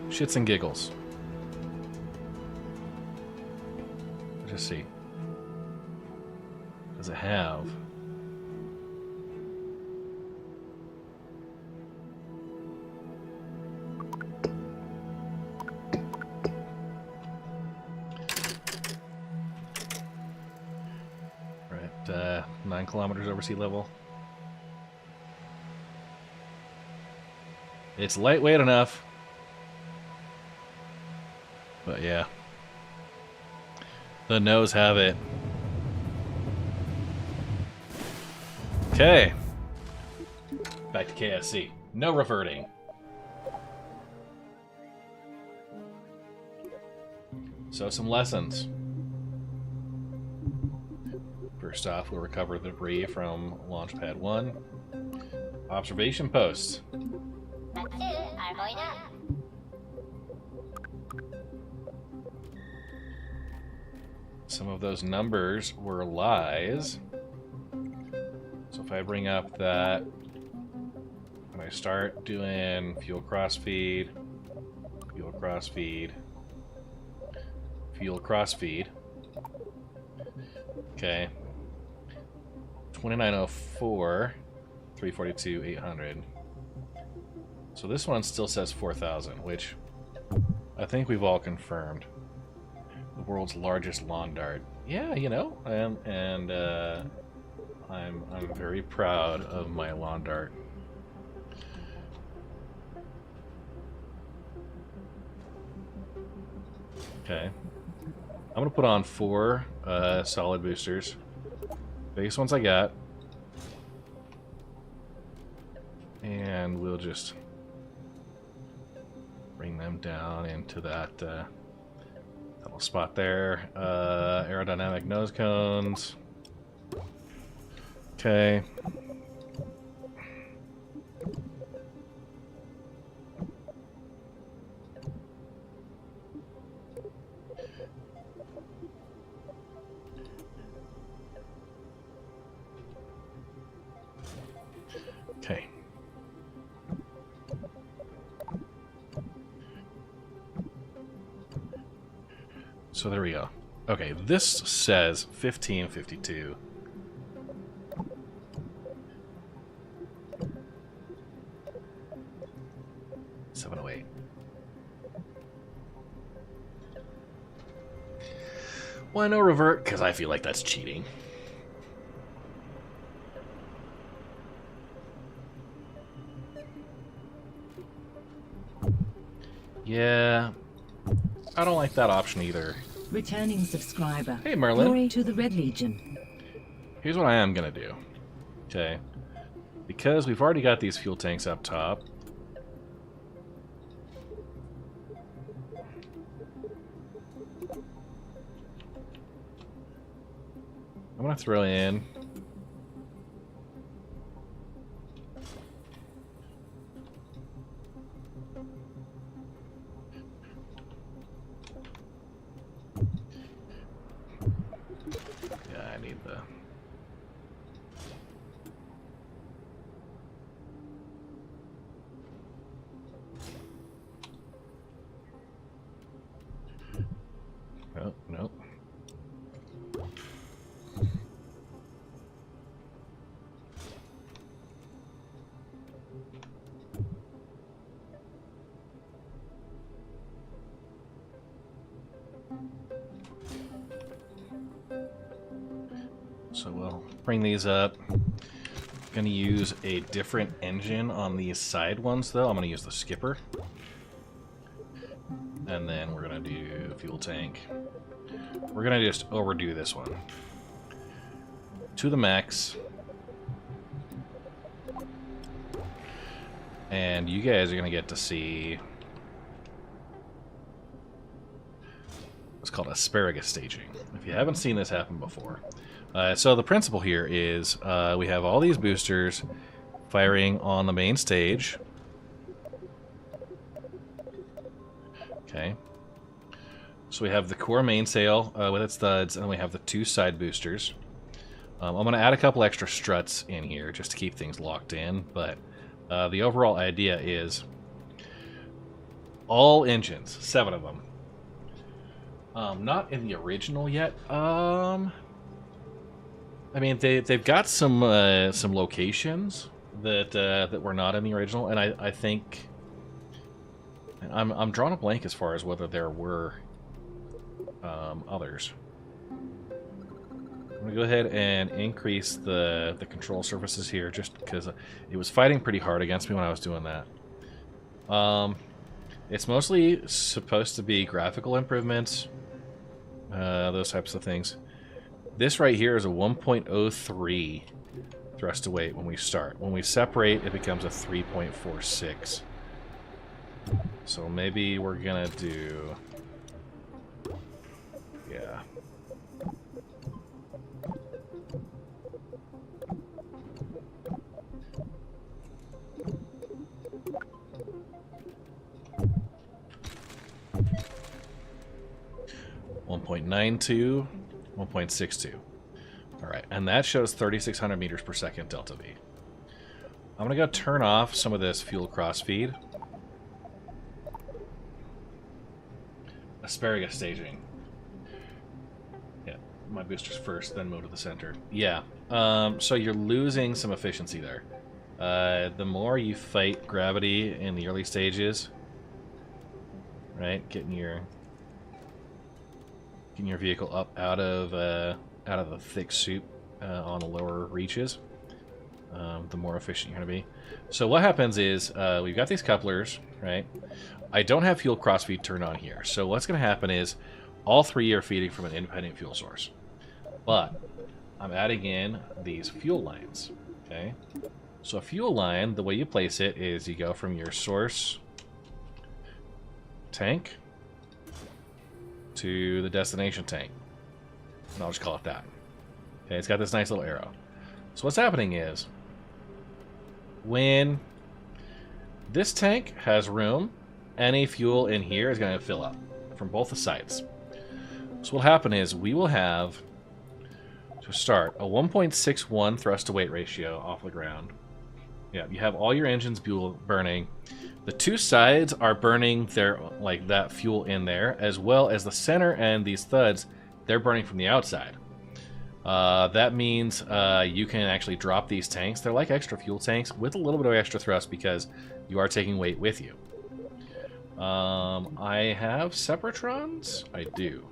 Shits and giggles. Let's just see. Does it have? We're at 9 kilometers over sea level. It's lightweight enough. But yeah. The no's have it. Okay. Back to KSC. No reverting. So some lessons. First off, we'll recover the debris from Launch Pad 1. Observation posts. Some of those numbers were lies. So if I bring up that, when I start doing fuel crossfeed, fuel crossfeed, fuel crossfeed, okay, 2904, 342, 800. So this one still says 4,000, which I think we've all confirmed. The world's largest lawn dart. Yeah, you know, and I'm very proud of my lawn dart. Okay. I'm gonna put on 4 solid boosters. Biggest ones I got. And we'll just bring them down into that little spot there. Aerodynamic nose cones. Okay. Okay. So there we go. Okay, this says 1552. $708. Why no revert? Because I feel like that's cheating. Yeah, I don't like that option either. Returning subscriber. Hey, Merlin. Glory to the Red Legion. Here's what I am gonna do. Okay. Because we've already got these fuel tanks up top. I'm gonna throw in oh, no. So we'll bring these up. I'm gonna use a different engine on these side ones though. I'm gonna use the skipper. And then we're gonna do fuel tank. We're gonna just overdo this one to the max. And you guys are gonna get to see what's called asparagus staging. If you haven't seen this happen before. So the principle here is we have all these boosters firing on the main stage. Okay. So we have the core mainsail with its studs, and then we have the 2 side boosters. I'm going to add a couple extra struts in here just to keep things locked in, but the overall idea is all engines, 7 of them. Not in the original yet. I mean, they've got some locations that were not in the original, and I think I'm drawing a blank as far as whether there were others. I'm gonna go ahead and increase the control surfaces here, just because it was fighting pretty hard against me when I was doing that. It's mostly supposed to be graphical improvements, those types of things. This right here is a 1.03 thrust to weight when we start. When we separate, it becomes a 3.46. So maybe we're gonna do... yeah. .92, 1.62. Alright, and that shows 3,600 meters per second delta V. I'm gonna go turn off some of this fuel crossfeed. Asparagus staging. Yeah, my boosters first, then move to the center. Yeah, So you're losing some efficiency there. The more you fight gravity in the early stages, right, getting your vehicle up out of the thick soup on the lower reaches, the more efficient you're going to be. So what happens is we've got these couplers, right? I don't have fuel crossfeed turned on here. So what's going to happen is all three are feeding from an independent fuel source. But I'm adding in these fuel lines, okay? So a fuel line, the way you place it is you go from your source tank to the destination tank. And I'll just call it that. Okay, it's got this nice little arrow. So what's happening is when this tank has room, any fuel in here is going to fill up from both the sides. So what'll happen is we will have, to start, a 1.61 thrust to weight ratio off the ground. Yeah, you have all your engines burning. The two sides are burning their that fuel in there, as well as the center and these thuds, they're burning from the outside. That means you can actually drop these tanks. They're like extra fuel tanks with a little bit of extra thrust because you are taking weight with you. I have Separatrons? I do.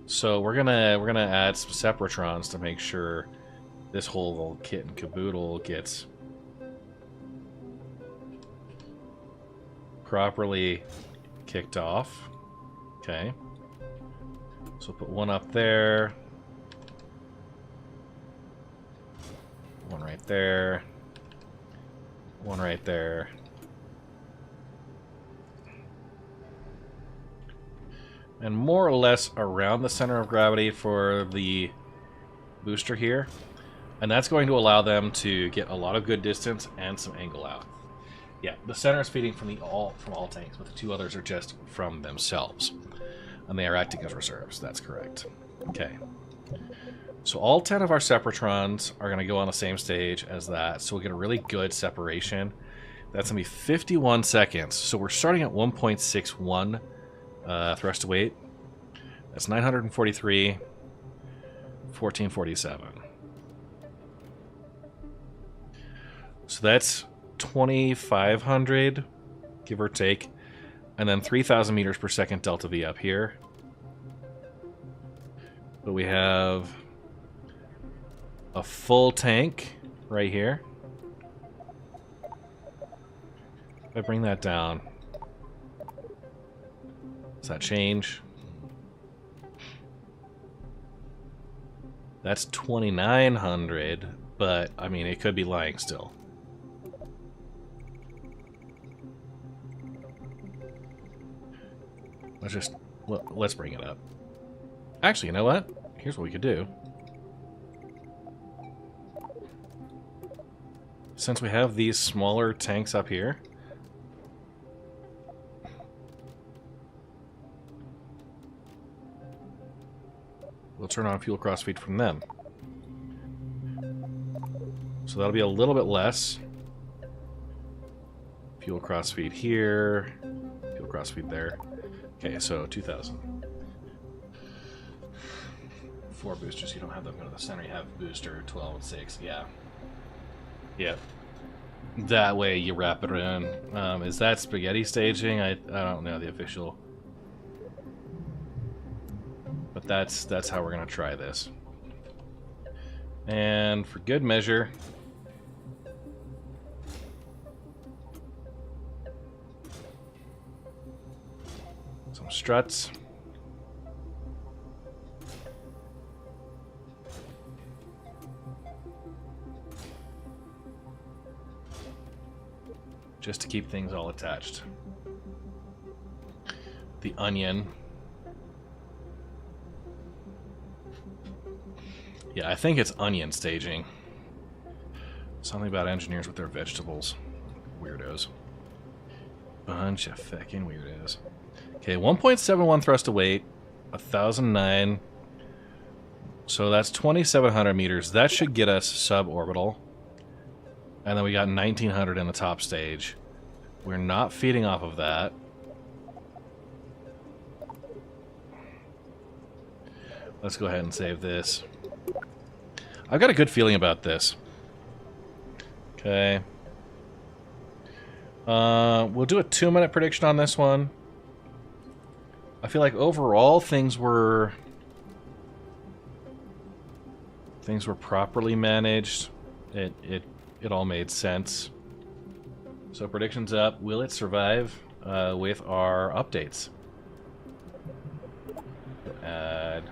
So we're gonna add some Separatrons to make sure this whole little kit and caboodle gets properly kicked off. Okay. So put one up there. One right there. One right there. And more or less around the center of gravity for the booster here. And that's going to allow them to get a lot of good distance and some angle out. Yeah, the center is feeding from all tanks, but the two others are just from themselves. And they are acting as reserves, that's correct. Okay. So all 10 of our Separatrons are going to go on the same stage as that, so we'll get a really good separation. That's going to be 51 seconds. So we're starting at 1.61 thrust to weight. That's 943, 1447. So that's 2,500, give or take, and then 3,000 meters per second delta V up here. But we have a full tank right here. If I bring that down, does that change? That's 2,900, but I mean, it could be lying still. Let's bring it up. Actually, you know what? Here's what we could do. Since we have these smaller tanks up here, we'll turn on fuel crossfeed from them. So that'll be a little bit less. Fuel crossfeed here, fuel crossfeed there. Okay, so 2,000. 4 boosters, you don't have them go to the center, you have booster 12 and 6, yeah. Yeah. That way you wrap it in. Is that spaghetti staging? I don't know the official. But that's how we're gonna try this. And for good measure, some struts. Just to keep things all attached. The onion. Yeah, I think it's onion staging. Something about engineers with their vegetables. Weirdos. Bunch of fucking weirdos. Okay, 1.71 thrust to weight. 1,009. So that's 2,700 meters. That should get us suborbital. And then we got 1,900 in the top stage. We're not feeding off of that. Let's go ahead and save this. I've got a good feeling about this. Okay. We'll do a 2-minute prediction on this one. I feel like overall things were properly managed. It all made sense. So predictions up. Will it survive with our updates? Add.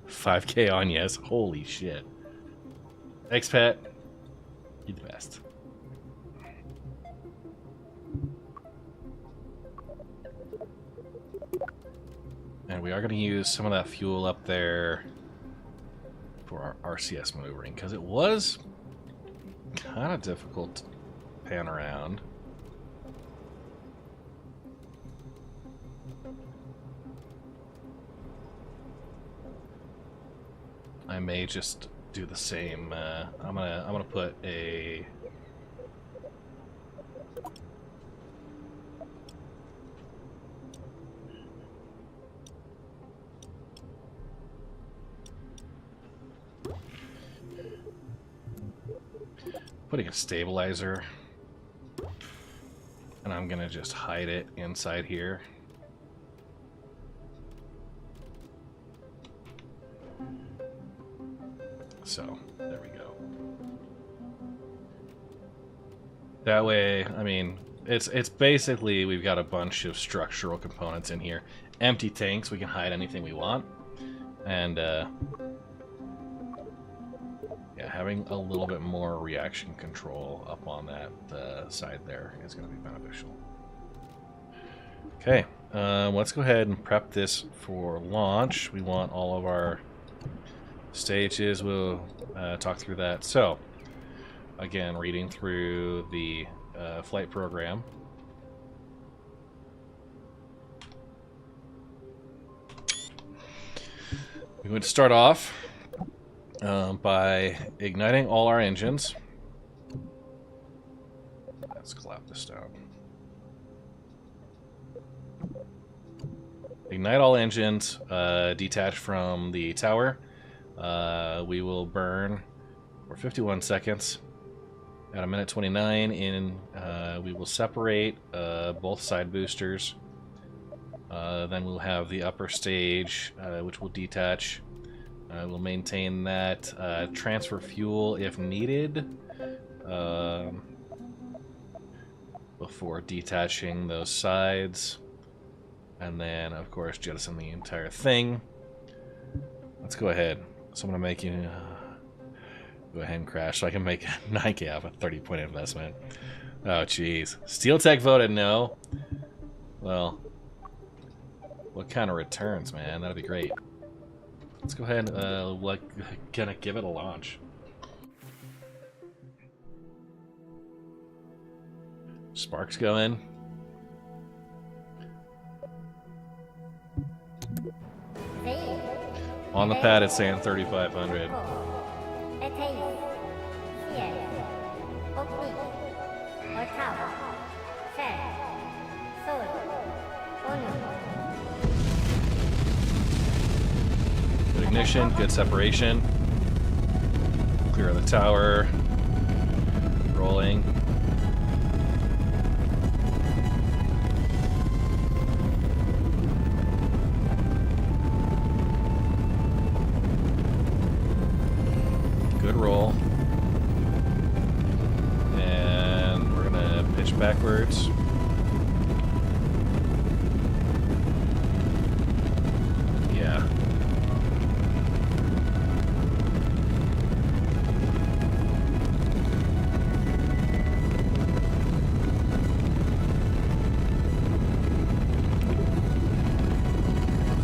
$5K on yes. Holy shit. Thanks, Pat. You're the best. And we are going to use some of that fuel up there for our RCS maneuvering, because it was kind of difficult to pan around. I may just do the same. I'm gonna put a stabilizer, and I'm gonna just hide it inside here. So, there we go. That way, I mean, it's basically, we've got a bunch of structural components in here. Empty tanks, we can hide anything we want. And, yeah, having a little bit more reaction control up on that side there is going to be beneficial. Okay, let's go ahead and prep this for launch. We want all of our stages. We'll talk through that. So, again, reading through the flight program. We're going to start off by igniting all our engines. Let's clap this down. Ignite all engines, detach from the tower. We will burn for 51 seconds. At 1:29 in, we will separate both side boosters. Then we'll have the upper stage, which will detach. We'll maintain that. Transfer fuel if needed before detaching those sides. And then, of course, jettison the entire thing. Let's go ahead. So I'm going to make you go ahead and crash so I can make 9K off a 30-point investment. Oh, jeez. Steel Tech voted no. Well, what kind of returns, man? That'd be great. Let's go ahead and gonna give it a launch. Sparks go in. On the pad, it's saying 3,500. Good ignition, good separation. Clear the tower. Rolling. Good roll. And we're gonna pitch backwards. Yeah.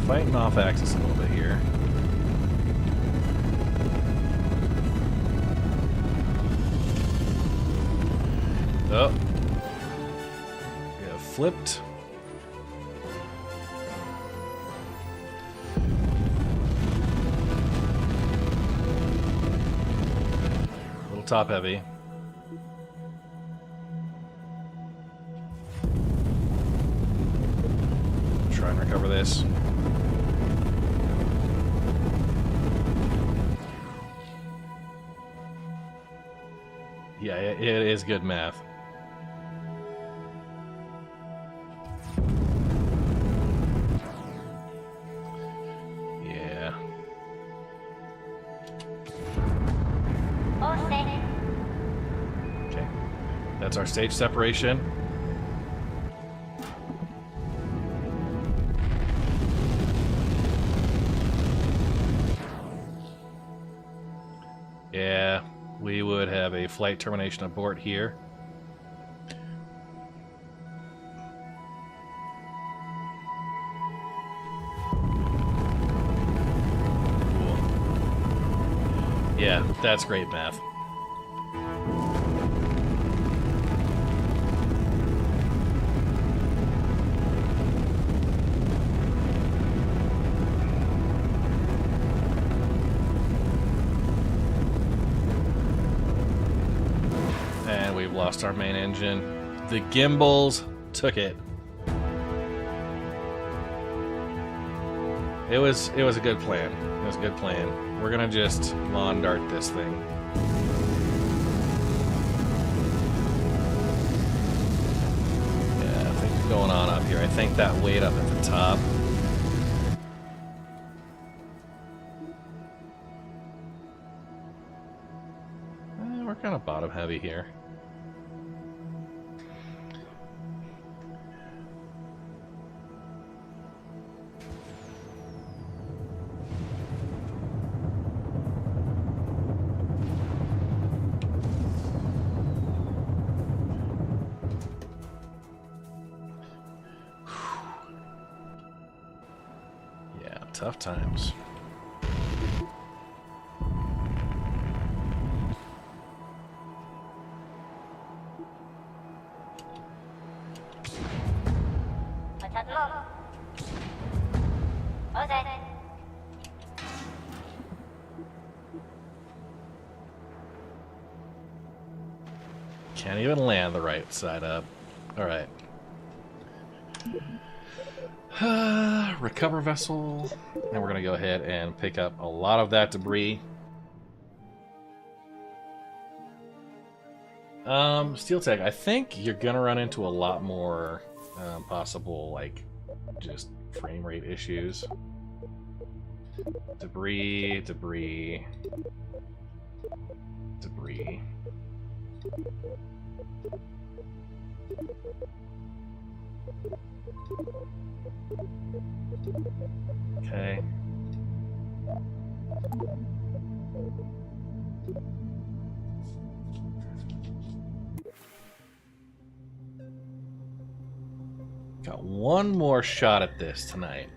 Fighting off axis a little bit here. Oh. We have flipped. little top heavy. Try and recover this. Yeah, it is good math. Yeah. Okay. That's our stage separation. Yeah, we would have a flight termination abort here. Cool. Yeah, that's great math. And we've lost our main engine. The gimbals took it. It was a good plan. It was a good plan. We're gonna just lawn dart this thing. Yeah, I think what's going on up here. I think that weight up at the top. We're kind of bottom heavy here. Yeah, tough times. Can't even land the right side up. Alright. Recover vessel. And we're going to go ahead and pick up a lot of that debris. Steel Tech, I think you're going to run into a lot more possible, like, just frame rate issues. Debris, debris, debris. Okay. Got one more shot at this tonight.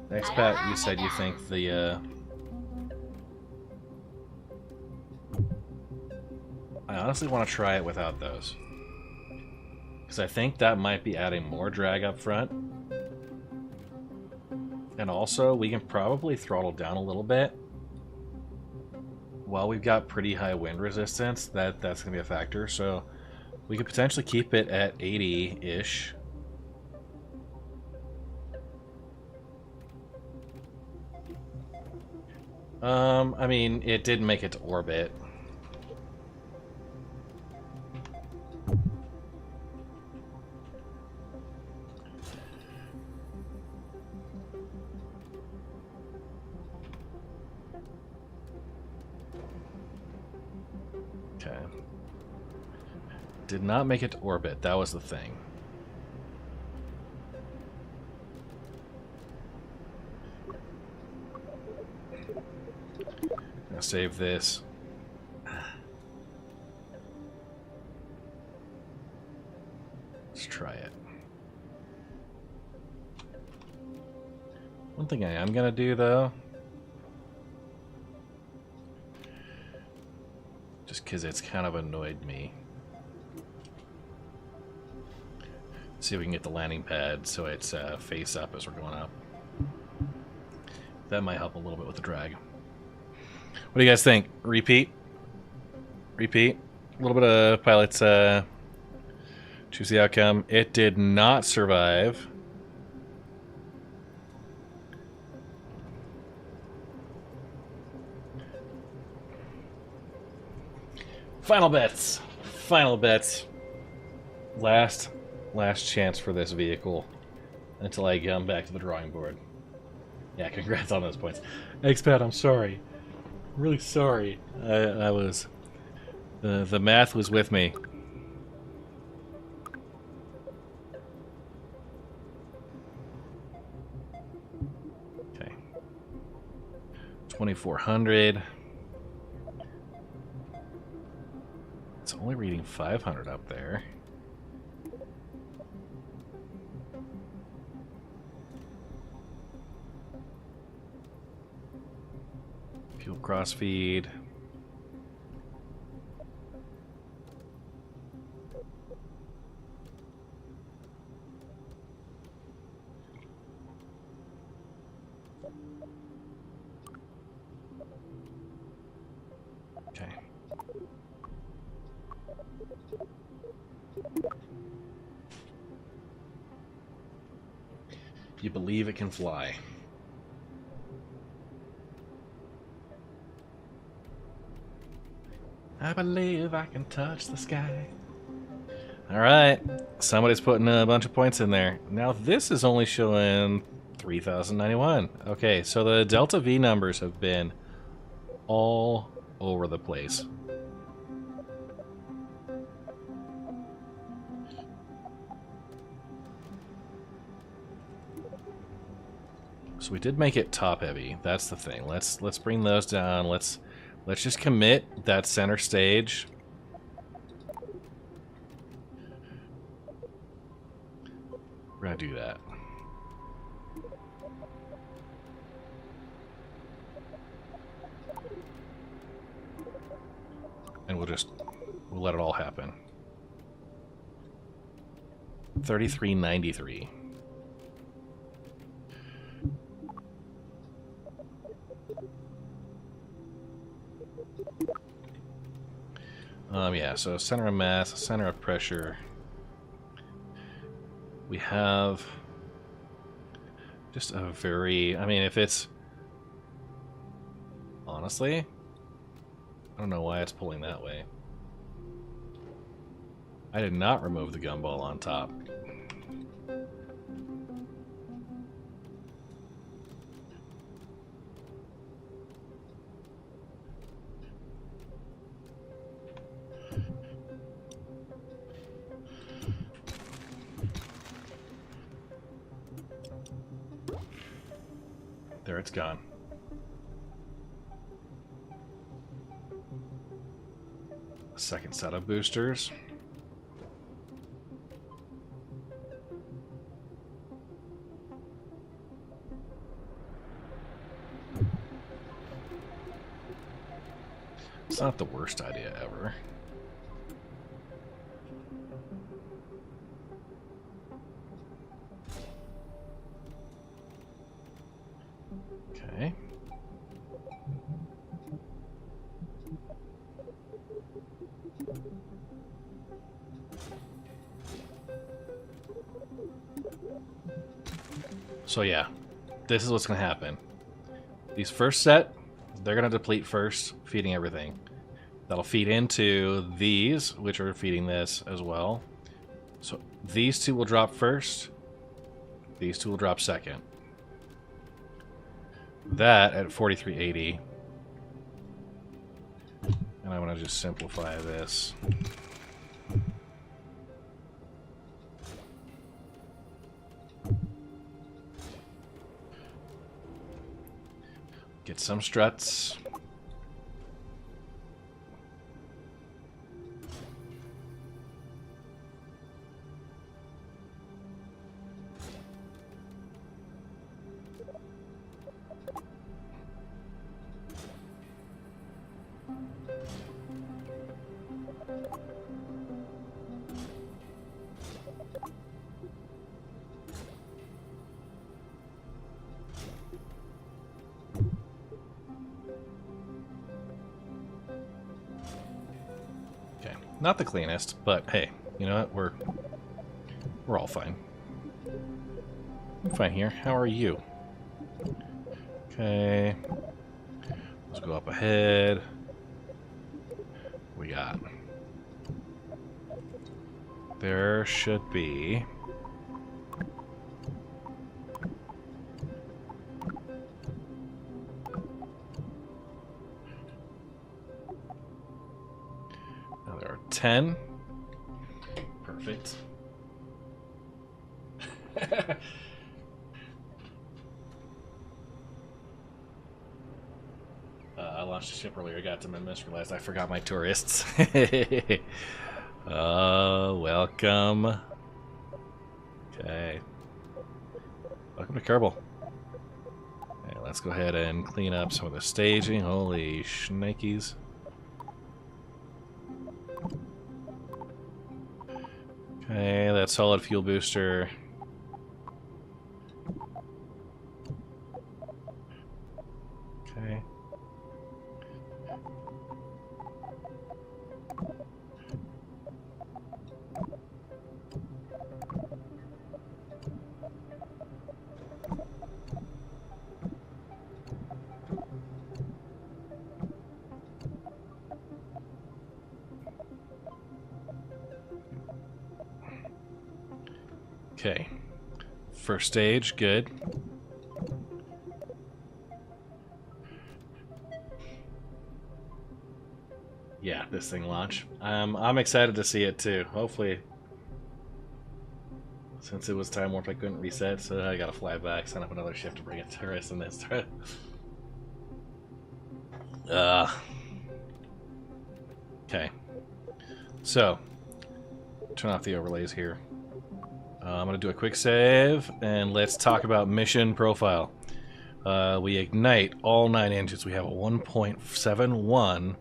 Next, Pat, you said you think the I honestly want to try it without those. Because I think that might be adding more drag up front. And also, we can probably throttle down a little bit. While we've got pretty high wind resistance, that's going to be a factor. So we could potentially keep it at 80-ish. I mean, it did make it to orbit. Okay. Did not make it to orbit. That was the thing. Gonna save this. Let's try it. One thing I am gonna do though, just because it's kind of annoyed me. See if we can get the landing pad so it's face up as we're going up. That might help a little bit with the drag. What do you guys think? Repeat? Repeat? A little bit of pilots, choose the outcome. It did not survive. Final bets. Final bets. Last chance for this vehicle until I come back to the drawing board. Yeah, congrats on those points. Expat, I'm sorry. I'm really sorry. I was... The math was with me. Okay. 2,400. It's only reading 500 up there. Fuel crossfeed. Okay. You believe it can fly. I believe I can touch the sky. Alright, somebody's putting a bunch of points in there. Now this is only showing 3,091. Okay, so the Delta V numbers have been all over the place. So we did make it top heavy. That's the thing. Let's bring those down. Let's just commit that center stage. We're gonna do that. And we'll let it all happen. 3393. Yeah, so center of mass, center of pressure. We have just a very, I mean, if it's, honestly, I don't know why it's pulling that way. I did not remove the gumball on top. There, it's gone. A second set of boosters. It's not the worst idea ever. Okay. So yeah, this is what's going to happen. These first set, they're going to deplete first, feeding everything. That'll feed into these, which are feeding this as well. So these two will drop first. These two will drop second. That at 4380. And I'm going to just simplify this. Get some struts. Not the cleanest, but hey, you know what? We're all fine. I'm fine here. How are you? Okay. Let's go up ahead. We got. There should be. Now there are 10. Perfect. I launched a ship earlier, got to Minmus, realized I forgot my tourists. Welcome. Okay. Welcome to Kerbal. Okay, let's go ahead and clean up some of the staging. Holy shnikes. Okay, that solid fuel booster. Okay. Okay. First stage, good. Yeah, this thing launch. I'm excited to see it too. Hopefully, since it was time warp, I couldn't reset, so I gotta fly back, sign up another shift to bring a tourist, and then start. Okay. So, turn off the overlays here. I'm going to do a quick save, and let's talk about mission profile. We ignite all 9 engines. We have a 1.71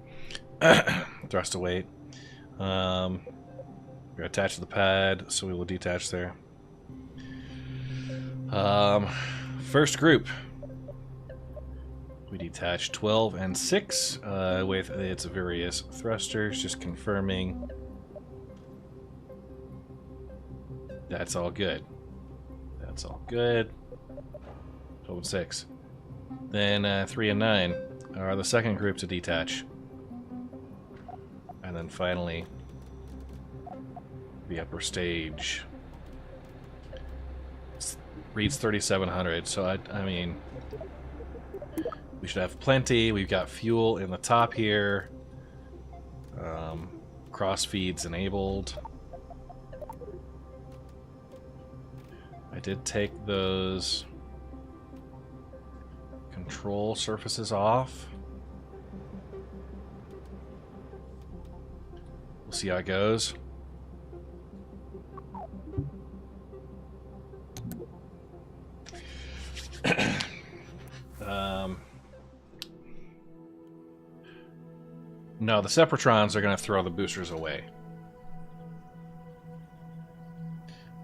thrust to weight. We're attached to the pad, so we will detach there. First group. We detach 12 and 6 with its various thrusters, just confirming. That's all good. That's all good. 12 and 6. Then 3 and 9 are the second group to detach. And then finally, the upper stage. Reads 3,700, so I mean, we should have plenty. We've got fuel in the top here. Cross feeds enabled. I did take those control surfaces off. We'll see how it goes. No, the Separatrons are going to throw the boosters away.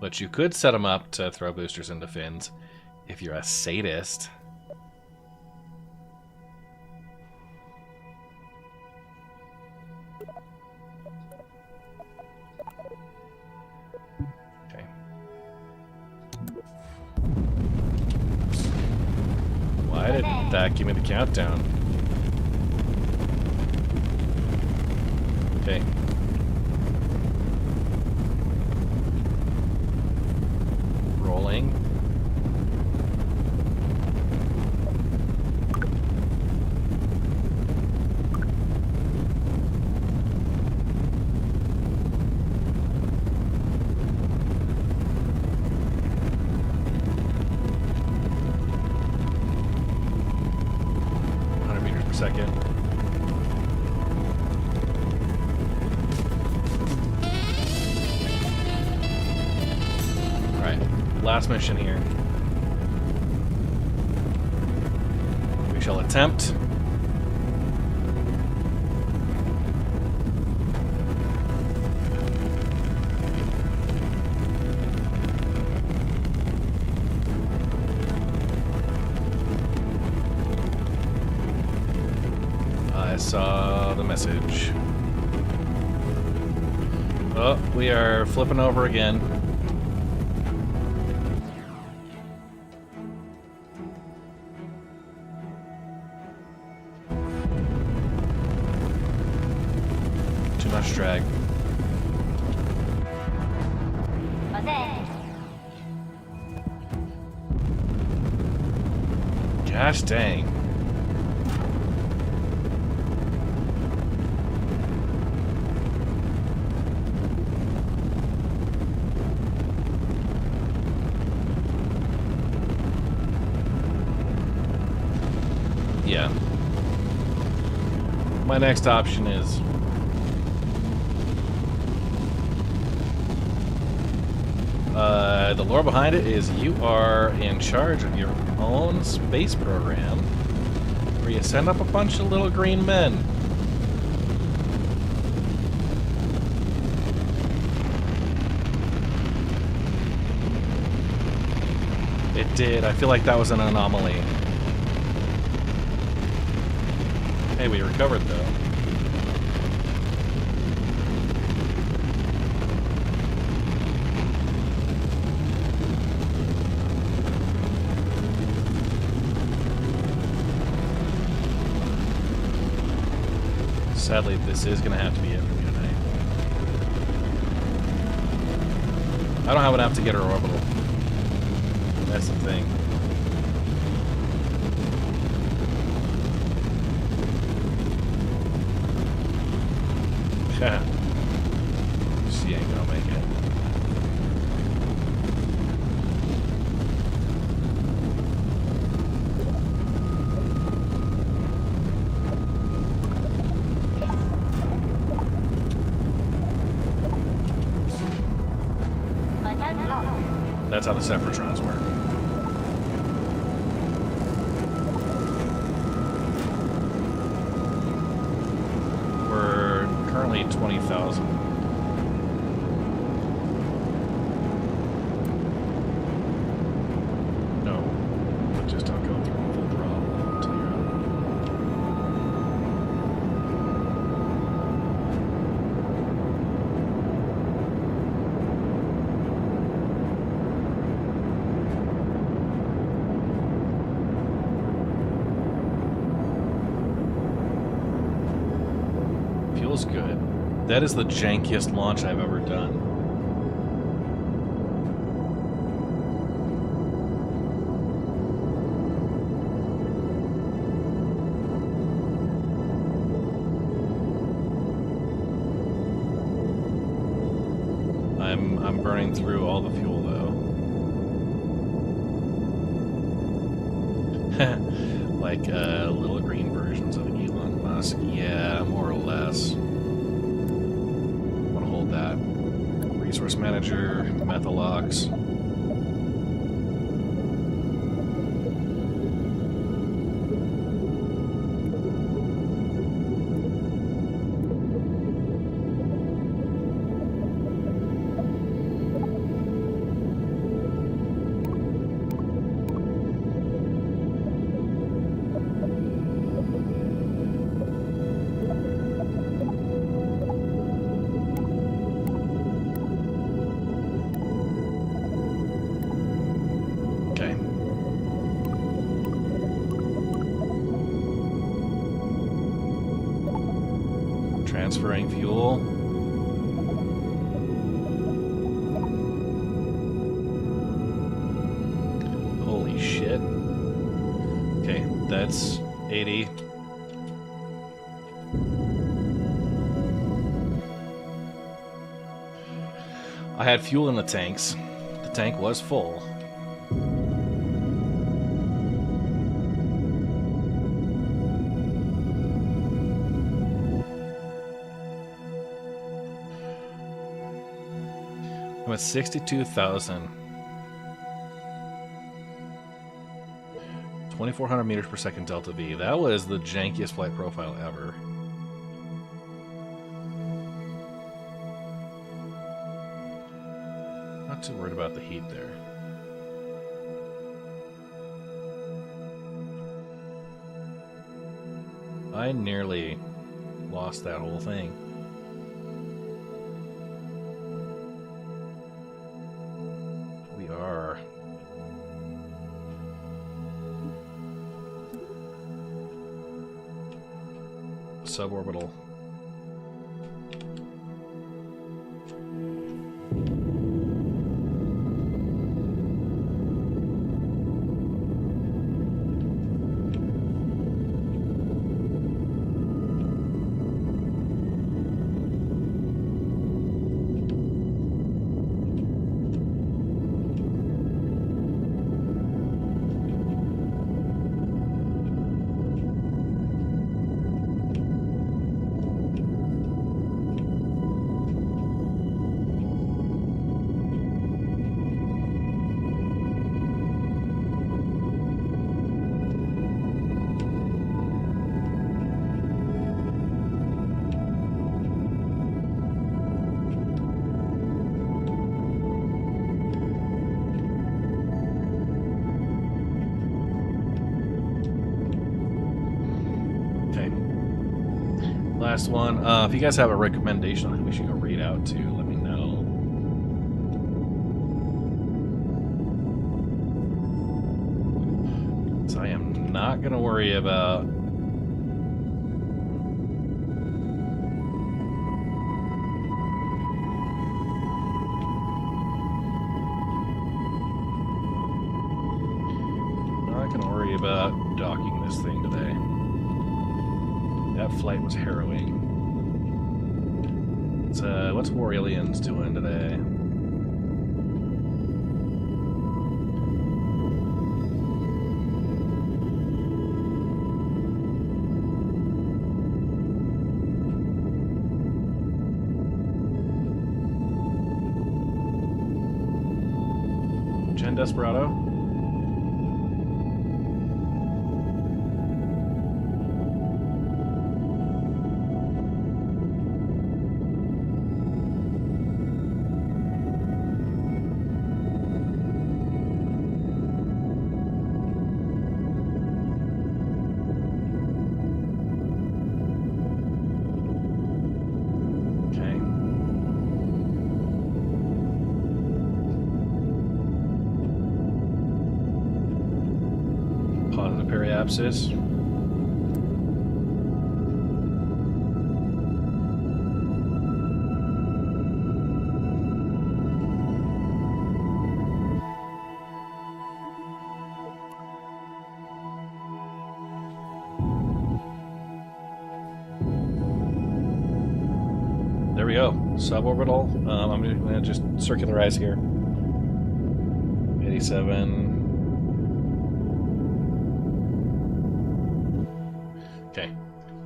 But you could set them up to throw boosters into fins if you're a sadist. Okay. Why didn't that give me the countdown? Okay. Rolling. Meters per second. Last mission here. We shall attempt. I saw the message. Oh, we are flipping over again. Too much drag. Gosh dang. Yeah. My next option is the lore behind it is you are in charge of your own space program where you send up a bunch of little green men. It did. I feel like that was an anomaly. Hey, we recovered though. Sadly, this is going to have to be it for me tonight. I don't have enough to get her orbital. That's the thing. Yeah. She ain't gonna make it. That's how the Sephirotrons work. We're currently 20,000. No, but just don't go through full throttle until you're out. Feels good. That is the jankiest launch I've ever done. I'm burning through all the fuel though. Like little green versions of Elon Musk. Yeah, more or less. Want to hold that. Resource manager, Methalox. Transferring fuel. Holy shit. Okay, that's 80. I had fuel in the tanks. The tank was full. I'm at 62,000. 2,400 meters per second delta V. That was the jankiest flight profile ever. Not too worried about the heat there. I nearly lost that whole thing. suborbital. Last one. If you guys have a recommendation on who we should go raid out to, let me know. So I am not going to worry about... Not going to worry about docking this thing today. That flight was harrowing. So, what's Waralians doing today? Gen Desperado? Periapsis. There we go. Suborbital. I'm going to just circularize here. 87. Okay,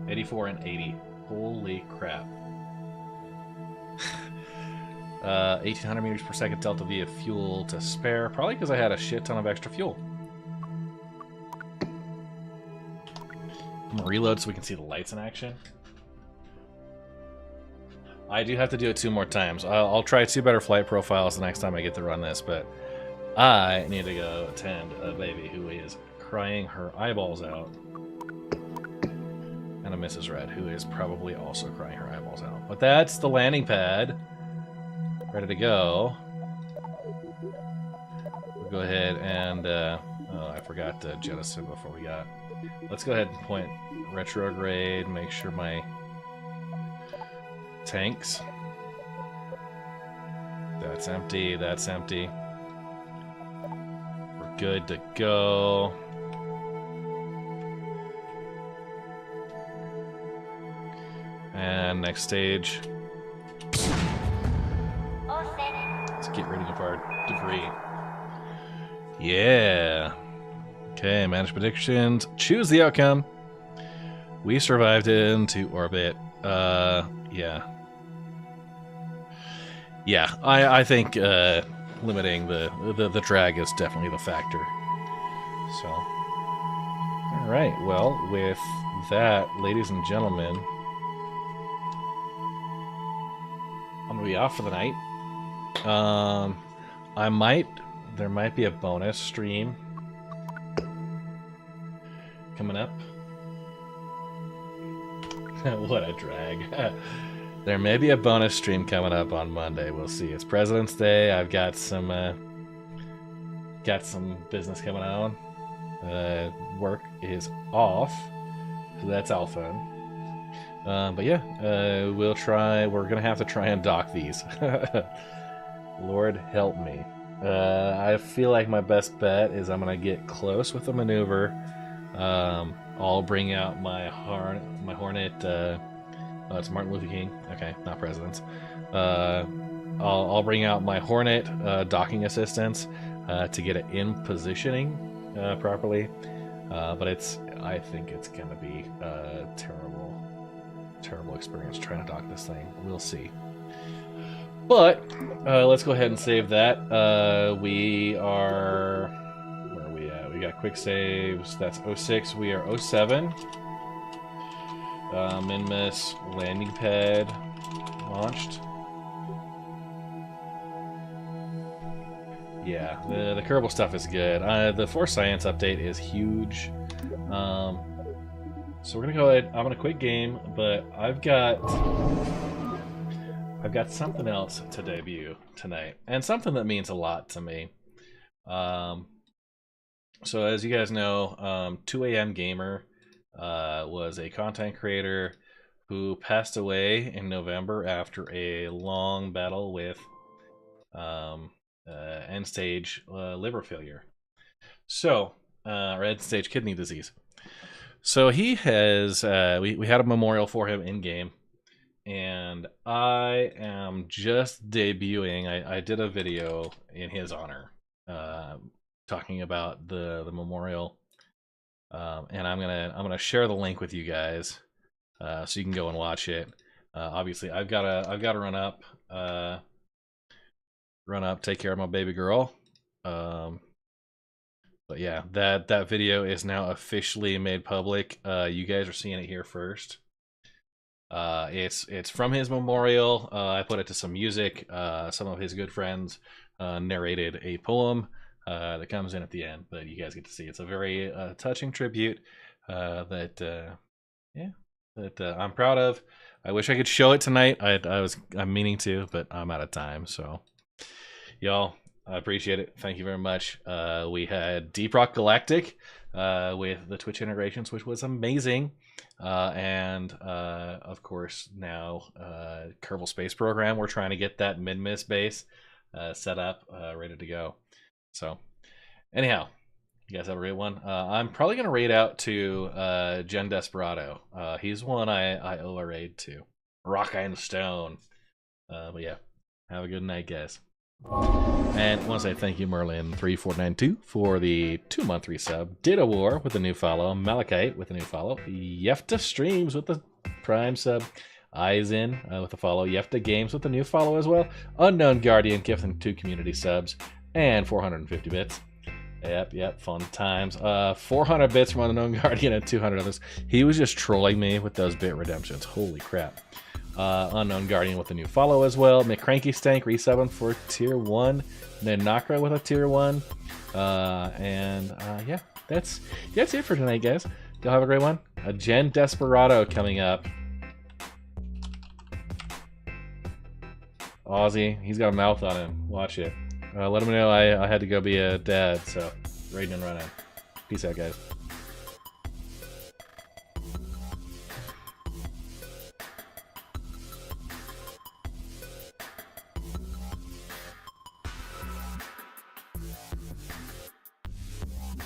84 and 80. Holy crap. 1800 meters per second delta V of fuel to spare. Probably because I had a shit ton of extra fuel. I'm gonna reload so we can see the lights in action. I do have to do it 2 more times. I'll try 2 better flight profiles the next time I get to run this, but I need to go attend a baby who is crying her eyeballs out. And a Mrs. Red, who is probably also crying her eyeballs out. But that's the landing pad. Ready to go. We'll go ahead and... oh, I forgot to jettison before we got... Let's go ahead and point retrograde, make sure my tanks... That's empty, that's empty. We're good to go. And next stage. Let's get rid of our debris. Yeah. Okay, manage predictions. Choose the outcome. We survived into orbit. Yeah. Yeah, I think limiting the drag is definitely the factor. So. Alright, well, with that, ladies and gentlemen, I'm gonna be off for the night. There might be a bonus stream coming up. What a drag. There may be a bonus stream coming up on Monday. We'll see. It's President's Day. I've got some business coming on. Work is off, so that's all fun. But yeah, we'll try. We're gonna have to try and dock these. Lord help me. I feel like my best bet is I'm gonna get close with the maneuver. I'll bring out my Hornet. Oh, it's Martin Luther King. Okay, not presidents. I'll bring out my Hornet docking assistance to get it in positioning properly. But I think it's gonna be a terrible experience trying to dock this thing. We'll see. But let's go ahead and save that. We are, where are we at? We got quick saves. That's 06. We are 07. Minmus landing pad launched. Yeah, the Kerbal stuff is good. The Force Science update is huge. So we're gonna go ahead. I'm gonna quit game, but I've got something else to debut tonight, and something that means a lot to me. So as you guys know, 2 AM Gamer was a content creator who passed away in November after a long battle with end-stage liver failure. So, or end-stage kidney disease. So he has, we had a memorial for him in-game, and I am just debuting. I did a video in his honor, talking about the memorial, and I'm gonna share the link with you guys, so you can go and watch it. Obviously, I've got to run up, take care of my baby girl. But yeah, that video is now officially made public. You guys are seeing it here first. It's from his memorial. I put it to some music. Some of his good friends narrated a poem that comes in at the end, but you guys get to see. It's a very touching tribute that I'm proud of. I wish I could show it tonight. I'm meaning to, but I'm out of time. So, y'all, I appreciate it. Thank you very much. We had Deep Rock Galactic with the Twitch integrations, which was amazing. And of course, now Kerbal Space Program. We're trying to get that Minmus base set up, ready to go. So, anyhow, you guys have a great one. I'm probably going to raid out to Gen Desperado. He's one I owe a raid to. Rock and Stone. But yeah, have a good night, guys. And I want to say thank you, Merlin3492, for the 2-month resub. Data War with a new follow. Malachite with a new follow. Yefta Streams with the Prime sub. Eisen with a follow. Yefta Games with a new follow as well. Unknown Guardian gifting 2 community subs. And 450 bits. Yep, fun times. 400 bits from Unknown Guardian and 200 others. He was just trolling me with those bit redemptions. Holy crap. Unknown Guardian with a new follow as well. McCranky Stank resubbing for tier 1. Then Nakra with a tier 1. Yeah, that's it for tonight, guys. Y'all have a great one. A Gen Desperado coming up. Aussie, he's got a mouth on him. Watch it. Let him know I had to go be a dad, so raiding and running. Peace out, guys.